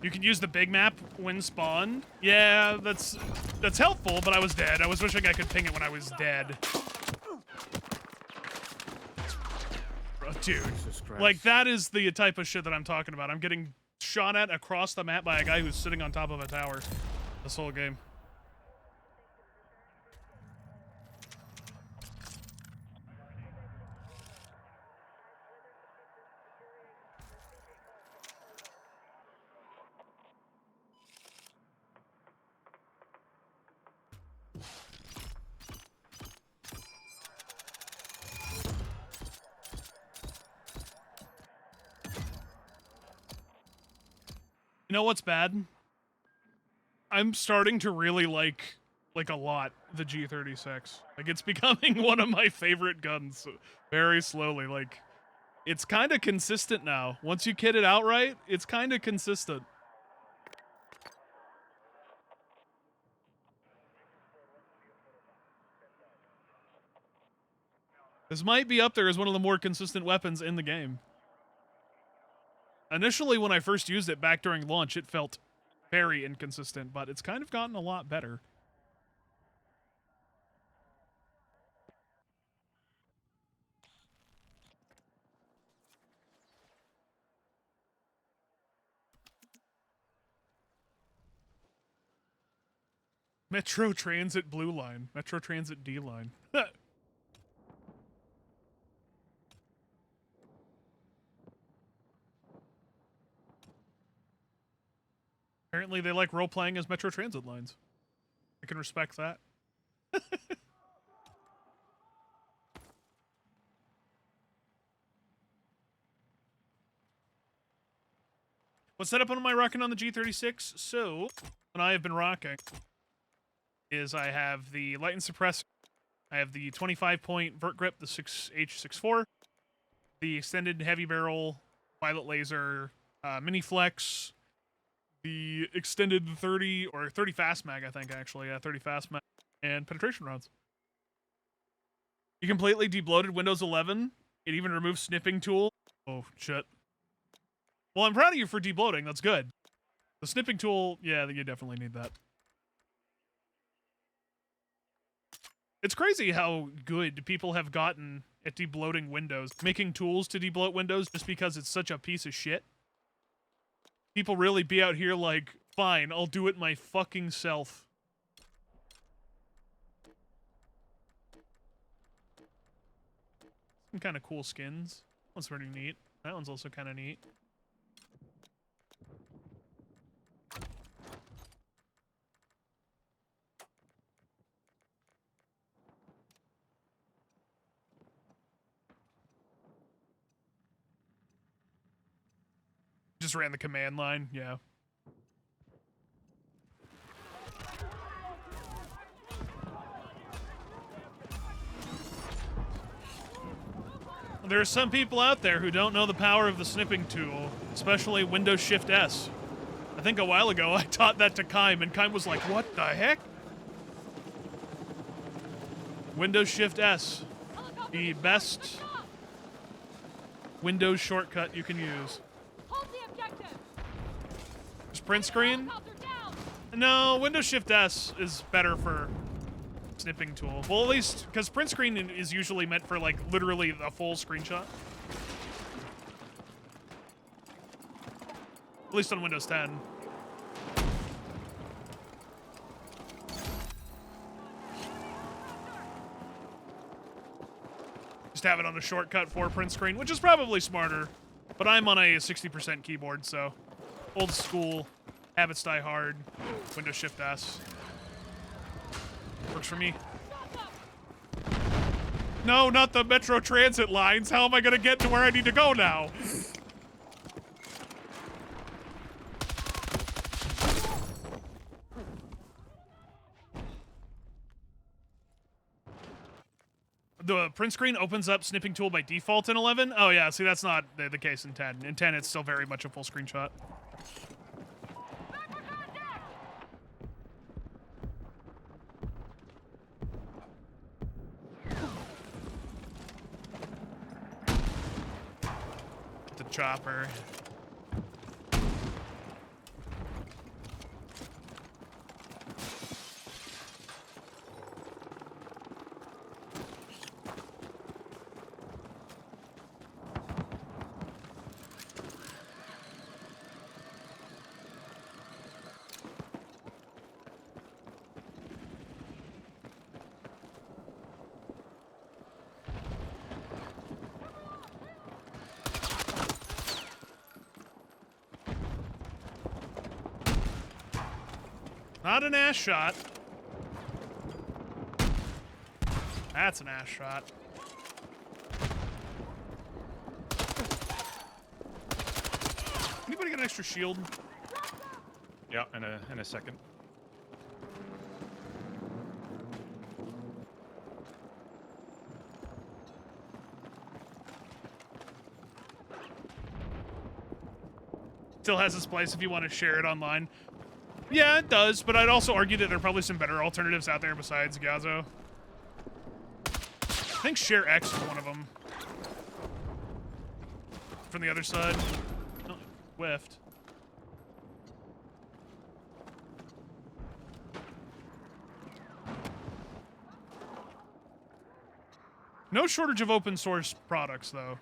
You can use the big map when spawned. Yeah, that's helpful, but I was dead. I was wishing I could ping it when I was dead. Bro, dude, Jesus Christ. like that is the type of shit that I'm talking about. I'm getting shot at across the map by a guy who's sitting on top of a tower this whole game. You know what's bad? I'm starting to really like a lot the G36. Like it's becoming one of my favorite guns very slowly. Like it's kind of consistent now. Once you kit it out right, it's kind of consistent. This might be up there as one of the more consistent weapons in the game. Initially, when I first used it back during launch, it felt very inconsistent, but it's kind of gotten a lot better. Metro Transit Blue Line. Metro Transit D Line. Apparently they like role-playing as Metro Transit lines. I can respect that. What setup am I rocking on the G36? So, what I have been rocking is I have the Light and Suppressor, I have the 25-point vert grip, the H64, the extended heavy barrel, violet laser, mini flex, the extended 30 or 30 fast mag, I think actually, yeah, 30 fast mag, and penetration rounds. You completely debloated Windows 11. It even removed snipping tool. Oh shit. Well, I'm proud of you for debloating. That's good. The snipping tool, yeah, you definitely need that. It's crazy how good people have gotten at debloating Windows, making tools to debloat Windows just because it's such a piece of shit. People really be out here like, fine, I'll do it my fucking self. Some kind of cool skins. One's pretty neat. That one's also kind of neat. Just ran the command line, yeah. There are some people out there who don't know the power of the snipping tool, especially Windows Shift S. I think a while ago I taught that to Kime, and Kime was like, what the heck? Windows Shift S. The best Windows shortcut you can use. Hold the objective. Just print screen? Helicopter down. No, Windows Shift S is better for snipping tool. Well, at least, because print screen is usually meant for, like, literally a full screenshot. At least on Windows 10. Just have it on a shortcut for print screen, which is probably smarter. But I'm on a 60% keyboard, so old school, habits die hard, Windows Shift S. Works for me. No, not the Metro Transit lines. How am I gonna get to where I need to go now? The print screen opens up snipping tool by default in 11. Oh yeah, see that's not the case in 10. In 10 it's still very much a full screenshot. The chopper. Not an ass shot. That's an ass shot. Anybody got an extra shield? Yeah, in a second. Still has its place if you want to share it online. Yeah, it does, but I'd also argue that there are probably some better alternatives out there besides Gazo. I think Share X is one of them. From the other side. Oh, whiffed. No shortage of open source products, though.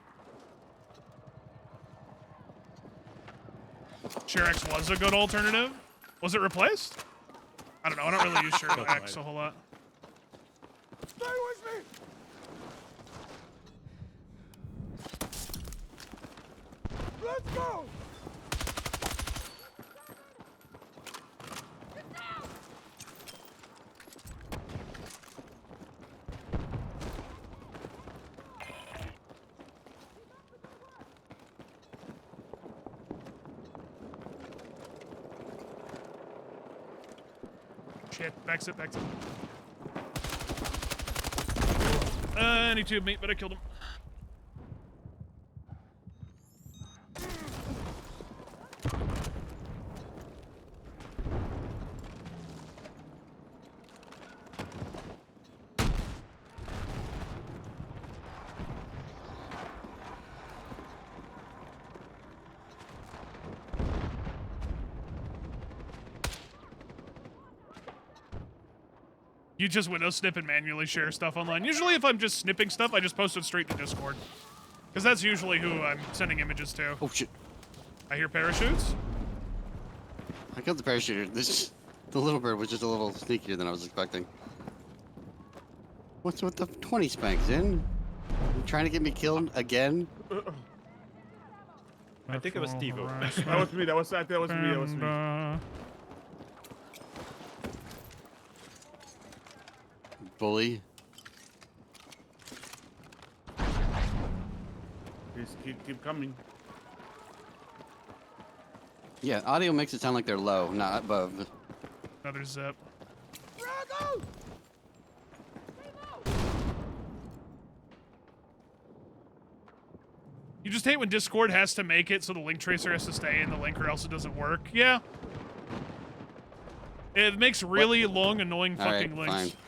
ShareX was a good alternative. Was it replaced? I don't know. I don't really use ShareX a whole lot. Stay with me! Let's go! Shit, backs it. Any tube meat, but I killed him. You just window snip and manually share stuff online. Usually if I'm just snipping stuff, I just post it straight to Discord. Because that's usually who I'm sending images to. Oh shit! I hear parachutes. I killed the parachuter. The little bird was just a little sneakier than I was expecting. What's with the 20 spanks in? You trying to get me killed again? I think it was Devo. That was me. That was me. Bully. Please keep coming. Yeah, audio makes it sound like they're low, not above. Another zip. Drago! You just hate when Discord has to make it so the link tracer has to stay in the link or else it doesn't work. Yeah. It makes really long, annoying fucking Alright, links. fine.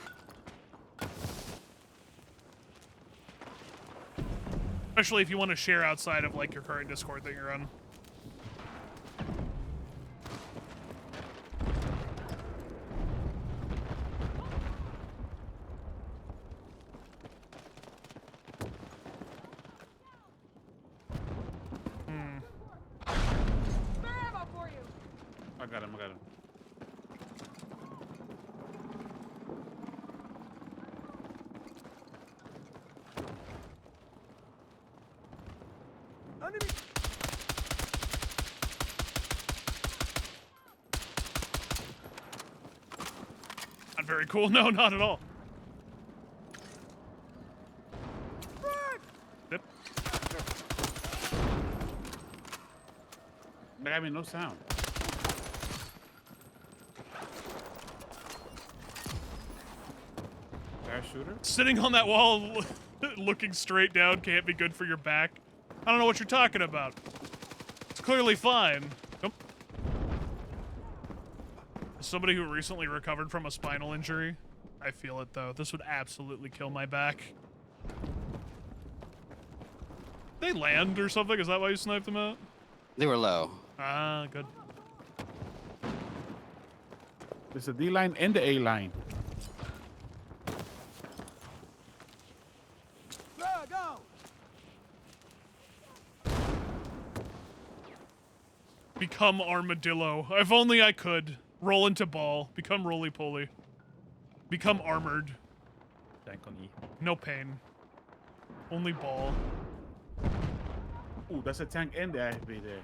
Especially if you want to share outside of like your current Discord that you're on. Spare ammo for you. I got him. Enemy! Not very cool. No, not at all. Zip. They got me no sound. Parachuter? Sitting on that wall, looking straight down can't be good for your back. I don't know what you're talking about. It's clearly fine. Nope. As somebody who recently recovered from a spinal injury, I feel it though. This would absolutely kill my back. They land or something? Is that why you sniped them out? They were low. Ah, good. There's a D line and the A line. Drago! Become armadillo. If only I could. Roll into ball. Become roly-poly. Become armored. Tank on E. No pain. Only ball. Ooh, that's a tank and the IFB there.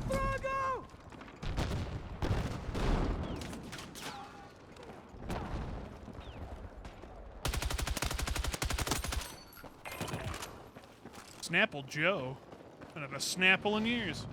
Drago! Snapple Joe. I haven't had a Snapple in years.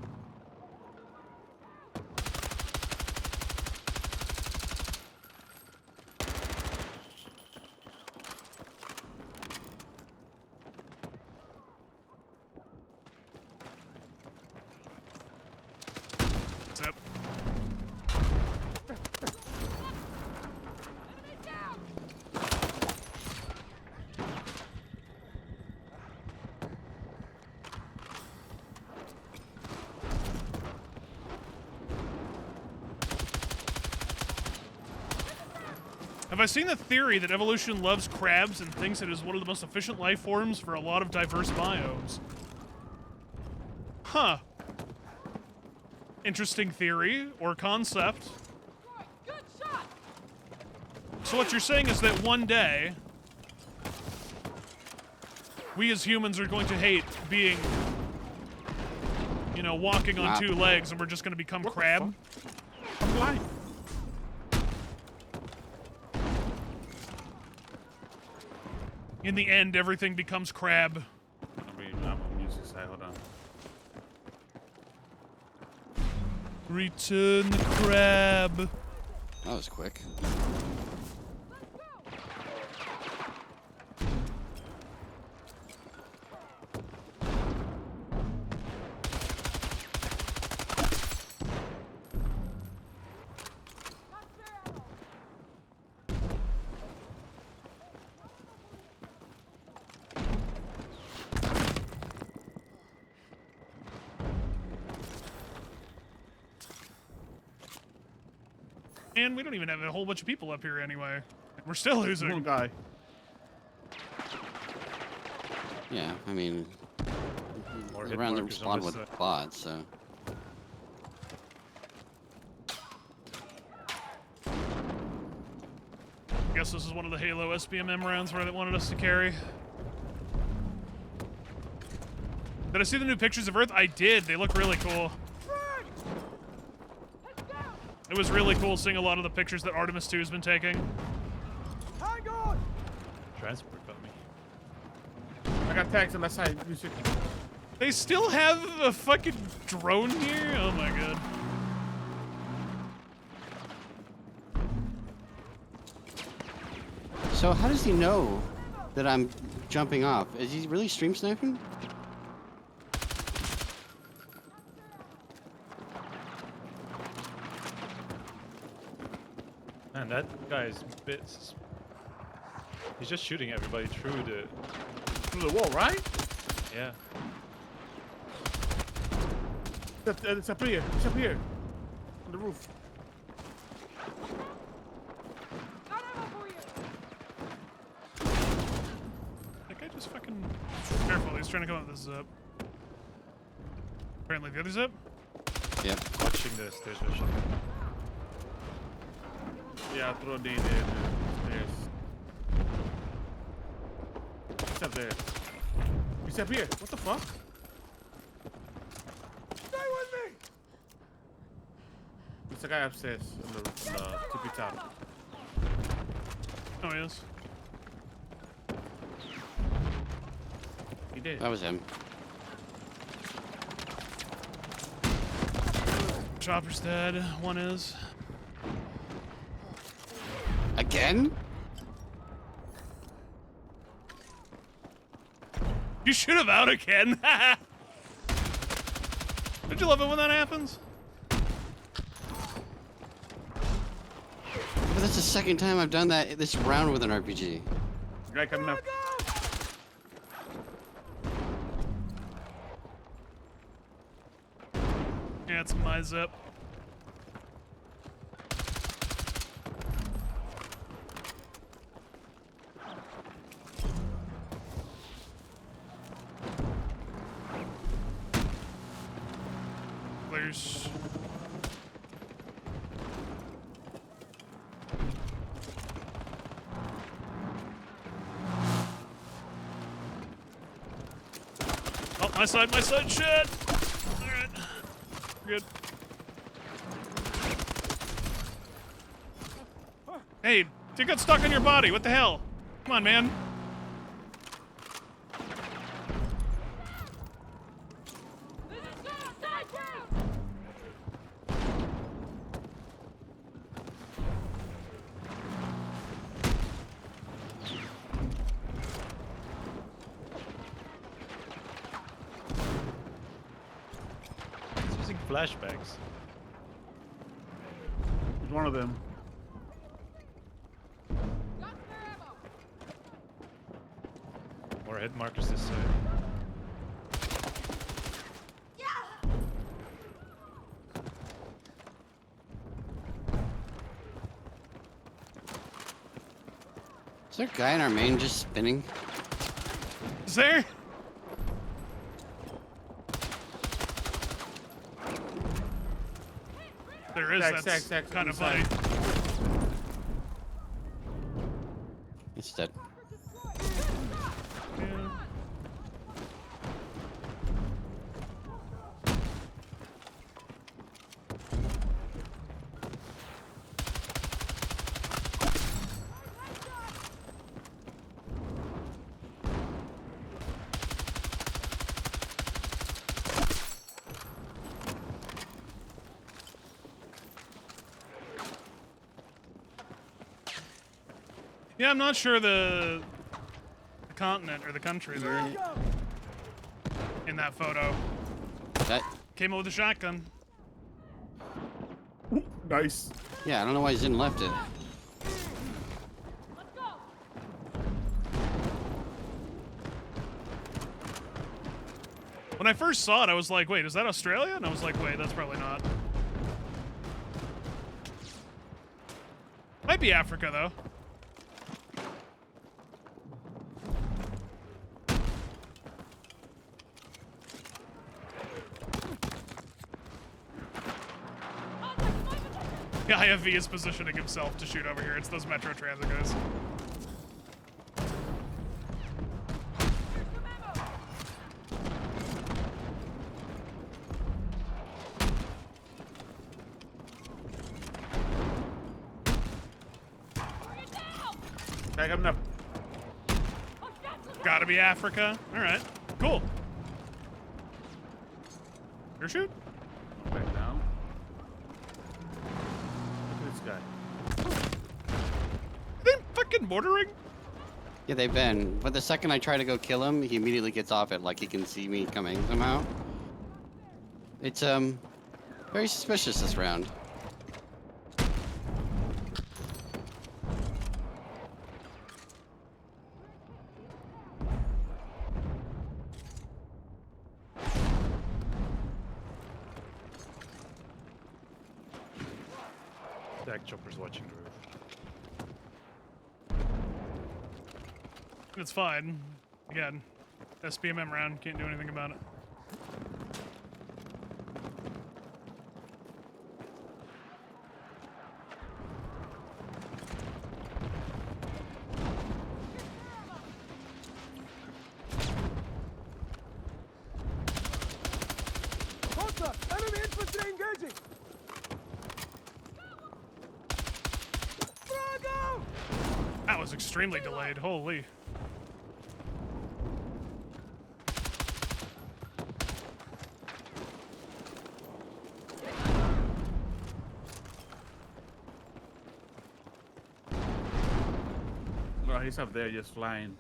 Zip. Enemy down! Have I seen the theory that evolution loves crabs and thinks it is one of the most efficient life forms for a lot of diverse biomes? Huh. Interesting theory or concept. Right, good shot! So what you're saying is that one day, we as humans are going to hate being, you know, walking on Nah. two legs, and we're just going to become What the crab? I'm blind. In the end, everything becomes crab. I'm on music side. Hold on. Return the crab. That was quick. And we don't even have a whole bunch of people up here anyway. And we're still One losing. guy. Yeah, I mean, More hit around them markers spawn on this with side. bots, so. I guess this is one of the Halo SBMM rounds where they wanted us to carry. Did I see the new pictures of Earth? I did. They look really cool. It was really cool seeing a lot of the pictures that Artemis 2 has been taking. Transport got me. I got tags on that side. Music. They still have a fucking drone here? Oh my god. So how does he know that I'm jumping off? Is he really stream sniping? Man, that guy's bits. He's just shooting everybody through the. Through the wall, right? Yeah. It's up here. It's up here. On the roof. Got ammo for you! That guy just fucking... Careful, he's trying to come up this zip. Apparently the other zip? Yep. Watching the stairs vision. Yeah, throw the stairs. It's up there. It's up here. What the fuck? Stay with me! It's a guy upstairs on the tippy top. Oh, he is. He did. That was him. Chopper's dead. One is. Again? You shoot him out again! Don't you love it when that happens? But that's the second time I've done that this round with an RPG. Guy coming up. Yeah, it's my zip. There's... Oh, my side, shit! Alright. Good. Hey, you got stuck on your body, what the hell? Come on, man. flashbacks. It's one of them. Got spare ammo. More hit markers this side. Is there a guy in our main just spinning? Is there? There is. Sack, That's sack, kind on of the funny. side. It's dead. Yeah. Yeah, I'm not sure the continent or the country there in that photo. That, Came out with a shotgun. Nice. yeah, I don't know why he didn't left it. Let's go. When I first saw it, I was like, wait, is that Australia? And I was like, wait, that's probably not. Might be Africa, though. Yeah, IFV is positioning himself to shoot over here. It's those Metro Transit guys. Back up enough. Gotta be Africa. All right, cool. Your shoot? Back down. Look at this guy. Are they fucking mortaring? Yeah, they've been. But the second I try to go kill him, he immediately gets off it like he can see me coming somehow. It's, very suspicious this round. Dak chopper's watching the roof. It's fine. Again, SPMM round. Can't do anything about it. Contact! Enemy infantry engaging! Drago! That was extremely delayed. Holy. Oh, he's up there just flying.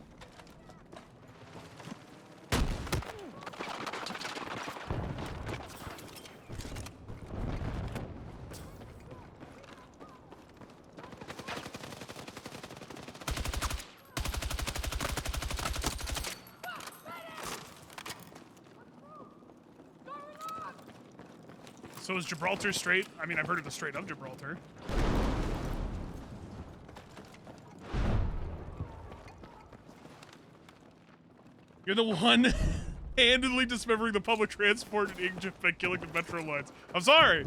So is Gibraltar straight? I mean, I've heard of the Strait of Gibraltar. You're the one handedly dismembering the public transport in Egypt by killing the metro lines. I'm sorry.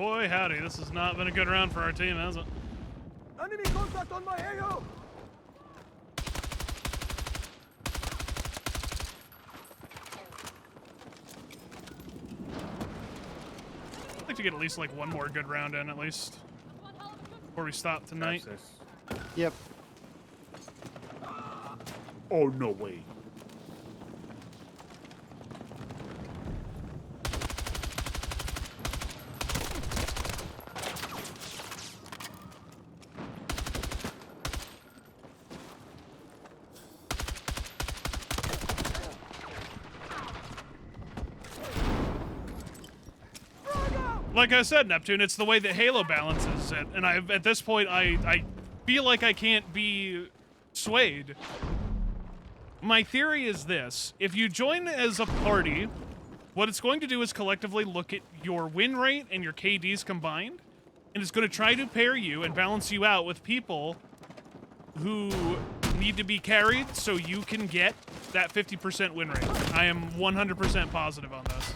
Boy, howdy, this has not been a good round for our team, has it? Enemy contact on my AO! I'd like to get at least like one more good round in, at least, before we stop tonight. Access. Yep. Oh, no way. Like I said, Neptune, it's the way that Halo balances it, and at this point I feel like I can't be swayed. My theory is this: if you join as a party, what it's going to do is collectively look at your win rate and your KDs combined, and it's going to try to pair you and balance you out with people who need to be carried so you can get that 50% win rate. I am 100% positive on this.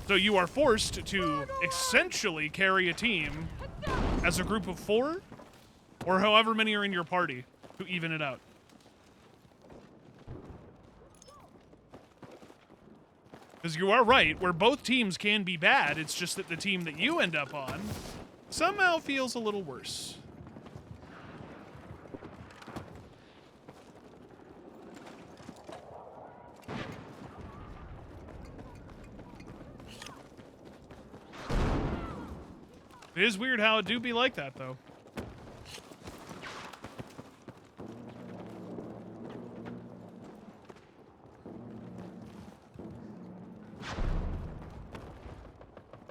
So you are forced to essentially carry a team as a group of 4, or however many are in your party, to even it out. Because you are right, where both teams can be bad, it's just that the team that you end up on somehow feels a little worse. It is weird how it do be like that, though.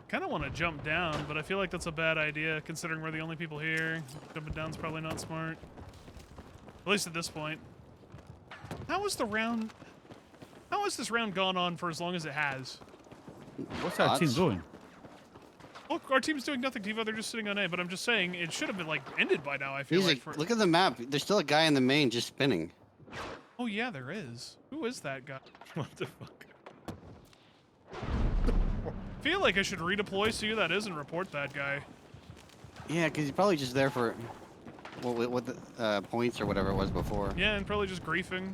Kind of want to jump down, but I feel like that's a bad idea, considering we're the only people here. Jumping down's probably not smart. At least at this point. How has this round gone on for as long as it has? What's our team Thoughts? doing? Well, our team's doing nothing, Tivo. They're just sitting on A, but I'm just saying it should have been, like, ended by now, I feel like. Music. Look at the map. There's still a guy in the main just spinning. Oh, yeah, there is. Who is that guy? What the fuck? I feel like I should redeploy, see who that is, and report that guy. Yeah, because he's probably just there for what the points or whatever it was before. Yeah, and probably just griefing.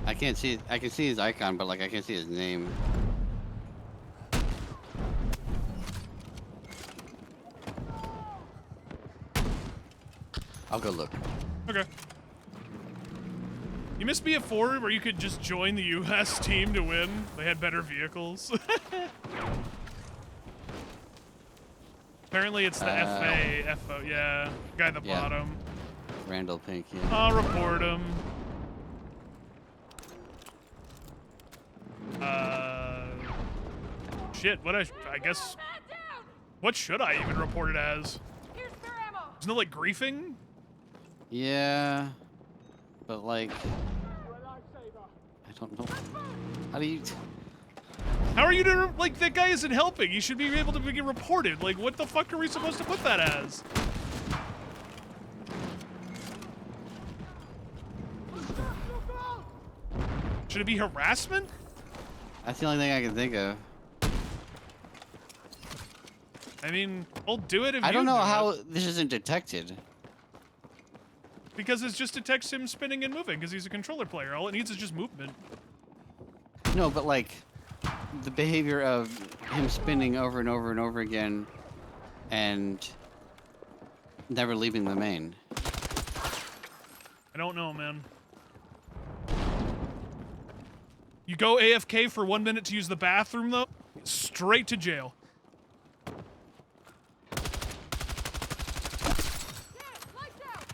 I can't see. I can see his icon, but like I can't see his name. I'll go look. Okay. You missed BF4 where you could just join the US team to win. They had better vehicles. Apparently it's the FO, yeah. Guy at the Yeah. bottom. Randall Pink. Yeah. I'll report him. Shit, I guess, Man down! what should I even report it as? Here's spare ammo! Isn't it like griefing? Yeah. But like, I don't know. How do you? How are you to, like, that guy isn't helping. You should be able to be reported. Like, what the fuck are we supposed to put that as? Should it be harassment? That's the only thing I can think of. I mean, I'll do it if I you don't know do how it. this isn't detected. Because it's just detects him spinning and moving, because he's a controller player. All it needs is just movement. No, but like, the behavior of him spinning over and over and over again, and never leaving the main. I don't know, man. You go AFK for 1 minute to use the bathroom, though, straight to jail. Lights out!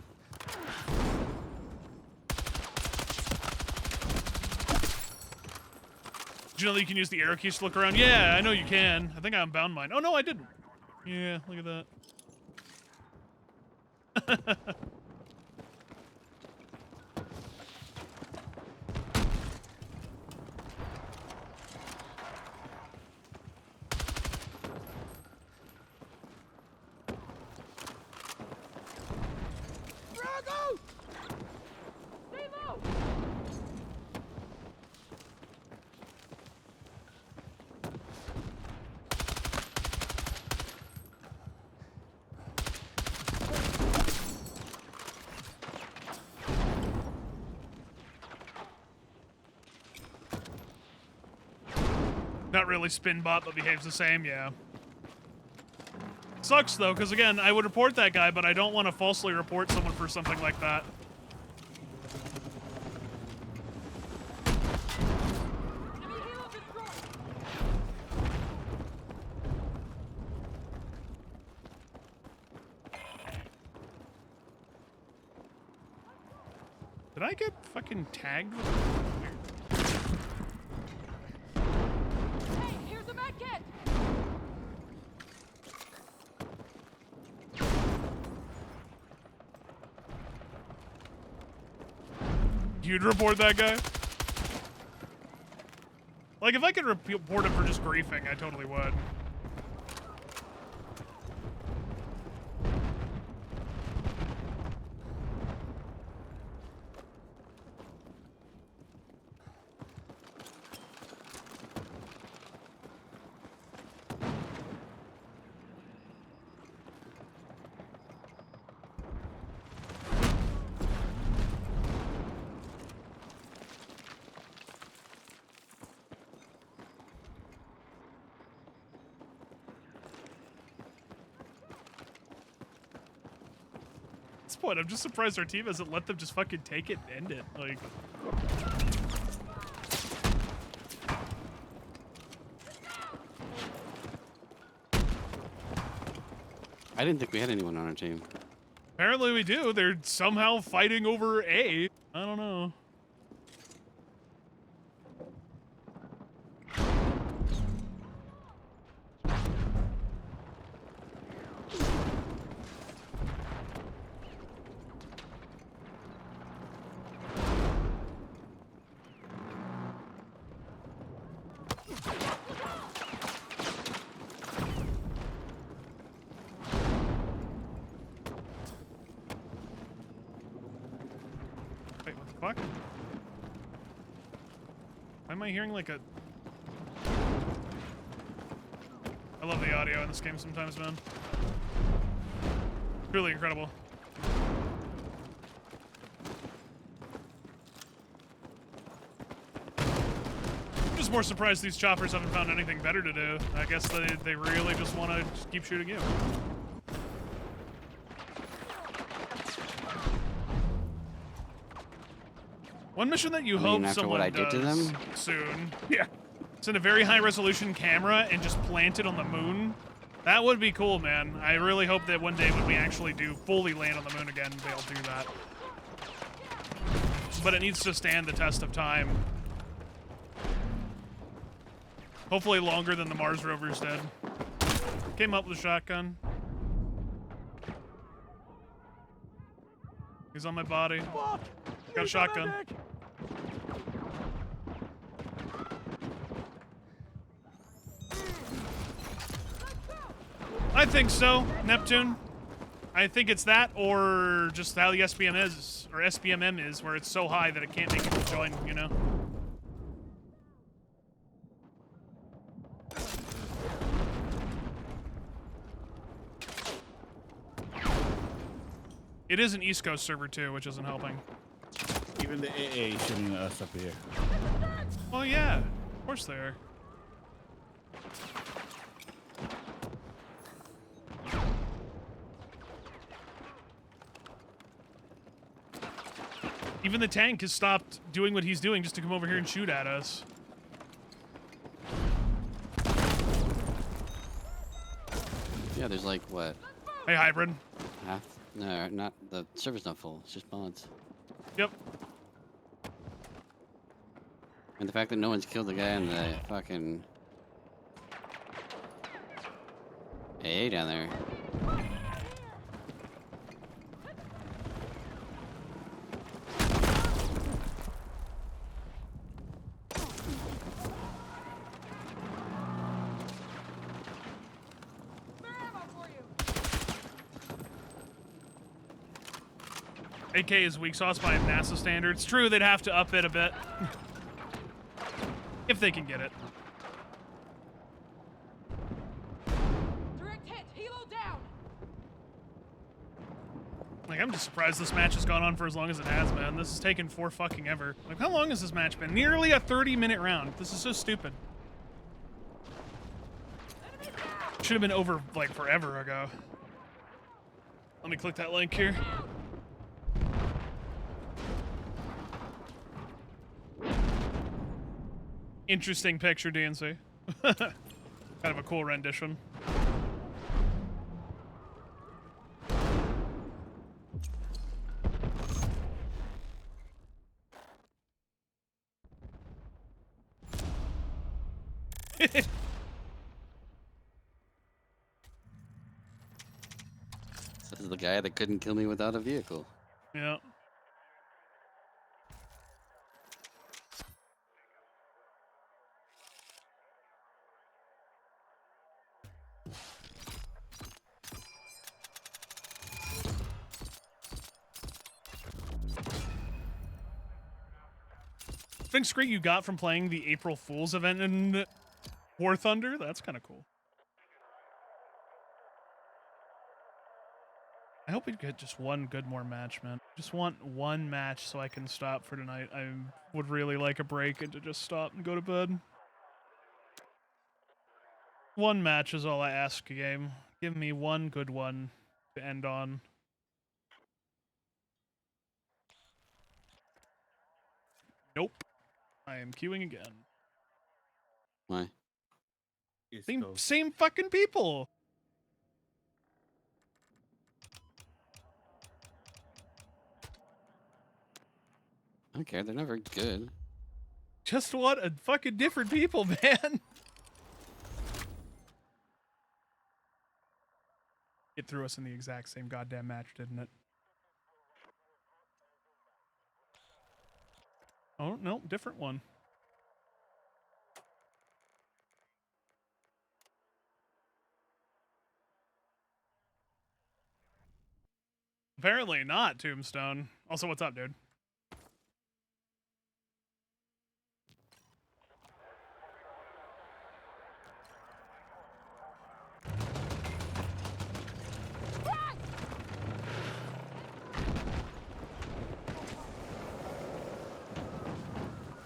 Did you know that you can use the arrow keys to look around? Yeah, I know you can. I think I unbound mine. Oh, no, I didn't. Yeah, look at that. Not really spin bot, but behaves the same, yeah. Sucks, though, because, again, I would report that guy, but I don't want to falsely report someone for something like that. Enemy helo destroyed. Did I get fucking tagged with Hey, here's a med kit. You'd report that guy? Like, if I could report him for just griefing, I totally would. At this point, I'm just surprised our team hasn't let them just fucking take it and end it. Like, I didn't think we had anyone on our team. apparently we do. They're somehow fighting over A. I don't know. Wait, what the fuck? Why am I hearing like a... I love the audio in this game sometimes, man. Truly incredible. I'm just more surprised these choppers haven't found anything better to do. I guess they really just want to keep shooting you. One mission that you I mean, hope after someone what I did to does them? soon. Yeah. Send a very high resolution camera and just plant it on the moon. That would be cool, man. I really hope that one day when we actually do fully land on the moon again, they'll do that. But it needs to stand the test of time. Hopefully longer than the Mars rovers did. Came up with a shotgun. He's on my body. Got a shotgun. I think so, Neptune. I think it's that, or just how the SPM is, or SPMM is, where it's so high that it can't make people join, you know? It is an East Coast server, too, which isn't helping. Even the AA is shooting us up here. Oh, yeah. Of course they are. Even the tank has stopped doing what he's doing just to come over here and shoot at us. Yeah, there's like, what, Hey, Hybrid. half? No, not, the server's not full. It's just mods. Yep. And the fact that no one's killed the guy in the fucking AA down there. AK is weak sauce by NASA standards. True, they'd have to up it a bit. If they can get it. Direct hit. Helo down. Like, I'm just surprised this match has gone on for as long as it has, man. This has taken for fucking ever. Like, how long has this match been? Nearly a 30-minute round. This is so stupid. Should have been over like forever ago. Let me click that link here. Interesting picture, DNC. Kind of a cool rendition. This is the guy that couldn't kill me without a vehicle. Yeah. Things great you got from playing the April Fool's event in War Thunder? That's kind of cool. I hope we get just one good more match, man. Just want one match so I can stop for tonight. I would really like a break and to just stop and go to bed. One match is all I ask, game. Give me one good one to end on. Nope. I am queuing again. Why? East Same, Coast. same fucking people. I don't care. They're never good. Just want a fucking different people, man. It threw us in the exact same goddamn match, didn't it? Oh, no, different one. Apparently not, Tombstone. Also, what's up, dude?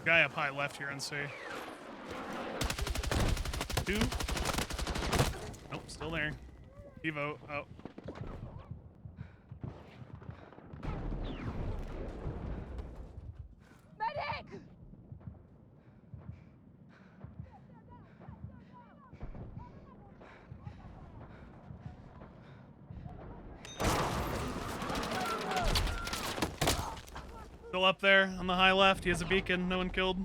Guy up high left here and see. Two. Nope, still there. Evo. Oh. Medic! Still up there on the high left. He has a beacon. No one killed.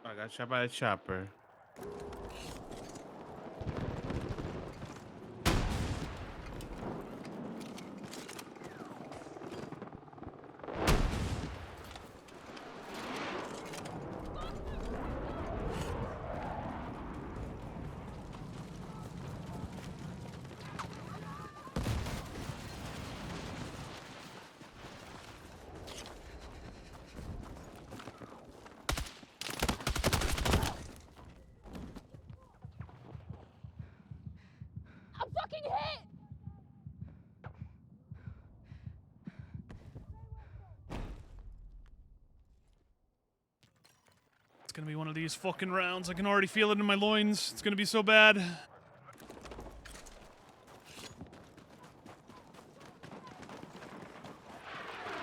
I got shot by a chopper. I'm fucking hit! It's gonna be one of these fucking rounds. I can already feel it in my loins. It's gonna be so bad.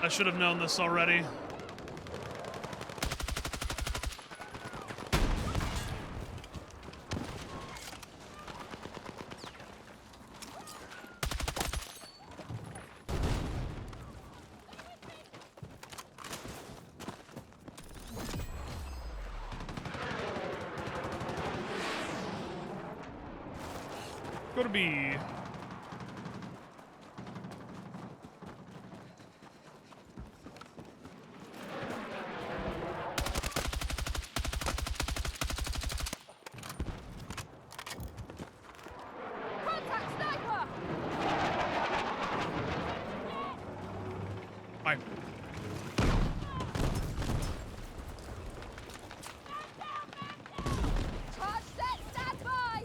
I should have known this already. Go to B. Contact sniper! Fine. Charge set, stand by!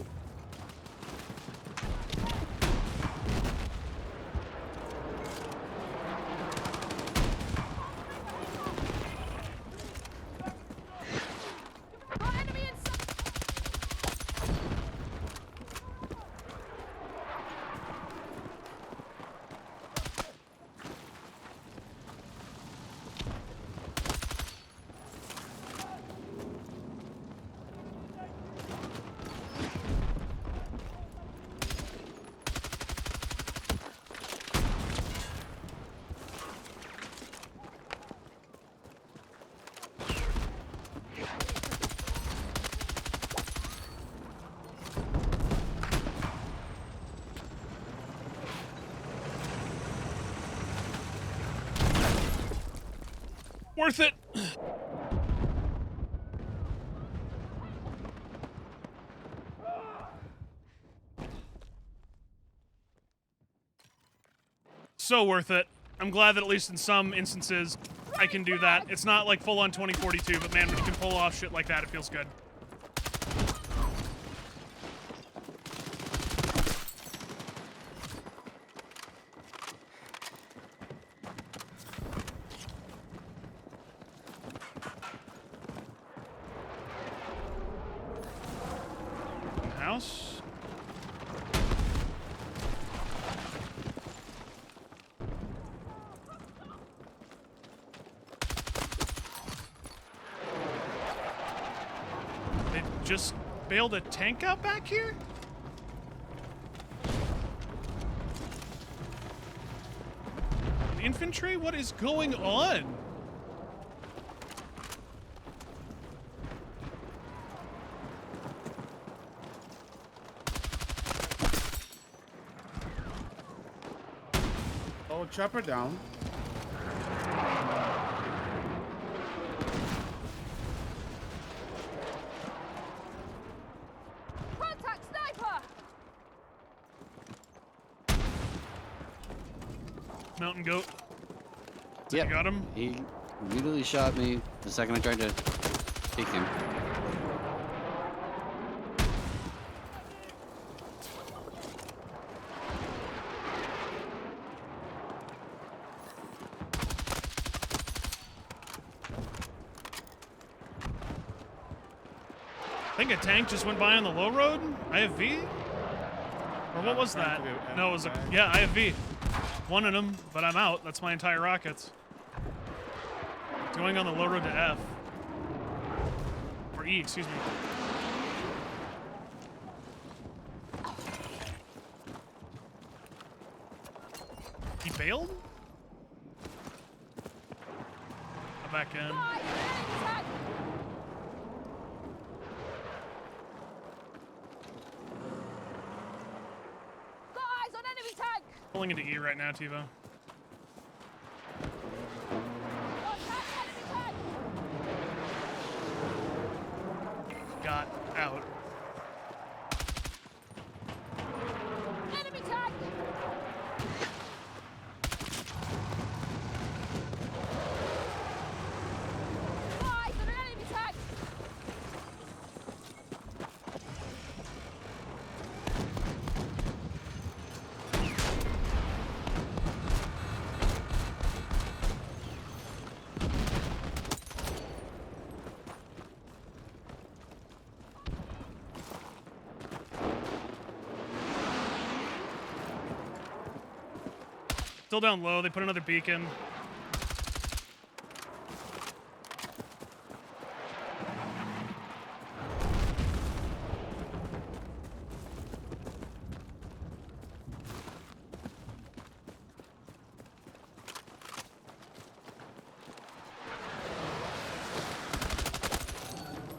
Worth it. So worth it. I'm glad that at least in some instances I can do that. It's not like full on 2042, but man, when you can pull off shit like that, it feels good. House. They just bailed a tank out back here? Infantry? What is going on? Oh, chopper down. Contact sniper! Mountain goat. Yep. You got him? He immediately shot me the second I tried to take him. I think a tank just went by on the low road. IFV? Or what was that? No, it was a yeah, IFV. One in them, but I'm out. That's my entire rockets. It's going on the low road to F. Or E, excuse me. He bailed? I'm back in. Guys, enemy tank! Got eyes on enemy tank! Pulling into E right now, Tivo. Contact enemy tank! Got out. Enemy tank! Got eyes on an enemy tank! Still down low. They put another beacon.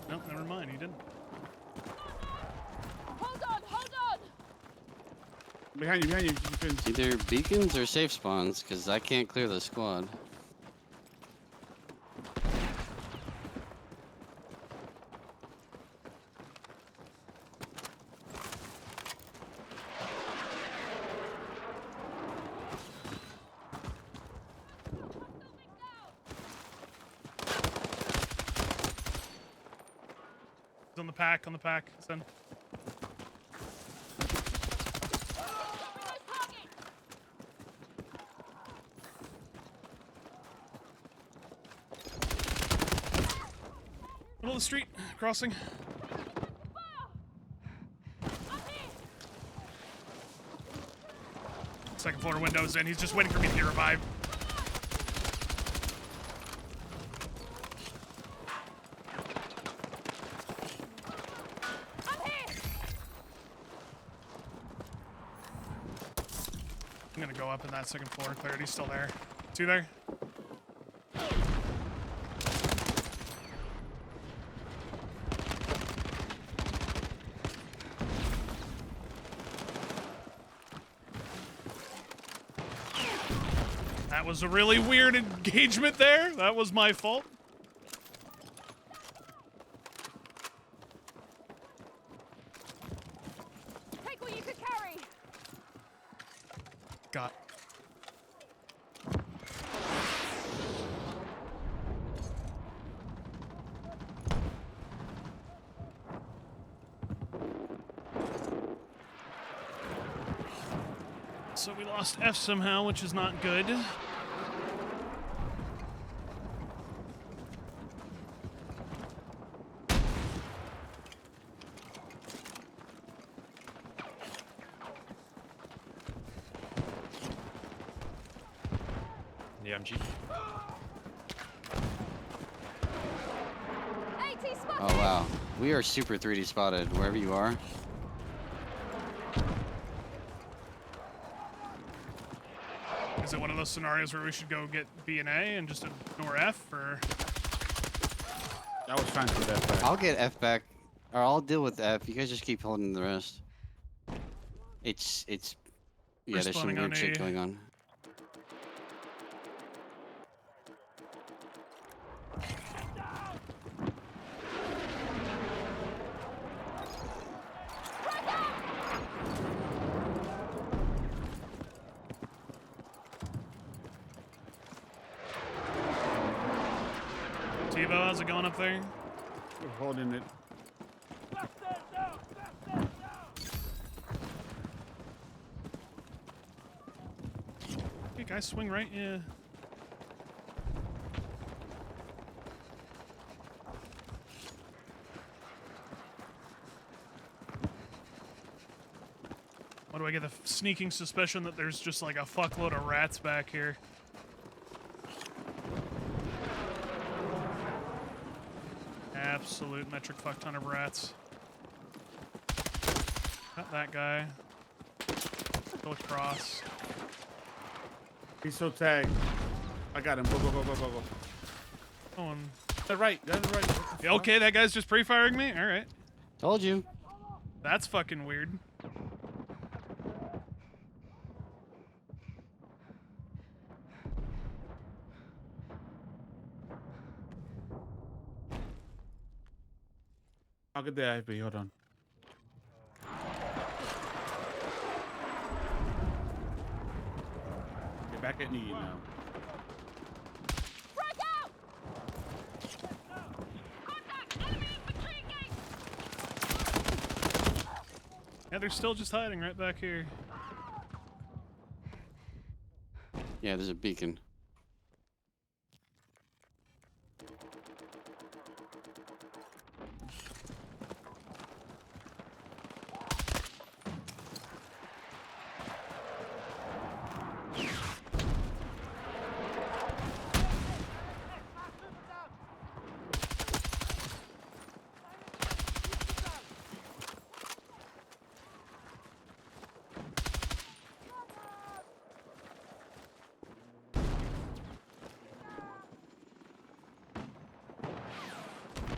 Nope, never mind. He didn't. Hold on, hold on! Behind you, behind you. You can see. Either beacons or safe spawns, because I can't clear the squad. He's on the pack, on the pack. Send. Middle of the street, crossing. Second floor windows in. He's just waiting for me to get revived. I'm gonna go up in that second floor. Clarity's still there. Two there. That was a really weird engagement there. That was my fault. Take what you could carry. God. So we lost F somehow, which is not good. The MG. AT spotted. Oh wow, we are super 3D spotted wherever you are. Is it one of those scenarios where we should go get B and A and just ignore F, or? I was trying to do that back. I'll get F back, or I'll deal with F. You guys just keep holding the rest. It's yeah, there's some spawning on weird shit A. going on. TiVo, how's it going up there? We're holding it. Hey, guys, swing right. Yeah. Why do I get the sneaking suspicion that there's just like a fuckload of rats back here? Absolute metric fuck ton of rats. Got that guy. Go across. He's so tagged. I got him. Go, go, go, go, go, go. Oh, and That's right. That's right. What the yeah, okay, that guy's just pre-firing me? Alright. Told you. That's fucking weird. I'll get the IFB. Hold on. Get back at me now. Frag out! Contact! Enemy infantry engaged! Yeah, they're still just hiding right back here. Yeah, there's a beacon.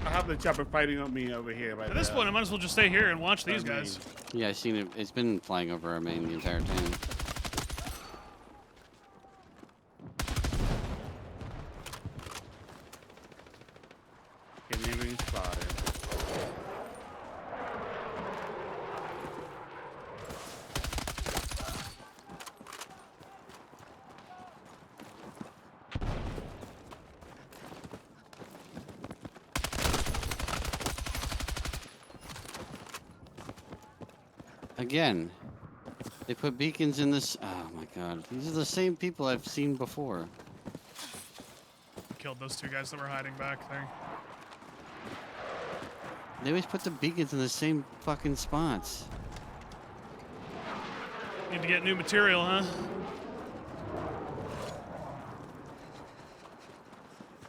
I have the chopper fighting on me over here. Right At this now. point, I might as well just stay here and watch these I guys. mean, Yeah, I seen it. It's been flying over our main the entire time. Getting spotted. Again, they put beacons in this. Oh my god, these are the same people I've seen before. Killed those two guys that were hiding back there. They always put the beacons in the same fucking spots. Need to get new material, huh?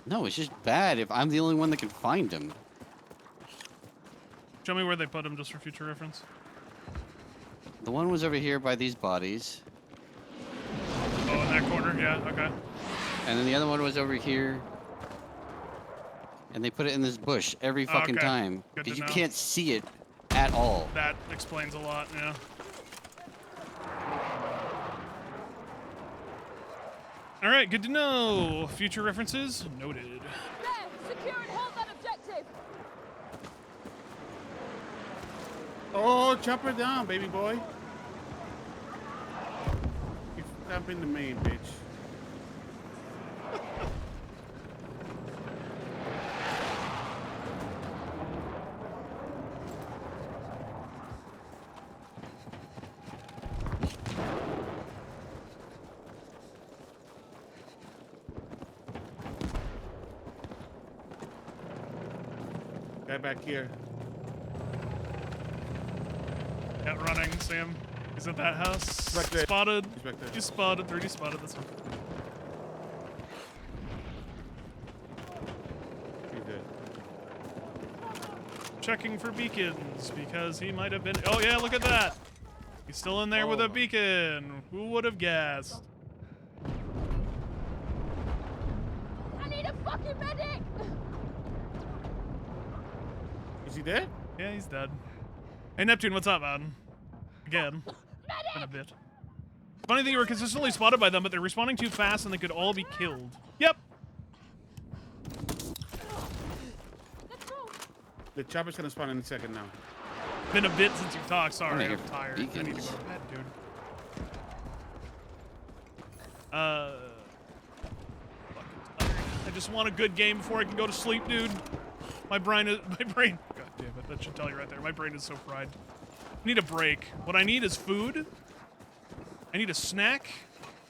No, it's just bad if I'm the only one that can find them. Show me where they put them just for future reference. The one was over here by these bodies, Oh, in that corner? Yeah, okay. and then the other one was over here. And they put it in this bush every fucking Okay. time. Good to Because you know. can't see it at all. That explains a lot, yeah. All right, good to know. Future references noted. There, secure and hold that objective. Oh, chop her down, baby boy. You jump in the main, bitch. Guy back here. Yeah, running, Sam. He's at that house. Back there. Spotted. He's back there. He's spotted. 3D spotted. That's one. He's dead. Checking for beacons because he might have been. Oh yeah, look at that. He's still in there with Oh. a beacon. Who would have guessed? I need a fucking medic. Is he dead? Yeah, he's dead. Hey Neptune, what's up, man? Again. Been a bit. Funny thing, you were consistently spotted by them, but they're respawning too fast and they could all be killed. Yep. Let's go. The chopper's gonna spawn in a second now. Been a bit since you talked. Sorry, Wanna I'm get tired. I need to go beacons. to bed, dude. Fucking tired. I just want a good game before I can go to sleep, dude. My brain. God damn it, that should tell you right there. My brain is so fried. I need a break. What I need is food. I need a snack.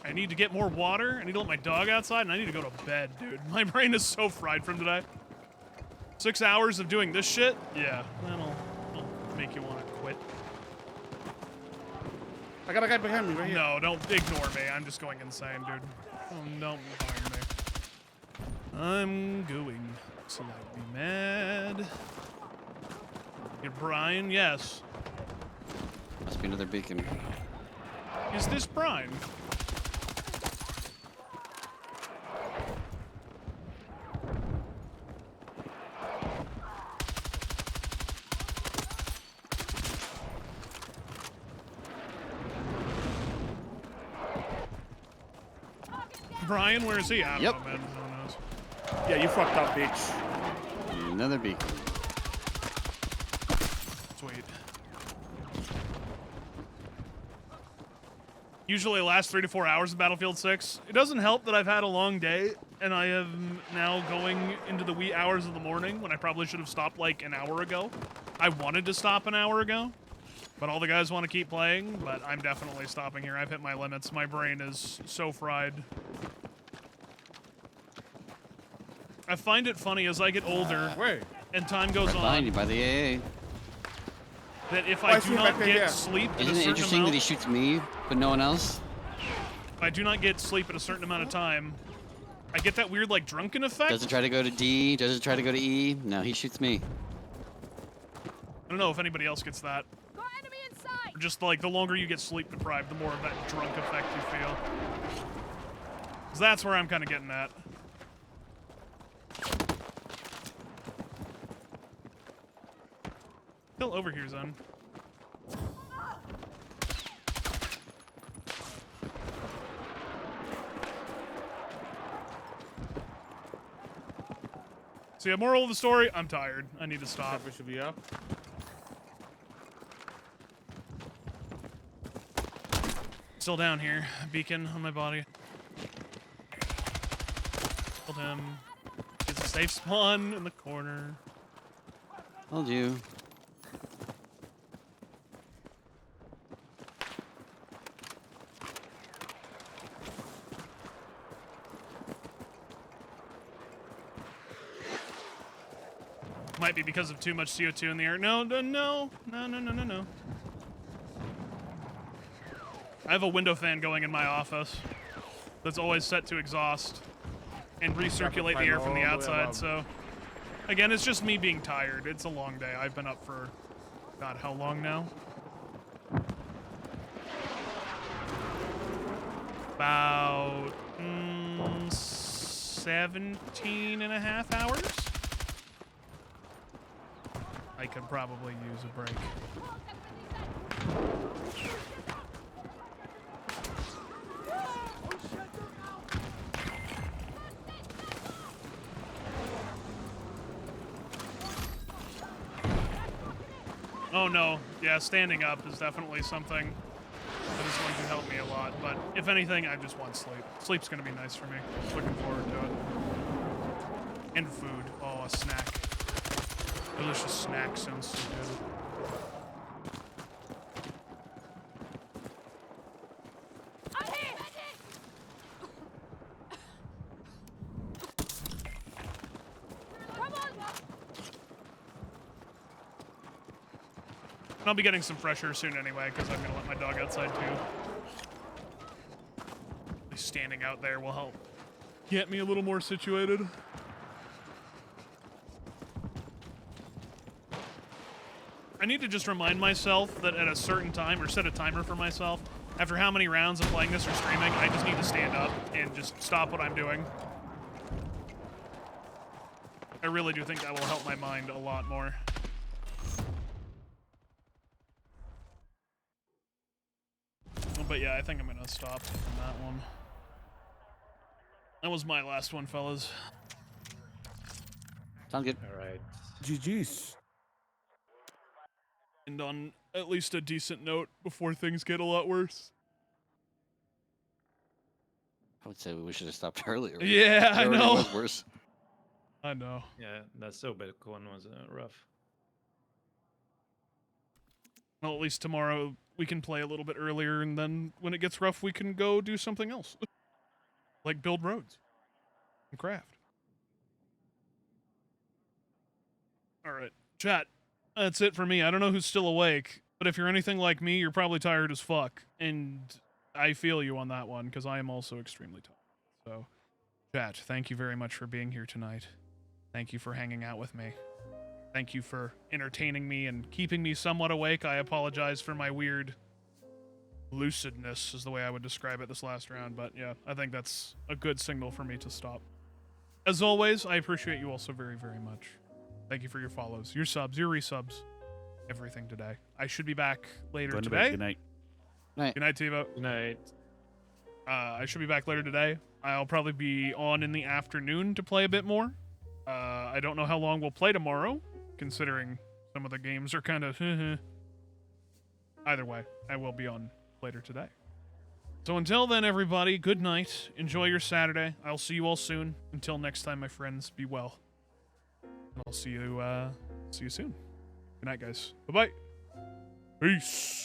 I need to get more water. I need to let my dog outside, and I need to go to bed, dude. My brain is so fried from today. 6 hours of doing this shit? Yeah, that'll make you want to quit. I got a guy behind me right here. No, don't ignore me. I'm just going insane, dude. Oh, don't harm me. I'm going slightly mad. You're Brian? Yes. Must be another beacon. Is this Brian? Brian, where is he? I don't Yep. know, man. Who knows? Yeah, you fucked up, bitch. Another beacon. Sweet. Usually it lasts 3 to 4 hours in Battlefield 6. It doesn't help that I've had a long day, and I am now going into the wee hours of the morning when I probably should have stopped like an hour ago. I wanted to stop an hour ago, but all the guys want to keep playing, but I'm definitely stopping here. I've hit my limits. My brain is so fried. I find it funny as I get older Where? and time goes Behind on you by the AA. that if Oh, I I do see him not back there, get yeah. sleep at a Isn't it certain interesting amount, that he shoots me, but no one else? if I do not get sleep at a certain amount of time, I get that weird like drunken effect. Doesn't try to go to D, doesn't try to go to E. No, he shoots me. I don't know if anybody else gets that. Got enemy in sight. Or just like the longer you get sleep deprived, the more of that drunk effect you feel. 'Cause that's where I'm kind of getting at. Still over here, Zen. So yeah, moral of the story, I'm tired. I need to stop. Chopper should be up. Still down here. Beacon on my body. Killed him. Gets a safe spawn in the corner. Told you. Might be because of too much CO2 in the air. No. I have a window fan going in my office that's always set to exhaust and recirculate the air from the all the way outside. above. So, again, it's just me being tired. It's a long day. I've been up for, God, how long now? About 17 and a half hours. I could probably use a break. Oh no, yeah, standing up is definitely something that is going to help me a lot. But if anything, I just want sleep. Sleep's gonna be nice for me. Looking forward to it. And food. Oh, a snack. Delicious snack sounds so good. I'm here! Come on! And I'll be getting some fresh air soon anyway, because I'm gonna let my dog outside too. At least standing out there will help get me a little more situated. I need to just remind myself that at a certain time, or set a timer for myself, after how many rounds of playing this or streaming, I just need to stand up and just stop what I'm doing. I really do think that will help my mind a lot more. But yeah, I think I'm gonna stop on that one. That was my last one, fellas. Sounds good. All right. GG's. And on at least a decent note before things get a lot worse. I would say we should have stopped earlier. Yeah, It I already know. was worse. I know. Yeah, that Sobek one was rough. Well, at least tomorrow we can play a little bit earlier, and then when it gets rough, we can go do something else. Like build roads and craft. All right, chat. That's it for me. I don't know who's still awake, but if you're anything like me, you're probably tired as fuck. And I feel you on that one, because I am also extremely tired. So, chat, thank you very much for being here tonight. Thank you for hanging out with me. Thank you for entertaining me and keeping me somewhat awake. I apologize for my weird lucidness, is the way I would describe it this last round. But yeah, I think that's a good signal for me to stop. As always, I appreciate you all so very, very much. Thank you for your follows, your subs, your resubs, everything today. I should be back later Going to bed. today. Good night. Good night, TiVo. Good night. I should be back later today. I'll probably be on in the afternoon to play a bit more. I don't know how long we'll play tomorrow, considering some of the games are kind of Either way, I will be on later today. So until then, everybody, good night. Enjoy your Saturday. I'll see you all soon. Until next time, my friends, be well. And I'll see you soon. Good night, guys. Bye-bye. Peace.